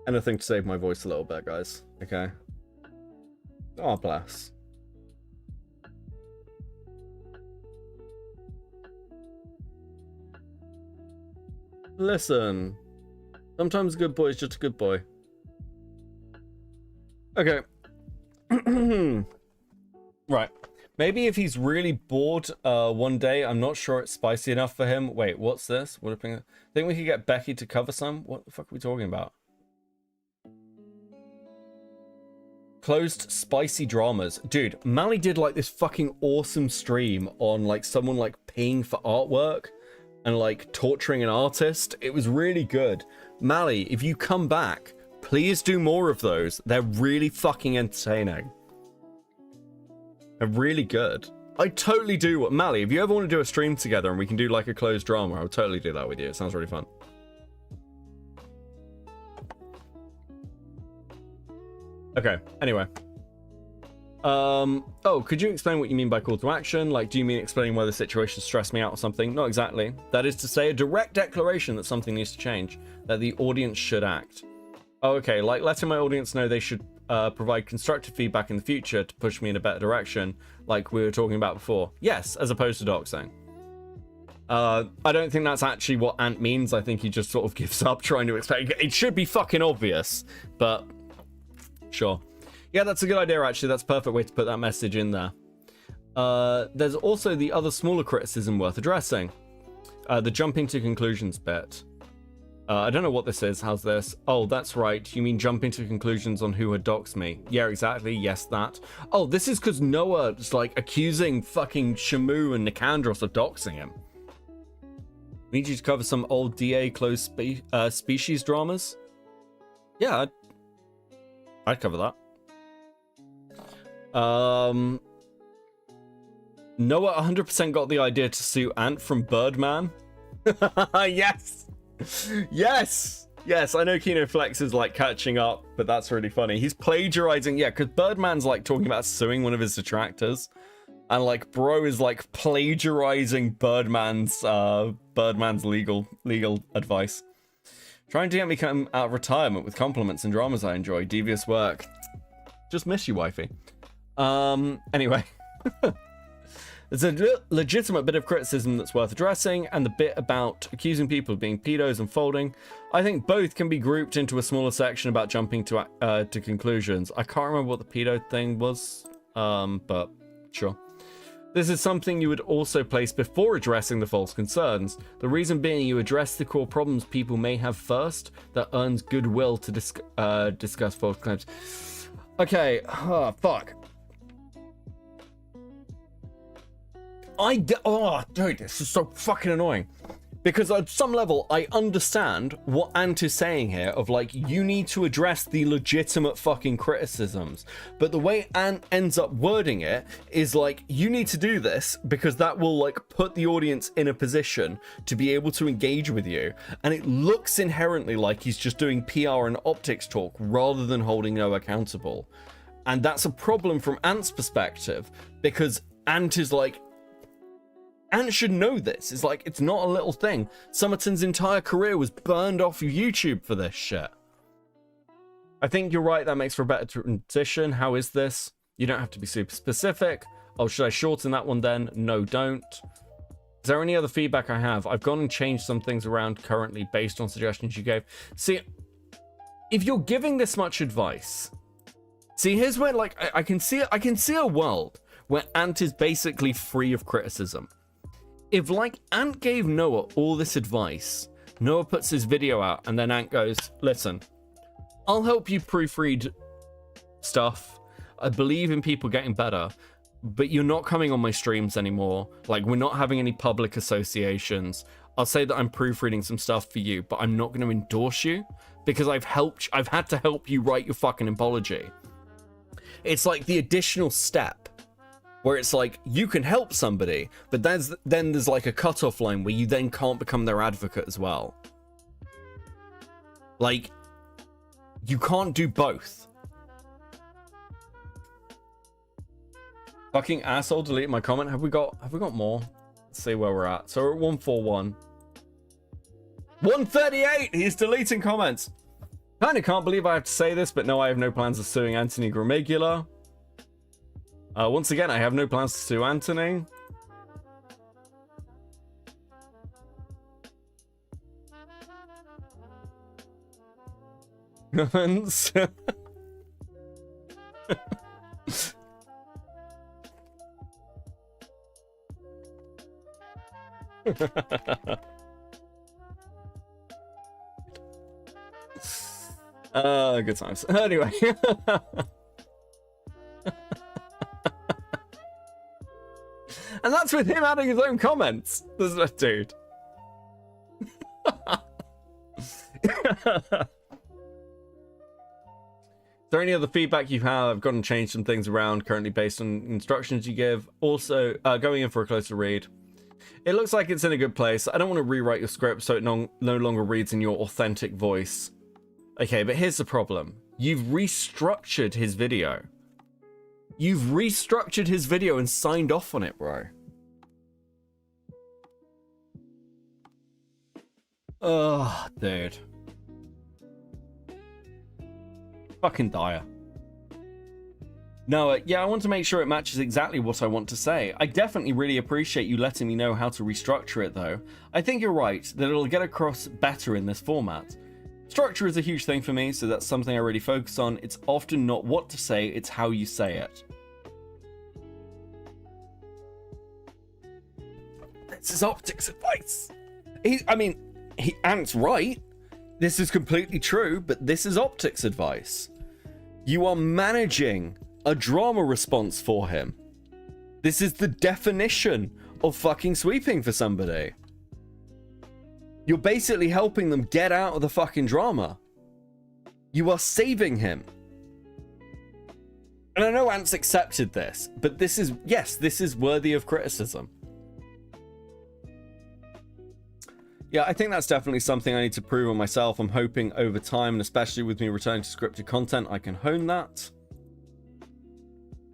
Anything to save my voice a little bit, guys. Okay. Oh, bless. Listen. Sometimes a good boy is just a good boy. Okay. Right. Maybe if he's really bored one day, I'm not sure it's spicy enough for him. Wait, what's this? What think we could get Becky to cover some? What the fuck are we talking about? Closed spicy dramas. Dude, Mally did like this fucking awesome stream on like someone like paying for artwork and like torturing an artist. It was really good. Mally, if you come back, please do more of those. They're really fucking entertaining. They're really good. I totally do. Mally, if you ever want to do a stream together and we can do like a closed drama, I would totally do that with you. It sounds really fun. Okay, anyway. Oh, could you explain what you mean by call to action? Like, do you mean explaining why the situation stressed me out or something? Not exactly. That is to say, a direct declaration that something needs to change, that the audience should act. Oh, okay, like letting my audience know they should provide constructive feedback in the future to push me in a better direction, like we were talking about before. Yes, as opposed to doxing. I don't think that's actually what Ant means. I think he just sort of gives up trying to explain. It should be fucking obvious, but sure. Yeah, that's a good idea, actually. That's a perfect way to put that message in there. There's also the other smaller criticism worth addressing. The jumping to conclusions bit. I don't know what this is. How's this? Oh, that's right. You mean jumping to conclusions on who had doxed me? Yeah, exactly. Yes, that. Oh, this is because Noah is like accusing fucking Shamu and Nicandros of doxing him. Need you to cover some old DA closed species dramas? Yeah, I'd cover that. Noah 100% got the idea to sue Ant from Birdman. Yes! Yes! Yes, I know Kino Flex is like catching up, but that's really funny. He's plagiarizing, yeah, because Birdman's like talking about suing one of his detractors. And like bro is like plagiarizing Birdman's legal advice. Trying to get me come out of retirement with compliments and dramas I enjoy. Devious work. Just miss you, wifey. Anyway. There's a legitimate bit of criticism that's worth addressing, and the bit about accusing people of being pedos and folding. I think both can be grouped into a smaller section about jumping to conclusions. I can't remember what the pedo thing was, but sure. This is something you would also place before addressing the false concerns. The reason being you address the core problems people may have first that earns goodwill to discuss false claims. Okay, fuck. Oh, dude, this is so fucking annoying. Because at some level, I understand what Ant is saying here of like, you need to address the legitimate fucking criticisms. But the way Ant ends up wording it is like, you need to do this because that will like put the audience in a position to be able to engage with you. And it looks inherently like he's just doing PR and optics talk rather than holding Noah accountable. And that's a problem from Ant's perspective because Ant is like, Ant should know this. It's like, it's not a little thing. Summerton's entire career was burned off of YouTube for this shit. I think you're right, that makes for a better transition. How is this? You don't have to be super specific. Oh, should I shorten that one then? No, don't. Is there any other feedback I have? I've gone and changed some things around currently based on suggestions you gave. See, if you're giving this much advice, see, here's where like I can see a world where Ant is basically free of criticism. If like Ant gave Noah all this advice, Noah puts his video out and then Ant goes, listen, I'll help you proofread stuff. I believe in people getting better. but you're not coming on my streams anymore. Like, we're not having any public associations. I'll say that I'm proofreading some stuff for you, but I'm not going to endorse you because I've had to help you write your fucking apology. It's like the additional step where it's like, you can help somebody, but then there's like a cutoff line where you then can't become their advocate as well. Like, you can't do both. Fucking asshole, delete my comment. Have we got more? Let's see where we're at. So we're at 141. 138! He's deleting comments. Kinda can't believe I have to say this, but no, I have no plans of suing Anthony Gramegula. Once again, I have no plans to sue Anthony. Good times. Anyway. And that's with him adding his own comments. This is a dude. Is there any other feedback you have? I've gone and changed some things around currently based on instructions you give. Also, going in for a closer read. It looks like it's in a good place. I don't want to rewrite your script so it no longer reads in your authentic voice. Okay, but here's the problem. You've restructured his video. You've restructured his video and signed off on it, bro. Ugh, dude. Fucking dire. No, yeah, I want to make sure it matches exactly what I want to say. I definitely really appreciate you letting me know how to restructure it, though. I think you're right, that it'll get across better in this format. Structure is a huge thing for me, so that's something I really focus on. It's often not what to say, it's how you say it. This is optics advice. Ant's right. This is completely true, but this is optics advice. You are managing a drama response for him. This is the definition of fucking sweeping for somebody. You're basically helping them get out of the fucking drama. You are saving him. And I know Ant's accepted this, but this is worthy of criticism. Yeah, I think that's definitely something I need to prove on myself. I'm hoping over time, and especially with me returning to scripted content, I can hone that.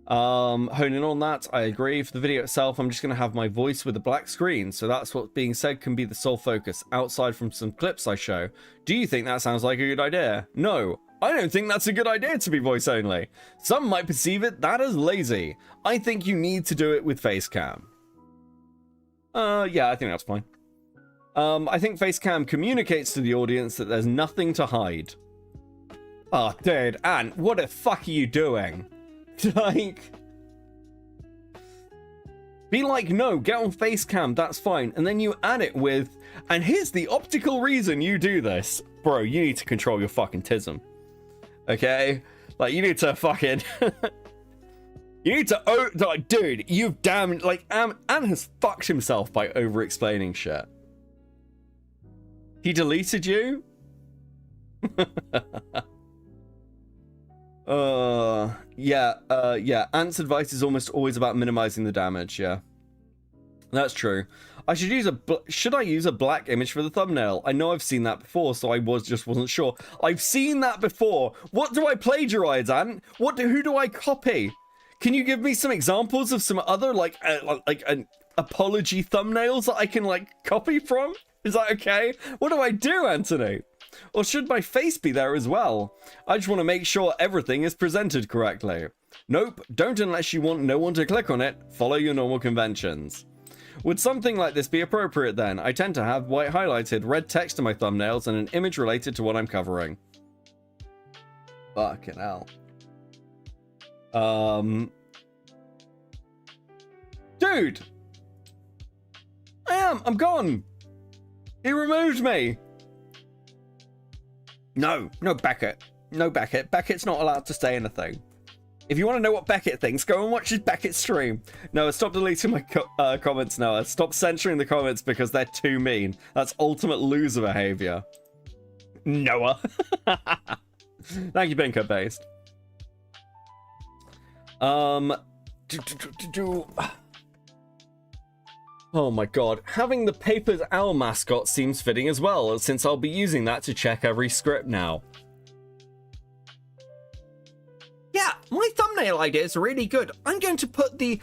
Honing on that, I agree. For the video itself, I'm just going to have my voice with a black screen, so that's what's being said can be the sole focus, outside from some clips I show. Do you think that sounds like a good idea? No, I don't think that's a good idea to be voice only. Some might perceive it that as lazy. I think you need to do it with facecam. Yeah, I think that's fine. I think facecam communicates to the audience that there's nothing to hide. Oh, dude, Ant, what the fuck are you doing? Like, be like, no, get on facecam, that's fine. And then you add it with, and here's the optical reason you do this. Bro, you need to control your fucking tism. Okay? Like, you need to fucking... you need to... like, dude, you've damn... Like, Ant has fucked himself by over-explaining shit. He deleted you? Yeah, Ant's advice is almost always about minimizing the damage, yeah. That's true. I should use should I use a black image for the thumbnail? I know I've seen that before, so I wasn't sure. I've seen that before. What do I plagiarize, Ant? Who do I copy? Can you give me some examples of some other, like an apology thumbnails that I can, like, copy from? Is that okay? What do I do, Anthony? Or should my face be there as well? I just want to make sure everything is presented correctly. Nope, don't unless you want no one to click on it. Follow your normal conventions. Would something like this be appropriate then? I tend to have white highlighted red text in my thumbnails and an image related to what I'm covering. Fucking hell. Dude! I'm gone! He removed me! No, Beckett. No, Beckett. Beckett's not allowed to say anything. If you want to know what Beckett thinks, go and watch his Beckett stream. Noah, stop deleting my comments, Noah. Stop censoring the comments because they're too mean. That's ultimate loser behavior. Noah. Thank you, Binker Based. Oh my god. Having the Paper's Owl mascot seems fitting as well, since I'll be using that to check every script now. Yeah, my thumbnail idea is really good. I'm going to put the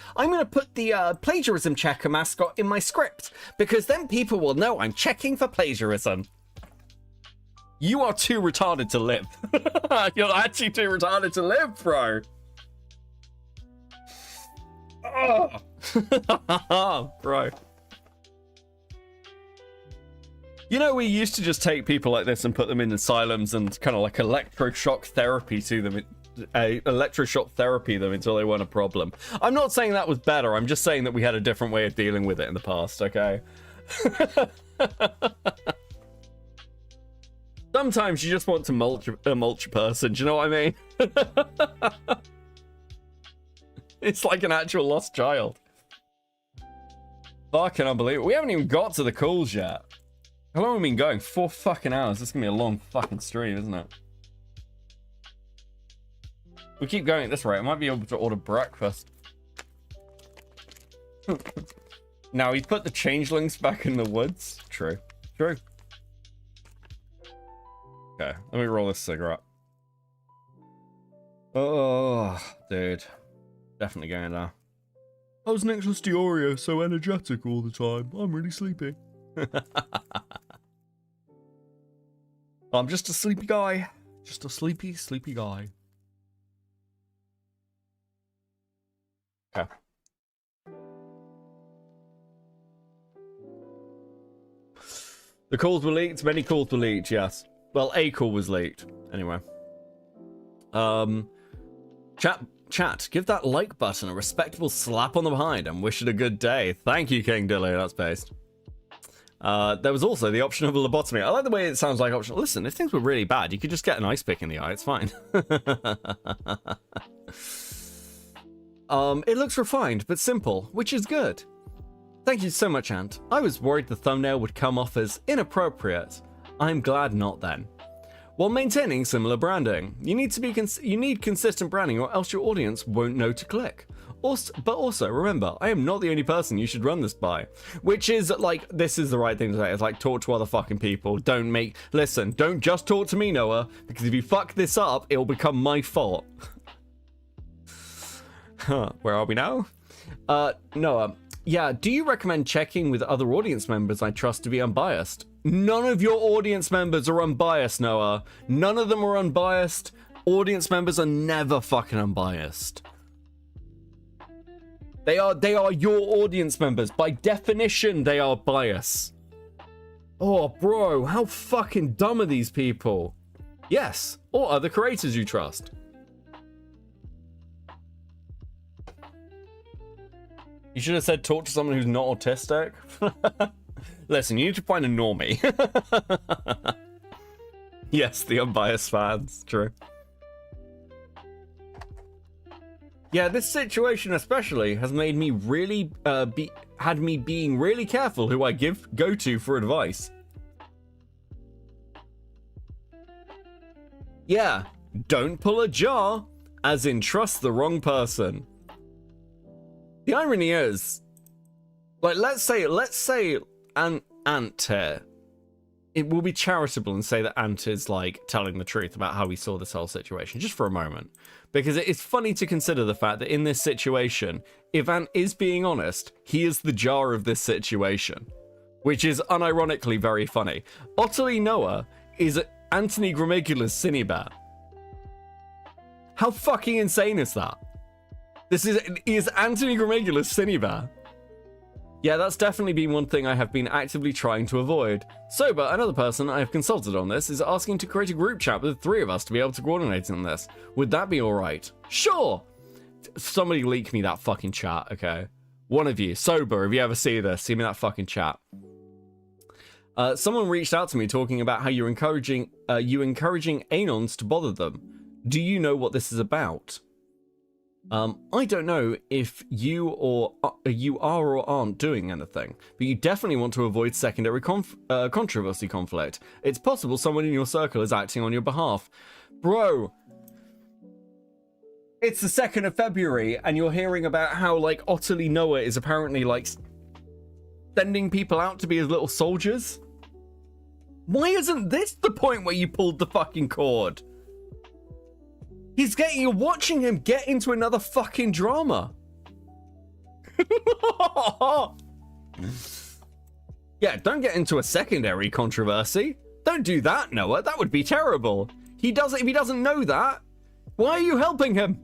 plagiarism checker mascot in my script, because then people will know I'm checking for plagiarism. You are too retarded to live. You're actually too retarded to live, bro. Oh. Bro. You know, we used to just take people like this and put them in asylums and kind of like electroshock therapy to them. Electroshock therapy them until they weren't a problem. I'm not saying that was better. I'm just saying that we had a different way of dealing with it in the past, okay? Sometimes you just want to mulch a person, do you know what I mean? It's like an actual lost child. Fucking unbelievable. We haven't even got to the calls yet. How long have we been going? 4 fucking hours. This is gonna be a long fucking stream, isn't it? We keep going at this rate, I might be able to order breakfast. Now, he put the changelings back in the woods. True. True. Okay, let me roll this cigarette. Oh, dude. Definitely going now. How's Nicholas Diorio so energetic all the time? I'm really sleepy. I'm just a sleepy guy. Just a sleepy guy. Okay. The calls were leaked. Many calls were leaked, yes. Well, a call was leaked. Anyway. Chat, give that like button a respectable slap on the behind and wish it a good day. Thank you, King Dilly. That's based. There was also the option of a lobotomy. I like the way it sounds like optional. Listen, if things were really bad, you could just get an ice pick in the eye. It's fine. It looks refined, but simple, which is good. Thank you so much, Ant. I was worried the thumbnail would come off as inappropriate. I'm glad not then. While maintaining similar branding, you need consistent branding or else your audience won't know to click. But also, remember, I am not the only person you should run this by. Which is, like, this is the right thing to say. It's like, talk to other fucking people. Listen, don't just talk to me, Noah, because if you fuck this up, it'll become my fault. Where are we now? Noah, yeah, do you recommend checking with other audience members I trust to be unbiased? None of your audience members are unbiased, Noah. None of them are unbiased. Audience members are never fucking unbiased. They are your audience members. By definition, they are biased. Oh, bro, how fucking dumb are these people? Yes, or other creators you trust. You should have said talk to someone who's not autistic. Listen, you need to find a normie. Yes, the unbiased fans. True. Yeah, this situation especially has made me really had me being really careful who I go to for advice. Yeah, don't pull a jar, as in trust the wrong person. The irony is, like, let's say Ant here. It will be charitable and say that Ant is, like, telling the truth about how he saw this whole situation, just for a moment. Because it is funny to consider the fact that in this situation, if Ant is being honest, he is the jar of this situation. Which is unironically very funny. Otterly Noah is Anthony Grimigula's Cinebat. How fucking insane is that? This is Anthony Grimigula's Cinebat. Yeah, that's definitely been one thing I have been actively trying to avoid. Sober, another person I have consulted on this, is asking to create a group chat with the 3 of us to be able to coordinate on this. Would that be alright? Sure! Somebody leak me that fucking chat, okay? One of you, Sober, if you ever see this, see me that fucking chat. Someone reached out to me talking about how you're encouraging anons to bother them. Do you know what this is about? I don't know if you are or aren't doing anything, but you definitely want to avoid secondary controversy conflict. It's possible someone in your circle is acting on your behalf. Bro, it's the 2nd of February, and you're hearing about how, like, Otterly Noah is apparently, like, sending people out to be his little soldiers? Why isn't this the point where you pulled the fucking cord? You're watching him get into another fucking drama. Yeah, don't get into a secondary controversy. Don't do that, Noah. That would be terrible. If he doesn't know that, why are you helping him?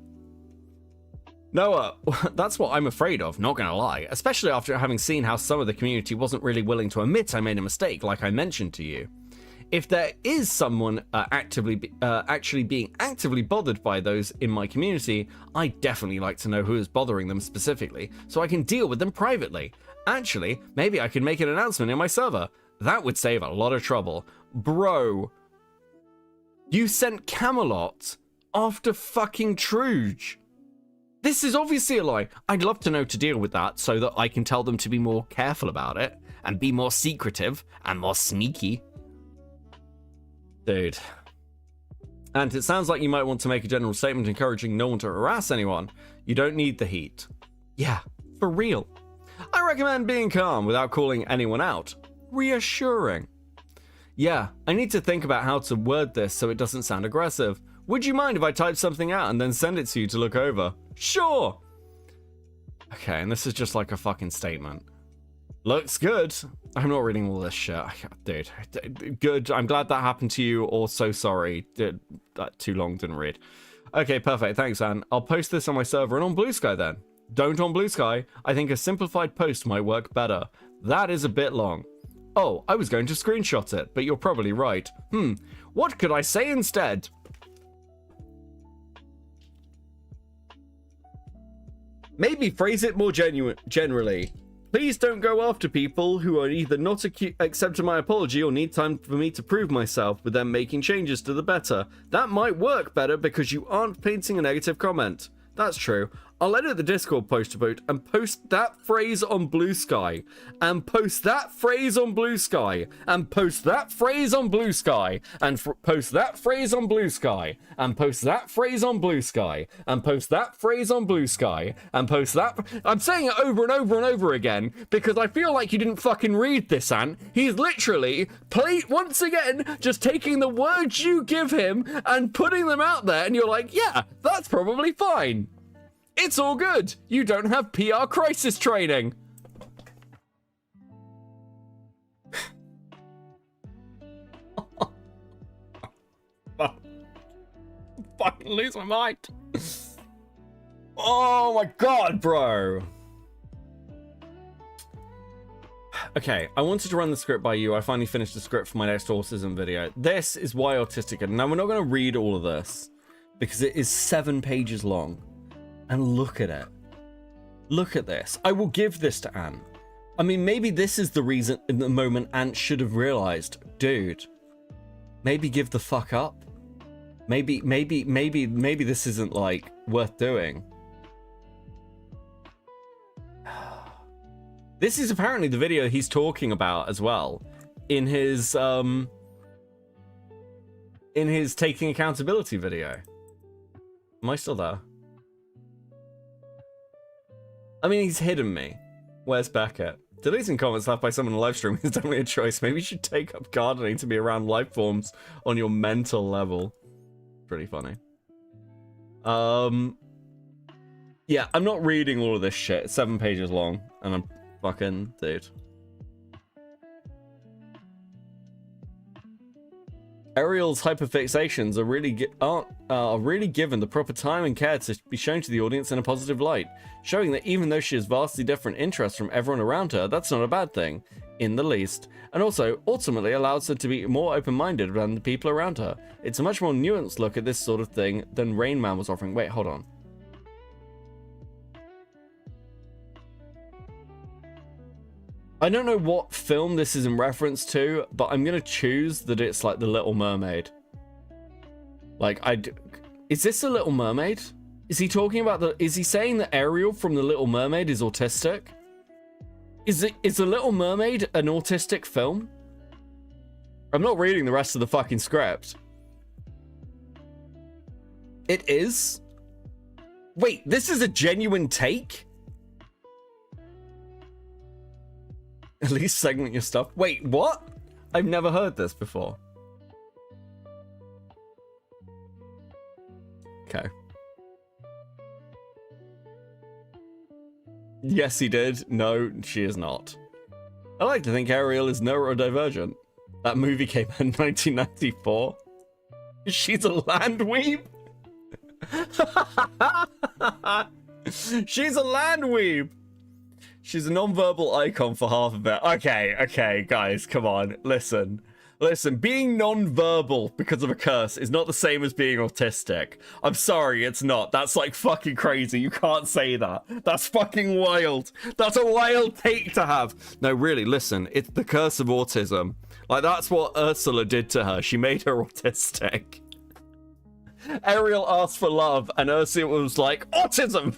Noah, that's what I'm afraid of, not gonna lie. Especially after having seen how some of the community wasn't really willing to admit I made a mistake, like I mentioned to you. If there is someone actually being actively bothered by those in my community, I'd definitely like to know who is bothering them specifically, so I can deal with them privately. Actually, maybe I could make an announcement in my server. That would save a lot of trouble. Bro, you sent Camelot after fucking Truge. This is obviously a lie. I'd love to know to deal with that so that I can tell them to be more careful about it and be more secretive and more sneaky. Dude. And it sounds like you might want to make a general statement encouraging no one to harass anyone. You don't need the heat. Yeah, for real. I recommend being calm without calling anyone out. Reassuring. Yeah, I need to think about how to word this so it doesn't sound aggressive. Would you mind if I type something out and then send it to you to look over? Sure! Okay, and this is just like a fucking statement. Looks good. I'm not reading all this shit. Dude, good. I'm glad that happened to you, or so sorry. That too long, didn't read. Okay, perfect. Thanks, Anne. I'll post this on my server and on Blue Sky then. Don't on Blue Sky. I think a simplified post might work better. That is a bit long. Oh, I was going to screenshot it, but you're probably right. What could I say instead? Maybe phrase it more generally. Please don't go after people who are either not accepting my apology or need time for me to prove myself with them making changes to the better. That might work better because you aren't painting a negative comment. That's true. I'll edit the Discord post vote and post that phrase on Blue Sky. And post that phrase on Blue Sky. And post that phrase on Blue Sky. And post that phrase on Blue Sky. And post that phrase on Blue Sky. And post that phrase on Blue Sky. And post that... I'm saying it over and over and over again because I feel like you didn't fucking read this, Ant. He's literally, once again, just taking the words you give him and putting them out there and you're like, yeah, that's probably fine. It's all good. You don't have PR crisis training. Fucking lose my mind. Oh my god, bro. Okay, I wanted to run the script by you. I finally finished the script for my next autism video. This is why autistic. Now we're not going to read all of this because it is 7 pages long. And look at it. Look at this. I will give this to Ant. I mean, maybe this is the reason in the moment Ant should have realized, dude, maybe give the fuck up. Maybe this isn't like worth doing. This is apparently the video he's talking about as well in his taking accountability video. Am I still there? I mean, he's hidden me. Where's Beckett? Deleting comments left by someone on live stream is definitely a choice. Maybe you should take up gardening to be around life forms on your mental level. Pretty funny. Yeah, I'm not reading all of this shit. It's 7 pages long, and I'm fucking dude. Ariel's hyperfixations are really given the proper time and care to be shown to the audience in a positive light, showing that even though she has vastly different interests from everyone around her, that's not a bad thing, in the least, and also ultimately allows her to be more open-minded than the people around her. It's a much more nuanced look at this sort of thing than Rain Man was offering. Wait, hold on. I don't know what film this is in reference to, but I'm gonna choose that it's like The Little Mermaid. Like, is this The Little Mermaid? Is he talking about is he saying that Ariel from The Little Mermaid is autistic? Is The Little Mermaid an autistic film? I'm not reading the rest of the fucking script. It is? Wait, this is a genuine take? At least segment your stuff. Wait, what? I've never heard this before. Okay. Yes, he did. No, she is not. I like to think Ariel is neurodivergent. That movie came out in 1994. She's a land weeb? She's a land weeb! She's a non-verbal icon for half of it. Okay, guys, come on. Listen, being non-verbal because of a curse is not the same as being autistic. I'm sorry, it's not. That's like fucking crazy. You can't say that. That's fucking wild. That's a wild take to have. No, really, listen, it's the curse of autism. Like, that's what Ursula did to her. She made her autistic. Ariel asked for love, and Ursula was like, autism!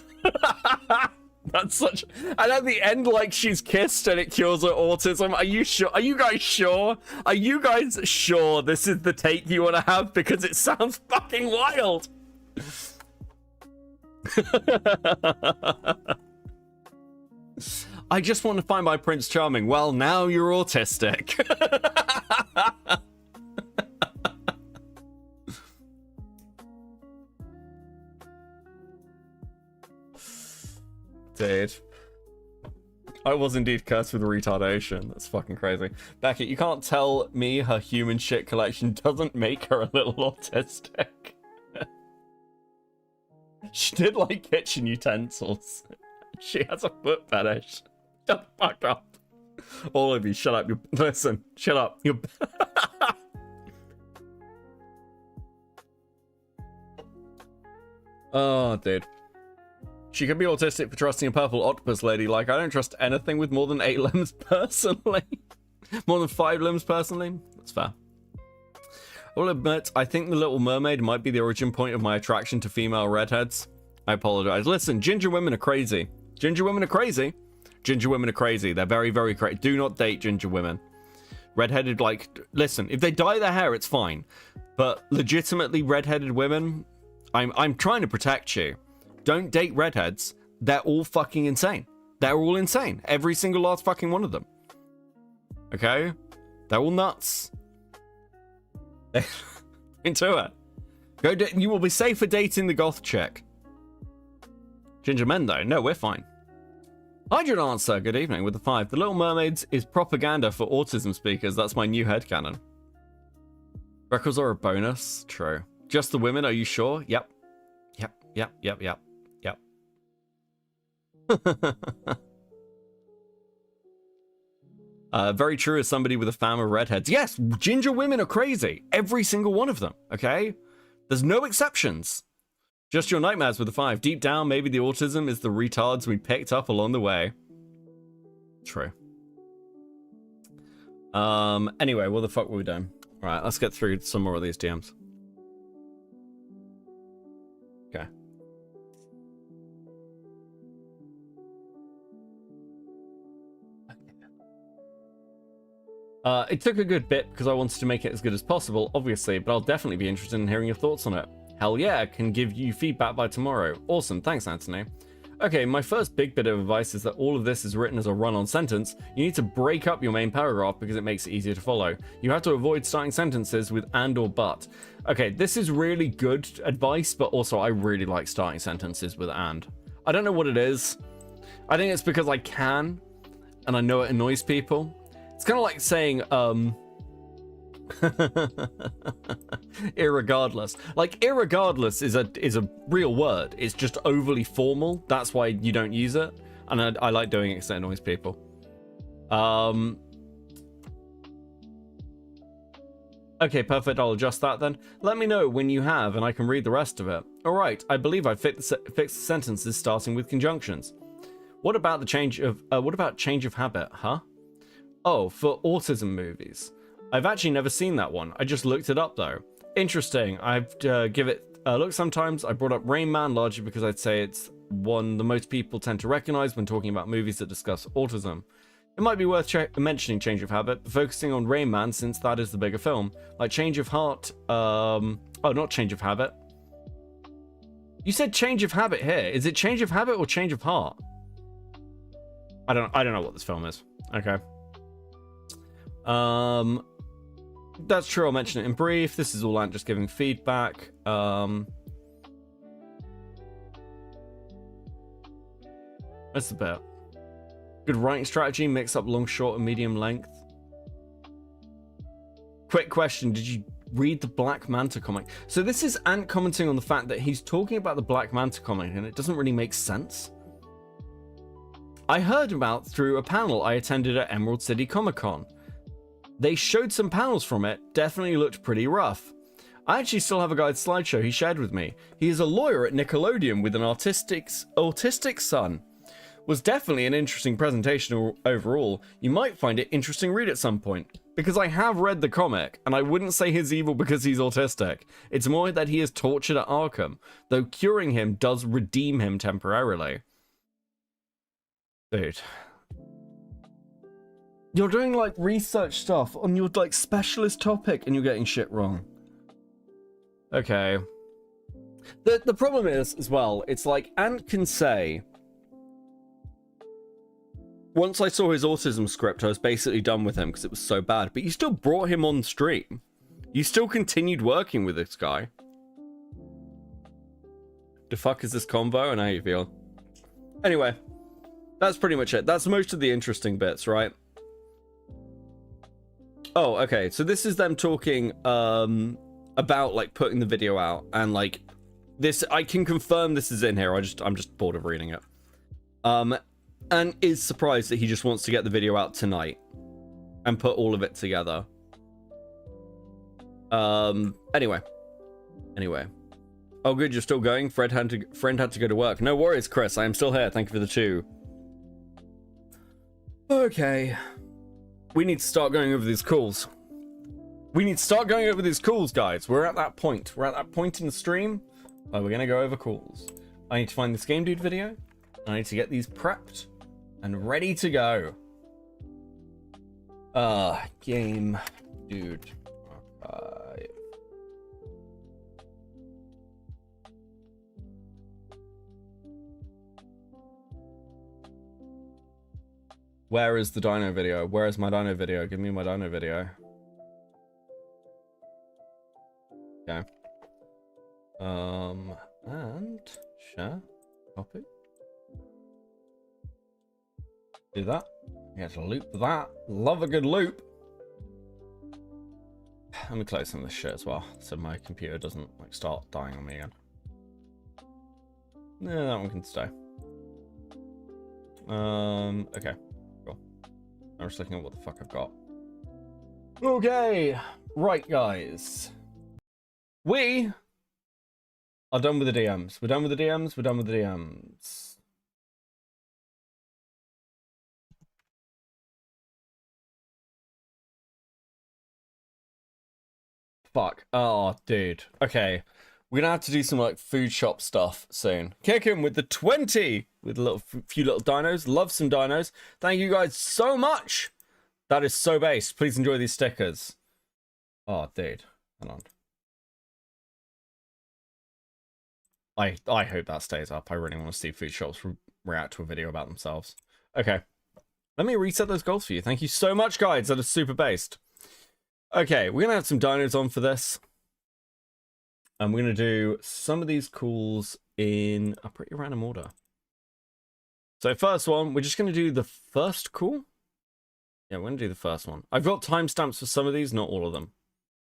That's such... And at the end, like, she's kissed and it cures her autism. Are you sure? Are you guys sure? Are you guys sure this is the take you want to have? Because it sounds fucking wild. I just want to find my Prince Charming. Well, now you're autistic. Dude. I was indeed cursed with retardation. That's fucking crazy. Beckett, you can't tell me her human shit collection doesn't make her a little autistic. She did like kitchen utensils. She has a foot fetish. Shut the fuck up. All of you, shut up. Listen, shut up. Oh, dude. She could be autistic for trusting a purple octopus lady. Like, I don't trust anything with more than 8 limbs personally. More than 5 limbs personally. That's fair. I will admit, I think The Little Mermaid might be the origin point of my attraction to female redheads. I apologize. Listen, ginger women are crazy. Ginger women are crazy. Ginger women are crazy. They're very, very crazy. Do not date ginger women. Redheaded, like, listen, if they dye their hair, it's fine. But legitimately redheaded women, I'm trying to protect you. Don't date redheads. They're all fucking insane. They're all insane. Every single last fucking one of them. Okay? They're all nuts. Into it. Go. You will be safe for dating the goth chick. Ginger men, though. No, we're fine. Hydrogen answer. Good evening with the 5. The Little Mermaids is propaganda for autism speakers. That's my new headcanon. Records are a bonus. True. Just the women, are you sure? Yep. Yep. Very true as somebody with a fam of redheads. Yes, ginger women are crazy. Every single one of them, okay? There's no exceptions. Just your nightmares with the 5. Deep down, maybe the autism is the retards we picked up along the way. True. Anyway, what the fuck were we doing? Alright, let's get through some more of these DMs. Okay. It took a good bit because I wanted to make it as good as possible, obviously, but I'll definitely be interested in hearing your thoughts on it. Hell yeah, can give you feedback by tomorrow. Awesome, thanks Anthony. Okay, my first big bit of advice is that all of this is written as a run-on sentence. You need to break up your main paragraph because it makes it easier to follow. You have to avoid starting sentences with and or but. Okay, this is really good advice, but also I really like starting sentences with and. I don't know what it is. I think it's because I can, and I know it annoys people. It's kind of like saying, irregardless. Like, irregardless is a real word. It's just overly formal. That's why you don't use it. And I like doing it because it annoys people. Okay, perfect. I'll adjust that then. Let me know when you have, and I can read the rest of it. All right. I believe I fixed the sentences starting with conjunctions. What about the change of habit, huh? Oh, for autism movies. I've actually never seen that one. I just looked it up though. Interesting. I've give it Look, sometimes I brought up Rain Man largely because I'd say it's one the most people tend to recognize when talking about movies that discuss autism. It might be worth mentioning Change of Habit, but focusing on Rain Man since that is the bigger film. Like Change of Heart, oh, not Change of Habit. You said Change of Habit here. Is it Change of Habit or Change of Heart? I don't know what this film is. Okay. That's true, I'll mention it in brief. This is all Ant just giving feedback. That's the bit. Good writing strategy, mix up long, short, and medium length. Quick question, did you read the Black Manta comic? So this is Ant commenting on the fact that he's talking about the Black Manta comic and it doesn't really make sense. I heard about through a panel I attended at Emerald City Comic Con. They showed some panels from it, definitely looked pretty rough. I actually still have a guy's slideshow he shared with me. He is a lawyer at Nickelodeon with an autistic son. Was definitely an interesting presentation overall. You might find it interesting read at some point. Because I have read the comic, and I wouldn't say he's evil because he's autistic. It's more that he is tortured at Arkham, though curing him does redeem him temporarily. Dude. You're doing like research stuff on your like specialist topic and you're getting shit wrong. Okay. The problem is as well, it's like Ant can say, once I saw his autism script, I was basically done with him because it was so bad, but you still brought him on stream. You still continued working with this guy. The fuck is this convo and how you feel? Anyway, that's pretty much it. That's most of the interesting bits, right? Oh, okay. So this is them talking about like putting the video out and like this. I can confirm this is in here. I'm just bored of reading it. And is surprised that he just wants to get the video out tonight and put all of it together. Anyway. Oh, good. You're still going. Friend had to go to work. No worries, Chris. I am still here. Thank you for the 2. Okay. We need to start going over these calls. Guys. We're at that point. We're at that point in the stream where we're going to go over calls. I need to find this Game Dude video. I need to get these prepped and ready to go. Game Dude. Where is the dino video? Where is my dino video? Give me my dino video. Okay. And share. Copy. Do that. You have to loop that. Love a good loop. Let me close some of this shit as well, so my computer doesn't like start dying on me again. No, that one can stay. Okay. I'm just looking at what the fuck I've got. Okay, right, guys. We are done with the DMs. We're done with the DMs. Fuck. Oh, dude. Okay. We're gonna have to do some like food shop stuff soon. Kick him with the 20 with a few little dinos. Love some dinos. Thank you guys so much. That is so based. Please enjoy these stickers. Oh, dude. Hold on. I hope that stays up. I really want to see food shops react to a video about themselves. Okay. Let me reset those goals for you. Thank you so much, guys. That is super based. Okay, we're gonna have some dinos on for this. And we're going to do some of these calls in a pretty random order. So first one, we're just going to do the first call. Yeah, we're going to do the first one. I've got timestamps for some of these, not all of them.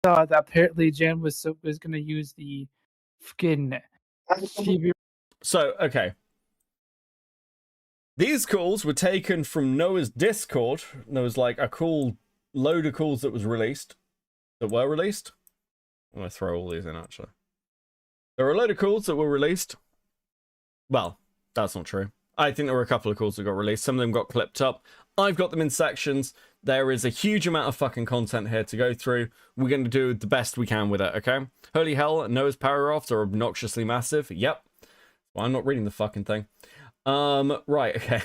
That apparently Jen was going to use the fucking... So, okay. These calls were taken from Noah's Discord. There was like a cool load of calls that were released. I'm going to throw all these in, actually. There were a load of calls that were released. Well, that's not true. I think there were a couple of calls that got released. Some of them got clipped up. I've got them in sections. There is a huge amount of fucking content here to go through. We're going to do the best we can with it, okay? Holy hell, Noah's paragraphs are obnoxiously massive. Yep. Well, I'm not reading the fucking thing. Right, okay.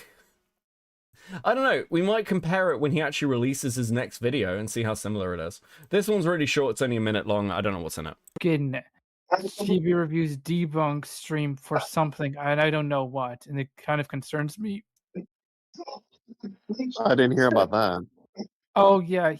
I don't know. We might compare it when he actually releases his next video and see how similar it is. This one's really short. It's only a minute long. I don't know what's in it. Fucking TV reviews debunk stream for something, and I don't know what, and it kind of concerns me. I didn't hear about that. Oh yeah,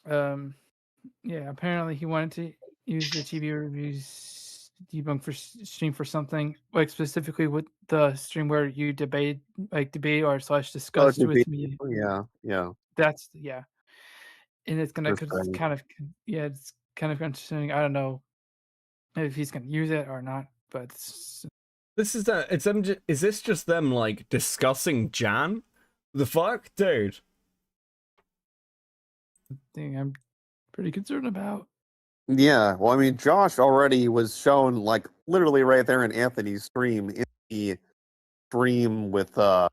yeah, apparently he wanted to use the TV reviews debunk for stream for something, like specifically with the stream where you debate or slash discuss with me. Yeah. That's and it's gonna Interesting. it's kind of concerning. I don't know if he's gonna use it or not, but this is that. It's them. Is this just them like discussing Jan? The fuck, dude. Thing I'm pretty concerned about. Yeah, well, I mean, Josh already was shown, like, literally right there in Anthony's stream, in the stream with, you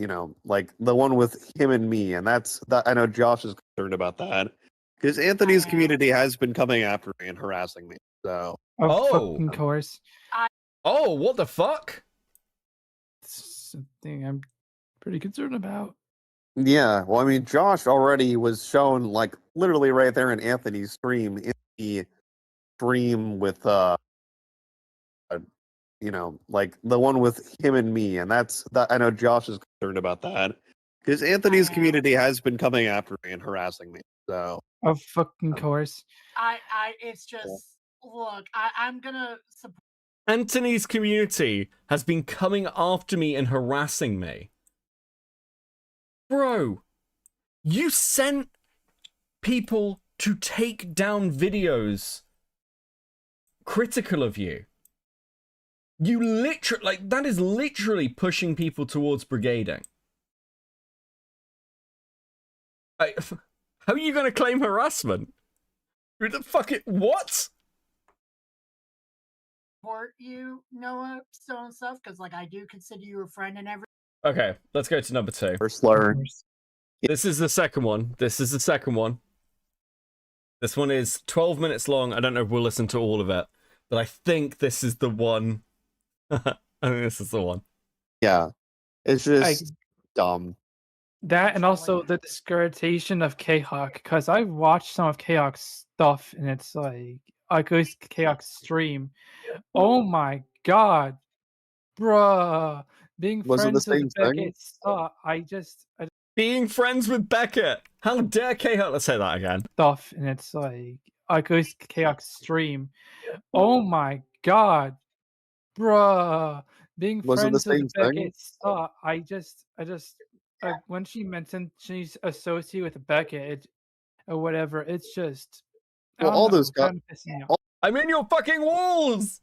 know, like, the one with him and me, and that. I know Josh is concerned about that, because Anthony's community has been coming after me and harassing me, so... Of fucking course. Oh, what the fuck? Something I'm pretty concerned about. Yeah, well, I mean, Josh already was shown, like, literally right there in Anthony's stream, in the stream with, you know, like, the one with him and me, and that. I know Josh is concerned about that, because Anthony's community has been coming after me and harassing me, so... Of fucking course. It's just, look, I'm gonna support... Anthony's community has been coming after me and harassing me. Bro, you sent people to take down videos critical of you. You literally, like, that is literally pushing people towards brigading. How are you going to claim harassment? Who the fuck it? What? Support you, Noah, so and stuff, because, like, I do consider you a friend and everything. Okay, let's go to number 2. Slur. This is the second one. This is one is 12 minutes long. I don't know if we'll listen to all of it, but I think this is the one. I think this is the one. Yeah. It's just dumb. That and also the discreditation of K-Hawk, because I've watched some of K-Hawk's stuff, and it's like, I go to K-Hawk's stream. Oh my god. Bruh. Being friends with Beckett, being friends with Beckett. How dare K-Hawk? Let's say that again. Stuff, and it's like, I go to K-Hawk's stream. Oh my god. Bruh. Being friends with Beckett, when she mentioned she's associated with Beckett or whatever, it's just... Well, all those guys... I'm in your fucking walls!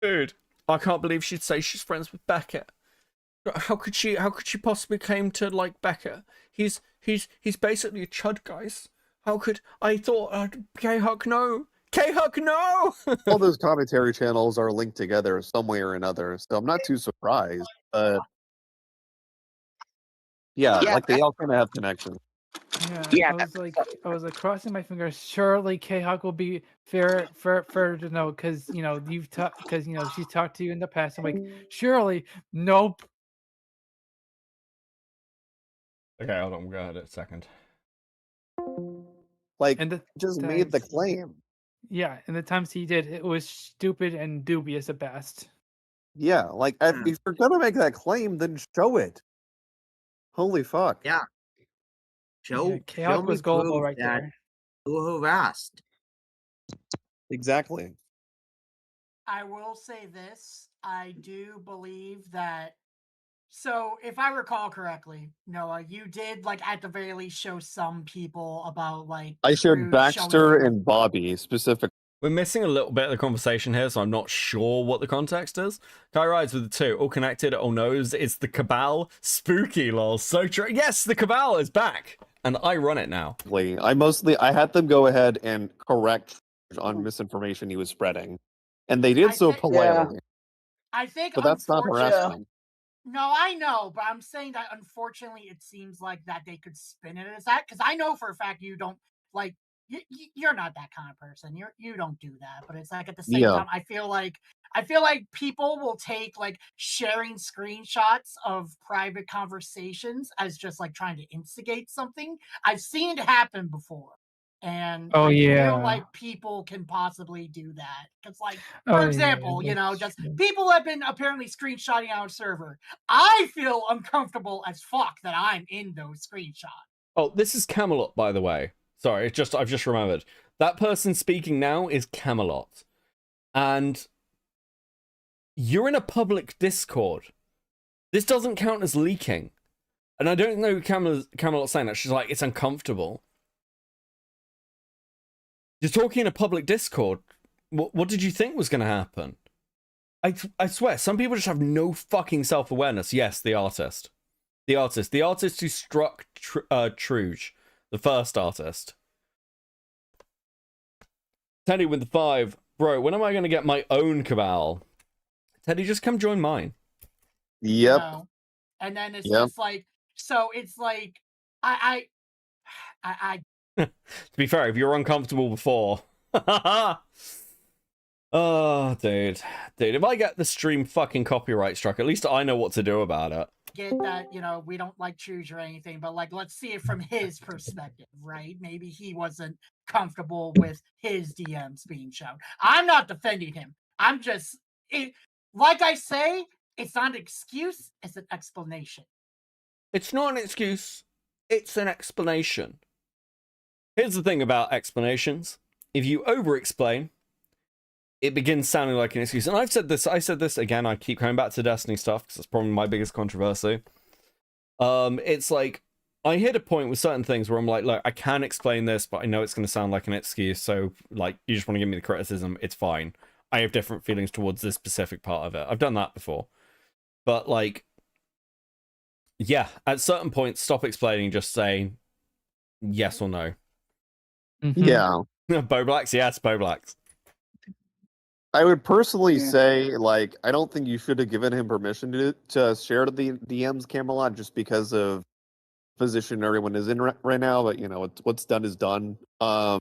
Dude, I can't believe she'd say she's friends with Beckett. How could she possibly claim to like Beckett? He's basically a chud, guys. How could... I thought... K-Hawk, no! K-Hawk, no! All those commentary channels are linked together some way or another, so I'm not too surprised. Yeah, like they all kind of have connections. Yeah, I was like crossing my fingers. Surely K-Hawk will be fair to know, because she's talked to you in the past. I'm like, surely, nope. Okay, hold on. We'll go ahead a second. Like, just made the claim. Yeah, and the times he did, it was stupid and dubious at best. Yeah, like, if you're gonna make that claim, then show it. Holy fuck. Yeah. Show was gullible right there. Who harassed? Exactly. I will say this. I do believe that... So, if I recall correctly, Noah, you did, like, at the very least show some people about, like... I showed Baxter and Bobby, specifically. We're missing a little bit of the conversation here, so I'm not sure what the context is. Kai rides with the 2, all connected, all knows. It's the Cabal. Spooky, lol. So true. Yes, the Cabal is back, and I run it now. I had them go ahead and correct on misinformation he was spreading, and they did so politely. I think, but that's not harassment. No, I know, but I'm saying that unfortunately it seems like that they could spin it as that, because I know for a fact you don't like you're not that kind of person. You don't do that. But it's like at the same Yeah. time, I feel like people will take like sharing screenshots of private conversations as just like trying to instigate something. I've seen it happen before. And Oh, I feel yeah. like people can possibly do that. Because, like, Oh, for yeah, example, that's just true. people have been apparently screenshotting our server. I feel uncomfortable as fuck that I'm in those screenshots. Oh, this is Camelot, by the way. Sorry, I've just remembered. That person speaking now is Camelot. And you're in a public Discord. This doesn't count as leaking. And I don't know Camelot saying that. She's like, it's uncomfortable. You're talking in a public Discord. What did you think was going to happen? I swear, some people just have no fucking self-awareness. Yes, the artist. The artist who struck Truge, the first artist. Teddy with the 5. Bro, when am I going to get my own cabal? Teddy, just come join mine. Yep. And then it's Yep. just like, so it's like, I To be fair, if you're uncomfortable before. Oh, dude. Dude, if I get the stream fucking copyright struck, at least I know what to do about it. get that, we don't like Truge or anything, but like, let's see it from his perspective, right? Maybe he wasn't comfortable with his DMs being shown. I'm not defending him. I'm just, like I say, it's not an excuse, it's an explanation. It's not an excuse, it's an explanation. Here's the thing about explanations. If you over-explain, it begins sounding like an excuse. And I said this again, I keep coming back to Destiny stuff, because it's probably my biggest controversy. It's like, I hit a point with certain things where I'm like, look, I can explain this, but I know it's going to sound like an excuse, so, like, you just want to give me the criticism, it's fine. I have different feelings towards this specific part of it. I've done that before. But, like, yeah, at certain points, stop explaining, just say yes or no. Yeah. Boblacks? Yes, Boblacks. I would personally say, like, I don't think you should have given him permission to share the DMs Camelot just because of position everyone is in right now. But what's done is done. I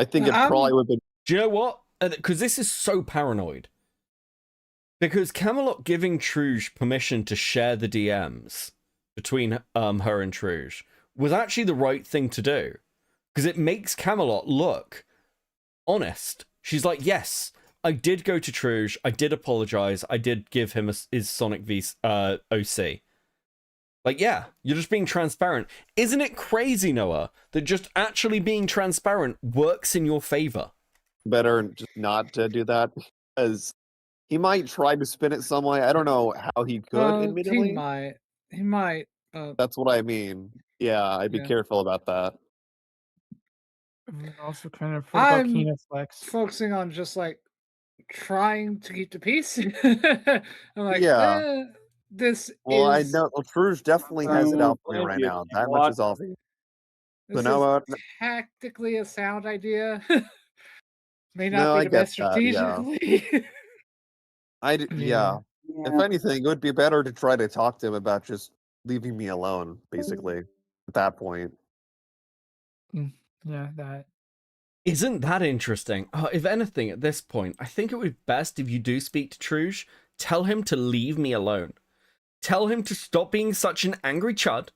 think it probably would have been. Do you know what? Because this is so paranoid. Because Camelot giving Truge permission to share the DMs between her and Truge was actually the right thing to do. Because it makes Camelot look honest. She's like, yes, I did go to Truge, I did apologize, I did give him his Sonic V OC. Like, yeah, you're just being transparent. Isn't it crazy, Noah, that just actually being transparent works in your favor? Better just not to do that, because he might try to spin it some way. I don't know how he could, admittedly. He might. That's what I mean. Yeah, I'd be careful about that. Also kind of I'm focusing on just like trying to keep the peace. I'm like, Yeah. this Well, is. I know Truge definitely has it out for me right now. That much is obvious. This So is tactically a sound idea. May No, not I be the get best that, yeah. strategically. Yeah. If anything, it would be better to try to talk to him about just leaving me alone, basically, at that point. Yeah, that. Isn't that interesting? If anything, at this point, I think it would be best if you do speak to Truge, tell him to leave me alone. Tell him to stop being such an angry chud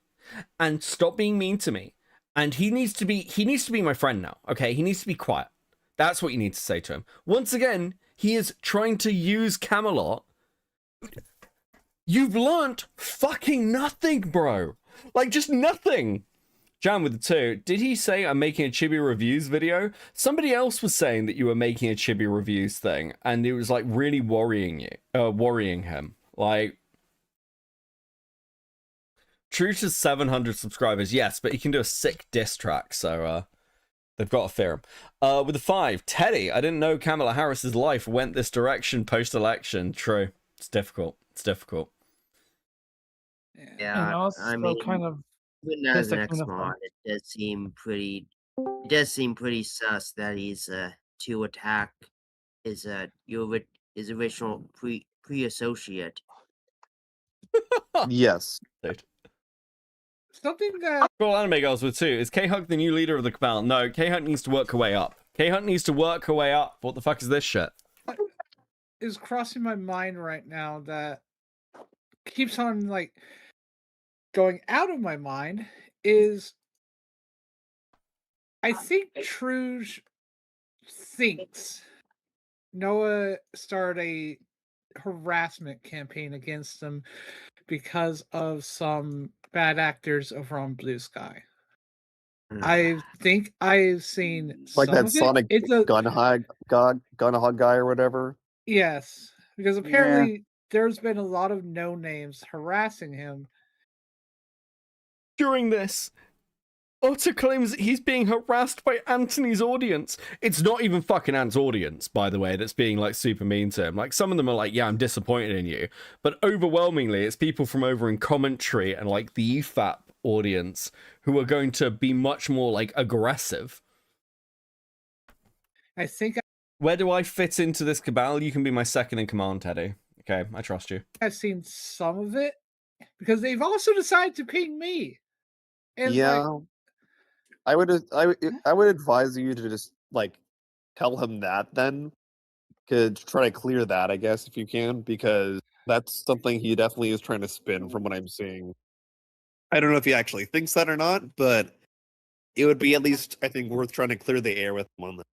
and stop being mean to me. And he needs to be my friend now, okay? He needs to be quiet. That's what you need to say to him. Once again, he is trying to use Camelot. You've learnt fucking nothing, bro. Like, just nothing. Jam with the 2. Did he say I'm making a Chibi Reviews video? Somebody else was saying that you were making a Chibi Reviews thing, and it was like really worrying him. Like, Truge has 700 subscribers, yes, but he can do a sick diss track, so they've got to fear him. With the 5, Teddy. I didn't know Kamala Harris's life went this direction post-election. True. It's difficult. It's difficult. And also I mean, kind of even as an disappointed X-Mod, it does seem pretty sus that he's to attack his original pre-associate. Yes. Dude. Something that Cool anime girls with two. Is K-Hug the new leader of the cabal? No, K-Hug needs to work her way up. K-Hug needs to work her way up. What the fuck is this shit? is crossing my mind right now that keeps on like going out of my mind is I think Truge thinks Noah started a harassment campaign against him because of some bad actors over on Blue Sky. I think I've seen Like some that of Sonic it. It's a gun hug guy or whatever. yes, because apparently there's been a lot of no names harassing him. During this, Otter claims that he's being harassed by Anthony's audience. It's not even fucking Ant's audience, by the way, that's being like super mean to him. Like some of them are like, yeah, I'm disappointed in you. But overwhelmingly, it's people from over in commentary and like the EFAP audience who are going to be much more like aggressive. I think Where do I fit into this cabal? You can be my second in command, Teddy. Okay, I trust you. I've seen some of it because they've also decided to ping me. And Yeah. like, I would advise you to just like tell him that then, to try to clear that, I guess, if you can, because that's something he definitely is trying to spin from what I'm seeing. I don't know if he actually thinks that or not, but it would be at least, I think, worth trying to clear the air with him on that.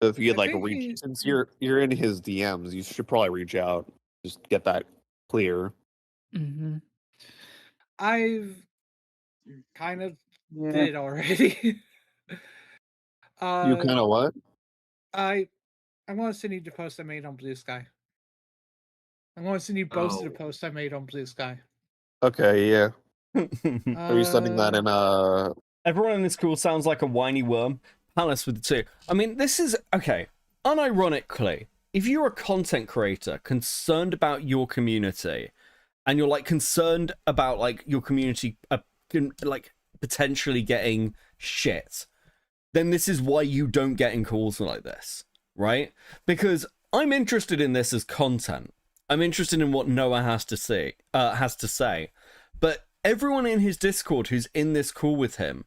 So if you'd like reach, since you're in his DMs, you should probably reach out, just get that clear. mm-hmm. I've kind of did it already. You kind of what? I'm going to send you the post I made on Blue Sky. I'm going to send you both of the posts I made on Blue Sky. Okay, yeah. Are you sending that in Everyone in this call sounds like a whiny worm. Palace with the two. I mean, this is okay. Unironically, if you're a content creator concerned about your community, and you're like concerned about like your community like potentially getting shit, then this is why you don't get in calls like this, right? Because I'm interested in this as content. I'm interested in what Noah has to say, but everyone in his Discord who's in this call with him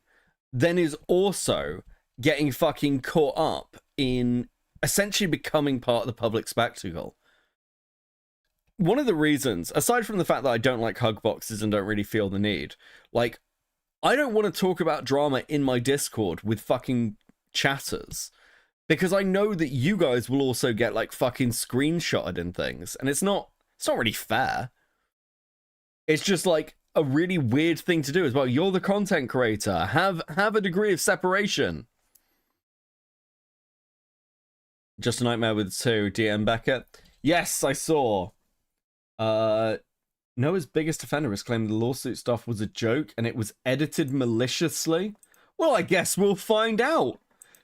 then is also getting fucking caught up in essentially becoming part of the public spectacle. One of the reasons, aside from the fact that I don't like hug boxes and don't really feel the need, like, I don't want to talk about drama in my Discord with fucking chatters, because I know that you guys will also get like fucking screenshotted and things, and it's not really fair. It's just like a really weird thing to do as well. You're the content creator. Have a degree of separation. Just a Nightmare with two. DM Beckett. Yes, I saw. Noah's biggest offender has claimed the lawsuit stuff was a joke and it was edited maliciously. Well, I guess we'll find out,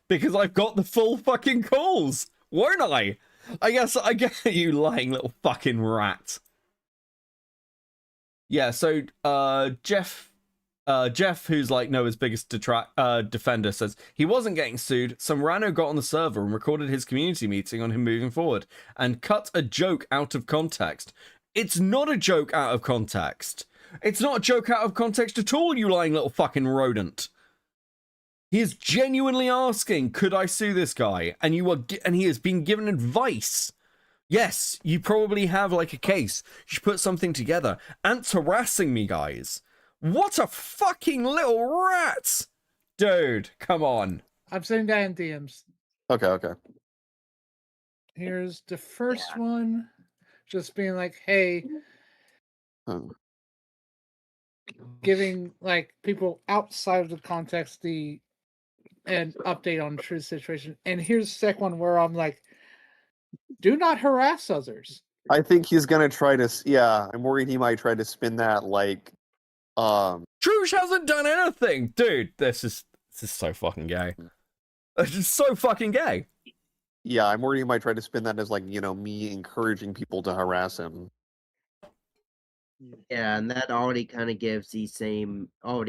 because I've got the full fucking calls, won't I? I guess I get you, lying little fucking rat. Yeah, so Jeff, who's like Noah's biggest defender, says he wasn't getting sued. Some rano got on the server and recorded his community meeting on him moving forward and cut a joke out of context. It's not a joke out of context. It's not a joke out of context at all, you lying little fucking rodent. He is genuinely asking, could I sue this guy? And he has been given advice. Yes, you probably have like a case. You should put something together. Ant's harassing me, guys. What a fucking little rat! Dude, come on. I'm sending that in DMs. Okay. Here's the first one. Just being like, hey, giving like people outside of the context an update on the true situation. And here's the second one where I'm like, do not harass others. I think he's gonna try to. Yeah, I'm worried he might try to spin that like, Trush hasn't done anything, dude. This is so fucking gay. This is so fucking gay. Yeah, I'm worried he might try to spin that as like, me encouraging people to harass him. Yeah, and that already kind of gives same kind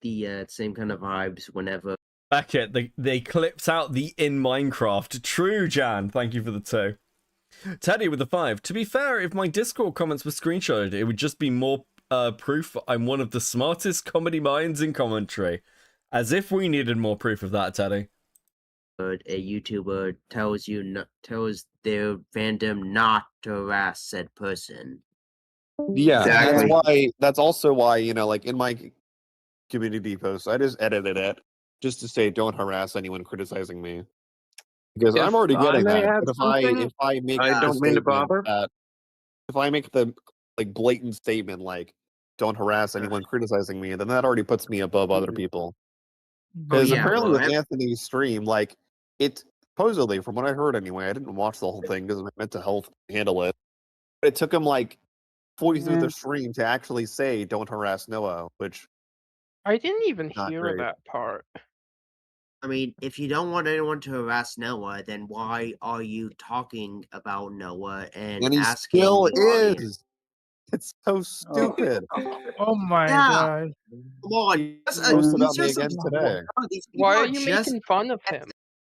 of vibes whenever. Beckett, they clipped out the in Minecraft. True, Jan. Thank you for the 2. Teddy with the 5. To be fair, if my Discord comments were screenshotted, it would just be more proof I'm one of the smartest comedy minds in commentary. As if we needed more proof of that, Teddy. A YouTuber tells their fandom not to harass said person. Yeah, Exactly. that's also why, you know, like in my community post, I just edited it just to say don't harass anyone criticizing me. Because I'm already getting that. But if I make I the don't mean to statement bother. if I make the like blatant statement like don't harass anyone criticizing me, then that already puts me above other people. Because apparently with Anthony's stream, like it supposedly, from what I heard anyway, I didn't watch the whole thing because my mental health handle it. But it took him like 40 through the stream to actually say don't harass Noah, which I didn't even not hear great. that part. I mean, if you don't want anyone to harass Noah, then why are you talking about Noah and he asking still the audience? is. It's so stupid. Oh my god. Come on, Post about me again today. Why are you making fun of him?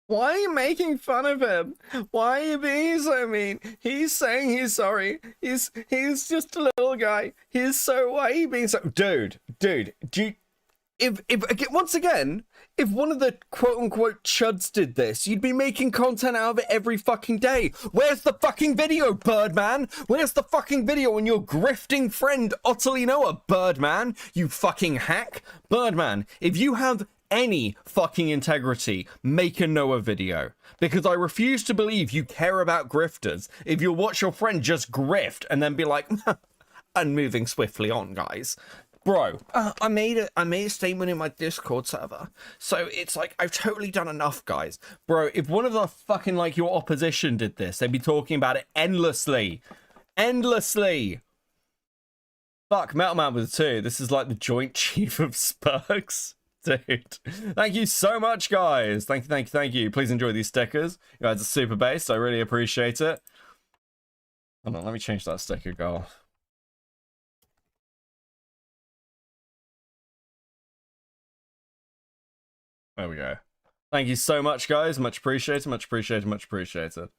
Why are you making fun of him? Why are you being so mean? He's saying he's sorry. He's just a little guy. Why are you being so... Dude, do you... If once again, if one of the quote-unquote chuds did this, you'd be making content out of it every fucking day. Where's the fucking video, Birdman? Where's the fucking video on your grifting friend, Otterly Noah, Birdman? You fucking hack. Birdman, if you have any fucking integrity, make a Noah video. Because I refuse to believe you care about grifters if you'll watch your friend just grift and then be like, and moving swiftly on, guys. Bro, I made a statement in my Discord server, so it's like I've totally done enough, guys. Bro, if one of the fucking like your opposition did this, they'd be talking about it endlessly. Fuck, Metal Man with 2. This is like the Joint Chief of Spurks. Dude, thank you so much, guys. Thank you. Please enjoy these stickers. You guys are super based. I really appreciate it. Hold on, let me change that sticker goal. There we go. Thank you so much, guys. Much appreciated. That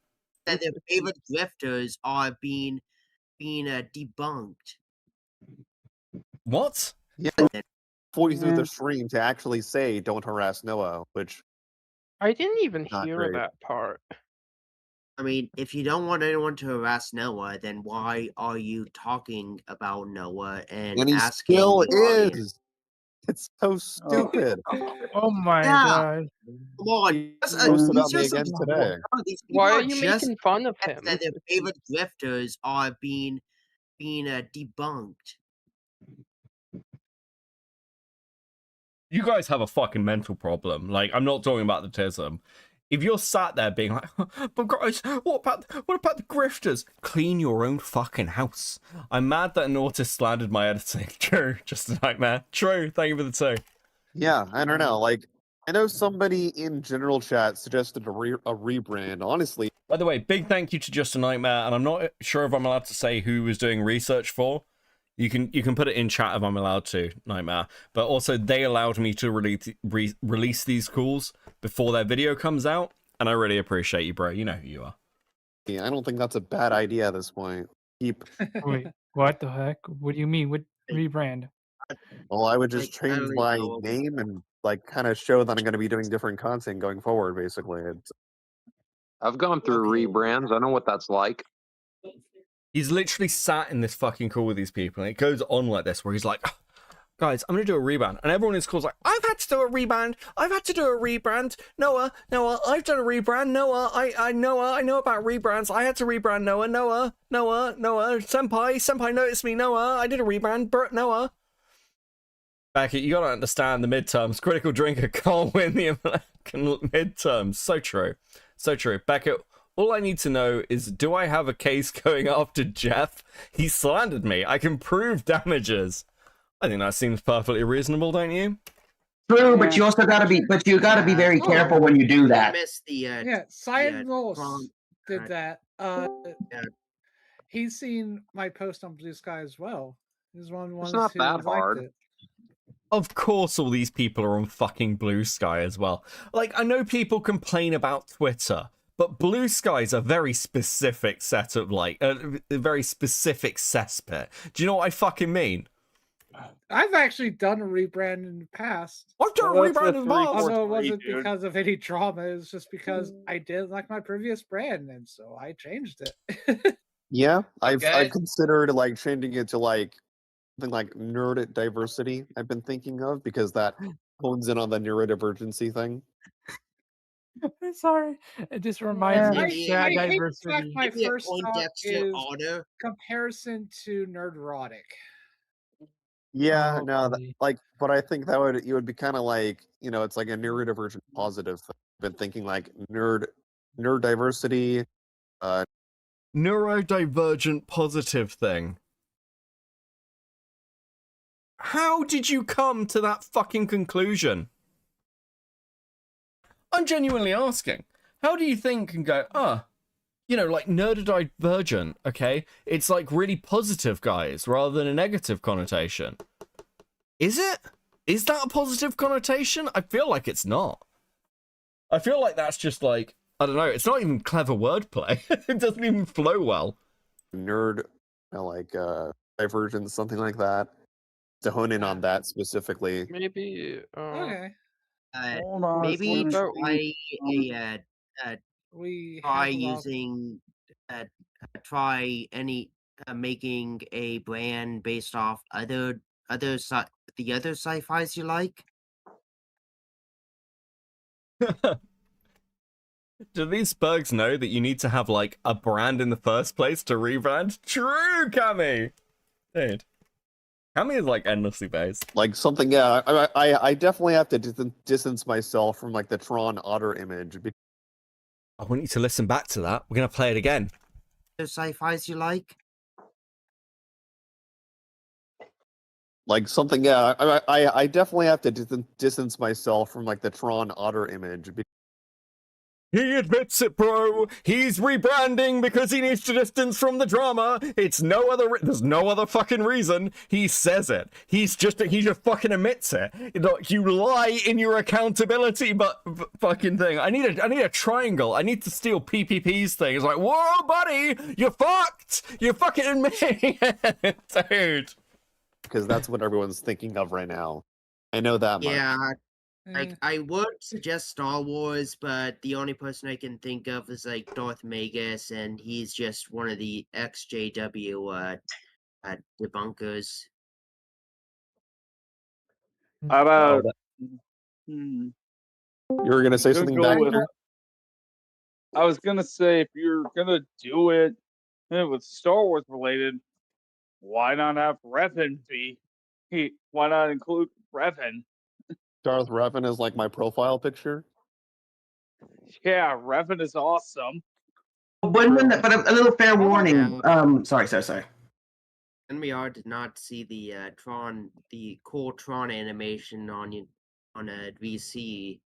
their favorite grifters are being debunked. What? Yeah, 40 through the stream to actually say don't harass Noah, which I didn't even hear great. that part. I mean, if you don't want anyone to harass Noah, then why are you talking about Noah and he asking still the audience? is. It's so stupid. Oh my god. Come on, Post about me again today. Why are you making fun of him? That their favorite grifters are being debunked. You guys have a fucking mental problem. Like, I'm not talking about the tism. If you're sat there being like, but guys, what about the grifters? Clean your own fucking house. I'm mad that an autist slandered my editing. True, just a nightmare. True, thank you for the 2. Yeah, I don't know. Like, I know somebody in general chat suggested a rebrand. Honestly, by the way, big thank you to Just a Nightmare, and I'm not sure if I'm allowed to say who was doing research for. You can put it in chat if I'm allowed to, Nightmare. But also, they allowed me to release these calls before their video comes out, and I really appreciate you, bro. You know who you are. Yeah, I don't think that's a bad idea at this point. Wait, what the heck? What do you mean? What rebrand? Well, I would just change my name and like kind of show that I'm going to be doing different content going forward. Basically, I've gone through rebrands. I know what that's like. He's literally sat in this fucking call with these people, and it goes on like this, where he's like, oh, guys, I'm going to do a rebrand. And everyone in this call's like, I've had to do a rebrand. Noah, I've done a rebrand. Noah, I know about rebrands. I had to rebrand Noah. Senpai noticed me. Noah, I did a rebrand. Noah. Beckett, you got to understand the midterms. Critical drinker can't win the American midterms. So true. Beckett, all I need to know is, do I have a case going after Jeff? He slandered me. I can prove damages. I think that seems perfectly reasonable, don't you? True, but you also gotta be very careful when you do that. Cyan Rolls did that. He's seen my post on Blue Sky as well. He's one of the ones not who that liked hard. it. Of course all these people are on fucking Blue Sky as well. Like, I know people complain about Twitter, But Blue Sky's a very specific setup, like a very specific cesspit. Do you know what I fucking mean? I've actually done a rebrand in the past. I've done a rebrand in the past. Although it wasn't because of any drama, it was just because I didn't like my previous brand, and so I changed it. Yeah, I've Okay. considered like changing it to like something like nerd diversity. I've been thinking of because that hones in on the neurodivergency thing. I'm sorry. It just reminds me of I that hate the fact diversity. my Give me a first thought Poindexter is order. comparison to nerdrotic. Yeah, Oh, no, buddy. like, but I think that would be kind of like, you know, it's like a neurodivergent positive thing. I've been thinking like nerd diversity, Neurodivergent positive thing. How did you come to that fucking conclusion? I'm genuinely asking. How do you think and go, you know, like neurodivergent, okay? It's like really positive, guys, rather than a negative connotation. Is it? Is that a positive connotation? I feel like it's not. I feel like that's just like, I don't know, it's not even clever wordplay. It doesn't even flow well. nerd, like divergence, something like that. To hone in on that specifically. Maybe. Okay. Hold on. Maybe What about- try We try have a lot- using try any making a brand based off the other sci-fis you like. Do these Bergs know that you need to have like a brand in the first place to rebrand? True, Cammy! Dude. Cammy is like endlessly based. Like something, yeah. I definitely have to distance myself from like the Tron Otter image. I want you to listen back to that. We're gonna play it again. The sci-fis you like. Like something, yeah. I definitely have to distance myself from like the Tron Otter image. He admits it, bro. He's rebranding because he needs to distance from the drama. It's no other. There's no other fucking reason. He says it. He just fucking admits it. You lie in your accountability, but fucking thing. I need a triangle. I need to steal PPP's thing. It's like, whoa, buddy, you're fucked. You're fucking admitting it, dude. Because that's what everyone's thinking of right now. I know that much. Yeah. Like I would suggest Star Wars, but the only person I can think of is like Darth Magus, and he's just one of the XJW debunkers. How about? You were gonna say something back there? I was gonna say if you're gonna do it with Star Wars related, why not have Revan be? Why not include Revan? Darth Revan is like my profile picture. Yeah, Revan is awesome. But a little fair warning. Sorry. NBR did not see the the cool Tron animation on a VC.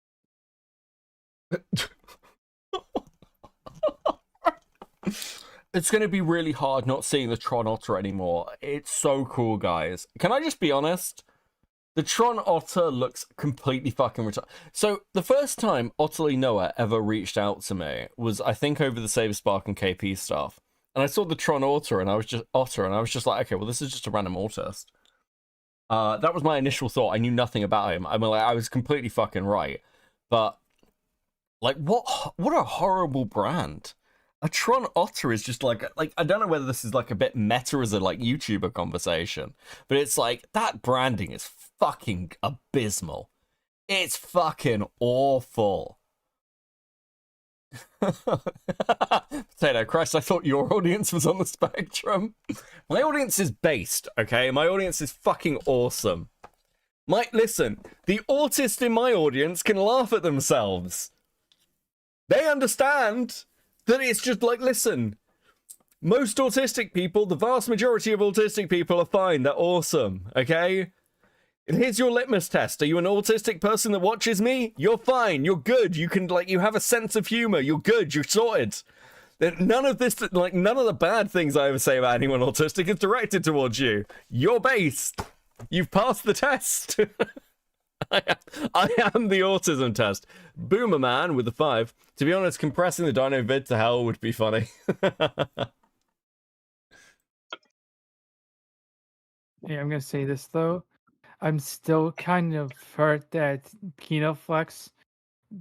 It's going to be really hard not seeing the Tron Otter anymore. It's so cool, guys. Can I just be honest? The Tron Otter looks completely fucking retarded. So, the first time Otterly Noah ever reached out to me was, I think, over the Saber Spark and KP stuff. And I saw the Tron Otter, and I was just like, okay, well, this is just a random autist. That was my initial thought. I knew nothing about him. I mean, like, I was completely fucking right. But, like, what a horrible brand. A Tron Otter is just like I don't know whether this is like a bit meta as a like YouTuber conversation, but it's like that branding is fucking abysmal. It's fucking awful. Potato Christ, I thought your audience was on the spectrum. My audience is based, okay? My audience is fucking awesome. Listen, the autist in my audience can laugh at themselves. They understand that it's just like, listen, most autistic people, the vast majority of autistic people are fine. They're awesome, okay? And here's your litmus test. Are you an autistic person that watches me? You're fine. You're good. You can, like, you have a sense of humor. You're good. You're sorted. None of this, like, none of the bad things I ever say about anyone autistic is directed towards you. You're based. You've passed the test. I am the autism test. Boomer man with the 5. To be honest, compressing the dino vid to hell would be funny. Yeah, I'm gonna say this though. I'm still kind of hurt that Pinoflex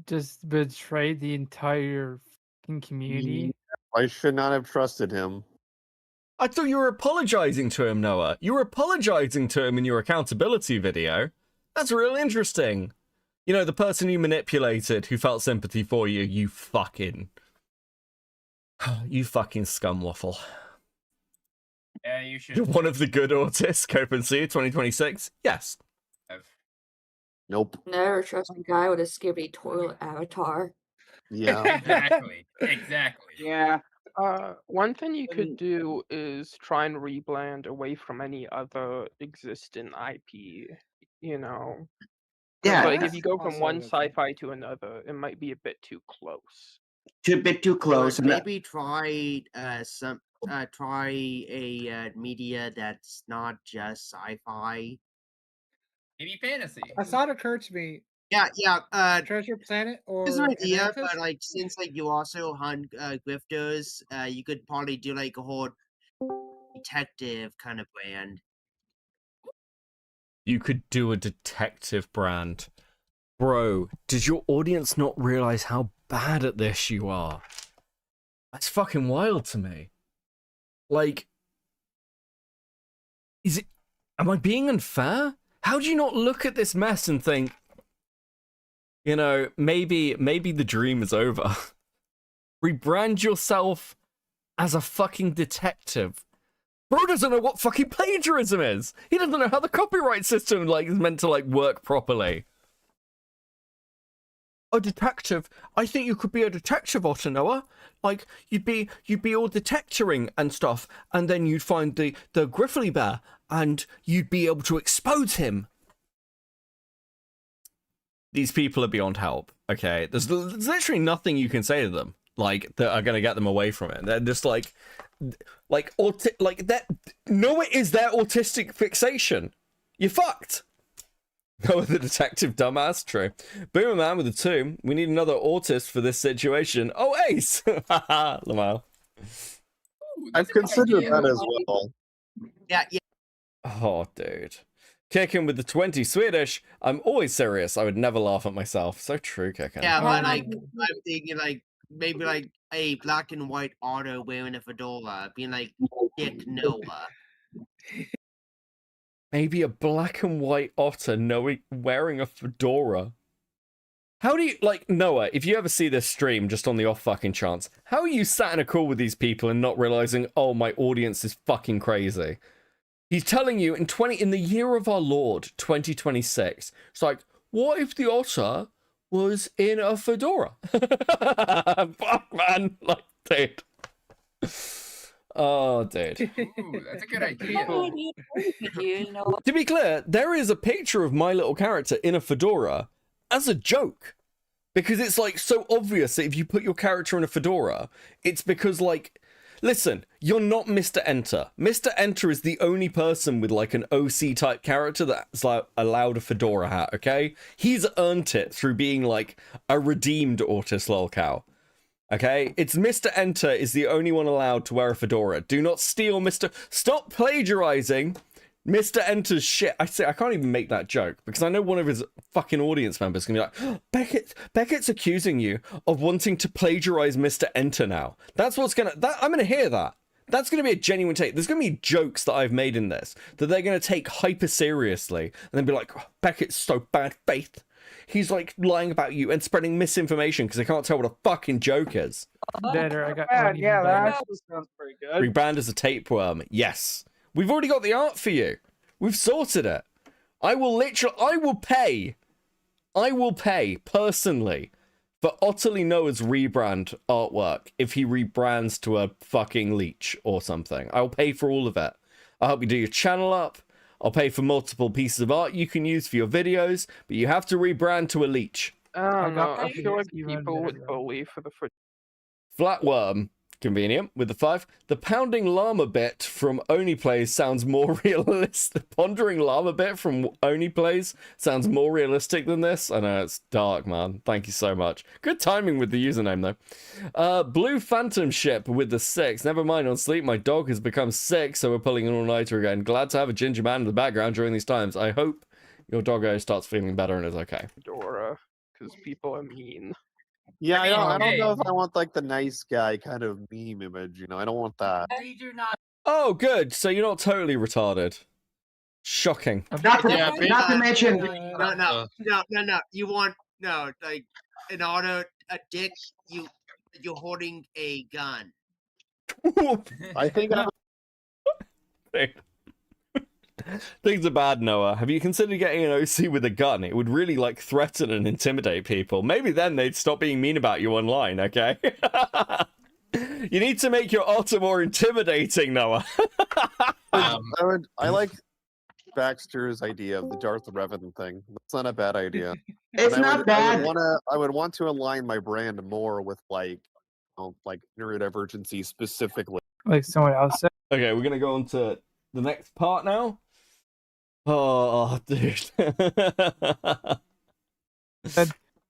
just betrayed the entire fucking community. I should not have trusted him. I thought you were apologizing to him, Noah. You were apologizing to him in your accountability video. That's real interesting. You know, the person you manipulated who felt sympathy for you, you fucking scumwaffle. Yeah, you should. You're one of the good autists, Copenhagen 2026? Yes. Nope. Never trust a guy with a skippy toilet avatar. Yeah. Exactly. Yeah. One thing you could do is try and rebrand away from any other existing IP, you know. Yeah. Like if you go from one sci-fi to another, it might be a bit too close. A bit too close. Or maybe try try a media that's not just sci-fi. Maybe fantasy. A thought occurred to me. Yeah. Treasure Planet or There's an idea, Atlantis? but like since like you also hunt grifters, you could probably do like a whole detective kind of brand. You could do a detective brand. Bro, does your audience not realize how bad at this you are? That's fucking wild to me. Like, am I being unfair? How do you not look at this mess and think, you know, maybe the dream is over? Rebrand yourself as a fucking detective. Bro doesn't know what fucking plagiarism is. He doesn't know how the copyright system like is meant to like work properly. A detective. I think you could be a detective, Otter Noah. Like you'd be all detectoring and stuff, and then you'd find the griffly bear, and you'd be able to expose him. These people are beyond help. Okay, there's literally nothing you can say to them like that are gonna get them away from it. They're just like that. No, it is their autistic fixation. You're fucked. Oh, the detective dumbass, true. Boomer man with a 2. We need another autist for this situation. Oh, Ace! Haha, Lamal. I've considered that as well. Yeah. Oh, dude. Kicking with the 20 Swedish. I'm always serious. I would never laugh at myself. So true, Kicking. Yeah, but like I'm thinking like maybe like a black and white Otto wearing a fedora, being like Dick Noah. Maybe a black and white otter wearing a fedora. How do you, like, Noah, if you ever see this stream just on the off fucking chance, how are you sat in a call with these people and not realizing, oh, my audience is fucking crazy? He's telling you in the year of our Lord, 2026, it's like, what if the otter was in a fedora? Fuck, man. Like, dude. Oh, dude. Ooh, that's a good idea. To be clear, there is a picture of my little character in a fedora as a joke. Because it's like so obvious that if you put your character in a fedora, it's because like, listen, you're not Mr. Enter. Mr. Enter is the only person with like an OC type character that's like allowed a fedora hat, okay? He's earned it through being like a redeemed autist lolcow. Okay, it's Mr. Enter is the only one allowed to wear a fedora. Do not steal Stop plagiarizing Mr. Enter's shit. I can't even make that joke because I know one of his fucking audience members is gonna be like, Beckett's accusing you of wanting to plagiarize Mr. Enter now. That's what's I'm gonna hear that. That's gonna be a genuine take. There's gonna be jokes that I've made in this that they're gonna take hyper seriously and then be like, oh, Beckett's so bad faith. He's like lying about you and spreading misinformation because they can't tell what a fucking joke is. Better, I got Bad, yeah, that actually sounds pretty good. Rebrand as a tapeworm. Yes. We've already got the art for you. We've sorted it. I will pay personally for Otterly Noah's rebrand artwork if he rebrands to a fucking leech or something. I'll pay for all of it. I'll help you do your channel up. I'll pay for multiple pieces of art you can use for your videos, but you have to rebrand to a leech. I don't know. I feel like people would bully for the Flatworm. Convenient. With the 5, the pounding llama bit from Oni Plays sounds more realistic. The pondering llama bit from Oni Plays sounds more realistic than this. I know, it's dark, man. Thank you so much. Good timing with the username, though. Blue Phantom Ship with the 6. Never mind on sleep, my dog has become sick, so we're pulling an all-nighter again. Glad to have a ginger man in the background during these times. I hope your doggo starts feeling better and is okay. Dora, because people are mean. Yeah, I don't know if okay. I want like the nice guy kind of meme image. You know, I don't want that. We do not. Oh, good. So you're not totally retarded. Shocking. Not to mention. No. You want like in order a dick. You're holding a gun. I think Things are bad, Noah. Have you considered getting an OC with a gun? It would really, like, threaten and intimidate people. Maybe then they'd stop being mean about you online, okay? You need to make your otter more intimidating, Noah. I like Baxter's idea of the Darth Revan thing. That's not a bad idea. It's not bad. I would want to align my brand more with like neurodivergency specifically. Like someone else said. Okay, we're gonna go on to the next part now. Oh, dude.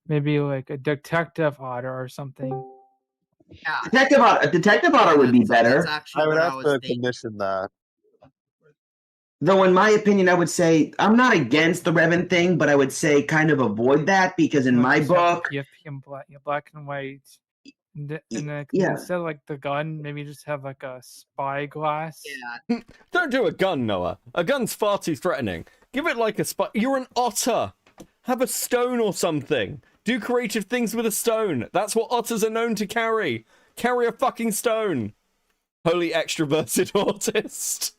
Maybe like a detective otter or something. Yeah. Detective otter would be better. I would have to commission that. Though, in my opinion, I would say I'm not against the Revan thing, but I would say kind of avoid that because in my book, you have black and white, and then yeah. instead of like the gun, maybe just have like a spyglass. Yeah. Don't do a gun, Noah. A gun's far too threatening. Give it like a spy. You're an otter. Have a stone or something. Do creative things with a stone. That's what otters are known to carry. Carry a fucking stone. Holy extroverted autist.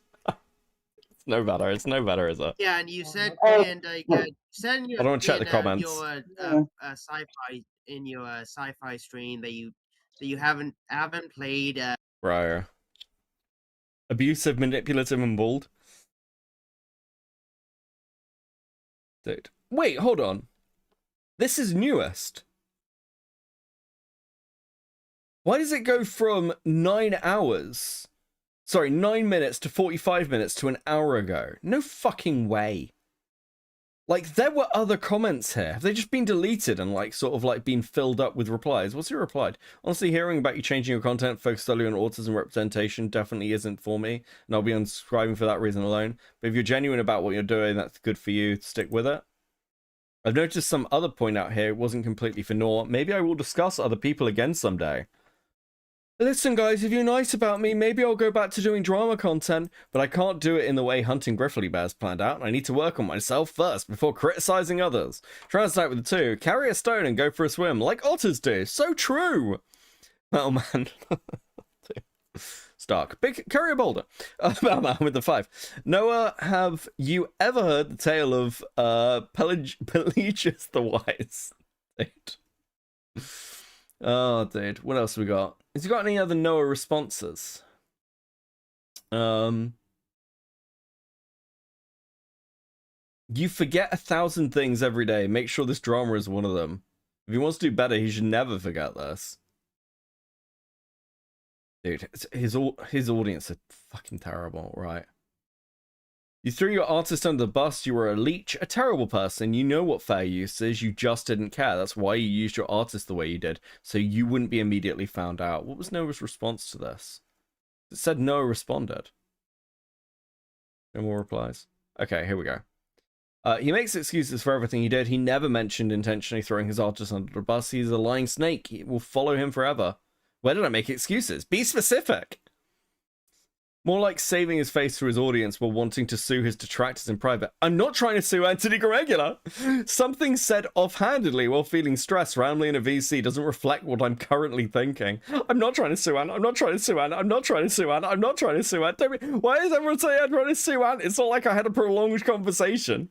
No better. It's no better, is it? Yeah, and you said send your. I don't check the comments. Your sci-fi in your sci-fi stream that you haven't played. Right. Abusive, manipulative, and bald. Dude, wait, hold on. This is newest. Why does it go from 9 hours? Sorry, 9 minutes to 45 minutes to an hour ago. No fucking way. Like, there were other comments here. Have they just been deleted and, like, sort of, like, been filled up with replies? What's your replied? Honestly, hearing about you changing your content focused solely on autism representation definitely isn't for me, and I'll be unsubscribing for that reason alone. But if you're genuine about what you're doing, that's good for you. Stick with it. I've noticed some other point out here. It wasn't completely for naught. Maybe I will discuss other people again someday. Listen, guys, if you're nice about me, maybe I'll go back to doing drama content, but I can't do it in the way hunting grizzly bears planned out, and I need to work on myself first before criticizing others. Translate with the 2. Carry a stone and go for a swim, like otters do. So true! Oh, man. Stark. Carry a boulder. Batman with the 5. Noah, have you ever heard the tale of Pelagius the Wise? Dude. Oh, dude. What else have we got? Has he got any other Noah responses? You forget 1,000 things every day. Make sure this drama is one of them. If he wants to do better, he should never forget this. Dude, his audience are fucking terrible, right? You threw your artist under the bus, you were a leech, a terrible person, you know what fair use is, you just didn't care. That's why you used your artist the way you did, so you wouldn't be immediately found out. What was Noah's response to this? It said Noah responded. No more replies. Okay, here we go. He makes excuses for everything he did. He never mentioned intentionally throwing his artist under the bus. He's a lying snake. He will follow him forever. Where did I make excuses? Be specific! More like saving his face through his audience while wanting to sue his detractors in private. I'm not trying to sue Anthony Gregula. Something said offhandedly while feeling stressed randomly in a VC doesn't reflect what I'm currently thinking. I'm not trying to sue Anne. I'm not trying to sue Anne. I'm not trying to sue Anne. I'm not trying to sue Anne. Why is everyone saying I'm trying to sue Anne? It's not like I had a prolonged conversation.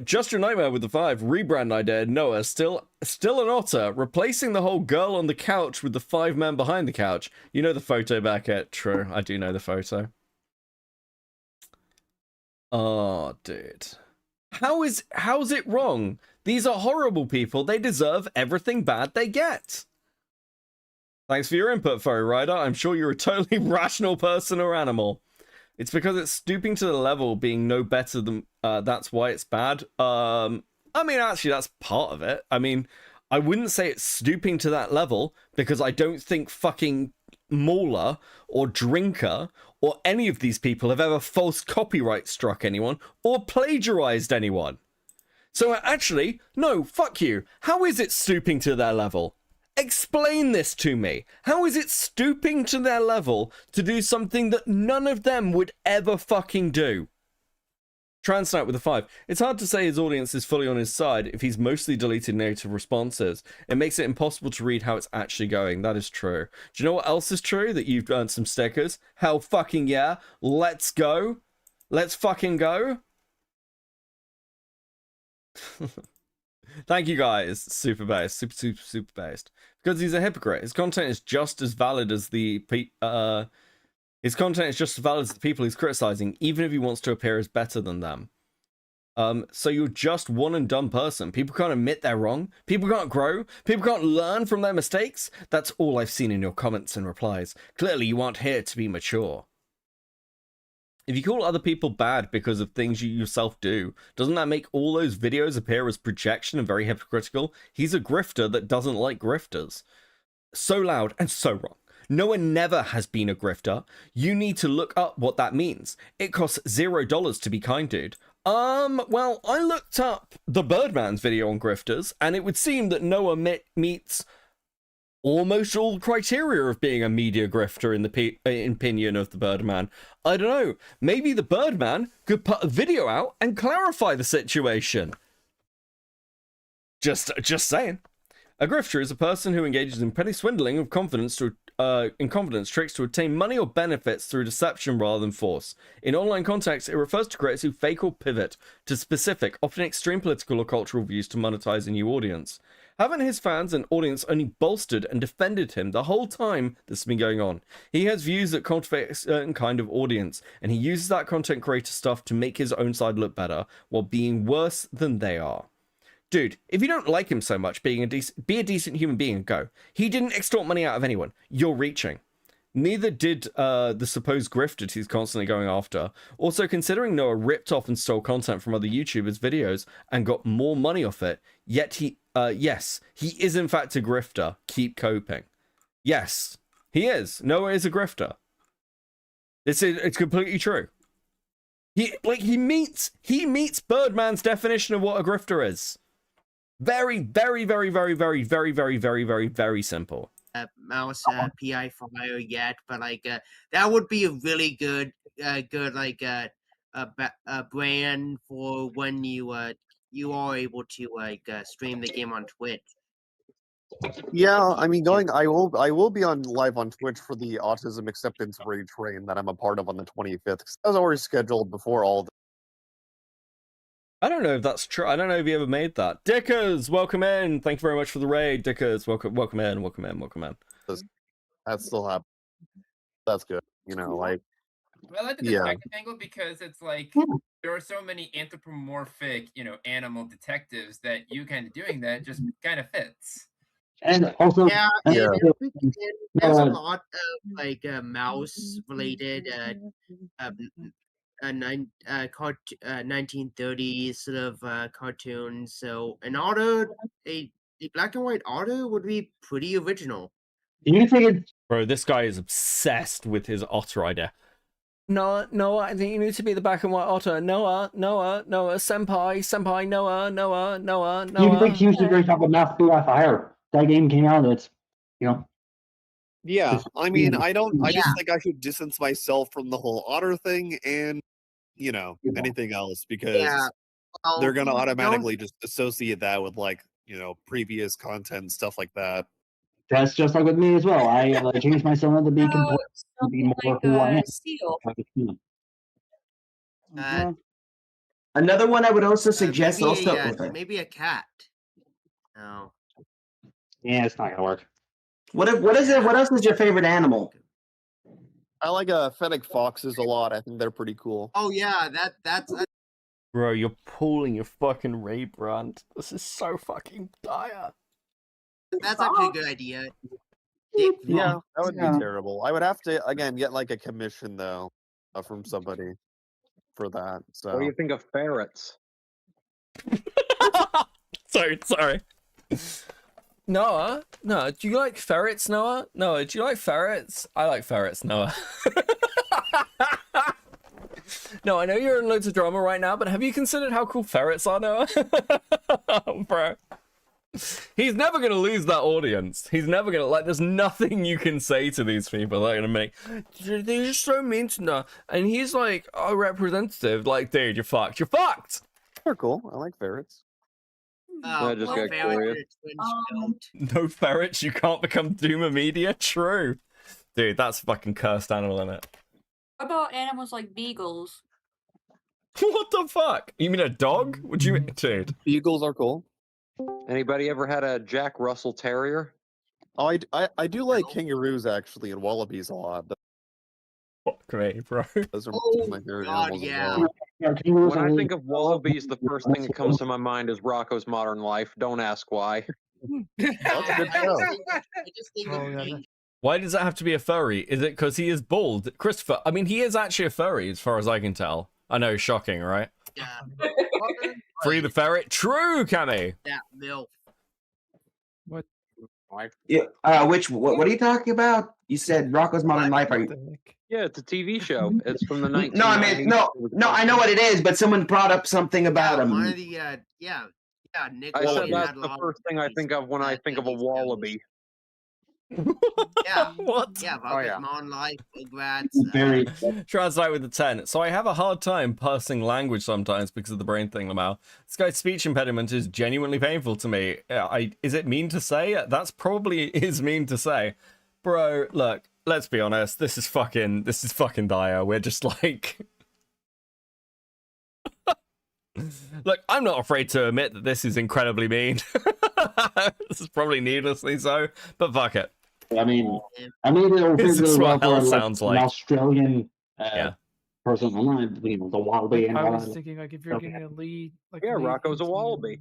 Just Your Nightmare with the 5. Rebrand idea. Noah, still an otter. Replacing the whole girl on the couch with the 5 men behind the couch. You know the photo back at. True, I do know the photo. Oh, dude. How's it wrong? These are horrible people. They deserve everything bad they get. Thanks for your input, Furry Rider. I'm sure you're a totally rational person or animal. It's because it's stooping to the level being no better than that's why it's bad. I mean, actually, that's part of it. I mean, I wouldn't say it's stooping to that level because I don't think fucking Mauler or Drinker or any of these people have ever false copyright struck anyone or plagiarized anyone. So actually, no, fuck you. How is it stooping to their level? Explain this to me. How is it stooping to their level to do something that none of them would ever fucking do? Transnight with a 5. It's hard to say his audience is fully on his side if he's mostly deleted negative responses. It makes it impossible to read how it's actually going. That is true. Do you know what else is true? That you've earned some stickers? Hell fucking yeah. Let's go. Let's fucking go. Thank you guys. Super based. Super based. Because he's a hypocrite. His content is just as valid as the people he's criticizing, even if he wants to appear as better than them. So you're just one and done person. People can't admit they're wrong. People can't grow. People can't learn from their mistakes. That's all I've seen in your comments and replies. Clearly you aren't here to be mature. If you call other people bad because of things you yourself do, doesn't that make all those videos appear as projection and very hypocritical? He's a grifter that doesn't like grifters. So loud and so wrong. No one never has been a grifter. You need to look up what that means. It costs $0 to be kind, dude. Well, I looked up the Birdman's video on grifters, and it would seem that Noah meets almost all the criteria of being a media grifter in the opinion of the Birdman. I don't know. Maybe the Birdman could put a video out and clarify the situation. Just saying. A grifter is a person who engages in petty swindling of confidence tricks to obtain money or benefits through deception rather than force. In online context, it refers to creators who fake or pivot to specific, often extreme political or cultural views to monetize a new audience. Haven't his fans and audience only bolstered and defended him the whole time this has been going on? He has views that cultivate a certain kind of audience, and he uses that content creator stuff to make his own side look better, while being worse than they are. Dude, if you don't like him so much, be a decent human being and go. He didn't extort money out of anyone. You're reaching. Neither did the supposed grifters he's constantly going after. Also, considering Noah ripped off and stole content from other YouTubers' videos and got more money off it, yet yes, he is in fact a grifter. Keep coping. Yes, he is. Noah is a grifter. It's completely true. He meets Birdman's definition of what a grifter is. Very, very, very, very, very, very, very, very, very, very simple. Mouse PI file yet, but that would be a really good brand for when you are able to stream the game on Twitch. Yeah, I mean, I will be on live on Twitch for the Autism Acceptance Raid Train that I'm a part of on the 25th. Because that was already scheduled before all the. I don't know if that's true. I don't know if you ever made that. Dickers, welcome in. Thank you very much for the raid, Dickers. Welcome in. That still happens. That's good. Well, I like the detective angle because it's like there are so many anthropomorphic, animal detectives that you kind of doing that just kind of fits. And also, there's a lot of mouse related 1930s sort of cartoons. So an otter, a black and white otter would be pretty original. Bro, this guy is obsessed with his otter idea. Noah, I think you need to be the black and white otter. Noah, senpai, Noah. You think he was the great talk about Math Through Fire? That game came out. It's, Yeah, I mean, I just think I should distance myself from the whole otter thing and, anything else because they're gonna automatically just associate that with previous content and stuff like that. That's just like with me as well. I changed myself to be complete, to be more who I am. Another one I would also suggest maybe a cat. No. Yeah, it's not gonna work. What else is your favorite animal? I like fennec foxes a lot. I think they're pretty cool. Oh yeah, that's. Bro, you're pulling your fucking Ray brand. This is so fucking dire. That's actually a good idea. Yeah, that would be terrible. I would have to again get like a commission though from somebody for that. So What do you think of ferrets? Sorry. Noah? No, do you like ferrets, Noah? Noah, do you like ferrets? I like ferrets, Noah. No, I know you're in loads of drama right now, but have you considered how cool ferrets are, Noah? Bro. He's never going to lose that audience. He's never going to, like, there's nothing you can say to these people that are going to make, they're just so mean to Noah. And he's like, a representative. Like, dude, you're fucked. You're fucked. They're cool. I like ferrets. I just got curious. No ferrets, you can't become Doomer Media? True. Dude, that's fucking cursed animal, isn't it? What about animals like beagles? What the fuck? You mean a dog? Would you mean, dude? Beagles are cool. Anybody ever had a Jack Russell Terrier? Oh, I do like kangaroos actually and wallabies a lot. Fuck me, bro. Those are my favorite God, animals as yeah. well. When I think of wallabies, the first thing that comes to my mind is Rocco's Modern Life. Don't ask why. That's a good show. I just think of danger. Why does that have to be a furry? Is it because he is bald? Christopher, I mean, he is actually a furry as far as I can tell. I know, shocking, right? Yeah. Free the ferret? True, Cammy! That milk. What? Yeah. What are you talking about? You said Rocco's Modern Life. Are you? Yeah, it's a TV show. It's from the 1990s. No, I mean no. I know what it is, but someone brought up something about him. One of the Nick. I said that's the first thing I think of when I think of a wallaby. Yeah. What? Yeah, Rocco's Modern Life, Rugrats. Very. Translate with the 10. So I have a hard time parsing language sometimes because of the brain thing, Lamau. This guy's speech impediment is genuinely painful to me. Is it mean to say? That's probably is mean to say. Bro, look, let's be honest. This is fucking dire. We're just like... Look, I'm not afraid to admit that this is incredibly mean. This is probably needlessly so, but fuck it. I mean, it'll This fit is really what well hell for sounds an like. Australian person online, the wallaby and I all was that. thinking, like, if you're getting a lead, like Yeah, lead Rocco's a into- wallaby.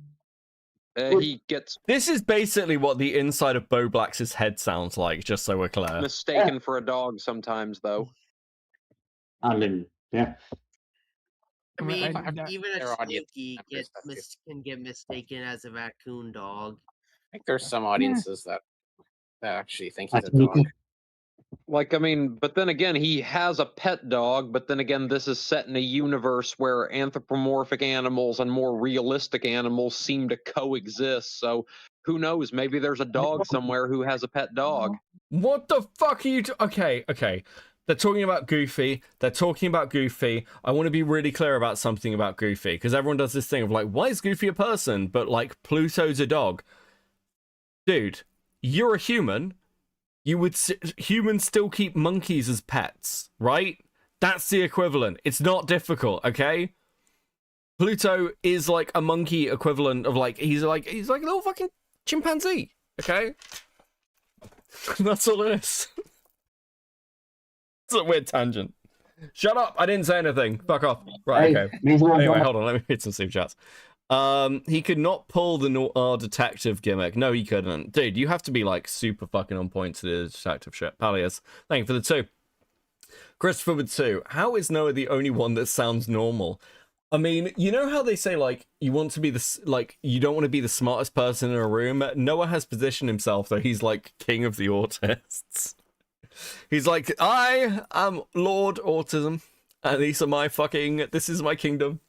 He gets This is basically what the inside of Bo Black's head sounds like, just so we're clear. mistaken for a dog sometimes, though. I mean, yeah. I mean, I- even their a audience Slinky members can get mistaken as a raccoon dog. I think there's some audiences that actually think he's a me dog. too. Like, I mean, but then again, he has a pet dog, but then again, this is set in a universe where anthropomorphic animals and more realistic animals seem to coexist. So who knows? Maybe there's a dog somewhere who has a pet dog. What the fuck are you okay. They're talking about Goofy. I want to be really clear about something about Goofy, because everyone does this thing of like, why is Goofy a person, but like Pluto's a dog? Dude, you're a human. Humans still keep monkeys as pets, right? That's the equivalent. It's not difficult, okay? Pluto is like a monkey equivalent of like he's like a little fucking chimpanzee, okay? That's all it is. It's a weird tangent. Shut up! I didn't say anything. Fuck off. Right, Hey, okay. means a lot, Anyway, Bob. hold on. Let me read some super chats. He could not pull the noir detective gimmick. No, he couldn't. Dude, you have to be like super fucking on point to the detective shit. Palias, thank you for the 2. Christopher with 2. How is Noah the only one that sounds normal? I mean, you know how they say like you want to be you don't want to be the smartest person in a room. Noah has positioned himself though. He's like king of the autists. He's like, I am Lord Autism, and this is my kingdom.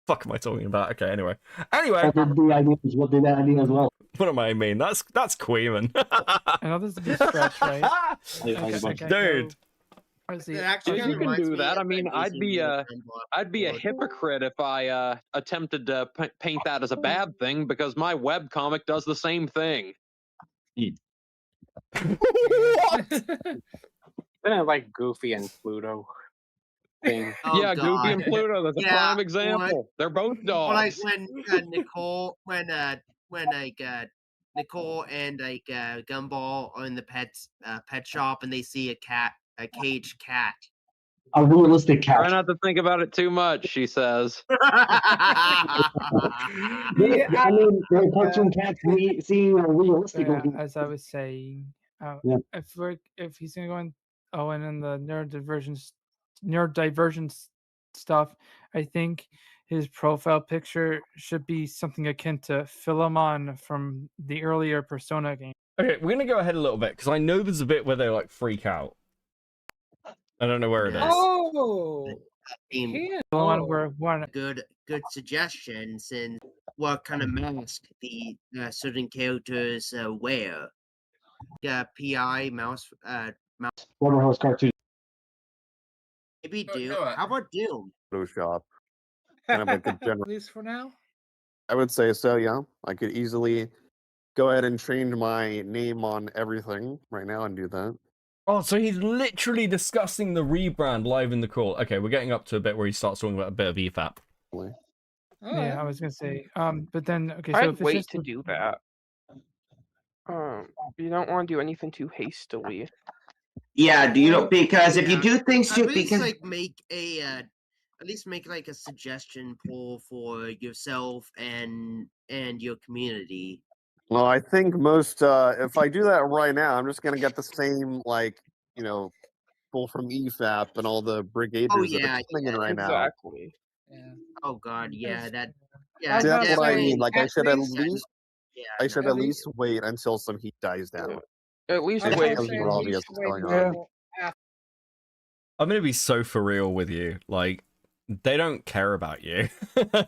Fuck am I talking about? Okay, anyway. What did the idea as well? What am I mean? That's Queeman. I know this is a bit stretch, right? Dude. Yeah, you can do that. I mean, I'd be a hypocrite if I attempted to paint that as a bad thing, because my webcomic does the same thing. What? Isn't it like Goofy and Pluto thing? Oh, yeah, God. Goofy and Pluto. That's a prime example. They're both dogs. Like when Nicole and like Gumball are in the pet shop and they see a caged cat. A realistic cat. Try not to think about it too much, she says. I mean, they're cartoon cats seeing a realistic looking. As I was saying, If he's gonna go in, and then the neurodivergence stuff, I think his profile picture should be something akin to Philemon from the earlier Persona game. Okay, we're gonna go ahead a little bit because I know there's a bit where they like freak out. I don't know where it is. Oh, The one where one good suggestion, since what kind of mask the certain characters wear. PI mouse Rubber cartoon. maybe Doom. How about Doom? Photoshop. Kind of like a general. At least for now. I would say so. Yeah, I could easily go ahead and change my name on everything right now and do that. Oh, so he's literally discussing the rebrand live in the call. Okay, we're getting up to a bit where he starts talking about a bit of EFAP. Yeah, I was gonna say. But then okay, so I'd if it's wait just to do that. You don't want to do anything too hastily. Yeah, do you know, because if you do things too, At least because like make a at least make like a suggestion poll for yourself and your community. Well, I think most if I do that right now, I'm just gonna get the same people from EFAP and all the brigaders that are coming in right now. Exactly. Yeah. Oh God, yeah, that. Yeah, that's what I mean. Like, I should at least, at least wait until some heat dies down. At least It wait. becomes more obvious what's going on. I'm gonna be so for real with you. Like, they don't care about you.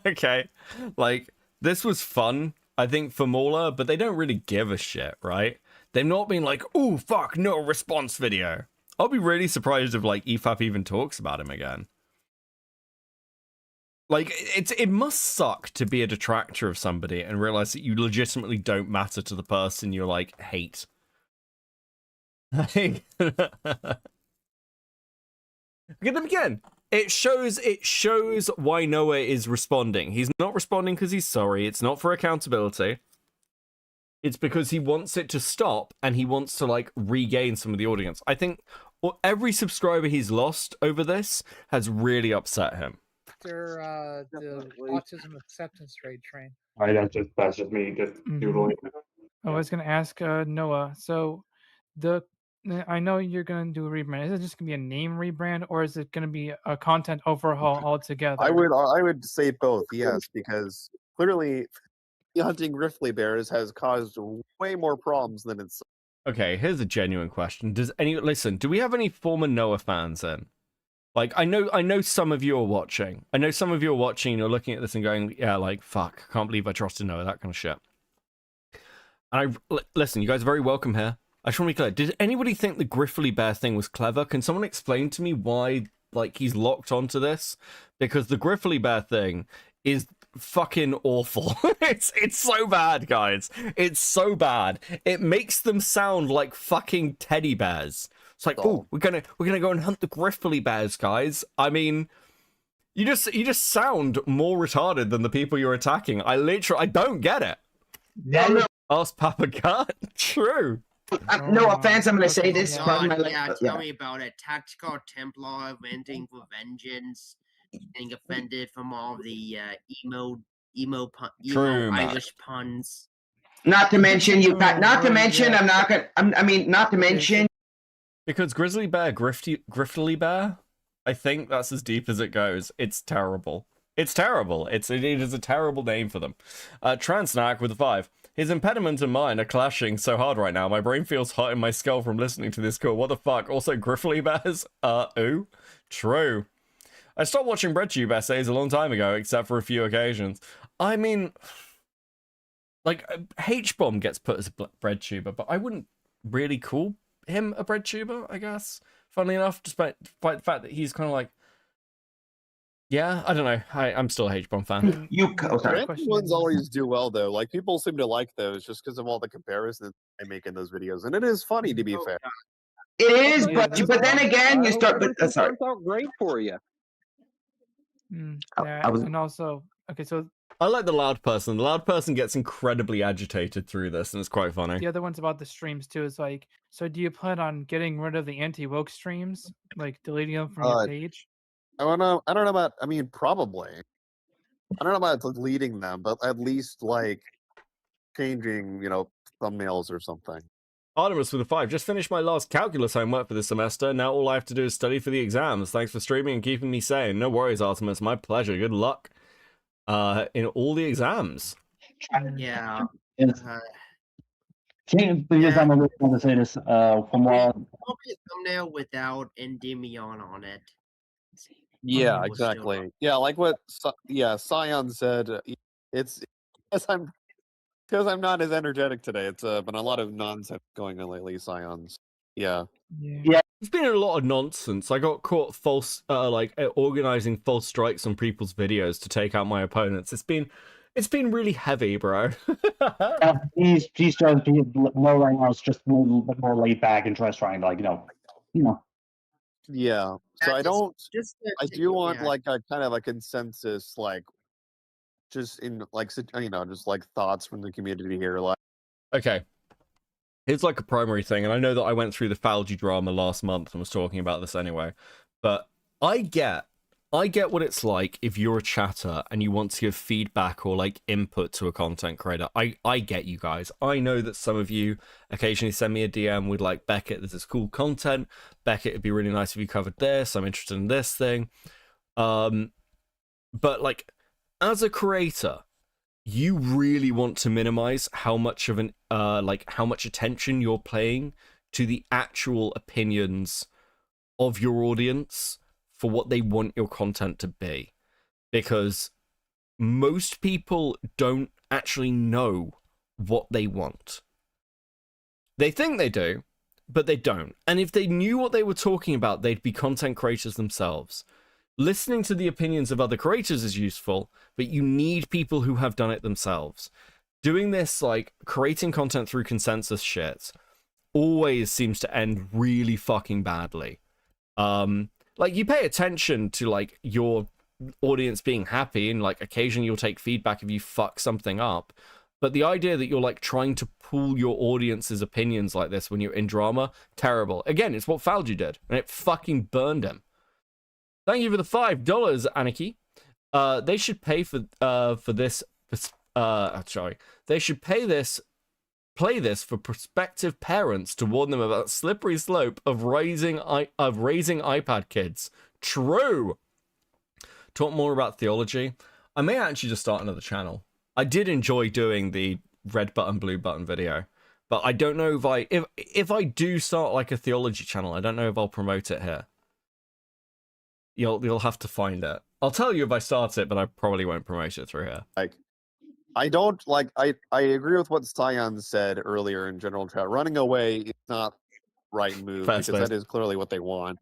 Okay? Like, this was fun, I think, for Mauler, but they don't really give a shit, right? They've not been like, oh, fuck, no response video. I'll be really surprised if, like, EFAP even talks about him again. Like, it must suck to be a detractor of somebody and realize that you legitimately don't matter to the person you're, like, hate. Like, look at them again. It shows why Noah is responding. He's not responding because he's sorry. It's not for accountability. It's because he wants it to stop and he wants to like regain some of the audience. I think every subscriber he's lost over this has really upset him. After the autism acceptance rate train. All right, that's just me just doodling. I was gonna ask Noah. So I know you're gonna do a rebrand. Is it just gonna be a name rebrand, or is it gonna be a content overhaul altogether? I would say both, yes, because clearly hunting grizzly bears has caused way more problems than it's. Okay, here's a genuine question. Do we have any former Noah fans in? Like, I know some of you are watching. I know some of you are watching and you're looking at this and going, yeah, like, fuck, can't believe I trusted Noah, that kind of shit. And listen, you guys are very welcome here. I just want to be clear. Did anybody think the Griffly Bear thing was clever? Can someone explain to me why, like, he's locked onto this? Because the Griffly Bear thing is fucking awful. It's so bad, guys. It's so bad. It makes them sound like fucking teddy bears. It's like, oh, we're gonna go and hunt the Griffly Bears, guys. I mean, you just sound more retarded than the people you're attacking. I don't get it. No. Ask Papa Cut. True. No offense, I'm going to say this. Tell me about it. Tactical Templar venting for vengeance, getting offended from all the emo Irish puns. Not to mention because Grizzly Bear, Griffly Bear, I think that's as deep as it goes. It's terrible. It's terrible. It is a terrible name for them. Transnack with a 5. His impediment and mine are clashing so hard right now. My brain feels hot in my skull from listening to this call. What the fuck? Also, Griffly Bears? Ooh. True. I stopped watching BreadTube essays a long time ago, except for a few occasions. I mean, like, H-Bomb gets put as a BreadTuber, but I wouldn't really call him a BreadTuber, I guess. Funnily enough, despite the fact that he's kind of like, yeah, I don't know. I'm still a H-Bomb fan. Ones always do well, though. Like, people seem to like those just because of all the comparisons I make in those videos. And it is funny, to be fair. It is, but then again, you start... sorry. It out great for you. And also, okay, so... I like the loud person. The loud person gets incredibly agitated through this, and it's quite funny. The other one's about the streams, too, is like, so do you plan on getting rid of the anti-woke streams? Like, deleting them from your page? I don't know about, I mean, probably. I don't know about deleting them, but at least, like, changing, thumbnails or something. Artemis with a 5. Just finished my last calculus homework for this semester. Now all I have to do is study for the exams. Thanks for streaming and keeping me sane. No worries, Artemis. My pleasure. Good luck in all the exams. Yeah. Because I'm going to say this from what Probably a thumbnail without Endymion on it. Yeah, People still exactly. Yeah, like what Scion said. It's because I'm not as energetic today. It's been a lot of nonsense going on lately, Scions. Yeah. Yeah. There's been a lot of nonsense. I got caught organizing false strikes on people's videos to take out my opponents. It's been really heavy, bro. he's just more right now. It's just more laid back and just trying to Yeah. So I do want yeah. like a kind of a consensus, like just in like just like thoughts from the community here. Like, Okay. Here's like a primary thing, and I know that I went through the Falgi drama last month and was talking about this anyway, but I get what it's like if you're a chatter and you want to give feedback or like input to a content creator. I get you guys. I know that some of you occasionally send me a DM with like, Beckett, this is cool content. Beckett, it'd be really nice if you covered this. I'm interested in this thing. But like, as a creator, you really want to minimize how much of an how much attention you're paying to the actual opinions of your audience for what they want your content to be, because most people don't actually know what they want. They think they do, but they don't. And if they knew what they were talking about, they'd be content creators themselves. Listening to the opinions of other creators is useful, but you need people who have done it themselves. Doing this, like, creating content through consensus shit, always seems to end really fucking badly. Like, you pay attention to, like, your audience being happy, and, like, occasionally you'll take feedback if you fuck something up. But the idea that you're, like, trying to pull your audience's opinions like this when you're in drama, terrible. Again, it's what Falgi did, and it fucking burned him. Thank you for the $5, Anarchy. They should pay for this. Sorry, they should play this for prospective parents to warn them about the slippery slope of raising iPad kids. True. Talk more about theology. I may actually just start another channel. I did enjoy doing the red button, blue button video, but I don't know if I do start like a theology channel, I don't know if I'll promote it here. You'll have to find it. I'll tell you if I start it, but I probably won't promote it through here. I agree with what Scion said earlier in general chat. Running away is not the right move because that is clearly what they want.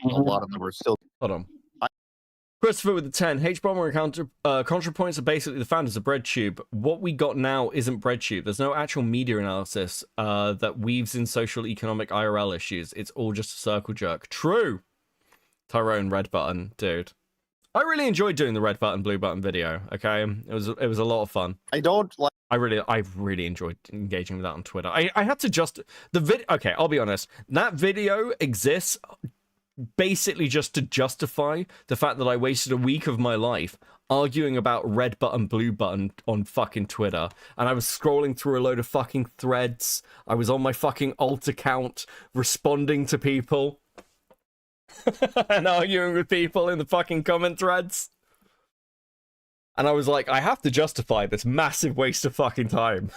A lot of them are still. Hold on. Christopher with the 10. H-Bomber and ContraPoints are basically the founders of BreadTube. What we got now isn't BreadTube. There's no actual media analysis that weaves in social, economic, IRL issues. It's all just a circle jerk. True. Tyrone, red button, dude. I really enjoyed doing the red button, blue button video. Okay, it was a lot of fun. I really enjoyed engaging with that on Twitter. I had to just Okay, I'll be honest. That video exists basically just to justify the fact that I wasted a week of my life arguing about red button, blue button on fucking Twitter, and I was scrolling through a load of fucking threads. I was on my fucking alt account responding to people. And arguing with people in the fucking comment threads. And I was like, I have to justify this massive waste of fucking time.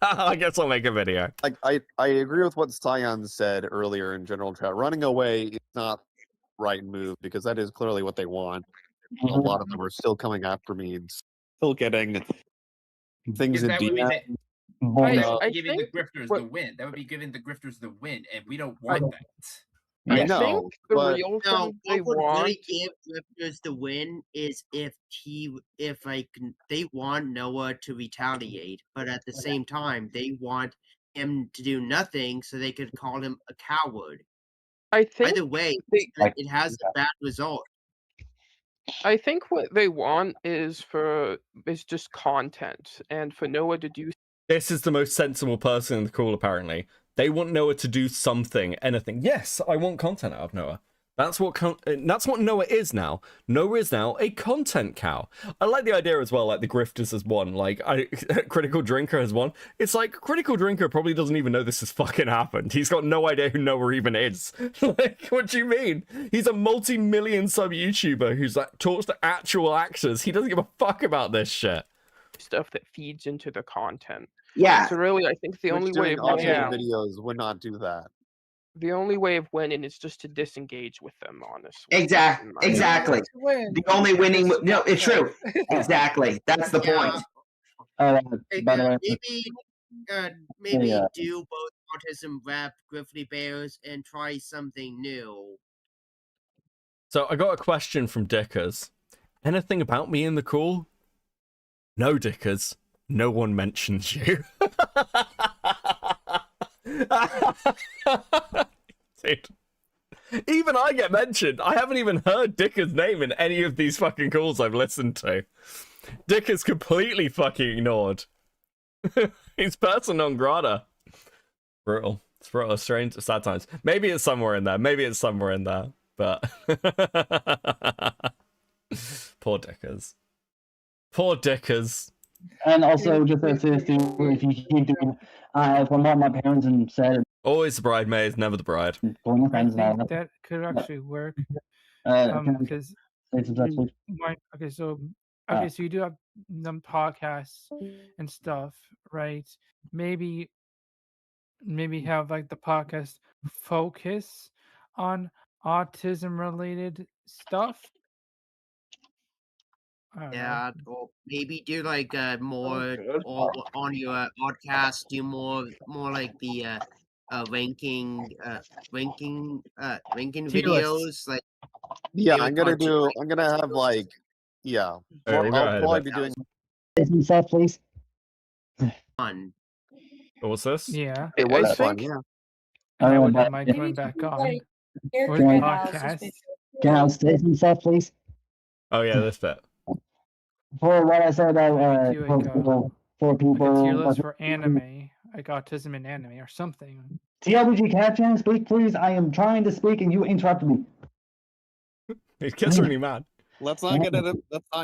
I guess I'll make a video. Like, I agree with what Scion said earlier in general chat. Running away is not the right move because that is clearly what they want. A lot of them are still coming after me and still getting things in that would DM. be giving the grifters the win. That would be giving the grifters the win, and we don't want that. I know, but what would really give grifters the win is if they want Noah to retaliate, but at the same time they want him to do nothing so they could call him a coward. I think either way, it has a bad result. I think what they want is just content, and for Noah to do. This is the most sensible person in the call, apparently. They want Noah to do something, anything. Yes, I want content out of Noah. That's what Noah is now. Noah is now a content cow. I like the idea as well, like the grifters has won. Like, Critical Drinker has won. It's like, Critical Drinker probably doesn't even know this has fucking happened. He's got no idea who Noah even is. Like, what do you mean? He's a multi-million sub YouTuber who's like, talks to actual actors. He doesn't give a fuck about this shit. Stuff that feeds into the content. Yeah. So really, I think the only way of winning, videos would not do that. the only way of winning is just to disengage with them, honestly. Exactly. The only winning. No, it's true. Exactly. That's the point. By the way, Maybe do both autism rap, Griffly Bears, and try something new. So I got a question from Dickers. Anything about me in the call? No, Dickers. No one mentions you. Dude. Even I get mentioned. I haven't even heard Dickers' name in any of these fucking calls I've listened to. Dickers completely fucking ignored. He's person non grata. Brutal. It's brutal. Strange. Sad times. Maybe it's somewhere in there. But poor Dickers. Poor Dickers. and also just as if you keep doing, from what my parents and said, always the bridesmaid, never the bride. pulling my I friends think now. that could actually work. Because Okay, so you do have some podcasts and stuff, right? Maybe have like the podcast focus on autism related stuff. Yeah, or maybe do like more or on your podcast, do more like the ranking videos, like Yeah, favorite I'm gonna cartoon have like, yeah. Alright, we'll go I'll ahead probably of be it. doing. say some stuff, please. fun. What's this? Yeah. It was I fun, think- yeah. And I would but- have my going back on. Or Can the I- podcast. Can I say some stuff, please? Oh yeah, this bit. For what I said about Maybe do, like, for Like a tier people. list for anime, like autism in anime or something. TLBG Captain, speak, please. I am trying to speak and you interrupted me. It gets really mad. Let's not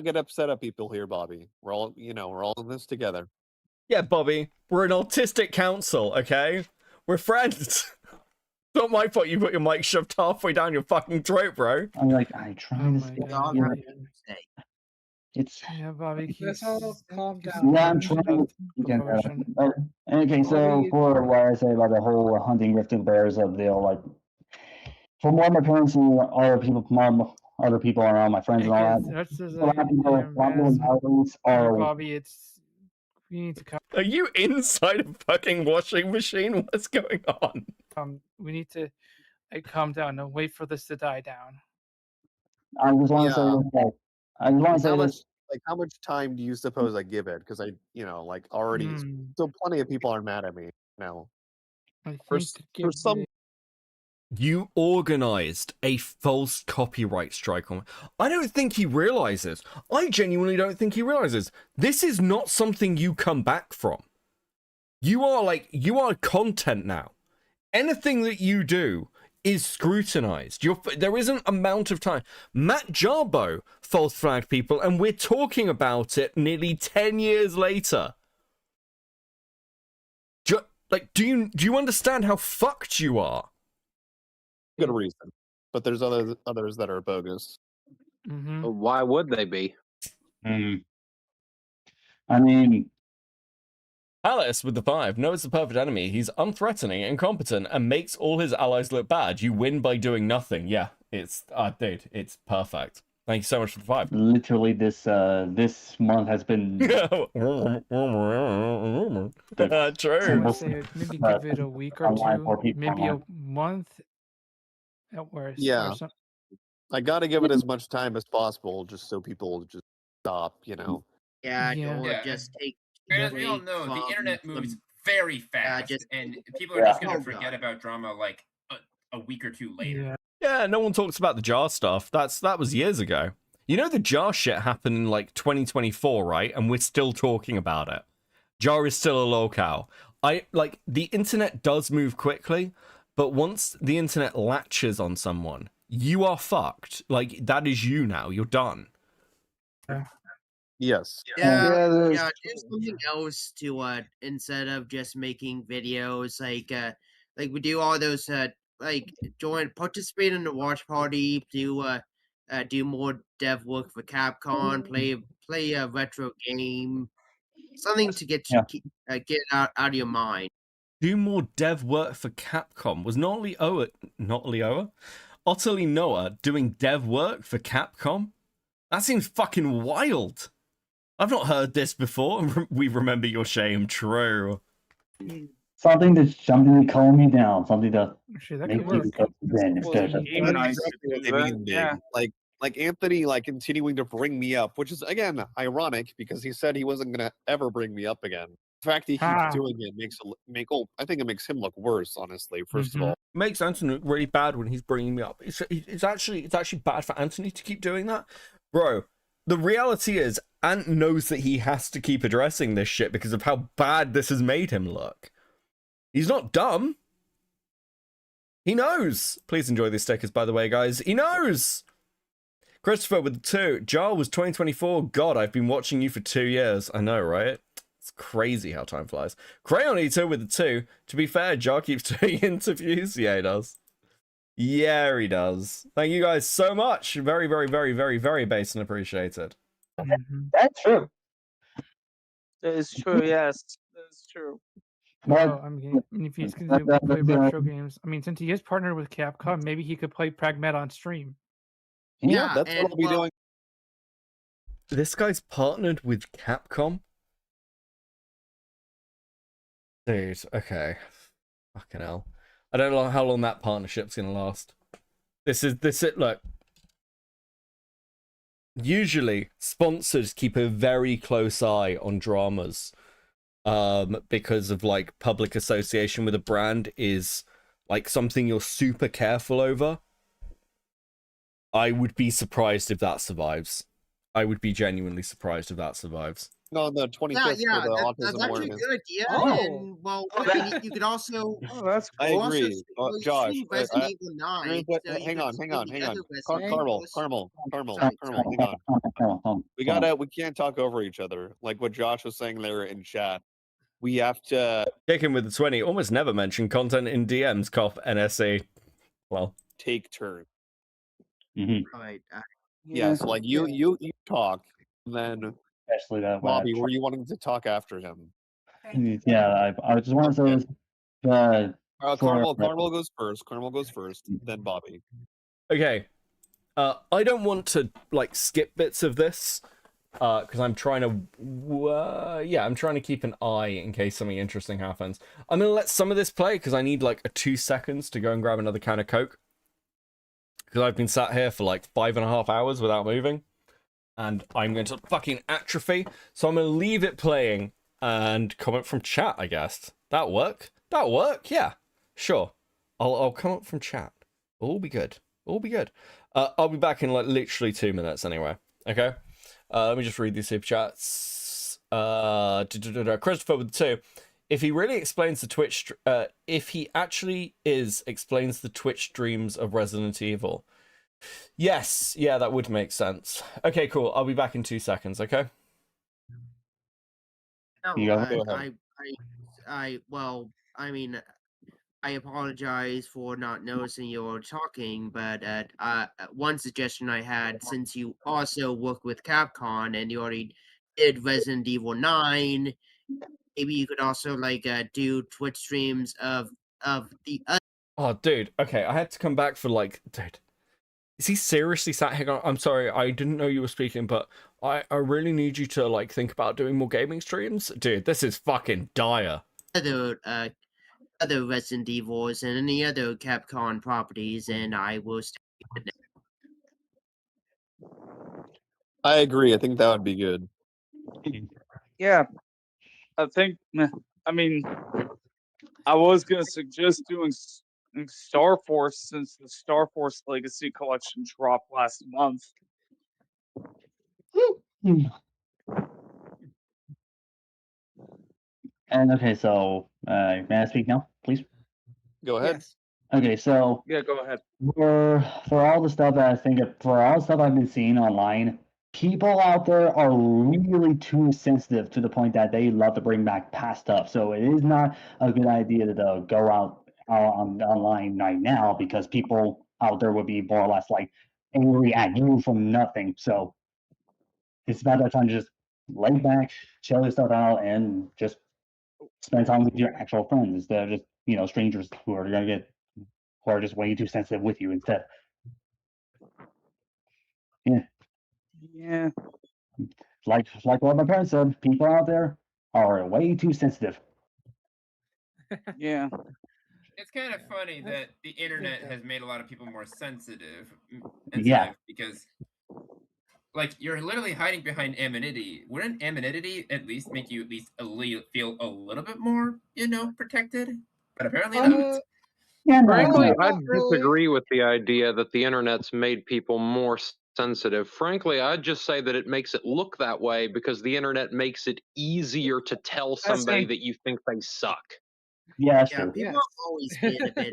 get upset at people here, Bobby. We're all in this together. Yeah, Bobby, we're an autistic council, okay? We're friends. Not my fault you got your mic shoved halfway down your fucking throat, bro. I'm trying to speak. It's Yeah, Bobby. Let's all calm down. yeah, I'm trying to okay, so for what I say about the whole hunting grifting bears of the like from what my parents and other people around my friends and all that. That's just A lot of people nowadays are Bobby, it's we need to come. Are you inside a fucking washing machine? What's going on? We need to calm down and wait for this to die down. I just want to say that I just want to say this. How much time do you suppose I give it? Because I, already, so plenty of people are mad at me now. For some, You organized a false copyright strike on. I don't think he realizes. I genuinely don't think he realizes. This is not something you come back from. You are content now. Anything that you do is scrutinized. There isn't amount of time. Matt Jarbo false flagged people, and we're talking about it nearly 10 years later. Do you understand how fucked you are? good reason, but there's others that are bogus. Why would they be? I mean, Alice with the 5. Noah's the perfect enemy. He's unthreatening, incompetent, and makes all his allies look bad. You win by doing nothing. Yeah, it's dude, it's perfect. Thank you so much for the 5. literally this month has been True. I would say maybe give it a week or two, maybe a month at worst. Yeah, Or some- I got to give it as much time as possible, just so people just stop. Yeah, Yeah. or Yeah. just take. And as we all break know, the from internet some- moves very fast, just- and people are just Yeah. going Oh, to forget about drama like a week or two later. Yeah, no one talks about the jar stuff. That was years ago. You know the jar shit happened in like 2024, right? And we're still talking about it. Jar is still a locale. The internet does move quickly, but once the internet latches on someone, you are fucked. Like, that is you now. You're done. Yes. Yeah, do something else to instead of just making videos like we do all those like participate in the watch party, do more dev work for Capcom, play a retro game, something to get get out of your mind. Do more dev work for Capcom. Was not Otterly Noah doing dev work for Capcom? That seems fucking wild. I've not heard this before. We remember your shame. True. Something to calm me down. Something to Actually, make me go zen instead of Like Anthony, like continuing to bring me up, which is again ironic because he said he wasn't gonna ever bring me up again. The fact that he keeps doing it I think it makes him look worse. Honestly, first of all, makes Anthony look really bad when he's bringing me up. It's actually bad for Anthony to keep doing that, bro. The reality is, Ant knows that he has to keep addressing this shit because of how bad this has made him look. He's not dumb. He knows. Please enjoy these stickers, by the way, guys. He knows. Christopher with the 2. Jar was 2024. God, I've been watching you for 2 years. I know, right? It's crazy how time flies. Crayon Eater with the 2. To be fair, Jar keeps doing interviews. Yeah, he does. Yeah, he does. Thank you guys so much. Very, very, very, very, very based and appreciated. That's true. That is true, yes. That is true. Well, I mean, if he's going to play retro games, I mean, since he is partnered with Capcom, maybe he could play Pragmet on stream. Yeah, that's what I'll be doing. This guy's partnered with Capcom? Dude, okay. Fucking hell. I don't know how long that partnership's gonna last. Look. Usually, sponsors keep a very close eye on dramas. Because of like public association with a brand is like something you're super careful over. I would be surprised if that survives. I would be genuinely surprised if that survives. On the 25th for the that's autism actually a awareness. good idea. And well, you could also. I agree. Josh, Resident Evil 9. hang on. Carmel, hang on. We can't talk over each other. Like what Josh was saying there in chat. We have to kick him with the 20. Almost never mention content in DMs, Cop, NSA. Well, take turns. Right. Yes, like you talk, then especially that Bobby, were you wanting to talk after him? Yeah, I just want to say Carmel goes first, then Bobby. Okay. I don't want to like skip bits of this. Because I'm trying to, I'm trying to keep an eye in case something interesting happens. I'm gonna let some of this play because I need like 2 seconds to go and grab another can of Coke. Because I've been sat here for like 5.5 hours without moving, and I'm going to fucking atrophy. So I'm gonna leave it playing and comment from chat. I guess that work. Yeah, sure. I'll comment from chat. All be good. I'll be back in like literally 2 minutes anyway. Okay. Let me just read these super chats. Christopher with the 2. If he really explains the Twitch, if he actually explains the Twitch streams of Resident Evil, yes, yeah, that would make sense. Okay, cool. I'll be back in 2 seconds. Okay. I apologize for not noticing you were talking, but one suggestion I had, since you also work with Capcom and you already did Resident Evil 9, maybe you could also do Twitch streams of the other. Oh, dude. Okay, I had to come back for dude. Is he seriously sat here? I'm sorry, I didn't know you were speaking, but I really need you to think about doing more gaming streams, dude. This is fucking dire. Other Resident Evils and any other Capcom properties, and I will stay with them. I agree. I think that would be good. Yeah, I think. I mean, I was gonna suggest doing Star Force since the Star Force Legacy Collection dropped last month. And okay, so may I speak now, please? Go ahead. Yes. Okay, so Yeah, go ahead. for all the stuff that I think for all the stuff I've been seeing online, people out there are really too sensitive to the point that they love to bring back past stuff. So it is not a good idea to go out online right now because people out there would be more or less like angry at you for nothing. So it's about that time to just lay back, chill your stuff out, and just spend time with your actual friends instead of just strangers who are just way too sensitive with you instead. Yeah. Yeah. Like what my parents said, people out there are way too sensitive. Yeah. It's kind of funny that the internet has made a lot of people more sensitive, Yeah. because, like, you're literally hiding behind anonymity. Wouldn't anonymity at least make you feel a little bit more, protected? But apparently not. Frankly, I disagree with the idea that the internet's made people more sensitive. Frankly, I'd just say that it makes it look that way because the internet makes it easier to tell somebody that you think they suck. Yeah, that's Yeah, true. people have always been a bit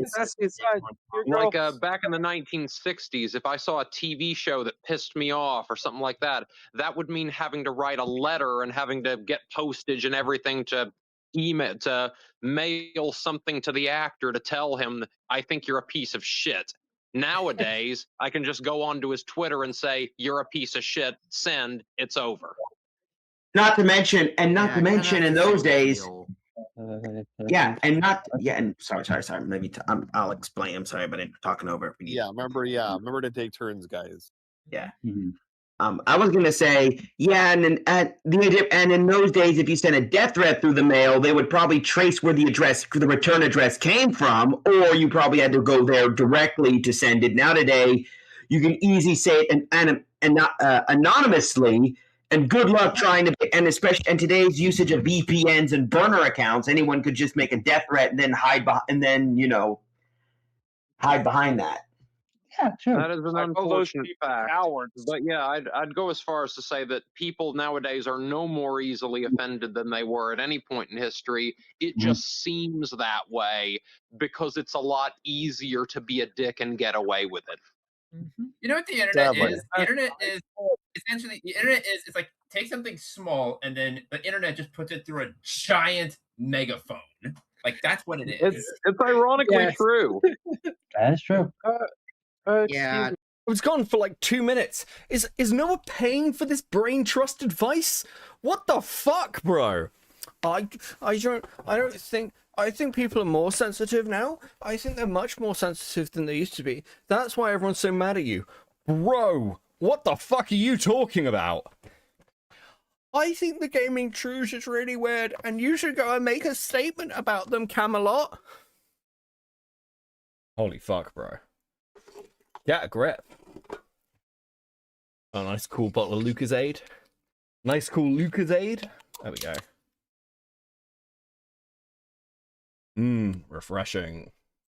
Like back in the 1960s, if I saw a TV show that pissed me off or something like that, that would mean having to write a letter and having to get postage and everything to mail something to the actor to tell him, I think you're a piece of shit. Nowadays, I can just go onto his Twitter and say, you're a piece of shit, send, it's over. Not to mention, in those days. Yeah, and sorry. Maybe I'll explain. I'm sorry, but I'm talking over it. Yeah, remember to take turns, guys. Yeah. I was gonna say, and in those days, if you sent a death threat through the mail, they would probably trace where the return address came from, or you probably had to go there directly to send it. Now today, you can easily say it anonymously. And good luck trying to, and especially in today's usage of VPNs and burner accounts, anyone could just make a death threat and then hide behind that. Yeah, sure. That is an unfortunate fact. But yeah, I'd go as far as to say that people nowadays are no more easily offended than they were at any point in history. It just seems that way because it's a lot easier to be a dick and get away with it. You know what the internet is? The internet is essentially it's like take something small and then the internet just puts it through a giant megaphone. Like that's what it is. It's ironically true. That is true. Yeah. I was gone for like 2 minutes. Is Noah paying for this brain trust advice? What the fuck, bro? I think people are more sensitive now. I think they're much more sensitive than they used to be. That's why everyone's so mad at you. Bro, what the fuck are you talking about? I think the gaming truce is really weird, and you should go and make a statement about them, Camelot. Holy fuck, bro. Get a grip. A nice cool bottle of Lucozade. Nice cool Lucozade. There we go. Refreshing.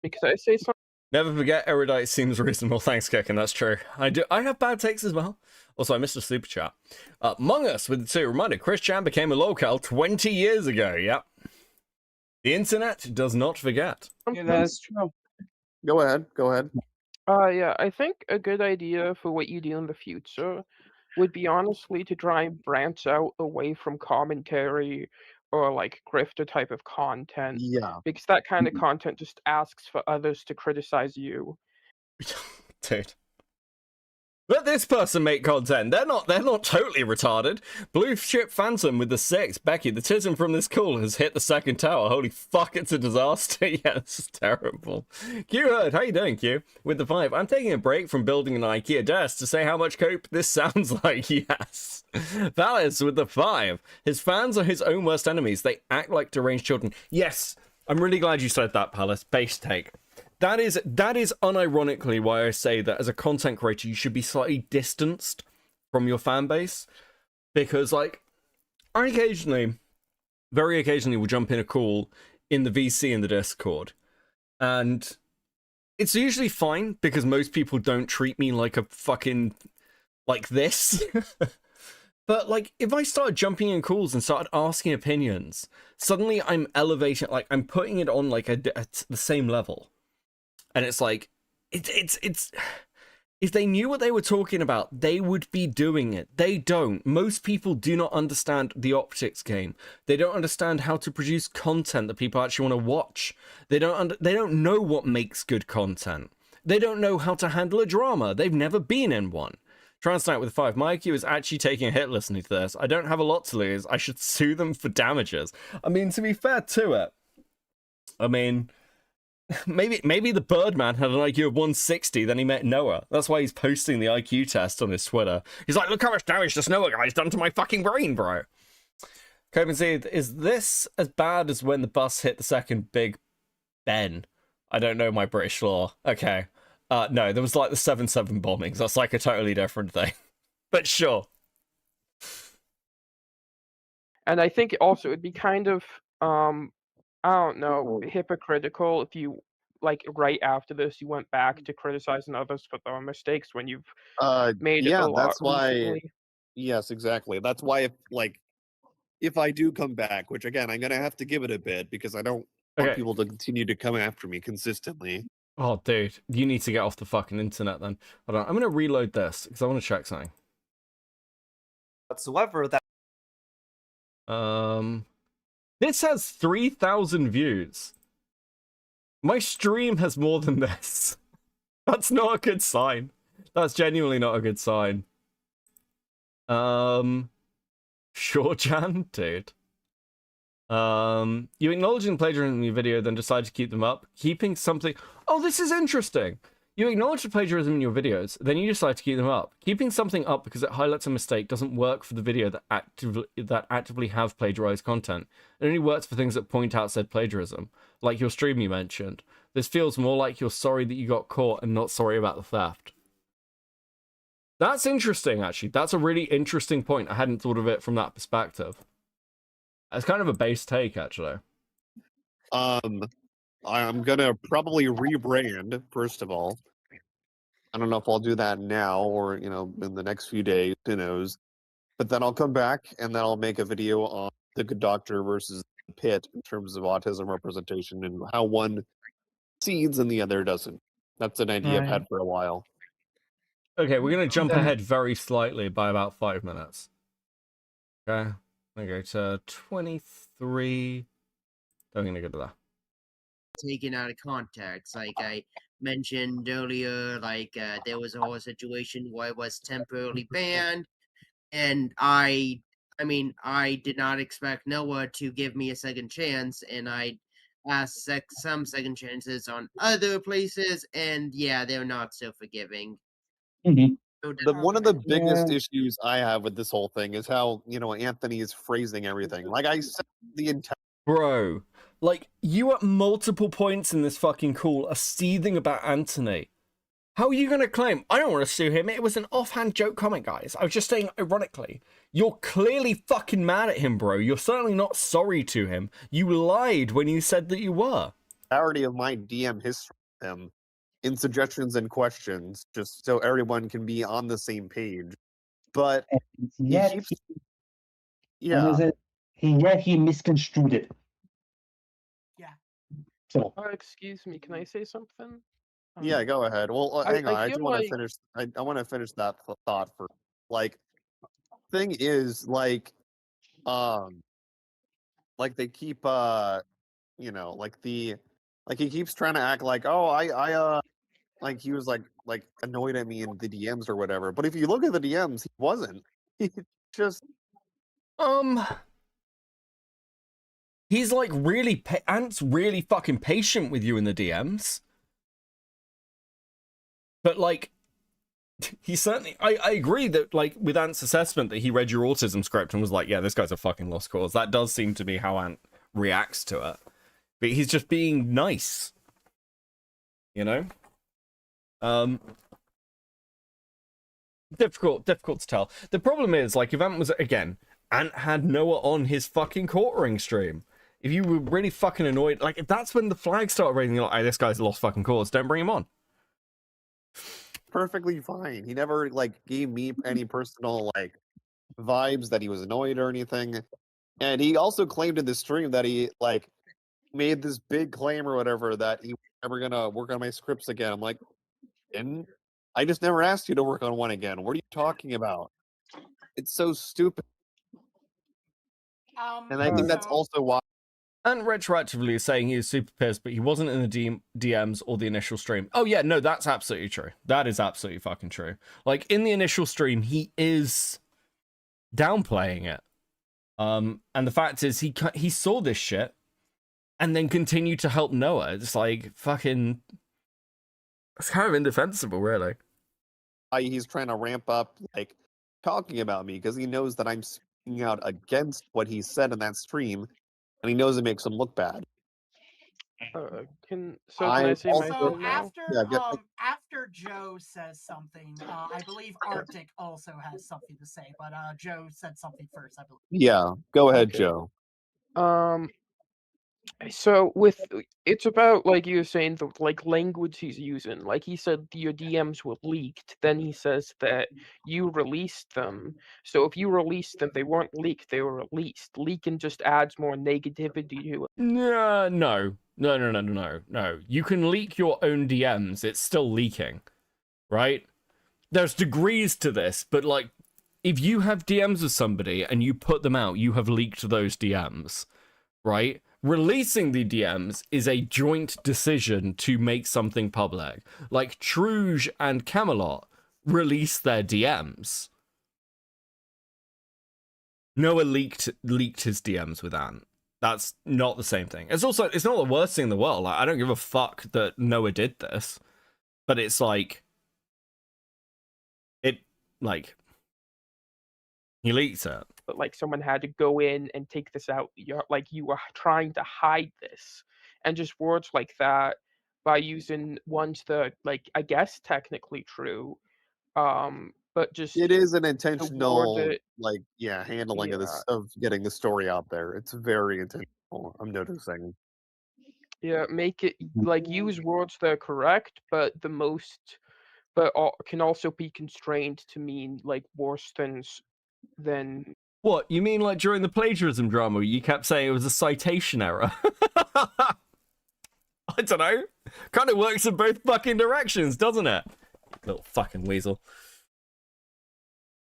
Because I say something. Never forget, erudite seems reasonable. Thanks, Kekin. That's true. I have bad takes as well. Also, I missed a super chat. Among Us with the 2 reminder, Chris Chan became a locale 20 years ago. Yep. The internet does not forget. Yeah, that's true. Go ahead. Yeah, I think a good idea for what you do in the future would be honestly to try and branch out away from commentary or like grifter type of content. Yeah. Because that kind of content just asks for others to criticize you. Dude. Let this person make content. They're not totally retarded. Blue Ship Phantom with the 6. Becky, the tism from this call has hit the 2nd tower. Holy fuck, it's a disaster. Yeah, this is terrible. Q Herd, how you doing, Q? With the 5. I'm taking a break from building an IKEA desk to say how much cope this sounds like. Yes. Valis with the 5. His fans are his own worst enemies. They act like deranged children. Yes, I'm really glad you said that, Palace. Base take. That is unironically why I say that as a content creator, you should be slightly distanced from your fan base. Because, like, I very occasionally will jump in a call in the VC in the Discord. And it's usually fine because most people don't treat me like a fucking, like this. But, like, if I started jumping in calls and started asking opinions, suddenly I'm elevating, like, I'm putting it on, like, the same level. And it's like, it's if they knew what they were talking about, they would be doing it. They don't. Most people do not understand the optics game. They don't understand how to produce content that people actually want to watch. They don't know what makes good content. They don't know how to handle a drama. They've never been in one. Translate with 5. My IQ is actually taking a hit listening to this. I don't have a lot to lose. I should sue them for damages. I mean, to be fair to it, I mean, maybe the Birdman had an IQ of 160, then he met Noah. That's why he's posting the IQ test on his Twitter. He's like, look how much damage this Noah guy's done to my fucking brain, bro. Copenhagen, is this as bad as when the bus hit the second Big Ben? I don't know my British law. Okay. No, there was like the 7/7 bombings. That's like a totally different thing. But sure. And I think also it'd be kind of, I don't know, hypocritical if you, like, right after this, you went back to criticizing others for their mistakes when you've made it Yeah, a lot that's why. recently. Yes, exactly. That's why, if I do come back, which again, I'm gonna have to give it a bit because I don't want people to continue to come after me consistently. Oh, dude, you need to get off the fucking internet then. Hold on, I'm gonna reload this because I want to check something. Whatsoever that. This has 3,000 views. My stream has more than this. That's not a good sign. That's genuinely not a good sign. Sure, Jan, dude. You acknowledging plagiarism in your video, then decide to keep them up. Keeping something... Oh, this is interesting. You acknowledge the plagiarism in your videos, then you decide to keep them up. Keeping something up because it highlights a mistake doesn't work for the video that actively have plagiarized content. It only works for things that point out said plagiarism, like your stream you mentioned. This feels more like you're sorry that you got caught and not sorry about the theft. That's interesting, actually. That's a really interesting point. I hadn't thought of it from that perspective. It's kind of a base take, actually. I'm gonna probably rebrand, first of all. I don't know if I'll do that now or, in the next few days, who knows. But then I'll come back and then I'll make a video on the Good Doctor versus the Pit in terms of autism representation and how one succeeds and the other doesn't. That's an idea I've had for a while. Okay, we're going to jump ahead very slightly by about 5 minutes. Okay, I'm going to go to 23. I'm going to go to that. Taken out of context. Like I mentioned earlier, there was a whole situation where I was temporarily banned, and I did not expect Noah to give me a second chance, and I asked some second chances on other places, and yeah, they're not so forgiving. One of the biggest issues I have with this whole thing is how, Anthony is phrasing everything. Like I said, the entire... Bro, like, you at multiple points in this fucking call are seething about Anthony. How are you going to claim, I don't want to sue him, it was an offhand joke comment, guys. I was just saying ironically. You're clearly fucking mad at him, bro. You're certainly not sorry to him. You lied when you said that you were. Entirety of my DM history with him in suggestions and questions, just so everyone can be on the same page. But yet he misconstrued it. Yeah. So. Excuse me, can I say something? Yeah, go ahead. Well, hang on. I do want to finish. I want to finish that thought for. Thing is, they keep, he keeps trying to act like, oh, he was annoyed at me in the DMs or whatever. But if you look at the DMs, he wasn't. He just. He's really, Ant's really fucking patient with you in the DMs. But he certainly, I agree that with Ant's assessment that he read your autism script and was like, yeah, this guy's a fucking lost cause. That does seem to be how Ant reacts to it. But he's just being nice. Difficult to tell. The problem is, if Ant was, again, Ant had Noah on his fucking quartering stream. If you were really fucking annoyed, if that's when the flag started raising, you're like, hey, this guy's a lost fucking cause, don't bring him on. Perfectly fine. He never gave me any personal vibes that he was annoyed or anything. And he also claimed in the stream that he made this big claim or whatever that he never gonna work on my scripts again. I'm like, and I just never asked you to work on one again. What are you talking about? It's so stupid. And I think that's also why. And retroactively is saying he was super pissed, but he wasn't in the DMs or the initial stream. Oh yeah, no, that's absolutely true. That is absolutely fucking true. Like, in the initial stream, he is downplaying it. And the fact is, he saw this shit and then continued to help Noah. It's like, fucking... It's kind of indefensible, really. He's trying to ramp up, like, talking about me, because he knows that I'm speaking out against what he said in that stream, and he knows it makes him look bad. Can I say my thing now? After Joe says something, I believe Arctic also has something to say, but Joe said something first, I believe. Yeah, go ahead, Joe. So with it's about, like you were saying, the like language he's using. Like he said your DMs were leaked, then he says that you released them. So if you released them, they weren't leaked, they were released. Leaking just adds more negativity to it. No. You can leak your own DMs, it's still leaking, right? There's degrees to this, but like, if you have DMs with somebody and you put them out, you have leaked those DMs, right? Releasing the DMs is a joint decision to make something public. Like, Truge and Camelot released their DMs. Noah leaked his DMs with Ant. That's not the same thing. It's not the worst thing in the world. Like, I don't give a fuck that Noah did this, but it's like, he leaked it. But like someone had to go in and take this out. Like you were trying to hide this, and just words like that by using ones that, like, I guess technically true, but just it is an intentional, handling of getting the story out there. It's very intentional. I'm noticing. Yeah, make it like use words that are correct, but can also be constrained to mean like worse things than. What, you mean like during the plagiarism drama, you kept saying it was a citation error? I don't know. Kind of works in both fucking directions, doesn't it? Little fucking weasel.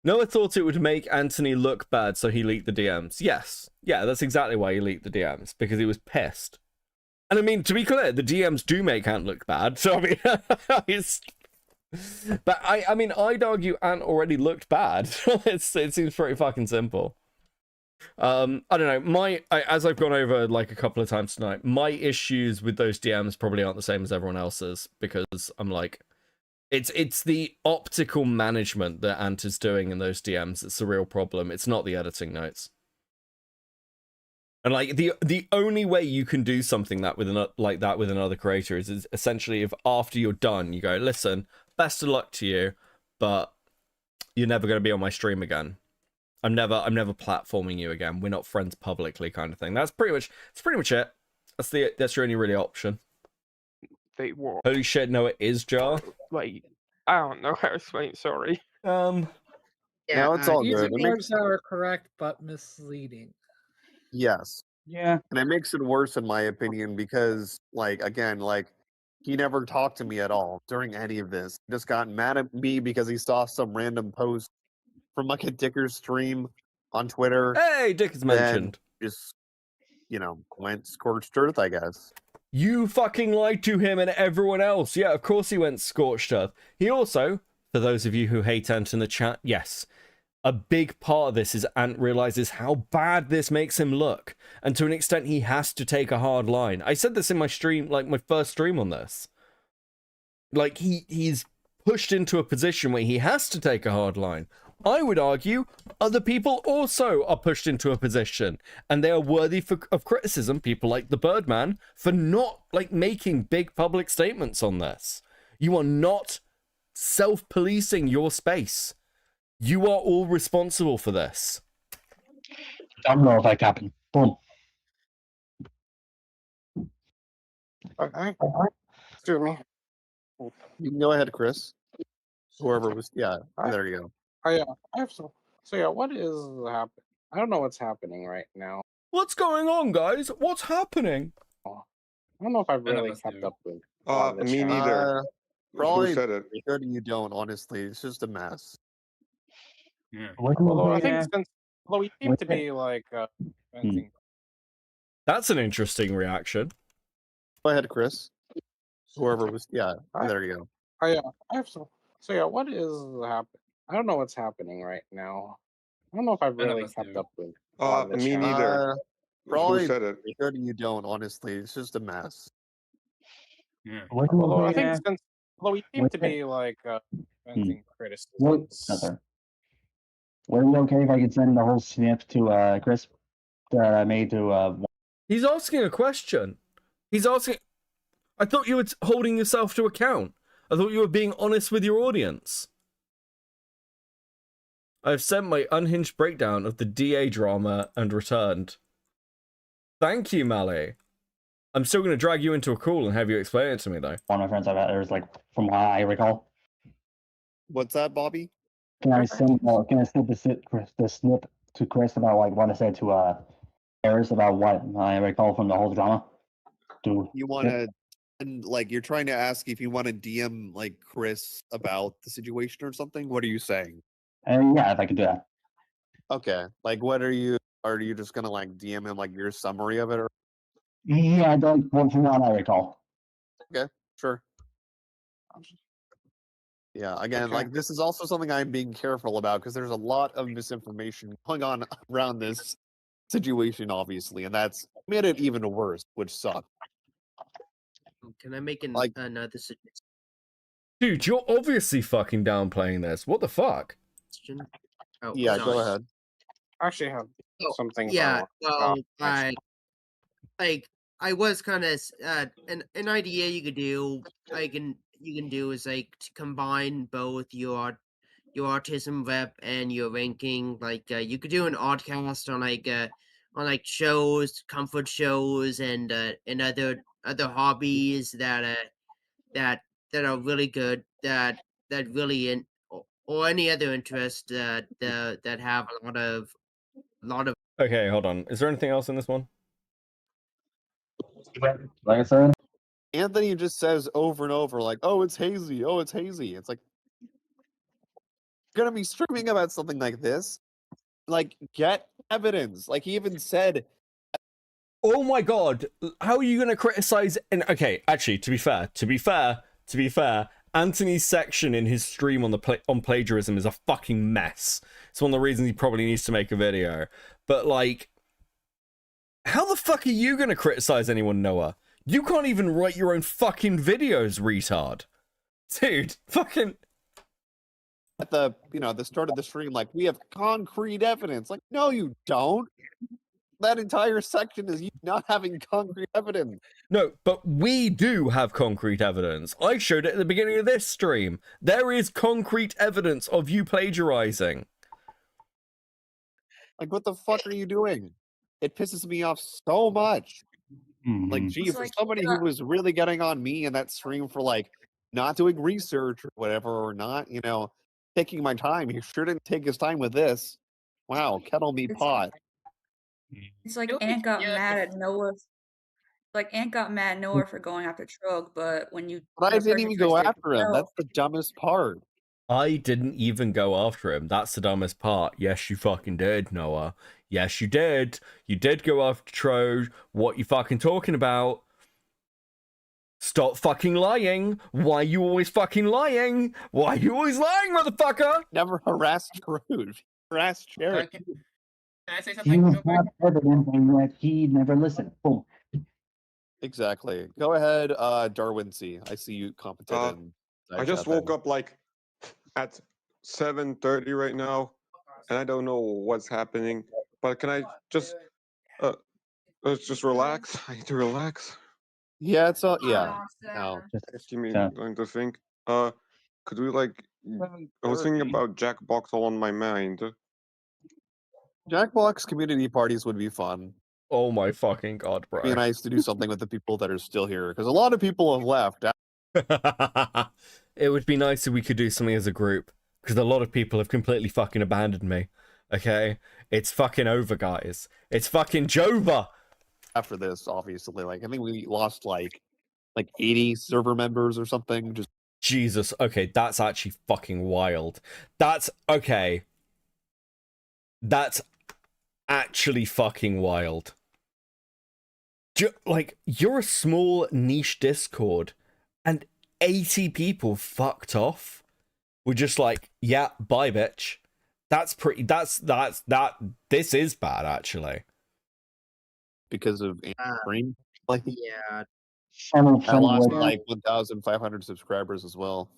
Noah thought it would make Anthony look bad, so he leaked the DMs. Yes. Yeah, that's exactly why he leaked the DMs, because he was pissed. And I mean, to be clear, the DMs do make Ant look bad, so I mean, but I mean, I'd argue Ant already looked bad. It seems pretty fucking simple. I don't know. As I've gone over like a couple of times tonight, my issues with those DMs probably aren't the same as everyone else's, because I'm like, it's the optical management that Ant is doing in those DMs that's the real problem. It's not the editing notes. And like the only way you can do something with another creator is essentially if after you're done you go, listen, best of luck to you, but you're never going to be on my stream again. I'm never platforming you again. We're not friends publicly, kind of thing. That's pretty much it. That's your only really option. They were. Holy shit, no, it is Jar. Like, I don't know how to explain. Sorry. Yeah, no, it's all good. Using words that are correct but misleading. Yes. Yeah. And it makes it worse, in my opinion, because, like, again, like, he never talked to me at all during any of this. He just got mad at me because he saw some random post from, like, a Dicker's stream on Twitter. Hey, Dick is mentioned. Just, went scorched earth, I guess. You fucking lied to him and everyone else. Yeah, of course he went scorched earth. He also, for those of you who hate Ant in the chat, yes, a big part of this is Ant realizes how bad this makes him look. And to an extent, he has to take a hard line. I said this in my stream, like my first stream on this. Like, he's pushed into a position where he has to take a hard line. I would argue other people also are pushed into a position, and they are worthy of criticism, people like the Birdman, for not, like, making big public statements on this. You are not self-policing your space. You are all responsible for this. Domino effect happened. Boom. Okay. Excuse me. You can go ahead, Chris. Whoever was, there you go. I have some. So yeah, what is happening? I don't know what's happening right now. What's going on, guys? What's happening? I don't know if I've really kept up with Me neither. Probably Who said it? good you don't, honestly. It's just a mess. Although I think although we seem Wait, to be like fencing. That's an interesting reaction. Go ahead, Chris. Whoever was, yeah, there you go. I have some. So yeah, what is happening? I don't know what's happening right now. I don't know if I've really kept up with a lot of the Me chat. neither. Probably Who said it? good you don't, honestly. It's just a mess. Although I think although we seem Wait, to be like fencing What? criticisms. No, sorry. Would it be okay if I could send the whole snip to Chris that I made to He's asking a question. He's asking. I thought you were holding yourself to account. I thought you were being honest with your audience. I've sent my unhinged breakdown of the DA drama and returned. Thank you, Mally. I'm still going to drag you into a call and have you explain it to me, though. one of my friends I've had. There's like, from what I recall. What's that, Bobby? Can I send the snip to Chris about like what I said to Harris about what I recall from the whole drama? You want to, and like you're trying to ask if you want to DM like Chris about the situation or something? What are you saying? Yeah, if I could do that. Okay, like what are you just gonna like DM him like your summary of it? Or Yeah, like from what I recall. okay, sure. Yeah, again, Okay. like this is also something I'm being careful about because there's a lot of misinformation going on around this situation, obviously, and that's made it even worse, which sucks. Can I make another suggestion? Dude, you're obviously fucking downplaying this. What the fuck? Oh, Yeah, sorry. go ahead. I actually have something. Yeah, well, actually. I was kind of an idea you could do. You can do is like to combine both your autism rep and your ranking. Like you could do an oddcast on like shows, comfort shows, and other hobbies that are really good that really or any other interest that have a lot of. Okay, hold on. Is there anything else in this one? Like I said, Anthony just says over and over, like, "Oh, it's hazy. Oh, it's hazy." It's like gonna be streaming about something like this. Like, get evidence. Like he even said, Oh my god, how are you going to criticize? And okay, actually, to be fair, Anthony's section in his stream on on plagiarism is a fucking mess. It's one of the reasons he probably needs to make a video. But like, how the fuck are you going to criticize anyone, Noah? You can't even write your own fucking videos, retard. Dude, fucking. at the the start of the stream, like, we have concrete evidence. Like, no, you don't. That entire section is you not having concrete evidence. No, but we do have concrete evidence. I showed it at the beginning of this stream. There is concrete evidence of you plagiarizing. Like, what the fuck are you doing? It pisses me off so much. Like, gee, It's for like, somebody who was really getting on me in that stream for like not doing research or whatever, or not, taking my time, he sure didn't take his time with this. Wow, kettle me pot. It's like Ant got mad at Noah. Like Ant got mad at Noah for going after Trog, but when you But I didn't even go after him. That's the dumbest part. I didn't even go after him. That's the dumbest part. Yes, you fucking did, Noah. Yes, you did. You did go after Trog. What you fucking talking about? Stop fucking lying. Why you always fucking lying? Why you always lying, motherfucker? Never harassed Rude. Harassed Jared. Can I say he something? was real quick? not evident and yet he never listened. Boom. Exactly. Go ahead, Darwin C. I see you competent. I just woke up like at 7:30 right now, and I don't know what's happening. But can I just let's just relax? I need to relax. Yeah, it's all yeah. No. If you mean going to think, could we like? I was thinking about Jackbox all on my mind. Jackbox community parties would be fun. Oh my fucking god, bro. It'd be nice to do something with the people that are still here, because a lot of people have left. It would be nice if we could do something as a group, because a lot of people have completely fucking abandoned me. Okay? It's fucking over, guys. It's fucking Jova. After this, obviously, like I think we lost like like 80 server members or something. Just Jesus. Okay, that's actually fucking wild. That's okay. That's actually fucking wild. Like, you're a small niche Discord, and 80 people fucked off. We're just like, yeah, bye, bitch. That's pretty. This is bad, actually. because of stream. Like, Yeah. I lost like 1,500 subscribers as well.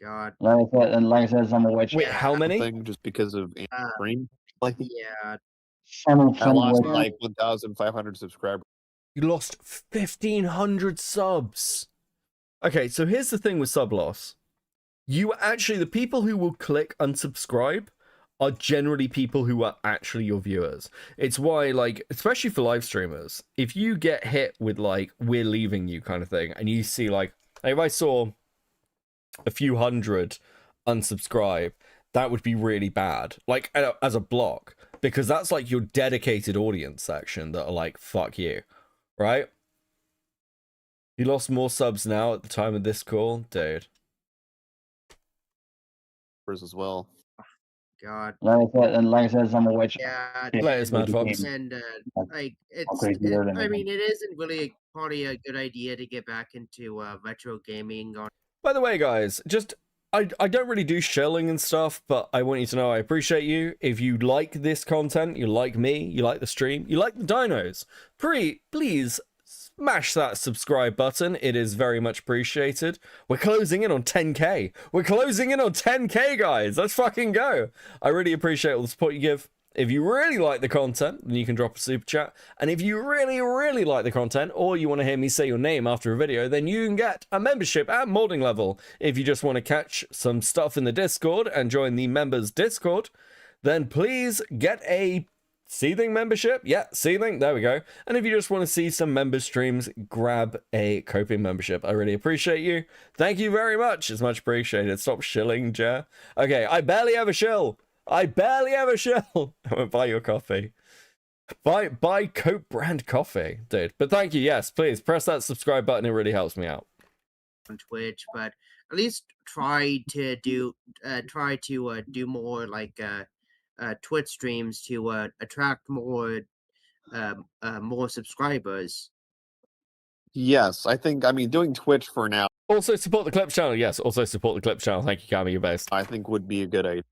God. Like I said, some of which. Wait, how many? Just because of stream. Like, Yeah. I lost like 1,500 subscribers. You lost 1,500 subs. Okay, so here's the thing with sub loss. You actually, the people who will click unsubscribe are generally people who are actually your viewers. It's why, like, especially for live streamers, if you get hit with, like, we're leaving you kind of thing, and you see, like if I saw a few hundred unsubscribe, that would be really bad. Like, as a block, because that's, like, your dedicated audience section that are like, fuck you, right? You lost more subs now at the time of this call? Dude. As well. God. Like I said, some of which. Yeah. Latest Mad Fox. And like it's, crazy weird I and mean, it isn't really probably a good idea to get back into retro gaming. On By the way, guys, just I don't really do shilling and stuff, but I want you to know I appreciate you. If you like this content, you like me, you like the stream, you like the dinos, please smash that subscribe button. It is very much appreciated. We're closing in on 10k. We're closing in on 10k, guys. Let's fucking go. I really appreciate all the support you give. If you really like the content, then you can drop a super chat. And if you really, really like the content, or you want to hear me say your name after a video, then you can get a membership at molding level. If you just want to catch some stuff in the Discord and join the members Discord, then please get a Seething membership. Yeah, Seething. There we go. And if you just want to see some member streams, grab a Coping membership. I really appreciate you. Thank you very much. It's much appreciated. Stop shilling, Jer. Okay, I barely ever shill. I barely ever shill. I won't buy your coffee. Buy Cope brand coffee, dude. But thank you. Yes, please press that subscribe button. It really helps me out. on Twitch, but at least try to do more like Twitch streams to attract more subscribers. Yes, I think, I mean, doing Twitch for now. Also support the Clips channel. Yes, also support the Clips channel. Thank you, Kami. You're best. I think would be a good idea.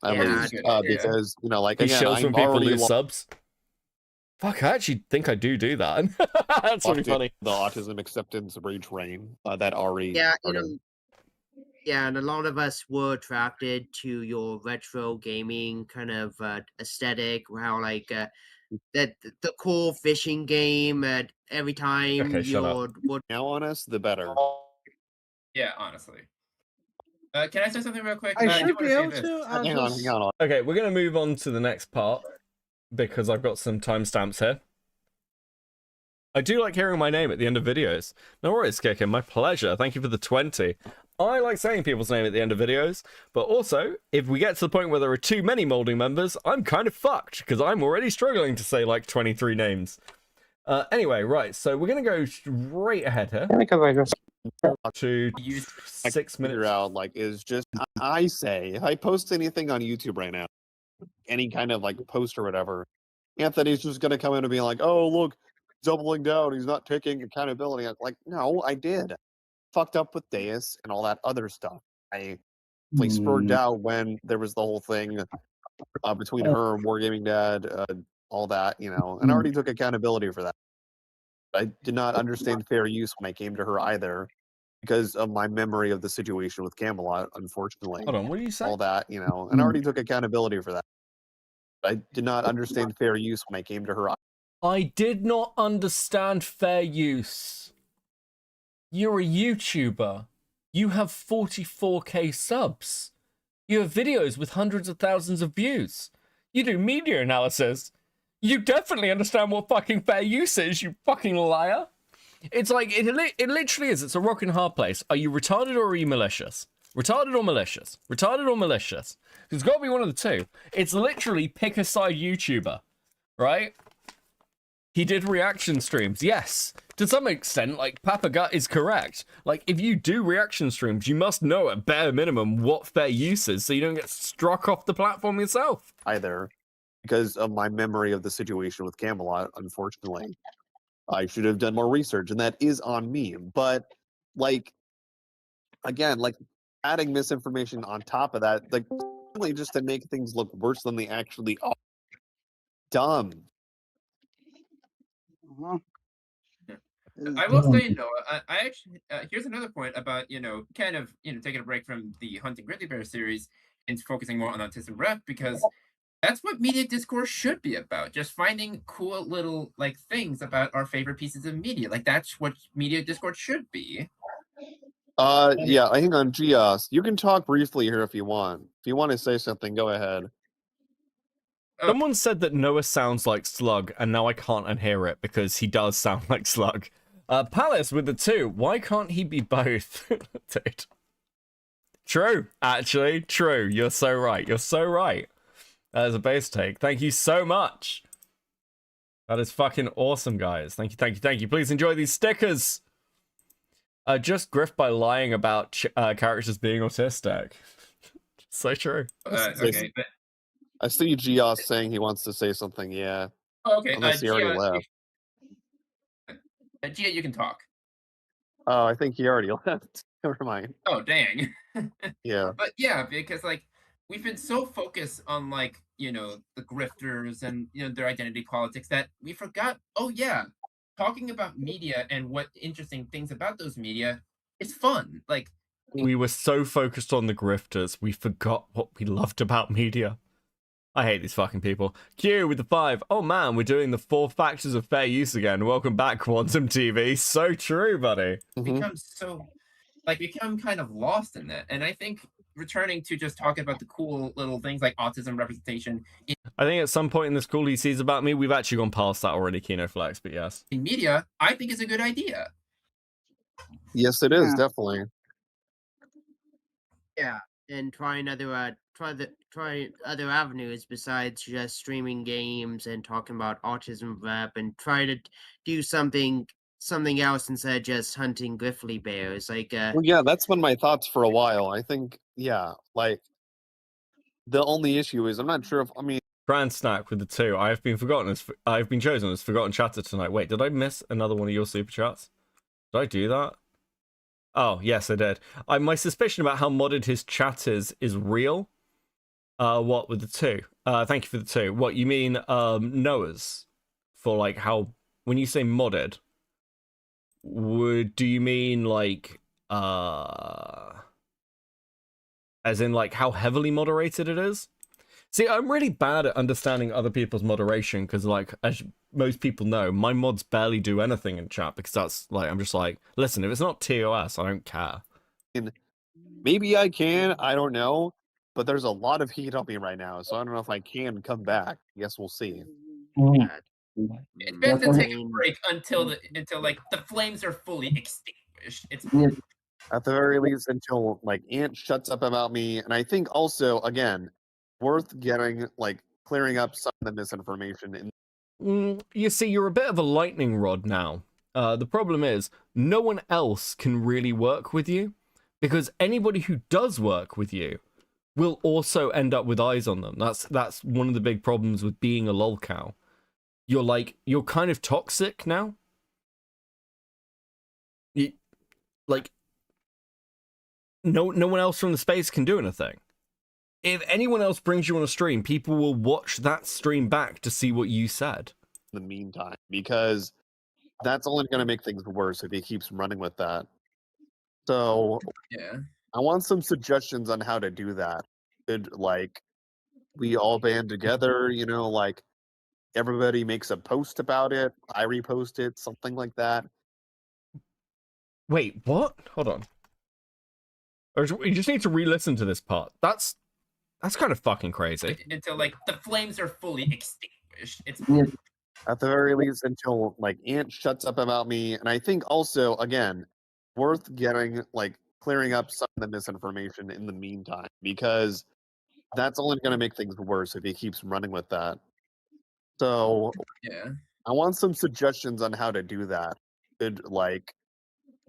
At Yeah, least, because, you know, like, He again, shills I'm when people already lose subs. Fuck, I actually think I do that. That's really funny. The autism acceptance rage train that already Yeah, started. yeah, and a lot of us were attracted to your retro gaming kind of aesthetic, how like that the cool fishing game at every time Okay, shut up. would Now on us, the better. Yeah, honestly. Can I say something real quick? I do should wanna be say able this. to. Hang on. Okay, we're going to move on to the next part because I've got some timestamps here. I do like hearing my name at the end of videos. No worries, Kickin. My pleasure. Thank you for the 20. I like saying people's name at the end of videos, but also, if we get to the point where there are too many molding members, I'm kind of fucked because I'm already struggling to say like 23 names. Anyway, right, so we're going to go straight ahead here. Because I just to 6 minutes out, like, is just I say if I post anything on YouTube right now, any kind of like post or whatever, Anthony's just gonna come in and be like, "Oh, look, doubling down. He's not taking accountability." I'm like, no, I did. Fucked up with Deus and all that other stuff. I like spurred out when there was the whole thing between her and Wargaming Dad, all that, you know, and I already took accountability for that. I did not understand fair use when I came to her either, because of my memory of the situation with Camelot, unfortunately. Hold on, what do you say? All that, you know, and I already took accountability for that. I did not understand fair use when I came to her. I did not understand fair use. You're a YouTuber. You have 44k subs. You have videos with hundreds of thousands of views. You do media analysis. You definitely understand what fucking fair use is, you fucking liar. It's like, it literally is. It's a rock and hard place. Are you retarded or are you malicious? Retarded or malicious? Retarded or malicious? It's got to be one of the two. It's literally pick a side YouTuber, right? He did reaction streams, yes. To some extent, like, Papa Gut is correct. Like, if you do reaction streams, you must know at bare minimum what fair use is so you don't get struck off the platform yourself. Either. Because of my memory of the situation with Camelot, unfortunately. I should have done more research, and that is on me. But, like, again, like, adding misinformation on top of that, like, really just to make things look worse than they actually are. Dumb. I will say, Noah, I actually, here's another point about, kind of, taking a break from the Hunting Grizzly Bear series and focusing more on autism rep, because that's what media discourse should be about. Just finding cool little, like, things about our favorite pieces of media. Like, that's what media discourse should be. Yeah, hang on, Gios. You can talk briefly here if you want. If you want to say something, go ahead. Someone said that Noah sounds like Slug, and now I can't unhear it because he does sound like Slug. Palace with the 2. Why can't he be both? Dude. True, actually. True. You're so right. You're so right. That is a base take. Thank you so much. That is fucking awesome, guys. Thank you, thank you, thank you. Please enjoy these stickers. Just grift by lying about characters being autistic. So true. Okay, but... I see Gios saying he wants to say something, yeah. Oh, okay. Unless he already left. Gia, you can talk. Oh, I think he already left. Never mind. Oh, dang. Yeah. But yeah, because, like, we've been so focused on, like, the grifters and, their identity politics that we forgot, oh, yeah, talking about media and what interesting things about those media is fun. Like, we were so focused on the grifters, we forgot what we loved about media. I hate these fucking people. Q with the 5. Oh man, we're doing the 4 factors of fair use again. Welcome back, Quantum TV. So true, buddy. Become kind of lost in that. And I think returning to just talking about the cool little things like autism representation. I think at some point in this call he sees about me, we've actually gone past that already, Kino Flex, but yes. In media, I think is a good idea. Yes, it is, definitely. Yeah, and try other avenues besides just streaming games and talking about autism rep, and try to do something else instead of just hunting grizzly bears. Like, well, yeah, that's been my thoughts for a while. I think, yeah, like the only issue is I'm not sure if Brand Snack with the 2. I've been chosen as forgotten chatter tonight. Wait, did I miss another one of your super chats? Did I do that? Oh, yes, I did. My suspicion about how modded his chat is real. What with the 2? Thank you for the 2. What, you mean Noah's? For, like, how... When you say modded, do you mean, like, as in, like, how heavily moderated it is? See, I'm really bad at understanding other people's moderation, because, like, as most people know, my mods barely do anything in chat, because that's, like, I'm just like, listen, if it's not TOS, I don't care. Maybe I can, I don't know, but there's a lot of heat on me right now, so I don't know if I can come back. Guess we'll see. It's best to take a break until the flames are fully extinguished. It's at the very least until like Ant shuts up about me, and I think also again worth getting like clearing up some of the misinformation. You see, you're a bit of a lightning rod now. The problem is no one else can really work with you, because anybody who does work with you will also end up with eyes on them. That's one of the big problems with being a lolcow. You're kind of toxic now. No one else from the space can do anything. If anyone else brings you on a stream, people will watch that stream back to see what you said. In the meantime, because that's only going to make things worse if he keeps running with that. So yeah, I want some suggestions on how to do that. Like, we all band together, like everybody makes a post about it. I repost it, something like that. Wait, what? Hold on. You just need to re-listen to this part. That's kind of fucking crazy. Until like the flames are fully extinguished. It's at the very least until like Ant shuts up about me, and I think also again worth getting like clearing up some of the misinformation in the meantime, because that's only going to make things worse if he keeps running with that. So yeah, I want some suggestions on how to do that. Could like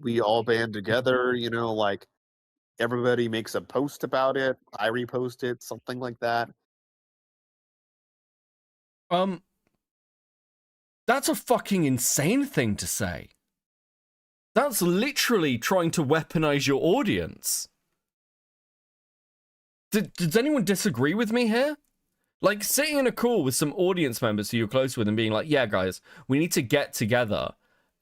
we all band together, you know, like everybody makes a post about it, I repost it, something like that. That's a fucking insane thing to say. That's literally trying to weaponize your audience. Does anyone disagree with me here? Like, sitting in a call with some audience members who you're close with and being like, yeah, guys, we need to get together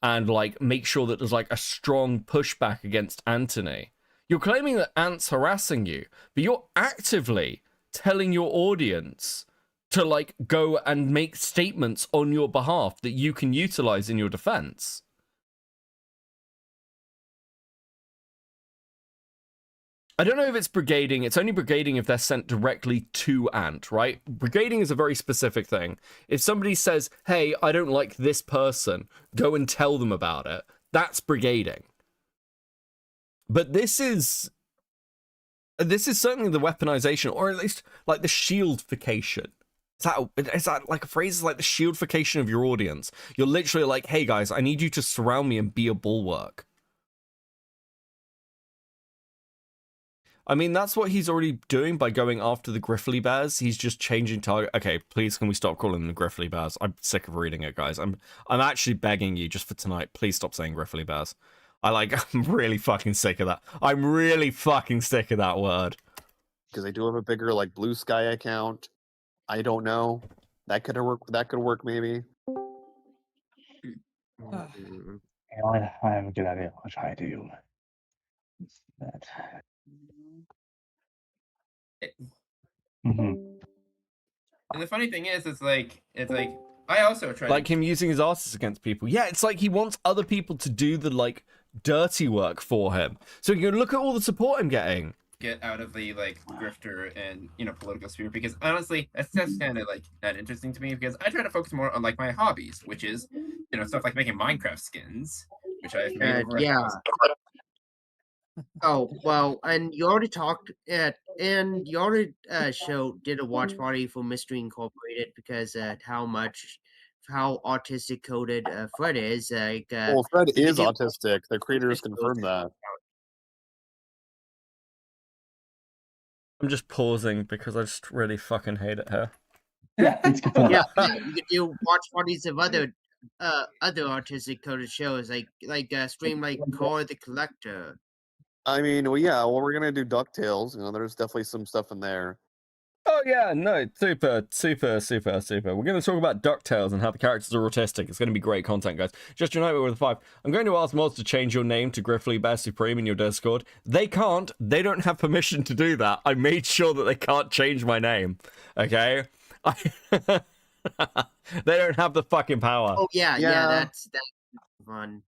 and, like, make sure that there's, like, a strong pushback against Anthony. You're claiming that Ant's harassing you, but you're actively telling your audience to, like, go and make statements on your behalf that you can utilize in your defense. I don't know if it's brigading. It's only brigading if they're sent directly to Ant, right? Brigading is a very specific thing. If somebody says, hey, I don't like this person, go and tell them about it, that's brigading. But this is certainly the weaponization, or at least like the shieldification. Is that like a phrase like the shieldification of your audience? You're literally like, hey guys, I need you to surround me and be a bulwark. I mean, that's what he's already doing by going after the Griffly Bears. He's just changing target. Okay, please, can we stop calling them the Griffly Bears? I'm sick of reading it, guys. I'm actually begging you just for tonight. Please stop saying Griffly Bears. I'm really fucking sick of that. I'm really fucking sick of that word. Because they do have a bigger like Blue Sky account. I don't know. That could work. That could work maybe. I have a good idea. I'll try to. That. And the funny thing is, it's like I also try like him using his artists against people. Yeah, it's like he wants other people to do the like dirty work for him. So you can look at all the support I'm getting. Get out of the like grifter and political sphere, because honestly that's kind of like not interesting to me, because I try to focus more on like my hobbies, which is stuff like making Minecraft skins, which I've made over yeah. Oh well, and you already talked did a watch party for Mystery Incorporated because how autistic coded Fred is. Well, Fred is autistic. The creators confirmed that. I'm just pausing because I just really fucking hate it here. Yeah, it's confirmed. Yeah, you could do watch parties of other autistic coded shows like stream like Core the Collector. I mean, well, yeah, well, we're gonna do DuckTales. There's definitely some stuff in there. Oh yeah, no, super. We're going to talk about DuckTales and how the characters are autistic. It's going to be great content, guys. Just unite with a 5. I'm going to ask mods to change your name to Griffly Bear Supreme in your Discord. They can't. They don't have permission to do that. I made sure that they can't change my name. Okay? They don't have the fucking power. Oh yeah, that's fun.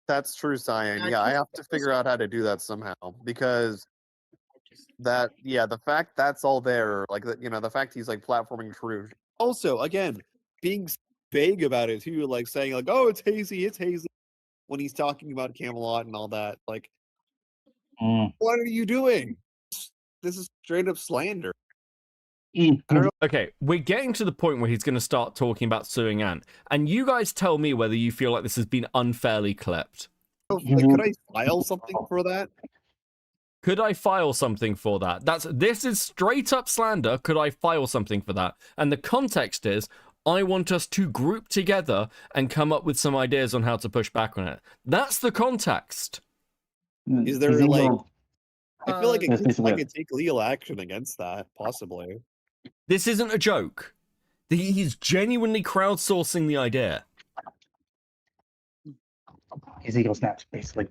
That's true, Cyan. Yeah, I have to figure out how to do that somehow, because the fact that's all there, like the fact he's like platforming true. Also, again, being vague about it too, like saying like, oh, it's hazy, when he's talking about Camelot and all that. Like, what are you doing? This is straight up slander. Okay, we're getting to the point where he's going to start talking about suing Ant, and you guys tell me whether you feel like this has been unfairly clipped. Could I file something for that? Could I file something for that? This is straight up slander. Could I file something for that? And the context is, I want us to group together and come up with some ideas on how to push back on it. That's the context. Is there like... I feel like I could take legal action against that, possibly. This isn't a joke. He's genuinely crowdsourcing the idea. Ezekiel snaps, basically.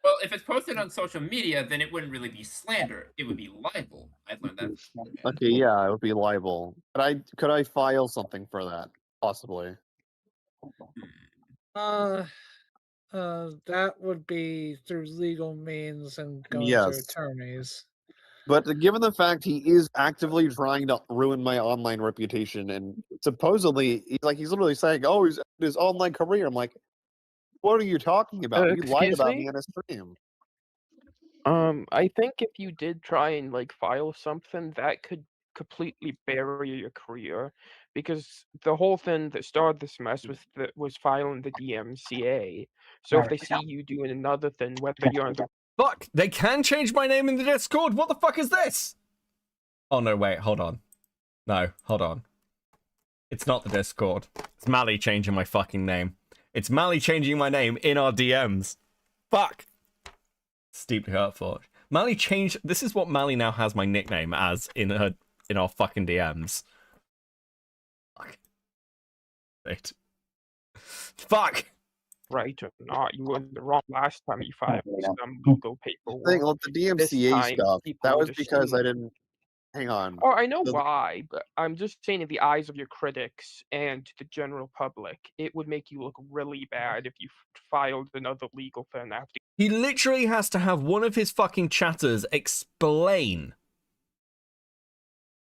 Well, if it's posted on social media, then it wouldn't really be slander. It would be libel. I've learned that. Okay, yeah, it would be libel. But could I file something for that? Possibly. That would be through legal means and going through attorneys. But given the fact he is actively trying to ruin my online reputation, and supposedly he's literally saying, "Oh, his online career." I'm like, what are you talking about? You lied about me on a stream. I think if you did try and file something, that could completely bury your career, because the whole thing that started this mess was filing the DMCA. So if they see you doing another thing, whether you're on the Fuck, they can change my name in the Discord. What the fuck is this? Oh no, wait, hold on. No, hold on. It's not the Discord. It's Mally changing my fucking name. It's Mally changing my name in our DMs. Fuck. Steeply hurtful. Mally changed. This is what Mally now has my nickname as in our fucking DMs. Fuck. Wait. Fuck. right or not, you were wrong last time you filed some legal paperwork. Thing with the DMCA stuff, that was because I didn't. Hang on. Oh, I know why, but I'm just saying in the eyes of your critics and the general public, it would make you look really bad if you filed another legal thing after. He literally has to have one of his fucking chatters explain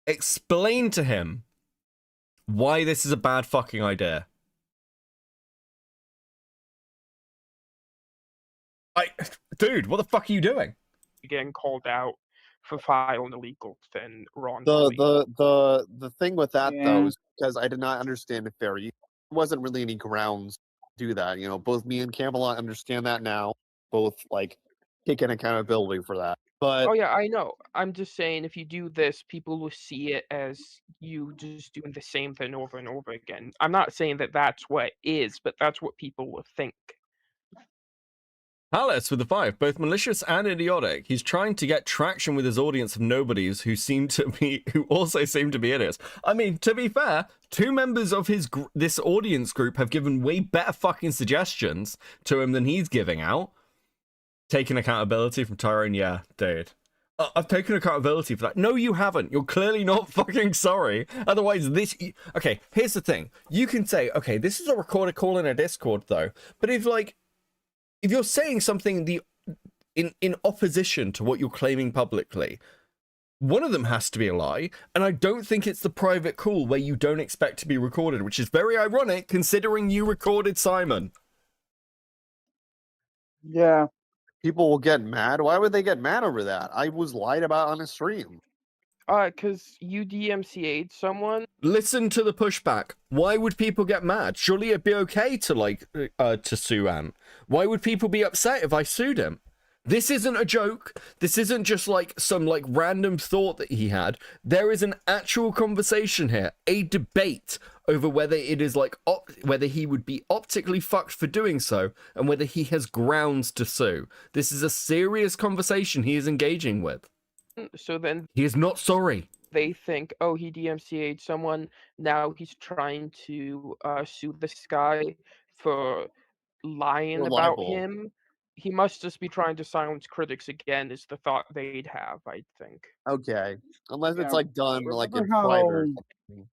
to him why this is a bad fucking idea. Dude, what the fuck are you doing? Getting called out for filing a legal thing wrong. The thing with that though is because I did not understand it fair. There wasn't really any grounds to do that. You know, both me and Camelot understand that now. Both like taking accountability for that. But oh yeah, I know. I'm just saying if you do this, people will see it as you just doing the same thing over and over again. I'm not saying that that's what it is, but that's what people will think. Alice with the 5, both malicious and idiotic. He's trying to get traction with his audience of nobodies who also seem to be idiots. I mean, to be fair, 2 members of this audience group have given way better fucking suggestions to him than he's giving out. Taking accountability from Tyrone, yeah, dude. I've taken accountability for that. No, you haven't. You're clearly not fucking sorry. Otherwise, okay, here's the thing. You can say, okay, this is a recorded call in a Discord, though. But if you're saying something in opposition to what you're claiming publicly, one of them has to be a lie, and I don't think it's the private call where you don't expect to be recorded, which is very ironic considering you recorded Simon. yeah, people will get mad. Why would they get mad over that? I was lied about on a stream. Because you DMCA'd someone. Listen to the pushback. Why would people get mad? Surely it'd be okay to sue Ant. Why would people be upset if I sued him? This isn't a joke. This isn't just some random thought that he had. There is an actual conversation here, a debate over whether it is whether he would be optically fucked for doing so and whether he has grounds to sue. This is a serious conversation he is engaging with. So then he is not sorry. They think, oh, he DMCA'd someone. Now he's trying to sue this guy for lying about him. He must just be trying to silence critics again, is the thought they'd have, I think. Okay, unless it's done in how- private or something.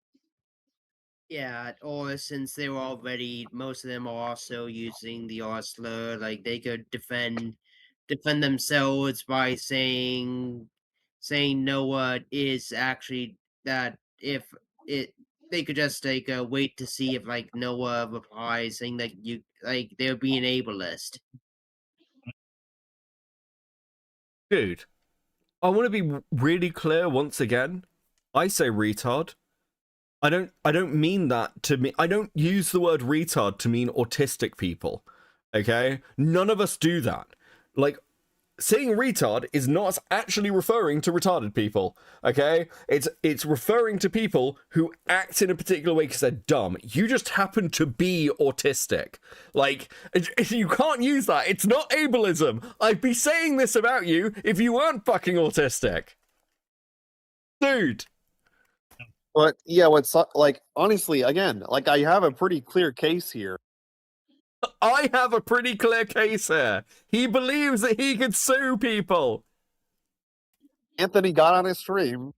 Yeah, or since they were already, most of them are also using the R slur, they could defend themselves by saying Noah is actually that if it they could just wait to see if Noah replies saying that they're being ableist. Dude, I want to be really clear once again. I say retard. I don't mean that to me. I don't use the word retard to mean autistic people. Okay? None of us do that. Saying retard is not actually referring to retarded people, okay? It's referring to people who act in a particular way because they're dumb. You just happen to be autistic. You can't use that. It's not ableism. I'd be saying this about you if you weren't fucking autistic. Dude. But yeah, honestly, again, I have a pretty clear case here. I have a pretty clear case here. He believes that he could sue people. Anthony got on his stream,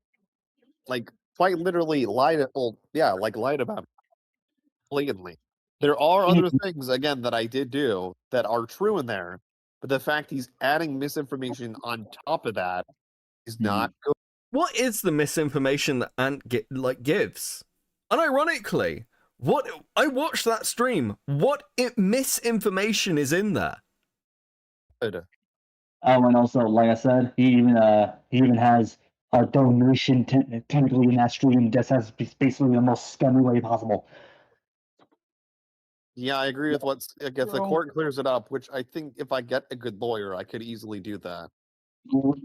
quite literally lied about it blatantly. There are other things, again, that I did do that are true in there, but the fact he's adding misinformation on top of that is not good. What is the misinformation that Ant gives? Unironically, I watched that stream. What misinformation is in there? And also, like I said, he even has donation technically in that stream just as basically the most scummy way possible. Yeah, I agree with what's like, if the court clears it up, which I think if I get a good lawyer, I could easily do that.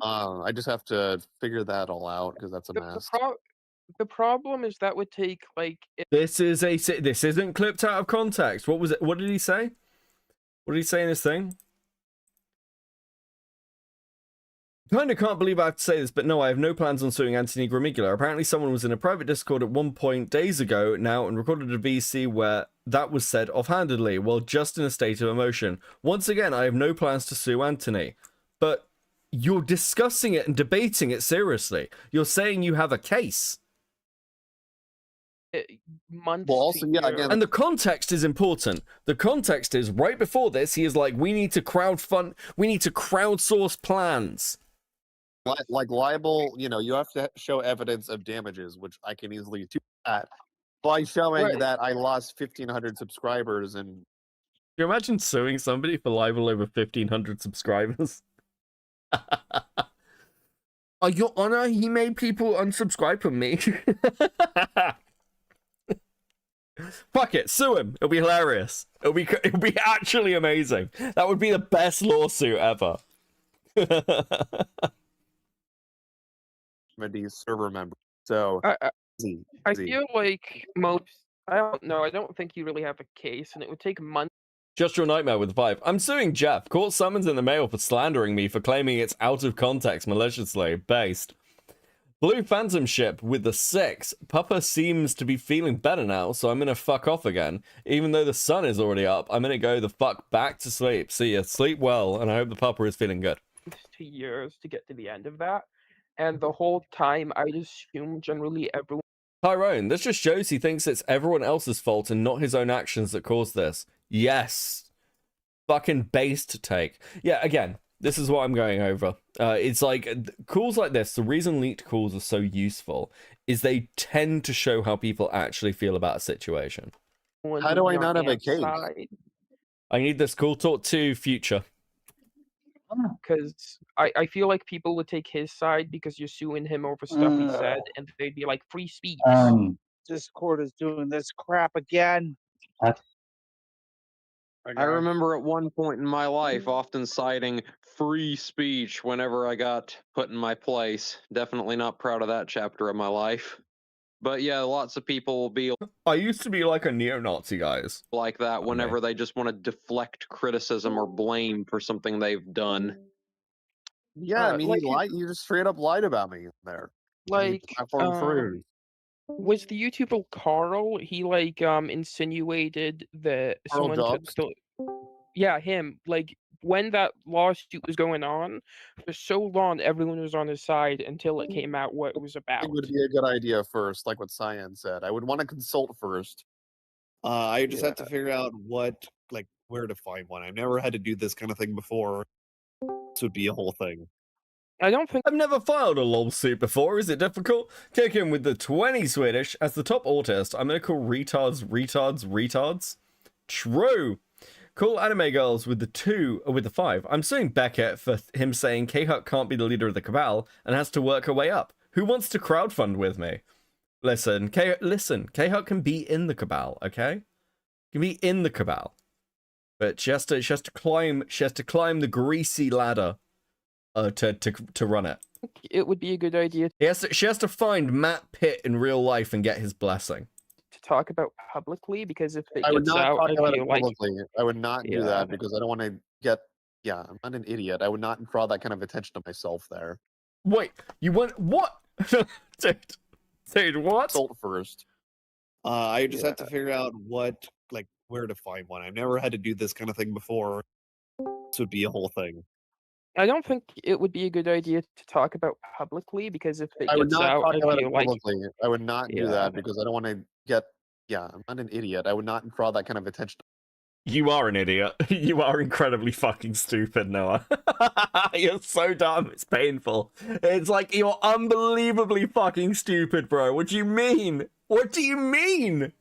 I just have to figure that all out because that's a mess. The problem is that would take like This isn't clipped out of context. What was it? What did he say? What did he say in his thing? Kind of can't believe I have to say this, but no, I have no plans on suing Anthony Gramigula. Apparently someone was in a private Discord at one point days ago now and recorded a VC where that was said offhandedly, while just in a state of emotion. Once again, I have no plans to sue Anthony. But you're discussing it and debating it seriously. You're saying you have a case. Months well, also, yeah, again, and the context is important. The context is right before this, he is like, we need to crowdfund, we need to crowdsource plans. Like libel, you have to show evidence of damages, which I can easily do that by showing that I lost 1,500 subscribers. And can you imagine suing somebody for libel over 1,500 subscribers? Your Honor, he made people unsubscribe from me. Fuck it, sue him. It'll be hilarious. It'll be actually amazing. That would be the best lawsuit ever. These server members. So I feel like I don't know. I don't think you really have a case, and it would take months. Just your nightmare with 5. I'm suing Jeff. Court summons in the mail for slandering me for claiming it's out of context maliciously based. Blue Phantom ship with the 6. Papa seems to be feeling better now, so I'm gonna fuck off again. Even though the sun is already up, I'm gonna go the fuck back to sleep. See ya. Sleep well, and I hope the Papa is feeling good. 2 years to get to the end of that, and the whole time I'd assume generally everyone. Tyrone, this just shows he thinks it's everyone else's fault and not his own actions that caused this. Yes. Fucking based take. Yeah, again, this is what I'm going over. It's like, calls like this, the reason leaked calls are so useful is they tend to show how people actually feel about a situation. How do I not have a case? I need this call talk to Future. Because I feel like people would take his side because you're suing him over stuff he said, and they'd be like, free speech. Discord is doing this crap again. What? I remember at one point in my life often citing free speech whenever I got put in my place. Definitely not proud of that chapter of my life. But yeah, lots of people will be... I used to be like a neo-Nazi, guys. Like that whenever they just want to deflect criticism or blame for something they've done. Yeah, I mean, you just straight up lied about me there. Like, through. was the YouTuber Carl, he insinuated that Carl someone took yeah, him. Like, when that lawsuit was going on, for so long everyone was on his side until it came out what it was about. It would be a good idea first, like what Cyan said. I would want to consult first. I just have to figure out where to find one. I've never had to do this kind of thing before. This would be a whole thing. I don't think I've never filed a lawsuit before. Is it difficult? Kick in with the 20 Swedish. As the top autist, I'm gonna call retards. True. Cool anime girls with the 2 or with the 5. I'm suing Beckett for him saying K-Hut can't be the leader of the cabal and has to work her way up. Who wants to crowdfund with me? Listen, K-Hut can be in the cabal, okay? Can be in the cabal. But she has to climb the greasy ladder to run it. It would be a good idea She has to find Matt Pitt in real life and get his blessing. to talk about publicly, because if it I would gets not out, talk I about feel it like publicly. I would not do Yeah. that because I don't want to get. Yeah, I'm not an idiot. I would not draw that kind of attention to myself there. Wait, you want what? Dude, what? Consult first. I just have to figure out where to find one. I've never had to do this kind of thing before. This would be a whole thing. I don't think it would be a good idea to talk about publicly, because if it I would gets not out, talk I about feel it like publicly. I would not do Yeah. that because I don't want to get. Yeah, I'm not an idiot. I would not draw that kind of attention. You are an idiot. You are incredibly fucking stupid, Noah. You're so dumb, it's painful. It's like, you're unbelievably fucking stupid, bro. What do you mean? What do you mean?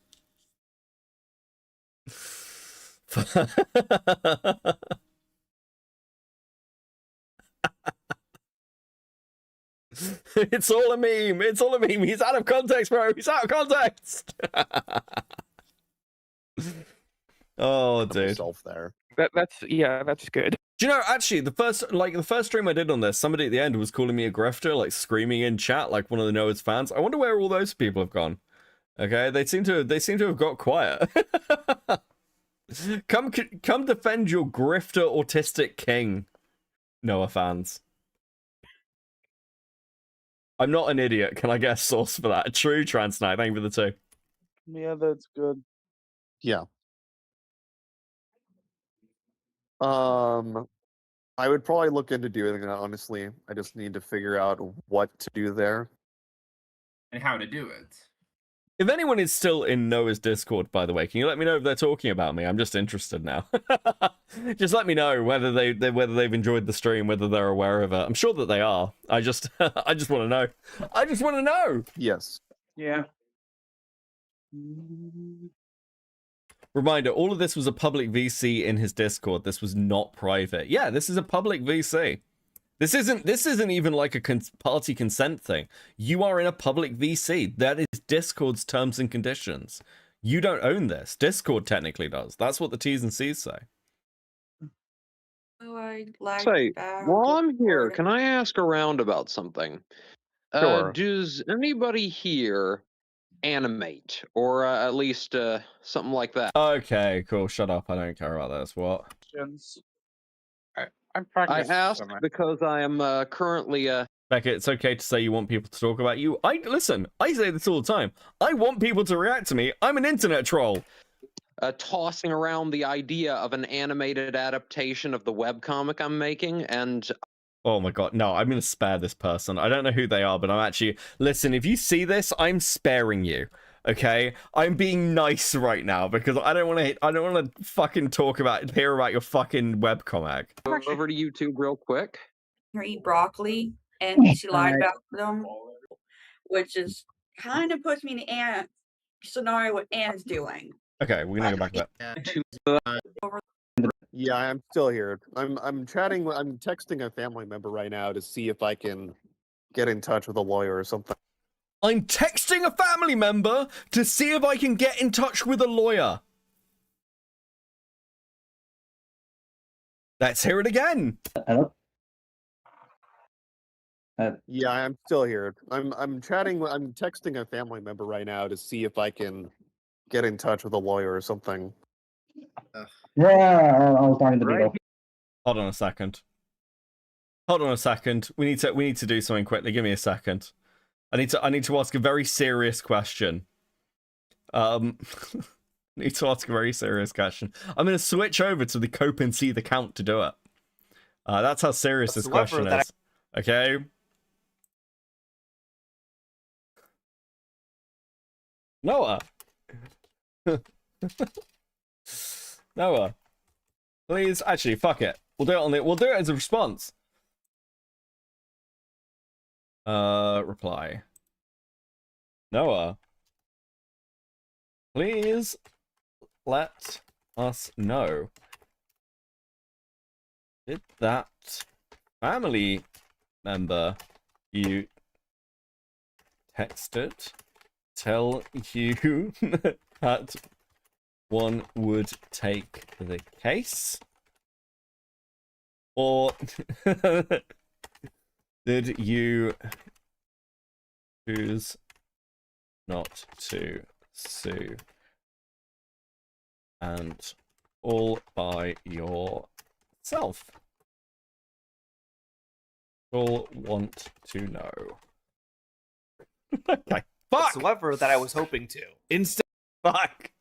It's all a meme. It's all a meme. He's out of context, bro. He's out of context. Oh, dude. Myself there. That's good. Do you know, actually, the first stream I did on this, somebody at the end was calling me a grifter, like screaming in chat, like one of the Noah's fans. I wonder where all those people have gone. Okay, they seem to have got quiet. Come defend your grifter autistic king, Noah fans. I'm not an idiot. Can I get a source for that? A true trans night. Thank you for the 2. Yeah, that's good. Yeah. I would probably look into doing that, honestly. I just need to figure out what to do there. And how to do it. If anyone is still in Noah's Discord, by the way, can you let me know if they're talking about me? I'm just interested now. Just let me know whether they've enjoyed the stream, whether they're aware of it. I'm sure that they are. I just want to know. I just want to know. Yes. Yeah. Reminder, all of this was a public VC in his Discord. This was not private. Yeah, this is a public VC. This isn't even like a party consent thing. You are in a public VC. That is Discord's terms and conditions. You don't own this. Discord technically does. That's what the T's and C's say. Oh, I lagged Say, back. while I'm here, can I ask around about something? Sure. Does anybody here animate, or at least something like that? Okay, cool. Shut up. I don't care about this. What? I asked because I am currently Becca, it's okay to say you want people to talk about you. Listen, I say this all the time. I want people to react to me. I'm an internet troll. Tossing around the idea of an animated adaptation of the webcomic I'm making, and Oh my god, no, I'm gonna spare this person. I don't know who they are, but I'm actually... Listen, if you see this, I'm sparing you. Okay? I'm being nice right now because I don't want to fucking hear about your fucking webcomic. Over to YouTube real quick. Or eat broccoli, and she lied about them, which is kind of puts me in the Anna scenario what Anna's doing. Okay, we're gonna go back to that. Yeah, I'm still here. I'm texting a family member right now to see if I can get in touch with a lawyer or something. I'm texting a family member to see if I can get in touch with a lawyer. Let's hear it again. Hello? Yeah, I'm still here. I'm texting a family member right now to see if I can get in touch with a lawyer or something. Yeah, I was talking to people. Hold on a second. Hold on a second. We need to do something quickly. Give me a second. I need to ask a very serious question. Need to ask a very serious question. I'm going to switch over to the Cope and see the count to do it. That's how serious this question is. Okay. Noah. Noah. Please, actually, fuck it. We'll do it as a response. Reply. Noah. Please let us know. Did that family member you texted tell you that one would take the case? Or did you choose not to sue and all by yourself? All want to know. Okay. Fuck! Whatsoever that I was hoping to. Instead, fuck!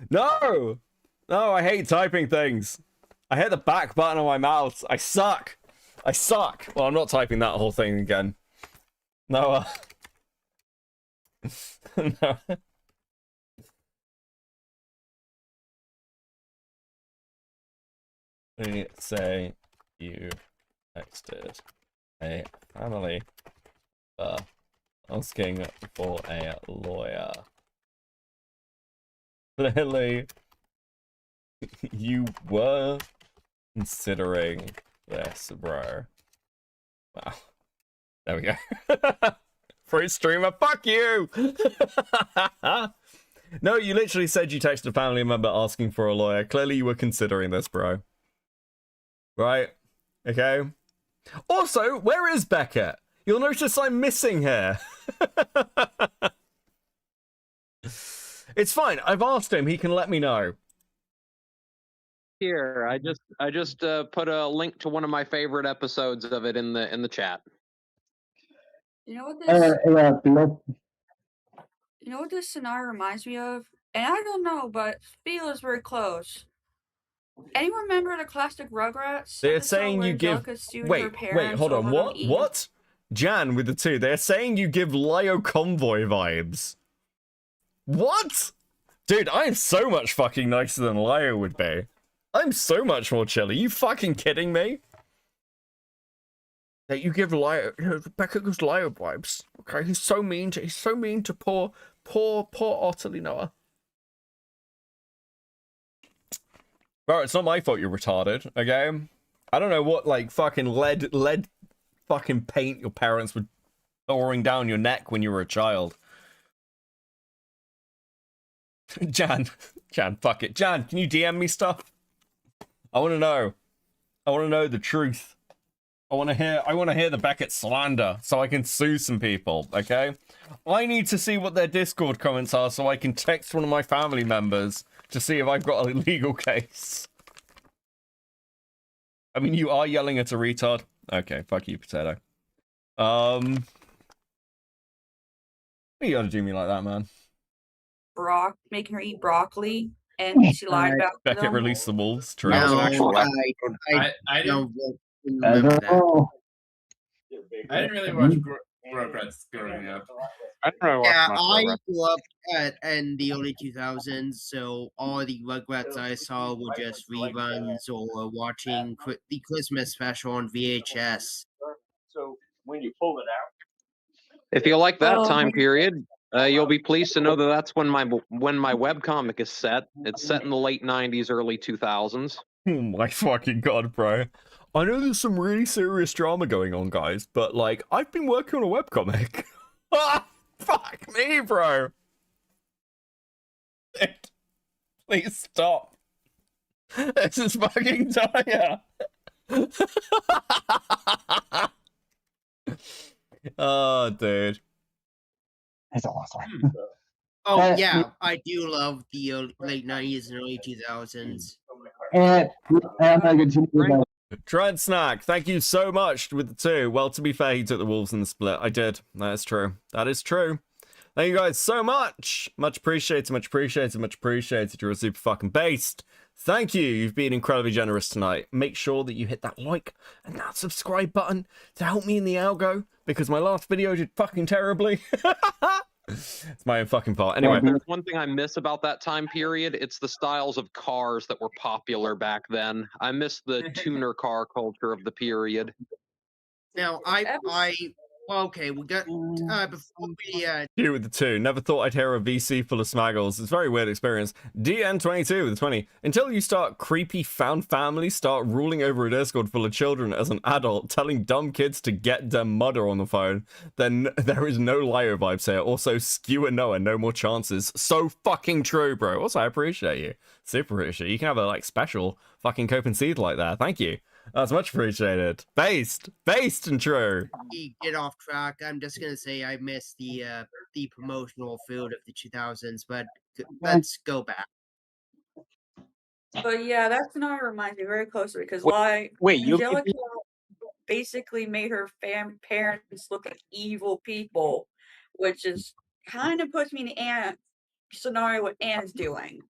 No! No, I hate typing things. I hit the back button on my mouse. I suck. I suck. Well, I'm not typing that whole thing again. No, no. We say you texted a family asking for a lawyer. Clearly, you were considering this, bro. Wow. There we go. Fruit streamer, fuck you! No, you literally said you texted a family member asking for a lawyer. Clearly you were considering this, bro. Right? Okay? Also, where is Beckett? You'll notice I'm missing here. It's fine. I've asked him. He can let me know. Here, I just put a link to one of my favorite episodes of it in the chat. You know what this? Beetle. You know what this scenario reminds me of? And I don't know, but Beetle is very close. Anyone remember the classic Rugrats? They're episode saying where you give. Angelica sued her Wait, parents hold on. over What? them eating- What? Jan with the 2. They're saying you give Lio Convoy vibes. What? Dude, I am so much fucking nicer than Lio would be. I'm so much more chill. Are you fucking kidding me? That you give Lio, Becca gives Lio vibes. Okay, he's so mean to poor Otterly Noah. Bro, it's not my fault you're retarded, okay? I don't know what, like, fucking lead fucking paint your parents were pouring down your neck when you were a child. Jan, fuck it. Jan, can you DM me stuff? I want to know. I want to know the truth. I want to hear the Beckett slander so I can sue some people, okay? I need to see what their Discord comments are so I can text one of my family members to see if I've got a legal case. I mean, you are yelling at a retard. Okay, fuck you, potato. You gotta do me like that, man. making her eat broccoli, and she lied about Beckett them. released the wolves. True. No, I don't didn't- remember that. I didn't really watch Rugrats growing up. I don't really watch Yeah, much I Rugrats. grew up in the early 2000s, so all the Rugrats I saw were just reruns or watching the Christmas special on VHS. So when you pull it out, If you like that Oh. time period, you'll be pleased to know that that's when my webcomic is set. It's set in the late 90s, early 2000s. Oh my fucking god, bro. I know there's some really serious drama going on, guys, but, like, I've been working on a webcomic. Fuck me, bro. Please stop. This is fucking dire. Oh, dude. It's awesome. Oh yeah, I do love the late 90s and early 2000s. And I'm gonna continue with Trent Snack, thank you so much with the 2. Well, to be fair, he took the Wolves in the split. I did. That is true. That is true. Thank you guys so much. Much appreciated, much appreciated, much appreciated. You're a super fucking beast. Thank you. You've been incredibly generous tonight. Make sure that you hit that like and that subscribe button to help me in the algo, because my last video did fucking terribly. It's my own fucking fault. Anyway. If there's one thing I miss about that time period, it's the styles of cars that were popular back then. I miss the tuner car culture of the period. Now okay, we got before we You with the 2. Never thought I'd hear a VC full of smaggles. It's a very weird experience. DN22 with the 20. Until you start creepy found families start ruling over a Discord full of children as an adult, telling dumb kids to get their mother on the phone, then there is no Lio vibes here. Also, Skewer Noah, no more chances. So fucking true, bro. Also, I appreciate you. Super appreciate you. You can have a, like, special fucking Cope and Seed like that. Thank you. That's much appreciated. Based and true. get off track, I'm just gonna say I miss the promotional food of the 2000s, but let's go back. But yeah, that scenario reminds me very closely because Wait, you Angelica basically made her parents look like evil people, which is kind of puts me in the scenario what Anne's doing.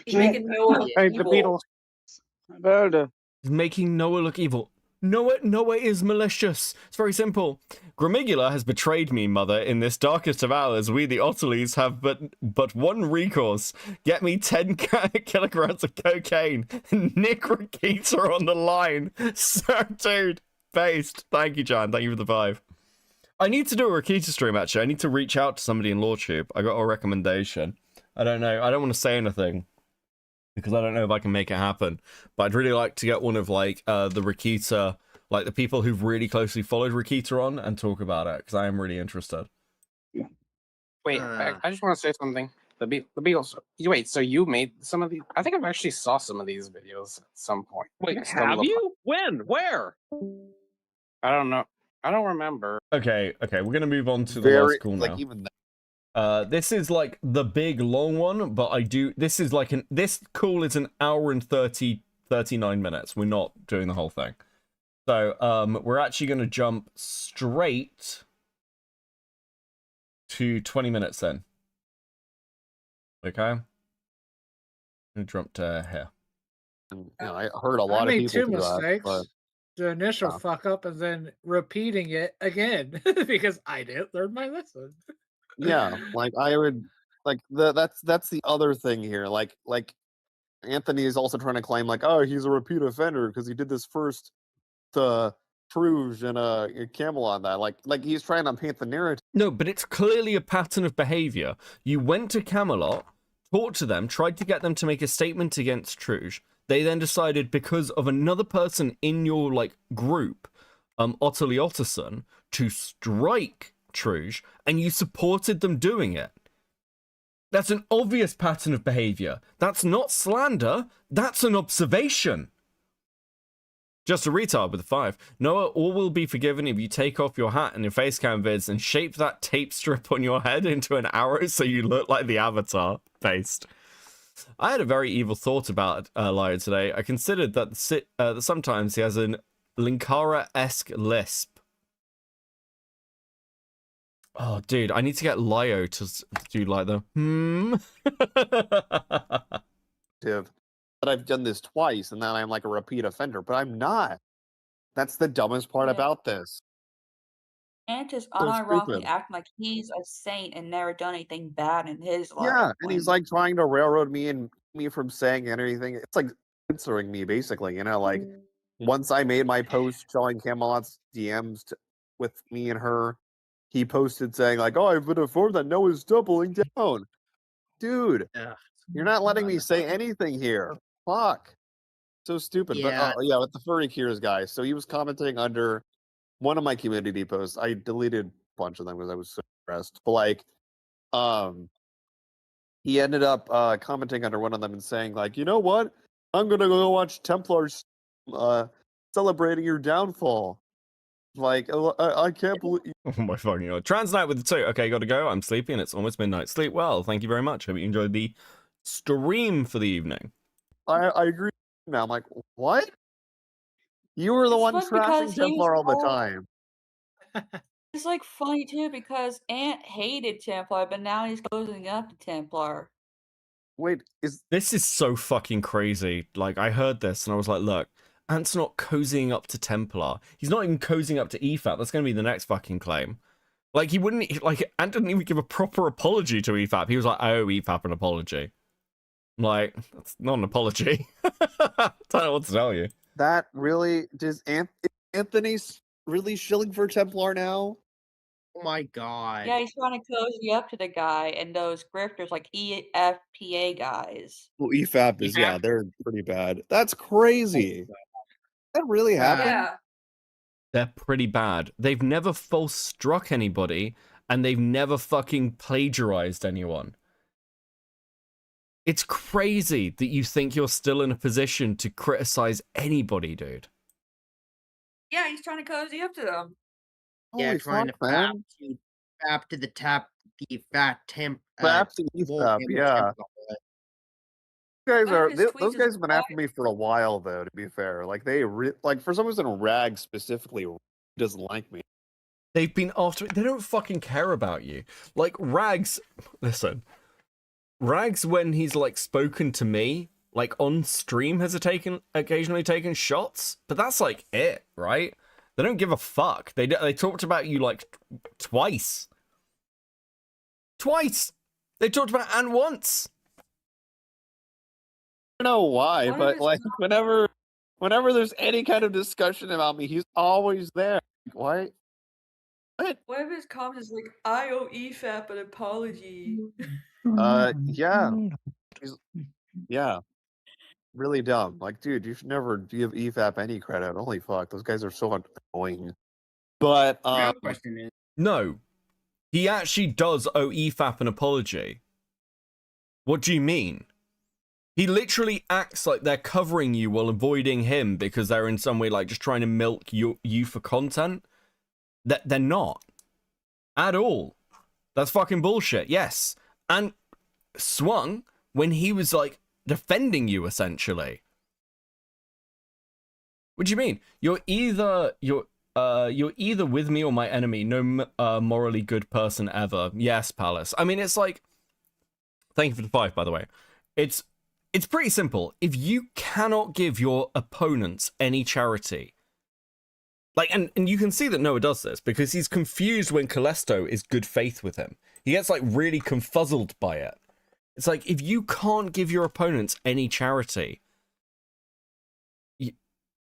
He's making Noah look the evil. Beatles. He's making Noah look evil. Noah is malicious. It's very simple. Grimigula has betrayed me, mother. In this darkest of hours, we the Otterlys have but one recourse. Get me 10 kilograms of cocaine. Nick Rakita on the line. So, dude, based. Thank you, John. Thank you for the 5. I need to do a Rakita stream, actually. I need to reach out to somebody in LawTube. I got a recommendation. I don't know. I don't want to say anything, because I don't know if I can make it happen. But I'd really like to get one of, like, the Rakita, like the people who've really closely followed Rikita on and talk about it, because I am really interested. Wait, I just want to say something. The Beatles. Wait, so you made some of these? I think I've actually saw some of these videos at some point. Wait, I stumbled have upon- you? When? Where? I don't know. I don't remember. Okay, we're gonna move on to the Very last call now. like even that. This is like the big long one, but this is like this call is an hour and 39 minutes. We're not doing the whole thing. So we're actually gonna jump straight to 20 minutes then. Okay. I'm gonna jump to here. You know, I heard a lot I of made people two do that, mistakes. but The initial Yeah. fuck up and then repeating it again because I didn't learn my lesson. yeah, like I would like that's the other thing here. Like Anthony is also trying to claim like, oh, he's a repeat offender because he did this first to Truge and Camelot that. Like he's trying to paint the narrative. No, but it's clearly a pattern of behavior. You went to Camelot, talked to them, tried to get them to make a statement against Truge. They then decided, because of another person in your like group, Otterly Otterson, to strike Truge, and you supported them doing it. That's an obvious pattern of behavior. That's not slander. That's an observation. Just a retard with a 5. Noah, all will be forgiven if you take off your hat and your face cam vids and shape that tape strip on your head into an arrow so you look like the Avatar paste. I had a very evil thought about Lio today. I considered that sometimes he has an Linkara-esque lisp. Oh, dude, I need to get Lio to do like the That I've done this twice and then I'm like a repeat offender, but I'm not. That's the dumbest part Yeah. about this. And just So unironically stupid. acting like he's a saint and never done anything bad in his life. Yeah, and he's when- like trying to railroad me and me from saying anything. It's like censoring me, basically. You know, like once I made my post showing Camelot's DMs with me and her, he posted saying like, "Oh, I've been informed that Noah's doubling down." Dude, you're not letting me say anything here. Fuck, so stupid. Yeah. But yeah, with the furry cures guy. So he was commenting under one of my community posts. I deleted a bunch of them because I was so stressed. But like, he ended up commenting under one of them and saying like, you know what? I'm gonna go watch Templars celebrating your downfall. Like, I can't believe. Oh my fucking god. Transnight with the 2. Okay, gotta go. I'm sleepy and it's almost midnight. Sleep well. Thank you very much. Hope you enjoyed the stream for the evening. I agree. Now I'm like, what? You were the one funny trashing because he was Templar all the all- time. It's like funny too because Ant hated Templar, but now he's closing up to Templar. Wait, This is so fucking crazy. Like, I heard this and I was like, look, Ant's not cozying up to Templar. He's not even cozying up to EFAP. That's going to be the next fucking claim. Like, he wouldn't, like, Ant didn't even give a proper apology to EFAP. He was like, I owe EFAP an apology. Like, that's not an apology. I don't know what to tell you. That really does Anthony's really shilling for Templar now? Oh my god. Yeah, he's trying to cozy up to the guy and those grifters like EFPA guys. Well, EFAP is they're pretty bad. That's crazy. That really happened? Yeah. They're pretty bad. They've never false struck anybody, and they've never fucking plagiarized anyone. It's crazy that you think you're still in a position to criticize anybody, dude. Yeah, he's trying to cozy up to them. Yeah, Holy trying fuck, to man. fap to the fat temp. Fap to EFAP, yeah. Those guys have been after me for a while, though. To be fair, like like for some reason, Rag specifically doesn't like me. They've been after. They don't fucking care about you. Like Rags, listen. Rags, when he's like spoken to me, like on stream, has occasionally taken shots, but that's like it, right? They don't give a fuck. They talked about you like twice. They talked about Ant once. I don't know why, but like whenever there's any kind of discussion about me, he's always there. Why? What? One of his comments is like, I owe EFAP an apology. Yeah. Yeah. really dumb. Like, dude, you should never give EFAP any credit. Holy fuck, those guys are so annoying. But The real question is, No, he actually does owe EFAP an apology. What do you mean? He literally acts like they're covering you while avoiding him because they're in some way like just trying to milk you for content. That they're not at all. That's fucking bullshit. Yes, and swung when he was like defending you essentially. What do you mean? You're either with me or my enemy. No morally good person ever. Yes, Palace. I mean, it's like, thank you for the 5, by the way. It's pretty simple. If you cannot give your opponents any charity, like, and you can see that Noah does this because he's confused when Callisto is good faith with him. He gets like really confuzzled by it. It's like, if you can't give your opponents any charity,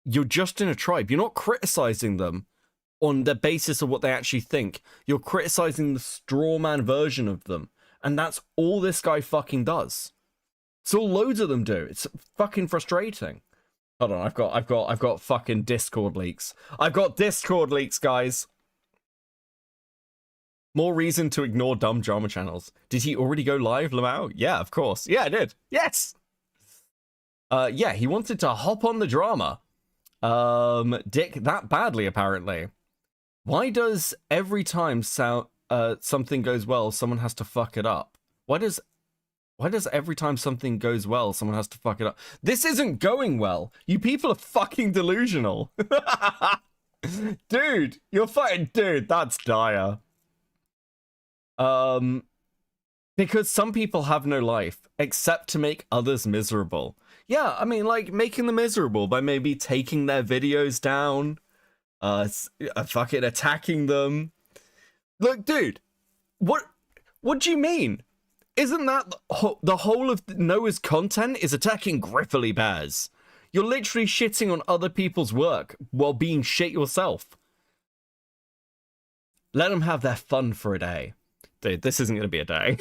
you're just in a tribe. You're not criticizing them on the basis of what they actually think. You're criticizing the straw man version of them. And that's all this guy fucking does. It's all loads of them do. It's fucking frustrating. Hold on, I've got fucking Discord leaks. I've got Discord leaks, guys. More reason to ignore dumb drama channels. Did he already go live, Lamau? Yeah, of course. Yeah, I did. Yes. Yeah, he wanted to hop on the drama. Dick, that badly, apparently. Why does every time something goes well, someone has to fuck it up? Why does every time something goes well, someone has to fuck it up? This isn't going well. You people are fucking delusional. Dude, you're fucking... Dude, that's dire. Because some people have no life, except to make others miserable. Yeah, I mean, like, making them miserable by maybe taking their videos down, fucking attacking them. Look, dude, what do you mean? Isn't that the whole of Noah's content is attacking griffly bears? You're literally shitting on other people's work while being shit yourself. Let them have their fun for a day. Dude, this isn't going to be a day.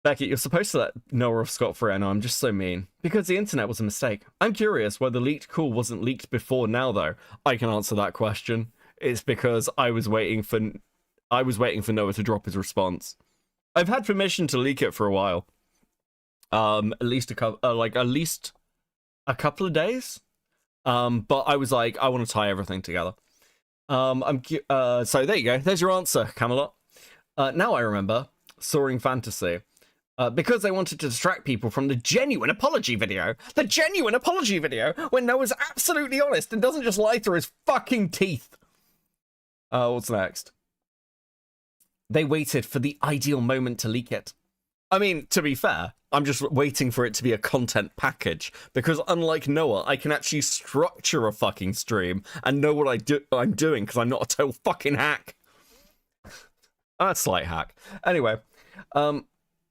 Becky, you're supposed to let Noah off scot-free. I know, I'm just so mean. Because the internet was a mistake. I'm curious why the leaked call wasn't leaked before now, though. I can answer that question. It's because I was waiting for Noah to drop his response. I've had permission to leak it for a while. At least a couple of days. But I was like, I want to tie everything together. So there you go. There's your answer, Camelot. Now I remember Soaring Fantasy. Because they wanted to distract people from the genuine apology video. The genuine apology video when Noah's absolutely honest and doesn't just lie through his fucking teeth. What's next? They waited for the ideal moment to leak it. I mean, to be fair, I'm just waiting for it to be a content package, because unlike Noah, I can actually structure a fucking stream and know what I'm doing, because I'm not a total fucking hack. A slight hack. Anyway,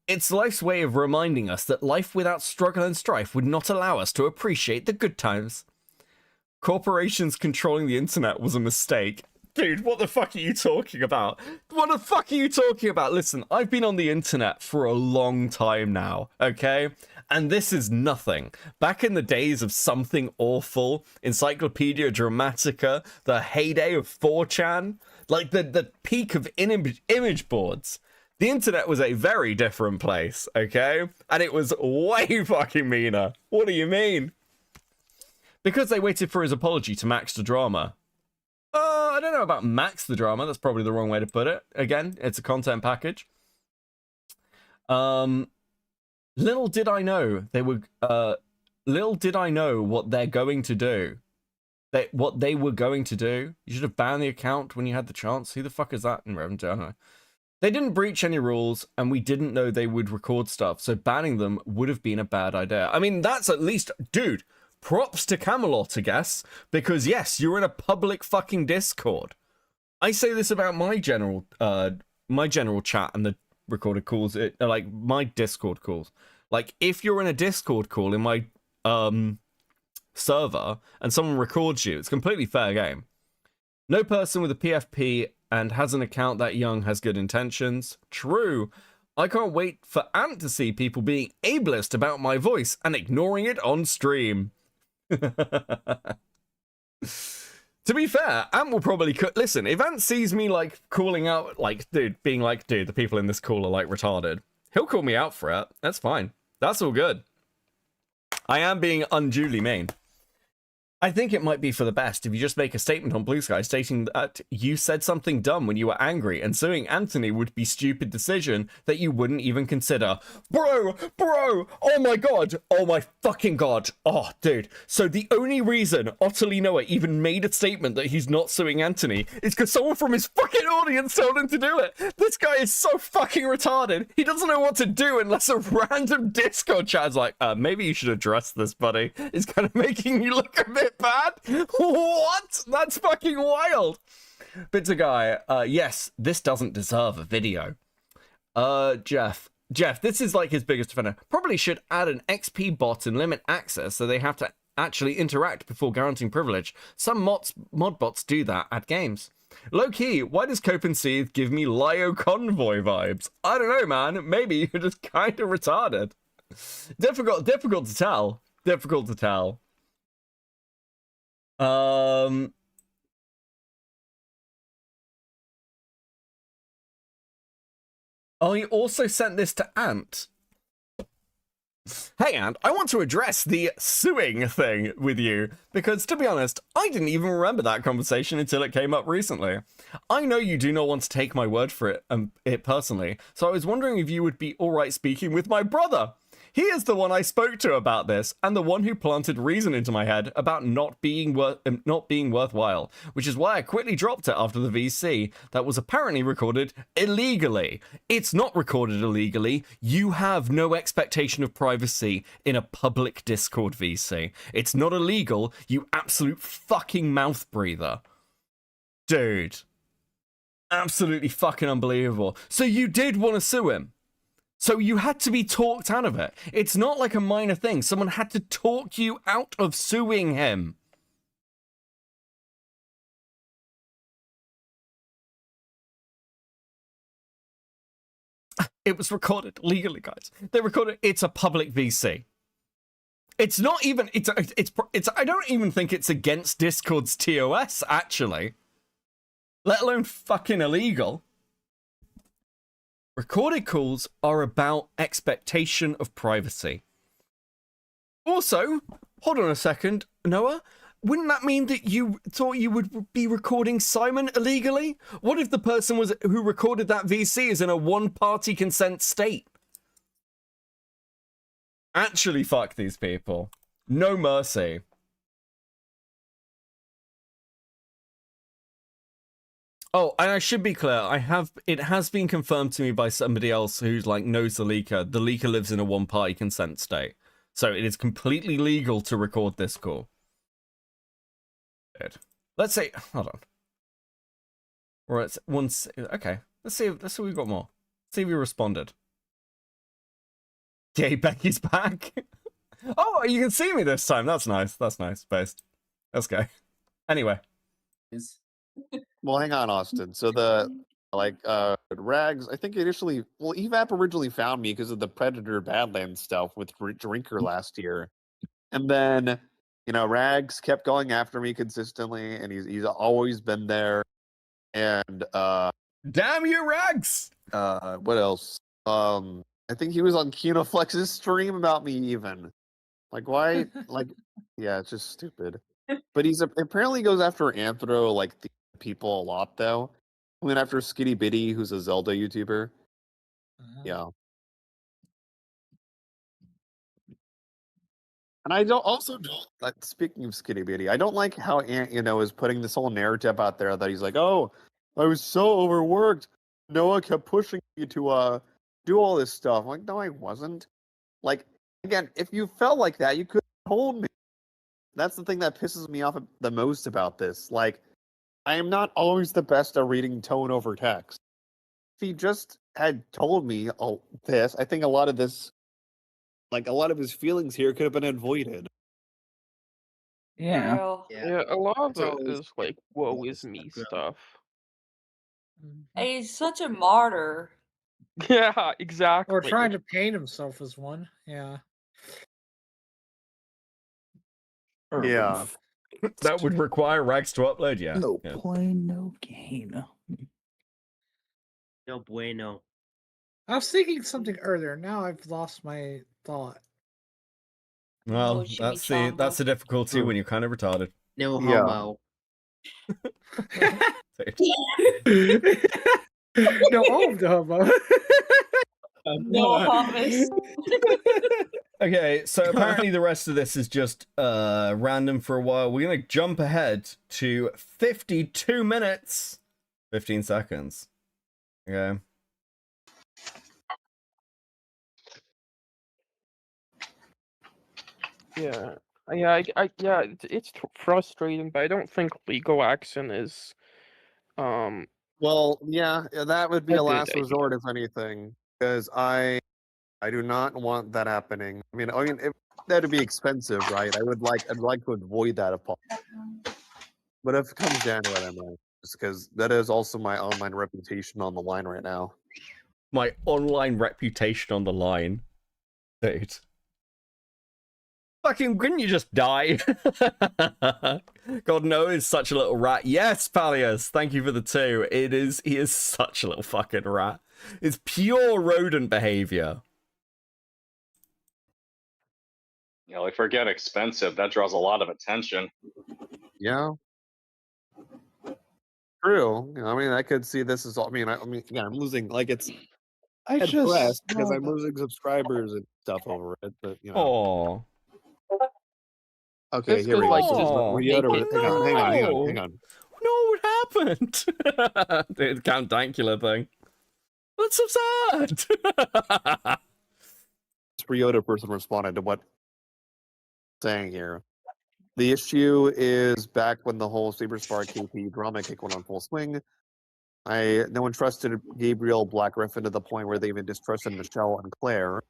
it's life's way of reminding us that life without struggle and strife would not allow us to appreciate the good times. Corporations controlling the internet was a mistake. Dude, what the fuck are you talking about? What the fuck are you talking about? Listen, I've been on the internet for a long time now, okay? And this is nothing. Back in the days of Something Awful, Encyclopedia Dramatica, the heyday of 4chan, like the peak of image boards, the internet was a very different place, okay? And it was way fucking meaner. What do you mean? Because they waited for his apology to max the drama. I don't know about max the drama. That's probably the wrong way to put it. Again, it's a content package. Little did I know they were. Little did I know what they're going to do. What they were going to do. You should have banned the account when you had the chance. Who the fuck is that in Revenant? I don't know. They didn't breach any rules, and we didn't know they would record stuff. So banning them would have been a bad idea. I mean, that's at least, dude. Props to Camelot, I guess, because yes, you're in a public fucking Discord. I say this about my general chat and the recorded calls, like my Discord calls. Like, if you're in a Discord call in my server and someone records you, it's completely fair game. No person with a PFP and has an account that young has good intentions. True. I can't wait for Ant to see people being ableist about my voice and ignoring it on stream. To be fair, Ant will probably listen, if Ant sees me like calling out, like, dude, being like, dude, the people in this call are like retarded, he'll call me out for it. That's fine. That's all good. I am being unduly mean. I think it might be for the best if you just make a statement on Blue Sky stating that you said something dumb when you were angry, and suing Anthony would be a stupid decision that you wouldn't even consider. Bro, oh my god, oh my fucking god. Oh, dude. So the only reason Otterly Noah even made a statement that he's not suing Anthony is because someone from his fucking audience told him to do it. This guy is so fucking retarded. He doesn't know what to do unless a random Discord chat is like, maybe you should address this, buddy. It's kind of making you look a bit bad. What? That's fucking wild. Pizza guy, yes, this doesn't deserve a video. Jeff, this is like his biggest offender. Probably should add an XP bot and limit access so they have to actually interact before granting privilege. Some mod bots do that at games. Low key, why does Cope and Seethe give me Lio Convoy vibes? I don't know, man. Maybe you're just kind of retarded. Difficult to tell. Difficult to tell. Oh, he also sent this to Ant. Hey, Ant, I want to address the suing thing with you, because, to be honest, I didn't even remember that conversation until it came up recently. I know you do not want to take my word for it personally, so I was wondering if you would be alright speaking with my brother. He is the one I spoke to about this, and the one who planted reason into my head about not being worthwhile, which is why I quickly dropped it after the VC that was apparently recorded illegally. It's not recorded illegally. You have no expectation of privacy in a public Discord VC. It's not illegal, you absolute fucking mouth breather. Dude. Absolutely fucking unbelievable. So you did want to sue him? So you had to be talked out of it. It's not like a minor thing. Someone had to talk you out of suing him. It was recorded legally, guys. They recorded. It's a public VC. It's not even. It's. I don't even think it's against Discord's TOS actually. Let alone fucking illegal. Recorded calls are about expectation of privacy. Also, hold on a second, Noah. Wouldn't that mean that you thought you would be recording Simon illegally? What if the person who recorded that VC is in a one-party consent state? Actually, fuck these people. No mercy. Oh, and I should be clear, it has been confirmed to me by somebody else who's like knows the leaker. The leaker lives in a one-party consent state. So it is completely legal to record this call. Good. Let's say, hold on. Or it's once, okay. Let's see if we've got more. Let's see if you responded. Yay, Becky's back. Oh, you can see me this time. That's nice. That's nice, based. Let's go. Anyway. Well, hang on, Austin. So Rags, I think initially, well, Evap originally found me because of the Predator Badlands stuff with Drinker last year. And then, Rags kept going after me consistently, and he's always been there. And damn you, Rags! What else? I think he was on KinoFlex's stream about me even. Like, why? Yeah, it's just stupid. But he's apparently goes after Anthro, like, the people a lot, though. I went after Skitty Bitty, who's a Zelda YouTuber. Yeah. And I don't like, speaking of Skitty Bitty, I don't like how Ant, is putting this whole narrative out there that he's like, oh, I was so overworked. Noah kept pushing me to do all this stuff. I'm like, no, I wasn't. Like, again, if you felt like that, you could have told me. That's the thing that pisses me off the most about this. Like, I am not always the best at reading tone over text. If he just had told me this, I think a lot of his feelings here could have been avoided. Yeah, a lot of it is like, woe is me stuff. He's such a martyr. Yeah, exactly. Or trying to paint himself as one. Yeah. Yeah. That would require Rags to upload, yeah. No yeah. pain, no gain. No bueno. I was thinking something earlier. Now I've lost my thought. Well, that's the difficulty when you're kind of retarded. No Yeah. homo. No homo. No hummus. Okay, so apparently the rest of this is just random for a while. We're gonna jump ahead to 52 minutes, 15 seconds. Okay. Yeah, yeah. It's frustrating, but I don't think legal action is, Well, yeah, that would be a a good last idea. resort, if anything, because I do not want that happening. I mean, that'd be expensive, right? I'd like to avoid that if possible. But if it comes down to it, I might, just because that is also my online reputation on the line right now. My online reputation on the line. Dude. Fucking, couldn't you just die? God, no, is such a little rat. Yes, Palias, thank you for the 2. He is such a little fucking rat. It's pure rodent behavior. You know, like, forget expensive. That draws a lot of attention. Yeah. True. I mean, I could see this as all. I mean, yeah, I'm losing. Like, it's depressed because I'm losing subscribers and stuff over it. But you know. Oh. Okay, Just here we 'cause, go. like, just Ryota, hang on. No, what happened? The Count Dankula thing. That's so sad. This Ryota person responded to what I'm saying here. The issue is back when the whole Saberspark KP drama kick went on full swing. No one trusted Gabriel Black Griffin to the point where they even distrusted Michelle and Claire,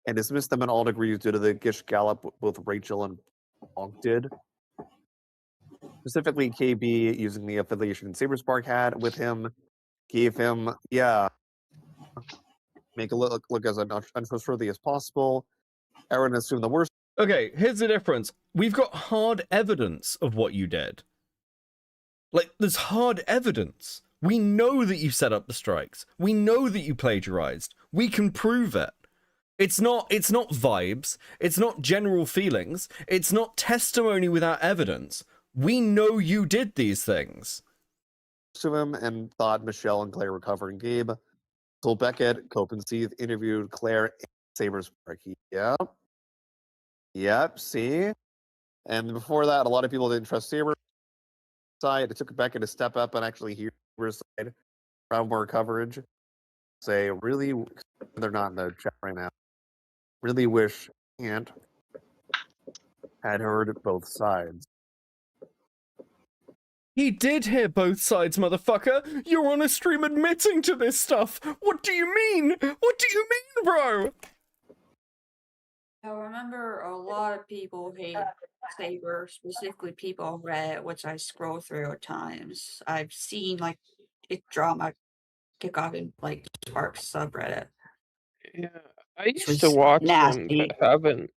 and dismissed them in all degrees due to the Gish Gallop both Rachel and Bonk did. Specifically, KB, using the affiliation Saberspark had with him, gave him, make it look as untrustworthy as possible. Aaron assumed the worst. Okay, here's the difference. We've got hard evidence of what you did. Like, there's hard evidence. We know that you set up the strikes. We know that you plagiarized. We can prove it. It's not vibes. It's not general feelings. It's not testimony without evidence. We know you did these things. To him and thought Michelle and Claire were covering Gabe. So Beckett, Copenseeth interviewed Claire and Saberspark. Yep, see? And before that, a lot of people didn't trust Saber's side. It took Beckett to step up and actually hear Saber's side around more coverage. Say, really, they're not in the chat right now. Really wish Ant had heard both sides. He did hear both sides, motherfucker. You're on a stream admitting to this stuff. What do you mean? What do you mean, bro? I remember a lot of people hate Saber, specifically people on Reddit, which I scroll through at times. I've seen like it drama kick off in like Sparks subreddit. Yeah, I used to watch them, but haven't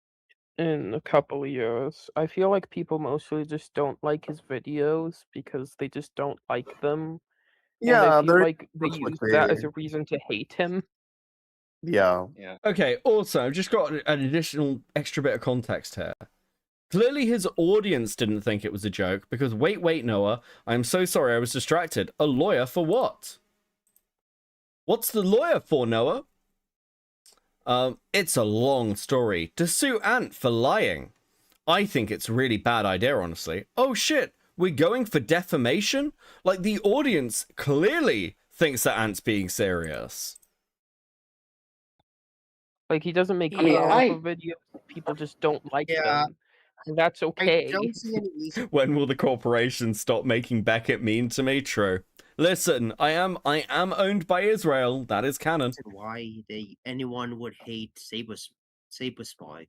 in a couple of years. I feel like people mostly just don't like his videos because they just don't like them. Yeah, and I feel like they that's use what that they- as a reason to hate him. Yeah. Okay, also, I've just got an additional extra bit of context here. Clearly his audience didn't think it was a joke, because wait, Noah, I'm so sorry I was distracted. A lawyer for what? What's the lawyer for, Noah? It's a long story. To sue Ant for lying. I think it's a really bad idea, honestly. Oh shit, we're going for defamation? Like, the audience clearly thinks that Ant's being serious. Like, he doesn't make Yeah. horrible videos. People just don't like Yeah. them. And that's okay. I don't see any reason. When will the corporation stop making Beckett mean to me? True. Listen, I am owned by Israel. That is canon. Why anyone would hate Saberspark.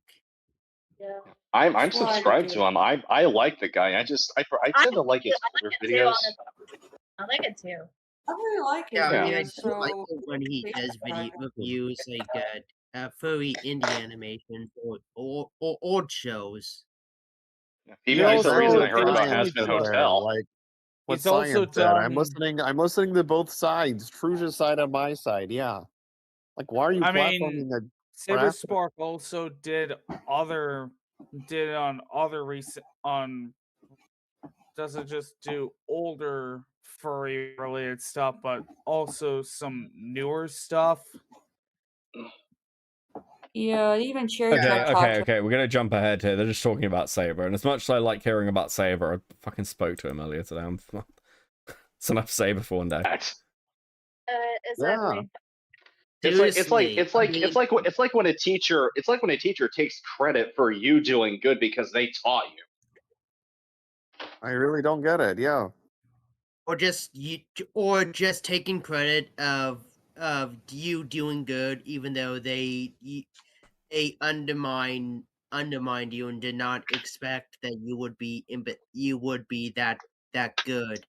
Yeah. I'm subscribed to him. I like the guy. I tend to like his Twitter videos. I like it too. I really like his Yeah, I mean, I videos, do like so it when he does video reviews like furry indie animation or old shows. He's the reason Also, I heard there's about science Aspen in there, Hotel. like what He's also science said. I'm done- listening to both sides. Truge's side and my side. Yeah. Like, why are you I platforming mean, the Saber crap? Spark also did on other recent on doesn't just do older furry related stuff, but also some newer stuff. yeah, even Cherry Okay, Top talks. okay. We're gonna jump ahead here. They're just talking about Saber, and as much as I like hearing about Saber, I fucking spoke to him earlier today. It's enough Saber for one day. Exactly. It's like when a teacher takes credit for you doing good because they taught you. I really don't get it. Yeah. Or just taking credit of you doing good, even though they undermined you and did not expect that you would be that good.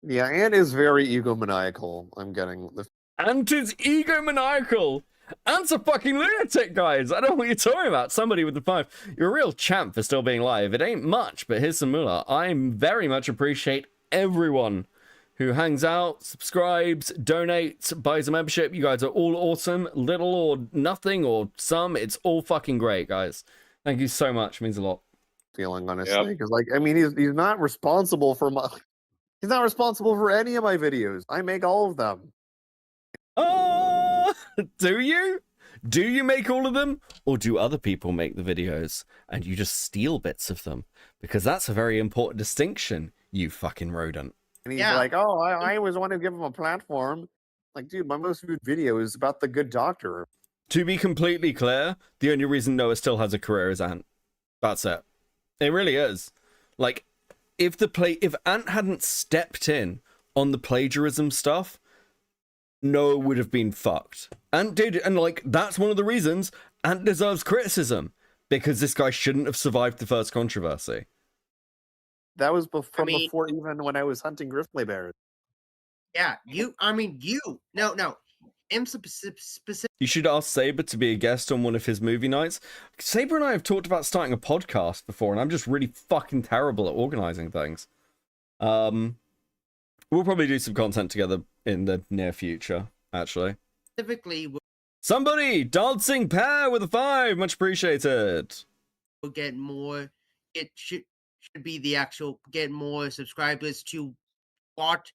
Yeah, Ant is very egomaniacal. I'm getting the. Ant is egomaniacal. Ant's a fucking lunatic, guys. I don't know what you're talking about. Somebody with the 5. You're a real champ for still being live. It ain't much, but here's some moolah. I very much appreciate everyone who hangs out, subscribes, donates, buys a membership. You guys are all awesome. Little or nothing or some. It's all fucking great, guys. Thank you so much. It means a lot. Feeling honestly, because like I mean, he's not responsible for my. He's not responsible for any of my videos. I make all of them. Do you? Do you make all of them? Or do other people make the videos and you just steal bits of them? Because that's a very important distinction, you fucking rodent. And he's like, oh, I always want to give him a platform. Like, dude, my most viewed video is about the Good Doctor. To be completely clear, the only reason Noah still has a career is Ant. That's it. It really is. Like, if Ant hadn't stepped in on the plagiarism stuff, Noah would have been fucked. Ant did, and like, that's one of the reasons Ant deserves criticism. Because this guy shouldn't have survived the first controversy. That was before even when I was hunting grizzly bears. Yeah, no. Specific. You should ask Saber to be a guest on one of his movie nights. Saber and I have talked about starting a podcast before, and I'm just really fucking terrible at organizing things. We'll probably do some content together in the near future, actually. Specifically, somebody dancing pair with a 5, much appreciated. We'll get more. It should be the actual get more subscribers to watch,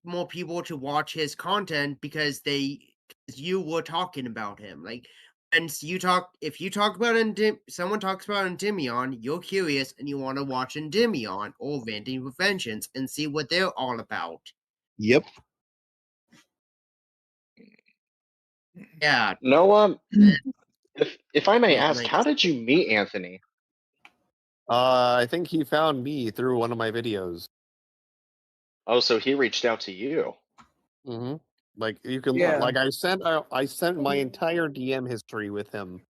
more people to watch his content because you were talking about him. Like, and if you talk about someone talks about Endymion, you're curious and you want to watch Endymion or Ranting with Vengeance and see what they're all about. Yep. Yeah. Noah, if I may ask, how did you meet Anthony? I think he found me through one of my videos. Oh, so he reached out to you. Mm-hmm. Like you can like I sent my entire DM history with him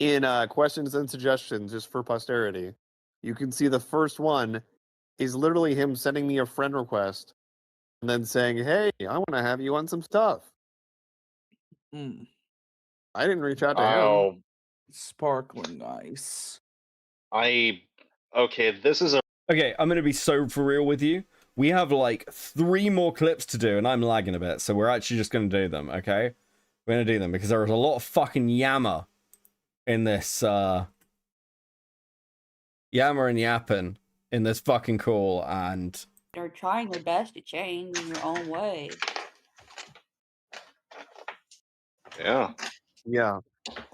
in questions and suggestions just for posterity. You can see the first one is literally him sending me a friend request and then saying, "Hey, I want to have you on some stuff." I didn't reach out to him. Sparkling ice. Okay, this is Okay, I'm gonna be so for real with you. We have like 3 more clips to do, and I'm lagging a bit, so we're actually just gonna do them, okay? We're gonna do them because there is a lot of fucking yammer in this, yammer and yapping in this fucking call, and They're trying their best to change in your own way. Yeah. Yeah.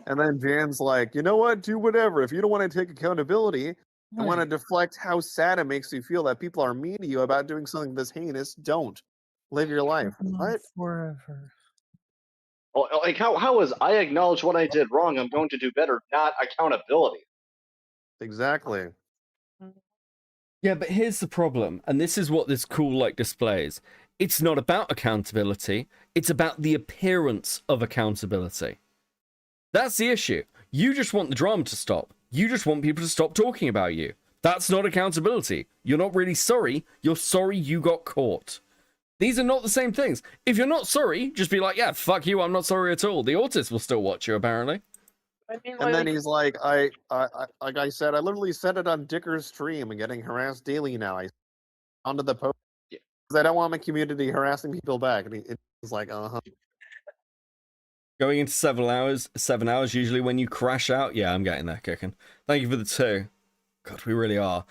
And then Jan's like, you know what? Do whatever. If you don't want to take accountability, I want to deflect how sad it makes you feel that people are mean to you about doing something this heinous. Don't. Live your life. What? Forever. Like how is I acknowledge what I did wrong, I'm going to do better, not accountability. Exactly. yeah, but here's the problem, and this is what this cool like displays. It's not about accountability, it's about the appearance of accountability. That's the issue. You just want the drama to stop. You just want people to stop talking about you. That's not accountability. You're not really sorry. You're sorry you got caught. These are not the same things. If you're not sorry, just be like, yeah, fuck you, I'm not sorry at all. The autist will still watch you, apparently. I mean, And then he's like, like I said, I literally said it on Dicker's stream and getting harassed daily now. I onto the post because I don't want my community harassing people back. And it's like, Going into 7 hours usually when you crash out. Yeah, I'm getting there, kicking. Thank you for the 2. God, we really are.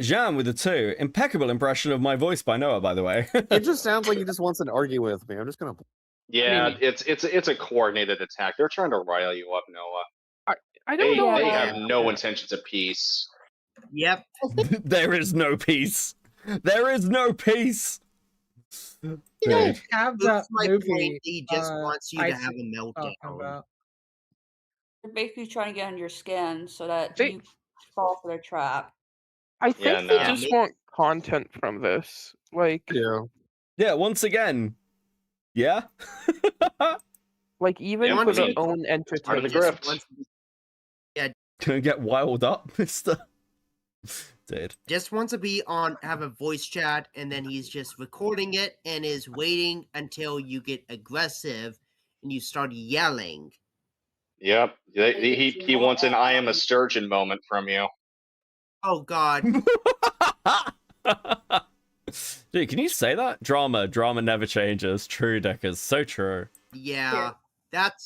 Jean with the 2. Impeccable impression of my voice by Noah, by the way. it just sounds like he just wants to argue with me. I'm just gonna. Yeah, it's a coordinated attack. They're trying to rile you up, Noah. I don't know. They have no intentions of peace. Yep. There is no peace. There is no peace. You don't have that my movie. point. He just wants you to I have see a what you're talking meltdown. about. They're basically trying to get under your skin so that you fall for their trap. I think they just want content from this. Like, yeah. Once again, yeah. Like even for their own entertainment. Part of the grift. Yeah. Gonna get wild up, Mister. Dude. Just wants to be on, have a voice chat, and then he's just recording it and is waiting until you get aggressive and you start yelling. Yep. He wants an I am a sturgeon moment from you. Oh God. Dude, can you say that? Drama never changes. True, Deckers. So true. Yeah, that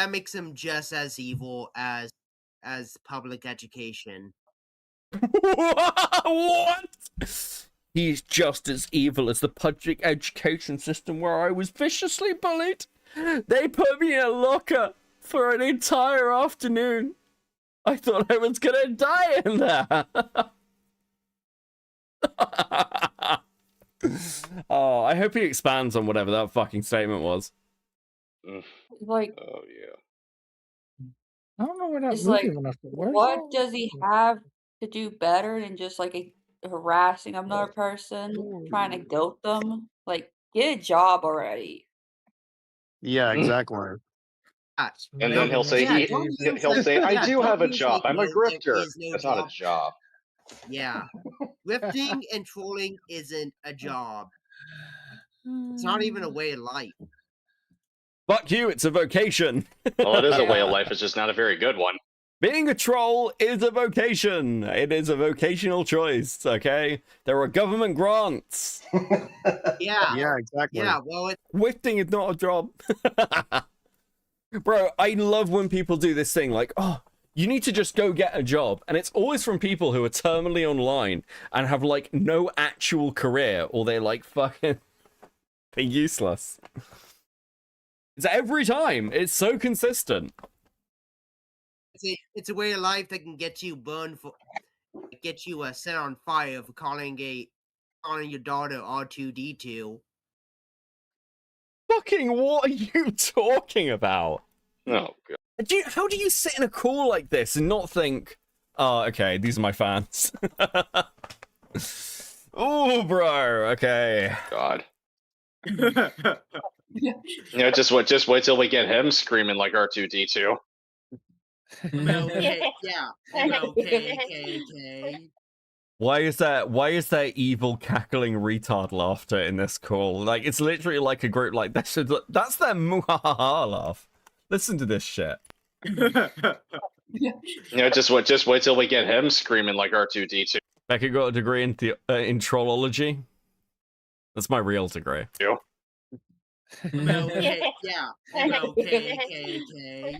makes him just as evil as public education. What? He's just as evil as the public education system where I was viciously bullied. They put me in a locker for an entire afternoon. I thought I was gonna die in there. Oh, I hope he expands on whatever that fucking statement was. Like, oh yeah. I don't know where that it's movie like, went after. Where's what that? does he have to do better than just like harassing another person, trying to guilt them? Like, get a job already. Yeah, exactly. And then he'll say he'll say I do have a job. I'm a grifter. That's not a job. Yeah, grifting and trolling isn't a job. It's not even a way of life. Fuck you, it's a vocation. Well, it is a way of life. It's just not a very good one. Being a troll is a vocation. It is a vocational choice, okay? There are government grants. Yeah. Yeah, exactly. Yeah, well, Whiffing is not a job. Bro, I love when people do this thing like, oh, you need to just go get a job. And it's always from people who are terminally online and have, like, no actual career, or they're, like, fucking... they're useless. It's every time. It's so consistent. it's a way of life that can get you burned set on fire for calling your daughter R2D2. Fucking what are you talking about? Oh, God. How do you sit in a call like this and not think, oh, okay, these are my fans? Oh, bro, okay. God. Yeah, just wait till we get him screaming like R2D2. Okay, yeah. Okay. Why is that evil cackling retard laughter in this call? Like, it's literally like a group like that's their muhaha laugh. Listen to this shit. Yeah, just wait till we get him screaming like R2D2. Becca got a degree in trollology. That's my real degree. Yeah. Okay.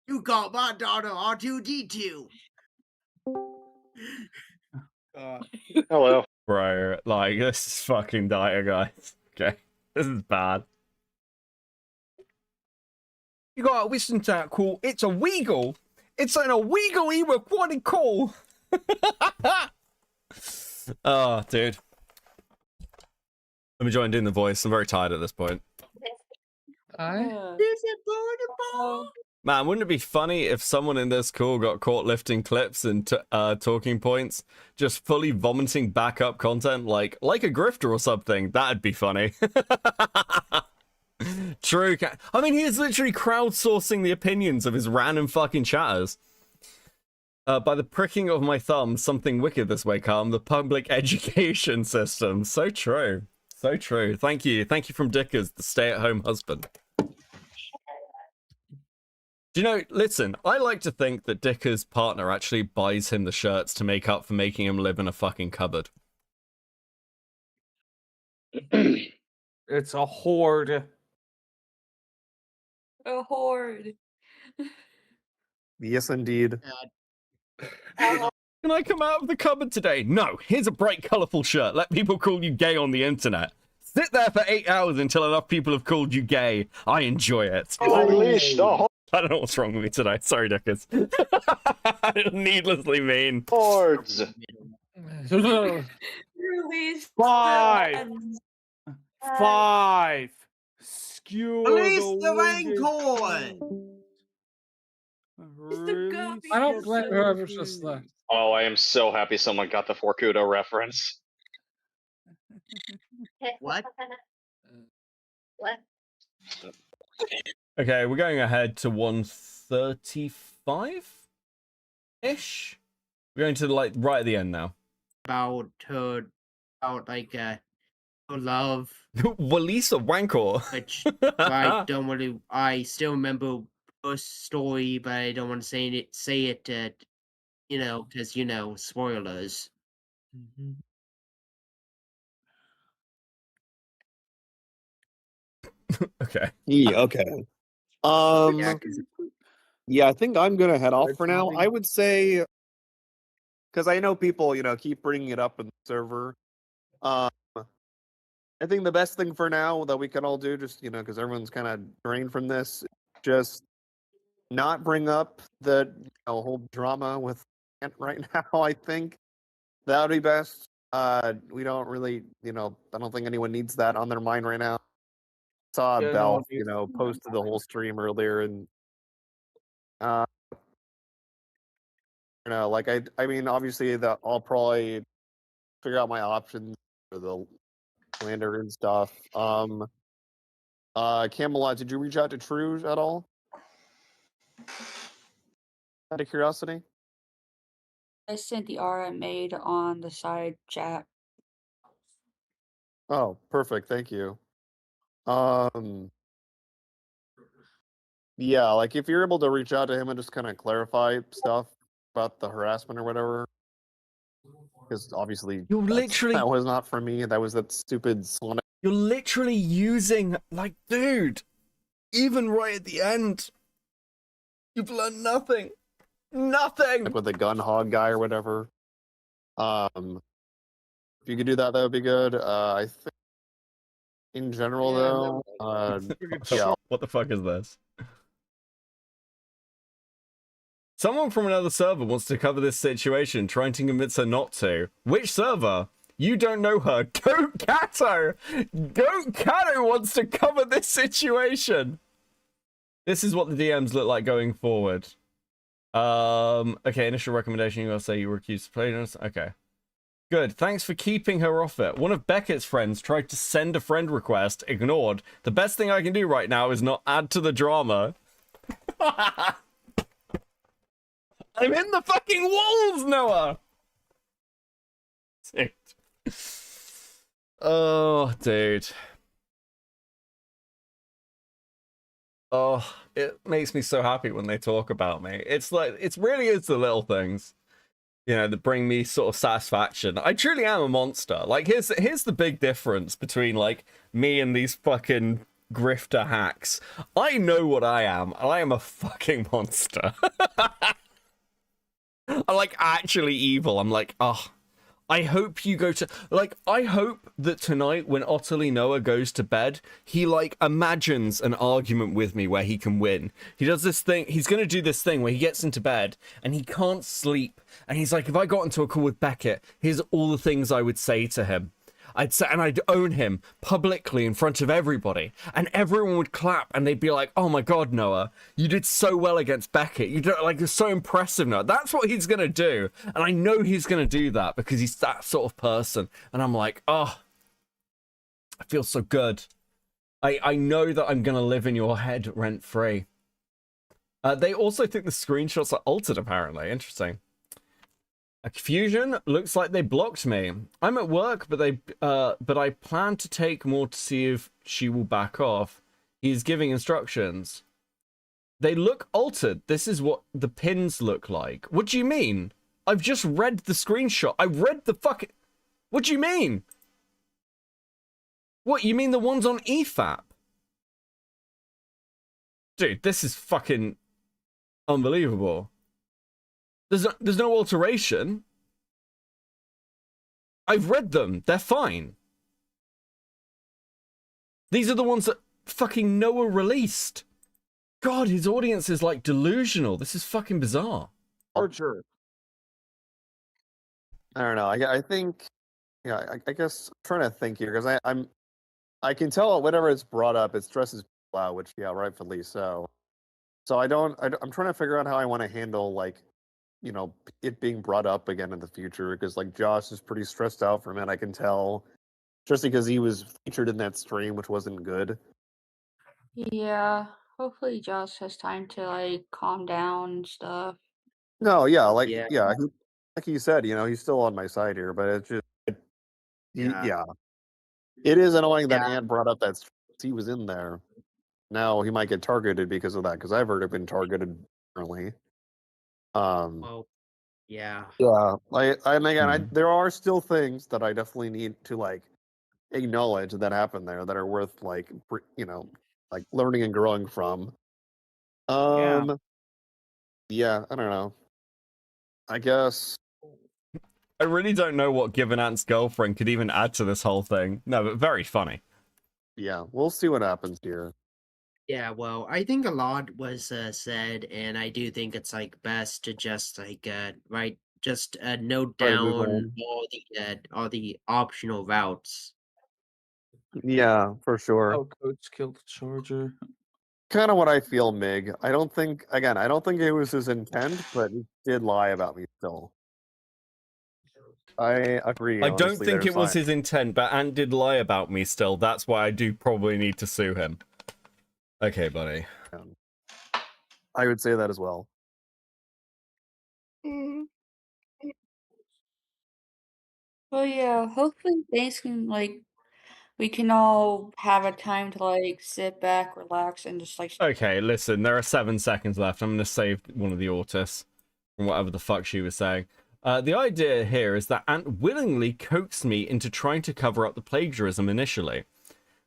You called my daughter R2D2. Hello. Bro, like, this is fucking dire, guys. Okay. This is bad. You gotta listen to that call. It's illegal. It's an illegally recorded call. Oh, dude. Let me join doing the voice. I'm very tired at this point. Man, wouldn't it be funny if someone in this call got caught lifting clips and talking points, just fully vomiting backup content like a grifter or something? That'd be funny. True. I mean, he is literally crowdsourcing the opinions of his random fucking chatters. By the pricking of my thumb, something wicked this way, Calm. The public education system. So true. So true. Thank you. Thank you from Dickers, the stay-at-home husband. Do you know, listen, I like to think that Dickers' partner actually buys him the shirts to make up for making him live in a fucking cupboard. It's a horde. A horde. Yes, indeed. Can I come out of the cupboard today? No. Here's a bright, colourful shirt. Let people call you gay on the internet. Sit there for 8 hours until enough people have called you gay. I enjoy it. Unleash the hordes. I don't know what's wrong with me today. Sorry, Dickers. Needlessly mean. Hordes. Release Five. Skewer Release the wounded. rancor! I don't blame whoever's just left. Oh, I am so happy someone got the Forcudo reference. What? What? Okay, we're going ahead to 135-ish? We're going to, like, right at the end now. About like love. Walisa Wankor. Which I don't want to. I still remember a story, but I don't want to say it. You know, because spoilers. Okay. Yeah, okay. Yeah, I think I'm gonna head off for now. I would say, because I know people, keep bringing it up in the server. I think the best thing for now that we can all do, just because everyone's kind of drained from this, just not bring up the whole drama with Ant right now. I think that would be best. We don't really, I don't think anyone needs that on their mind right now. Saw Yeah, Bell, no, posted the whole stream earlier, and like I mean, obviously that I'll probably figure out my options for the lander and stuff. Camelot, did you reach out to Truge at all? Out of curiosity. I sent the R I made on the side chat. Oh, perfect. Thank you. Yeah, like if you're able to reach out to him and just kind of clarify stuff about the harassment or whatever, because obviously that was not for me. That was that stupid Sonic. You're literally using, like, dude, even right at the end, you've learned nothing. Nothing! Like with the gun hog guy or whatever. If you could do that, that would be good. I think in general, though, yeah. What the fuck is this? Someone from another server wants to cover this situation, trying to convince her not to. Which server? You don't know her. Goat Kato! Goat Kato wants to cover this situation! This is what the DMs look like going forward. Okay, initial recommendation, you gotta say you were accused of plagiarism. Okay. Good, thanks for keeping her off it. One of Beckett's friends tried to send a friend request, ignored. The best thing I can do right now is not add to the drama. I'm in the fucking walls, Noah! Dude. Oh, dude. Oh, it makes me so happy when they talk about me. It's like, it really is the little things, that bring me sort of satisfaction. I truly am a monster. Like, here's the big difference between, like, me and these fucking grifter hacks. I know what I am, and I am a fucking monster. I'm, like, actually evil. I'm like, oh, I hope you go to, like, I hope that tonight when Otterly Noah goes to bed, he, like, imagines an argument with me where he can win. He does this thing, he's going to do this thing where he gets into bed and he can't sleep. And he's like, if I got into a call with Beckett, here's all the things I would say to him. I'd say, and I'd own him publicly in front of everybody, and everyone would clap, and they'd be like, "Oh my God, Noah, you did so well against Beckett. You did, like, you're so impressive, Noah." That's what he's gonna do, and I know he's gonna do that because he's that sort of person. And I'm like, oh, I feel so good. I know that I'm gonna live in your head rent free. They also think the screenshots are altered. Apparently, interesting. A confusion looks like they blocked me. I'm at work, but I plan to take more to see if she will back off. He's giving instructions. They look altered. This is what the pins look like. What do you mean? I've just read the screenshot. I read the fucking... What do you mean? What, you mean the ones on EFAP? Dude, this is fucking unbelievable. There's no alteration. I've read them. They're fine. These are the ones that fucking Noah released. God, his audience is like delusional. This is fucking bizarre. Archer. I don't know. I think, yeah. I guess I'm trying to think here because I can tell whenever it's brought up, it stresses people out, which yeah, rightfully so. So I'm trying to figure out how I want to handle like, you know, it being brought up again in the future because like Josh is pretty stressed out from it. I can tell, just because he was featured in that stream, which wasn't good. Yeah, hopefully Josh has time to like calm down and stuff. No, yeah, like Yeah. like he said, you know, he's still on my side here, but it's just Yeah. yeah. It is annoying that Yeah. Ant brought up that he was in there. Now he might get targeted because of that, because I've heard it been targeted currently. Well, yeah. Yeah, and again, there are still things that I definitely need to like acknowledge that happened there that are worth like you know, like learning and growing from. Yeah, I don't know. I guess I really don't know what Given Ant's girlfriend could even add to this whole thing. No, but very funny. Yeah, we'll see what happens here. Yeah, well, I think a lot was said, and I do think it's like best to just like note Try to move down on. all the optional routes. Yeah, for sure. Oh, Coach killed the Charger. Kind of what I feel, Mig. I don't think it was his intent, but he did lie about me still. I agree. I don't honestly, think there's it was sign- his intent, but Ant did lie about me still. That's why I do probably need to sue him. Okay, buddy. I would say that as well. Well, yeah, hopefully things can like we can all have a time to like sit back, relax, and just like Okay, listen, there are 7 seconds left. I'm going to save one of the autists from whatever the fuck she was saying. The idea here is that Ant willingly coaxed me into trying to cover up the plagiarism initially.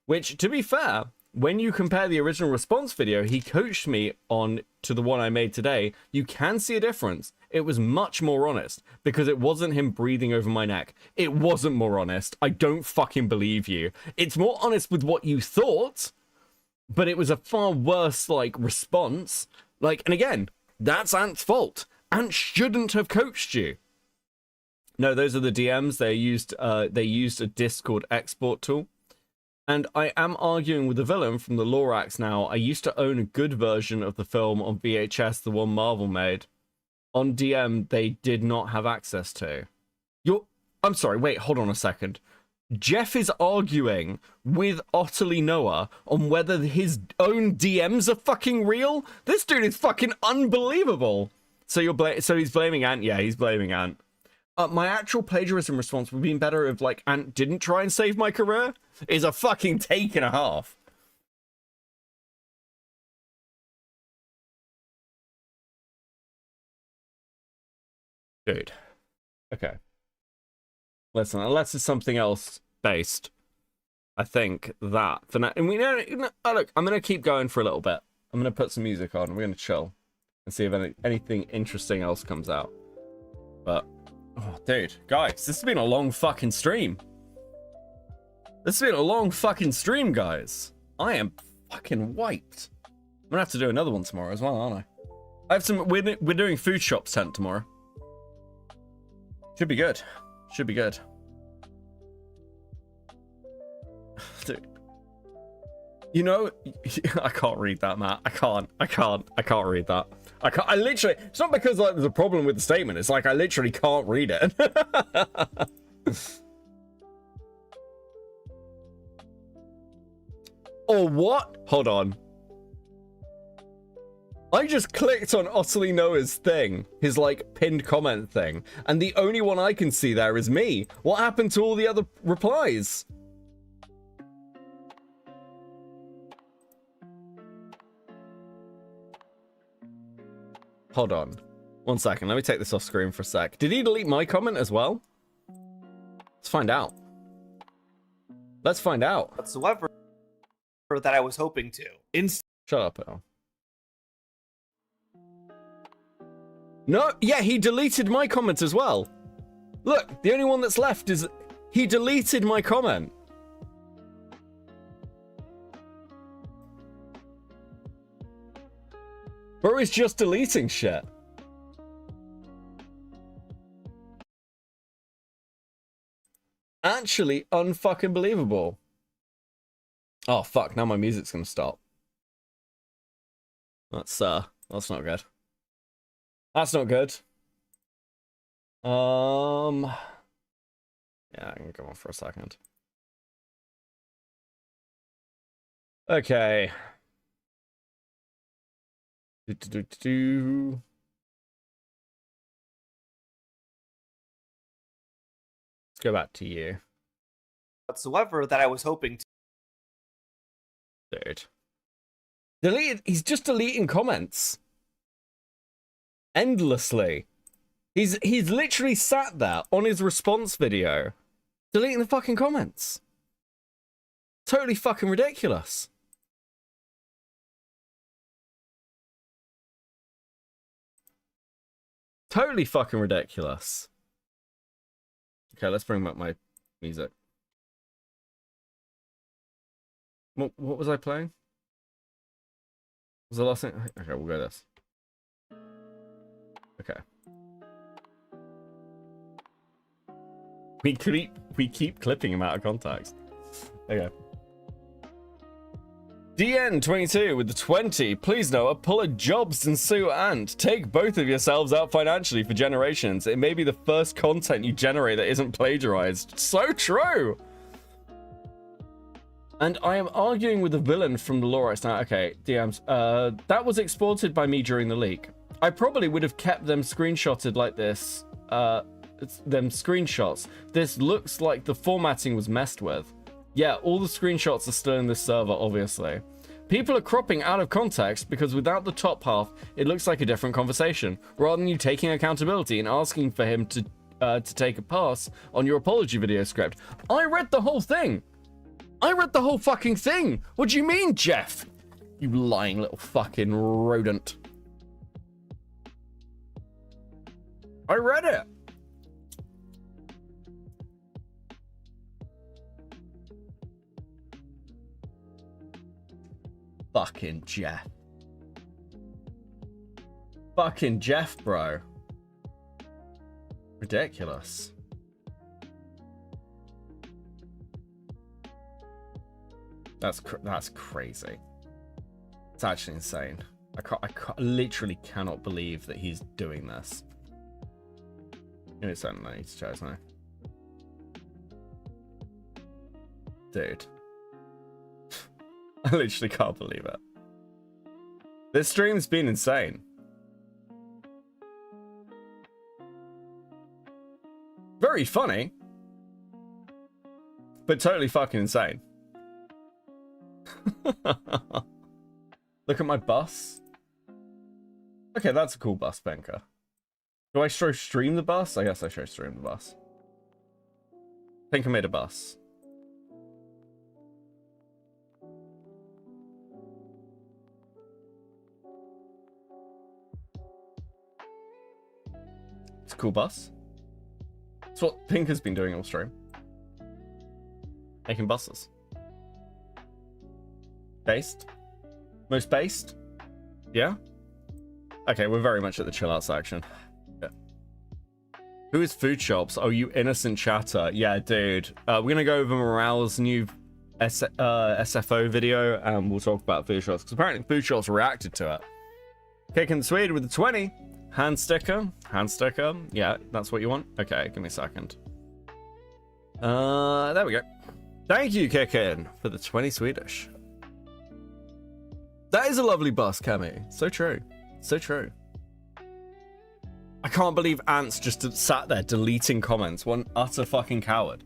Which, to be fair, when you compare the original response video he coached me on to the one I made today, you can see a difference. It was much more honest, because it wasn't him breathing over my neck. It wasn't more honest. I don't fucking believe you. It's more honest with what you thought, but it was a far worse, like, response. Like, and again, that's Ant's fault. Ant shouldn't have coached you. No, those are the DMs. They used a Discord export tool. And I am arguing with the villain from the Lorax now. I used to own a good version of the film on VHS, the one Marvel made. On DM, they did not have access to. I'm sorry, wait, hold on a second. Jeff is arguing with Otterly Noah on whether his own DMs are fucking real? This dude is fucking unbelievable. So he's blaming Ant? Yeah, he's blaming Ant. My actual plagiarism response would have been better if, like, Ant didn't try and save my career. Is a fucking take and a half. Dude. Okay. Listen, unless it's something else based, I think that for now. And we know, look, I'm gonna keep going for a little bit. I'm gonna put some music on. We're gonna chill and see if anything interesting else comes out. But, oh, dude, guys, this has been a long fucking stream. This has been a long fucking stream, guys. I am fucking wiped. I'm gonna have to do another one tomorrow as well, aren't I? I have some. We're doing food shops tent tomorrow. Should be good. Should be good. Dude. You know, I can't read that, Matt. I can't read that. I literally, it's not because like there's a problem with the statement. It's like I literally can't read it. Or what? Hold on. I just clicked on Otterly Noah's thing, his like pinned comment thing, and the only one I can see there is me. What happened to all the other replies? Hold on. 1 second, let me take this off screen for a sec. Did he delete my comment as well? Let's find out. Let's find out. Whatsoever that I was hoping to. Shut up, Al. No, yeah, he deleted my comment as well. Look, the only one that's left is... He deleted my comment. Bro is just deleting shit. Actually unfucking believable. Oh fuck, now my music's gonna stop. That's not good. That's not good. Yeah, I can go on for a second. Okay. Let's go back to you. Whatsoever that I was hoping to. Dude. Deleted. He's just deleting comments. Endlessly. He's literally sat there on his response video, deleting the fucking comments. Totally fucking ridiculous. Totally fucking ridiculous. Okay, let's bring back my music. What was I playing? Was the last thing? Okay, we'll go this. Okay. We keep clipping him out of context. Okay. DN22 with the 20. Please Noah, pull a Jobs and Sue and take both of yourselves out financially for generations. It may be the first content you generate that isn't plagiarized. So true! And I am arguing with the villain from the law right now. Okay, DMs. That was exported by me during the leak. I probably would have kept them screenshotted like this. Them screenshots. This looks like the formatting was messed with. Yeah, all the screenshots are still in this server, obviously. People are cropping out of context because without the top half, it looks like a different conversation, rather than you taking accountability and asking for him to take a pass on your apology video script. I read the whole thing. I read the whole fucking thing. What do you mean, Jeff? You lying little fucking rodent. I read it. Fucking Jeff. Fucking Jeff, bro. Ridiculous. That's crazy. It's actually insane. I literally cannot believe that he's doing this. You know, something I need to try now. Dude. I literally can't believe it. This stream's been insane. Very funny. But totally fucking insane. Look at my bus. Okay, that's a cool bus, Benka. Do I show stream the bus? I guess I show stream the bus. I think I made a bus. It's a cool bus. It's what Pink has been doing all stream. Making buses. Based? Most based? Yeah? Okay, we're very much at the chill out section. Yeah. Who is Food Shops? Oh, you innocent chatter. Yeah, dude. We're gonna go over Morale's new SFO video and we'll talk about Food Shops because apparently Food Shops reacted to it. Kicking the Swede with the 20. Hand sticker. Hand sticker. Yeah, that's what you want? Okay, give me a second. There we go. Thank you, Kickin, for the 20 Swedish. That is a lovely bus, Cammy. So true. So true. I can't believe Ants just sat there deleting comments. One utter fucking coward.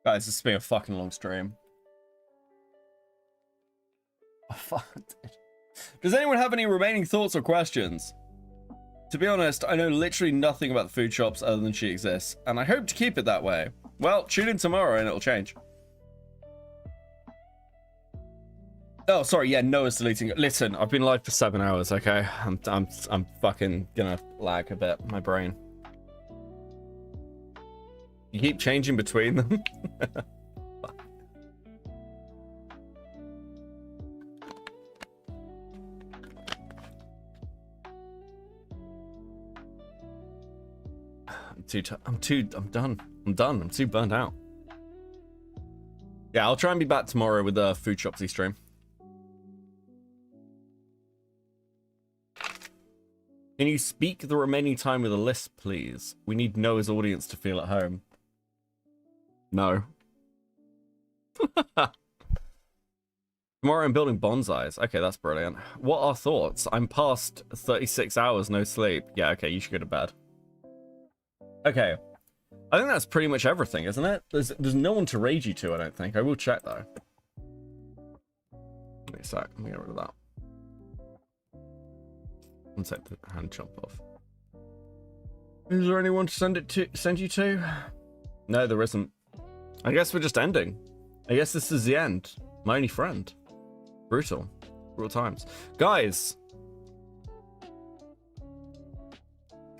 Guys, this has been a fucking long stream. Oh, fuck. Does anyone have any remaining thoughts or questions? To be honest, I know literally nothing about the food shops other than she exists, and I hope to keep it that way. Well, tune in tomorrow and it'll change. Oh, sorry, yeah, Noah's deleting it. Listen, I've been live for 7 hours, okay? I'm fucking gonna lag a bit, my brain. You keep changing between them? I'm done. I'm too burnt out. Yeah, I'll try and be back tomorrow with a food shopsy stream. Can you speak the remaining time with a lisp, please? We need Noah's audience to feel at home. No. Tomorrow I'm building bonsais. Okay, that's brilliant. What are thoughts? I'm past 36 hours, no sleep. Yeah, okay, you should go to bed. Okay. I think that's pretty much everything, isn't it? There's no one to raid you to, I don't think. I will check, though. Wait a sec. Let me get rid of that. One sec, the hand jump off. Is there anyone to send you to? No, there isn't. I guess we're just ending. I guess this is the end. My only friend. Brutal. Brutal times. Guys!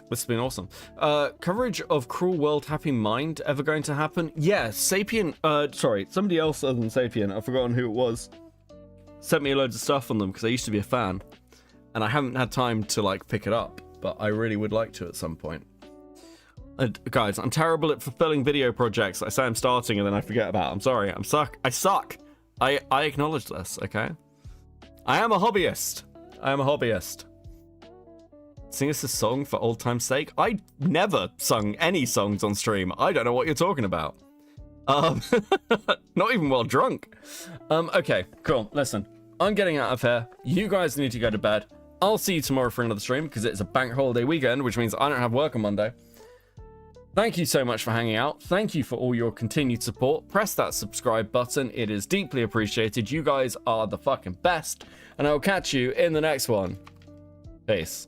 This has been awesome. Coverage of Cruel World Happy Mind ever going to happen? Yeah, Sapien, sorry, somebody else other than Sapien, I've forgotten who it was, sent me loads of stuff on them because I used to be a fan. And I haven't had time to, like, pick it up, but I really would like to at some point. Guys, I'm terrible at fulfilling video projects. I say I'm starting and then I forget about it. I'm sorry, I suck. I acknowledge this, okay? I am a hobbyist. Sing us a song for old time's sake? I never sung any songs on stream. I don't know what you're talking about. Not even while drunk. Okay, cool. Listen, I'm getting out of here. You guys need to go to bed. I'll see you tomorrow for another stream because it's a bank holiday weekend, which means I don't have work on Monday. Thank you so much for hanging out. Thank you for all your continued support. Press that subscribe button. It is deeply appreciated. You guys are the fucking best. And I'll catch you in the next one. Peace.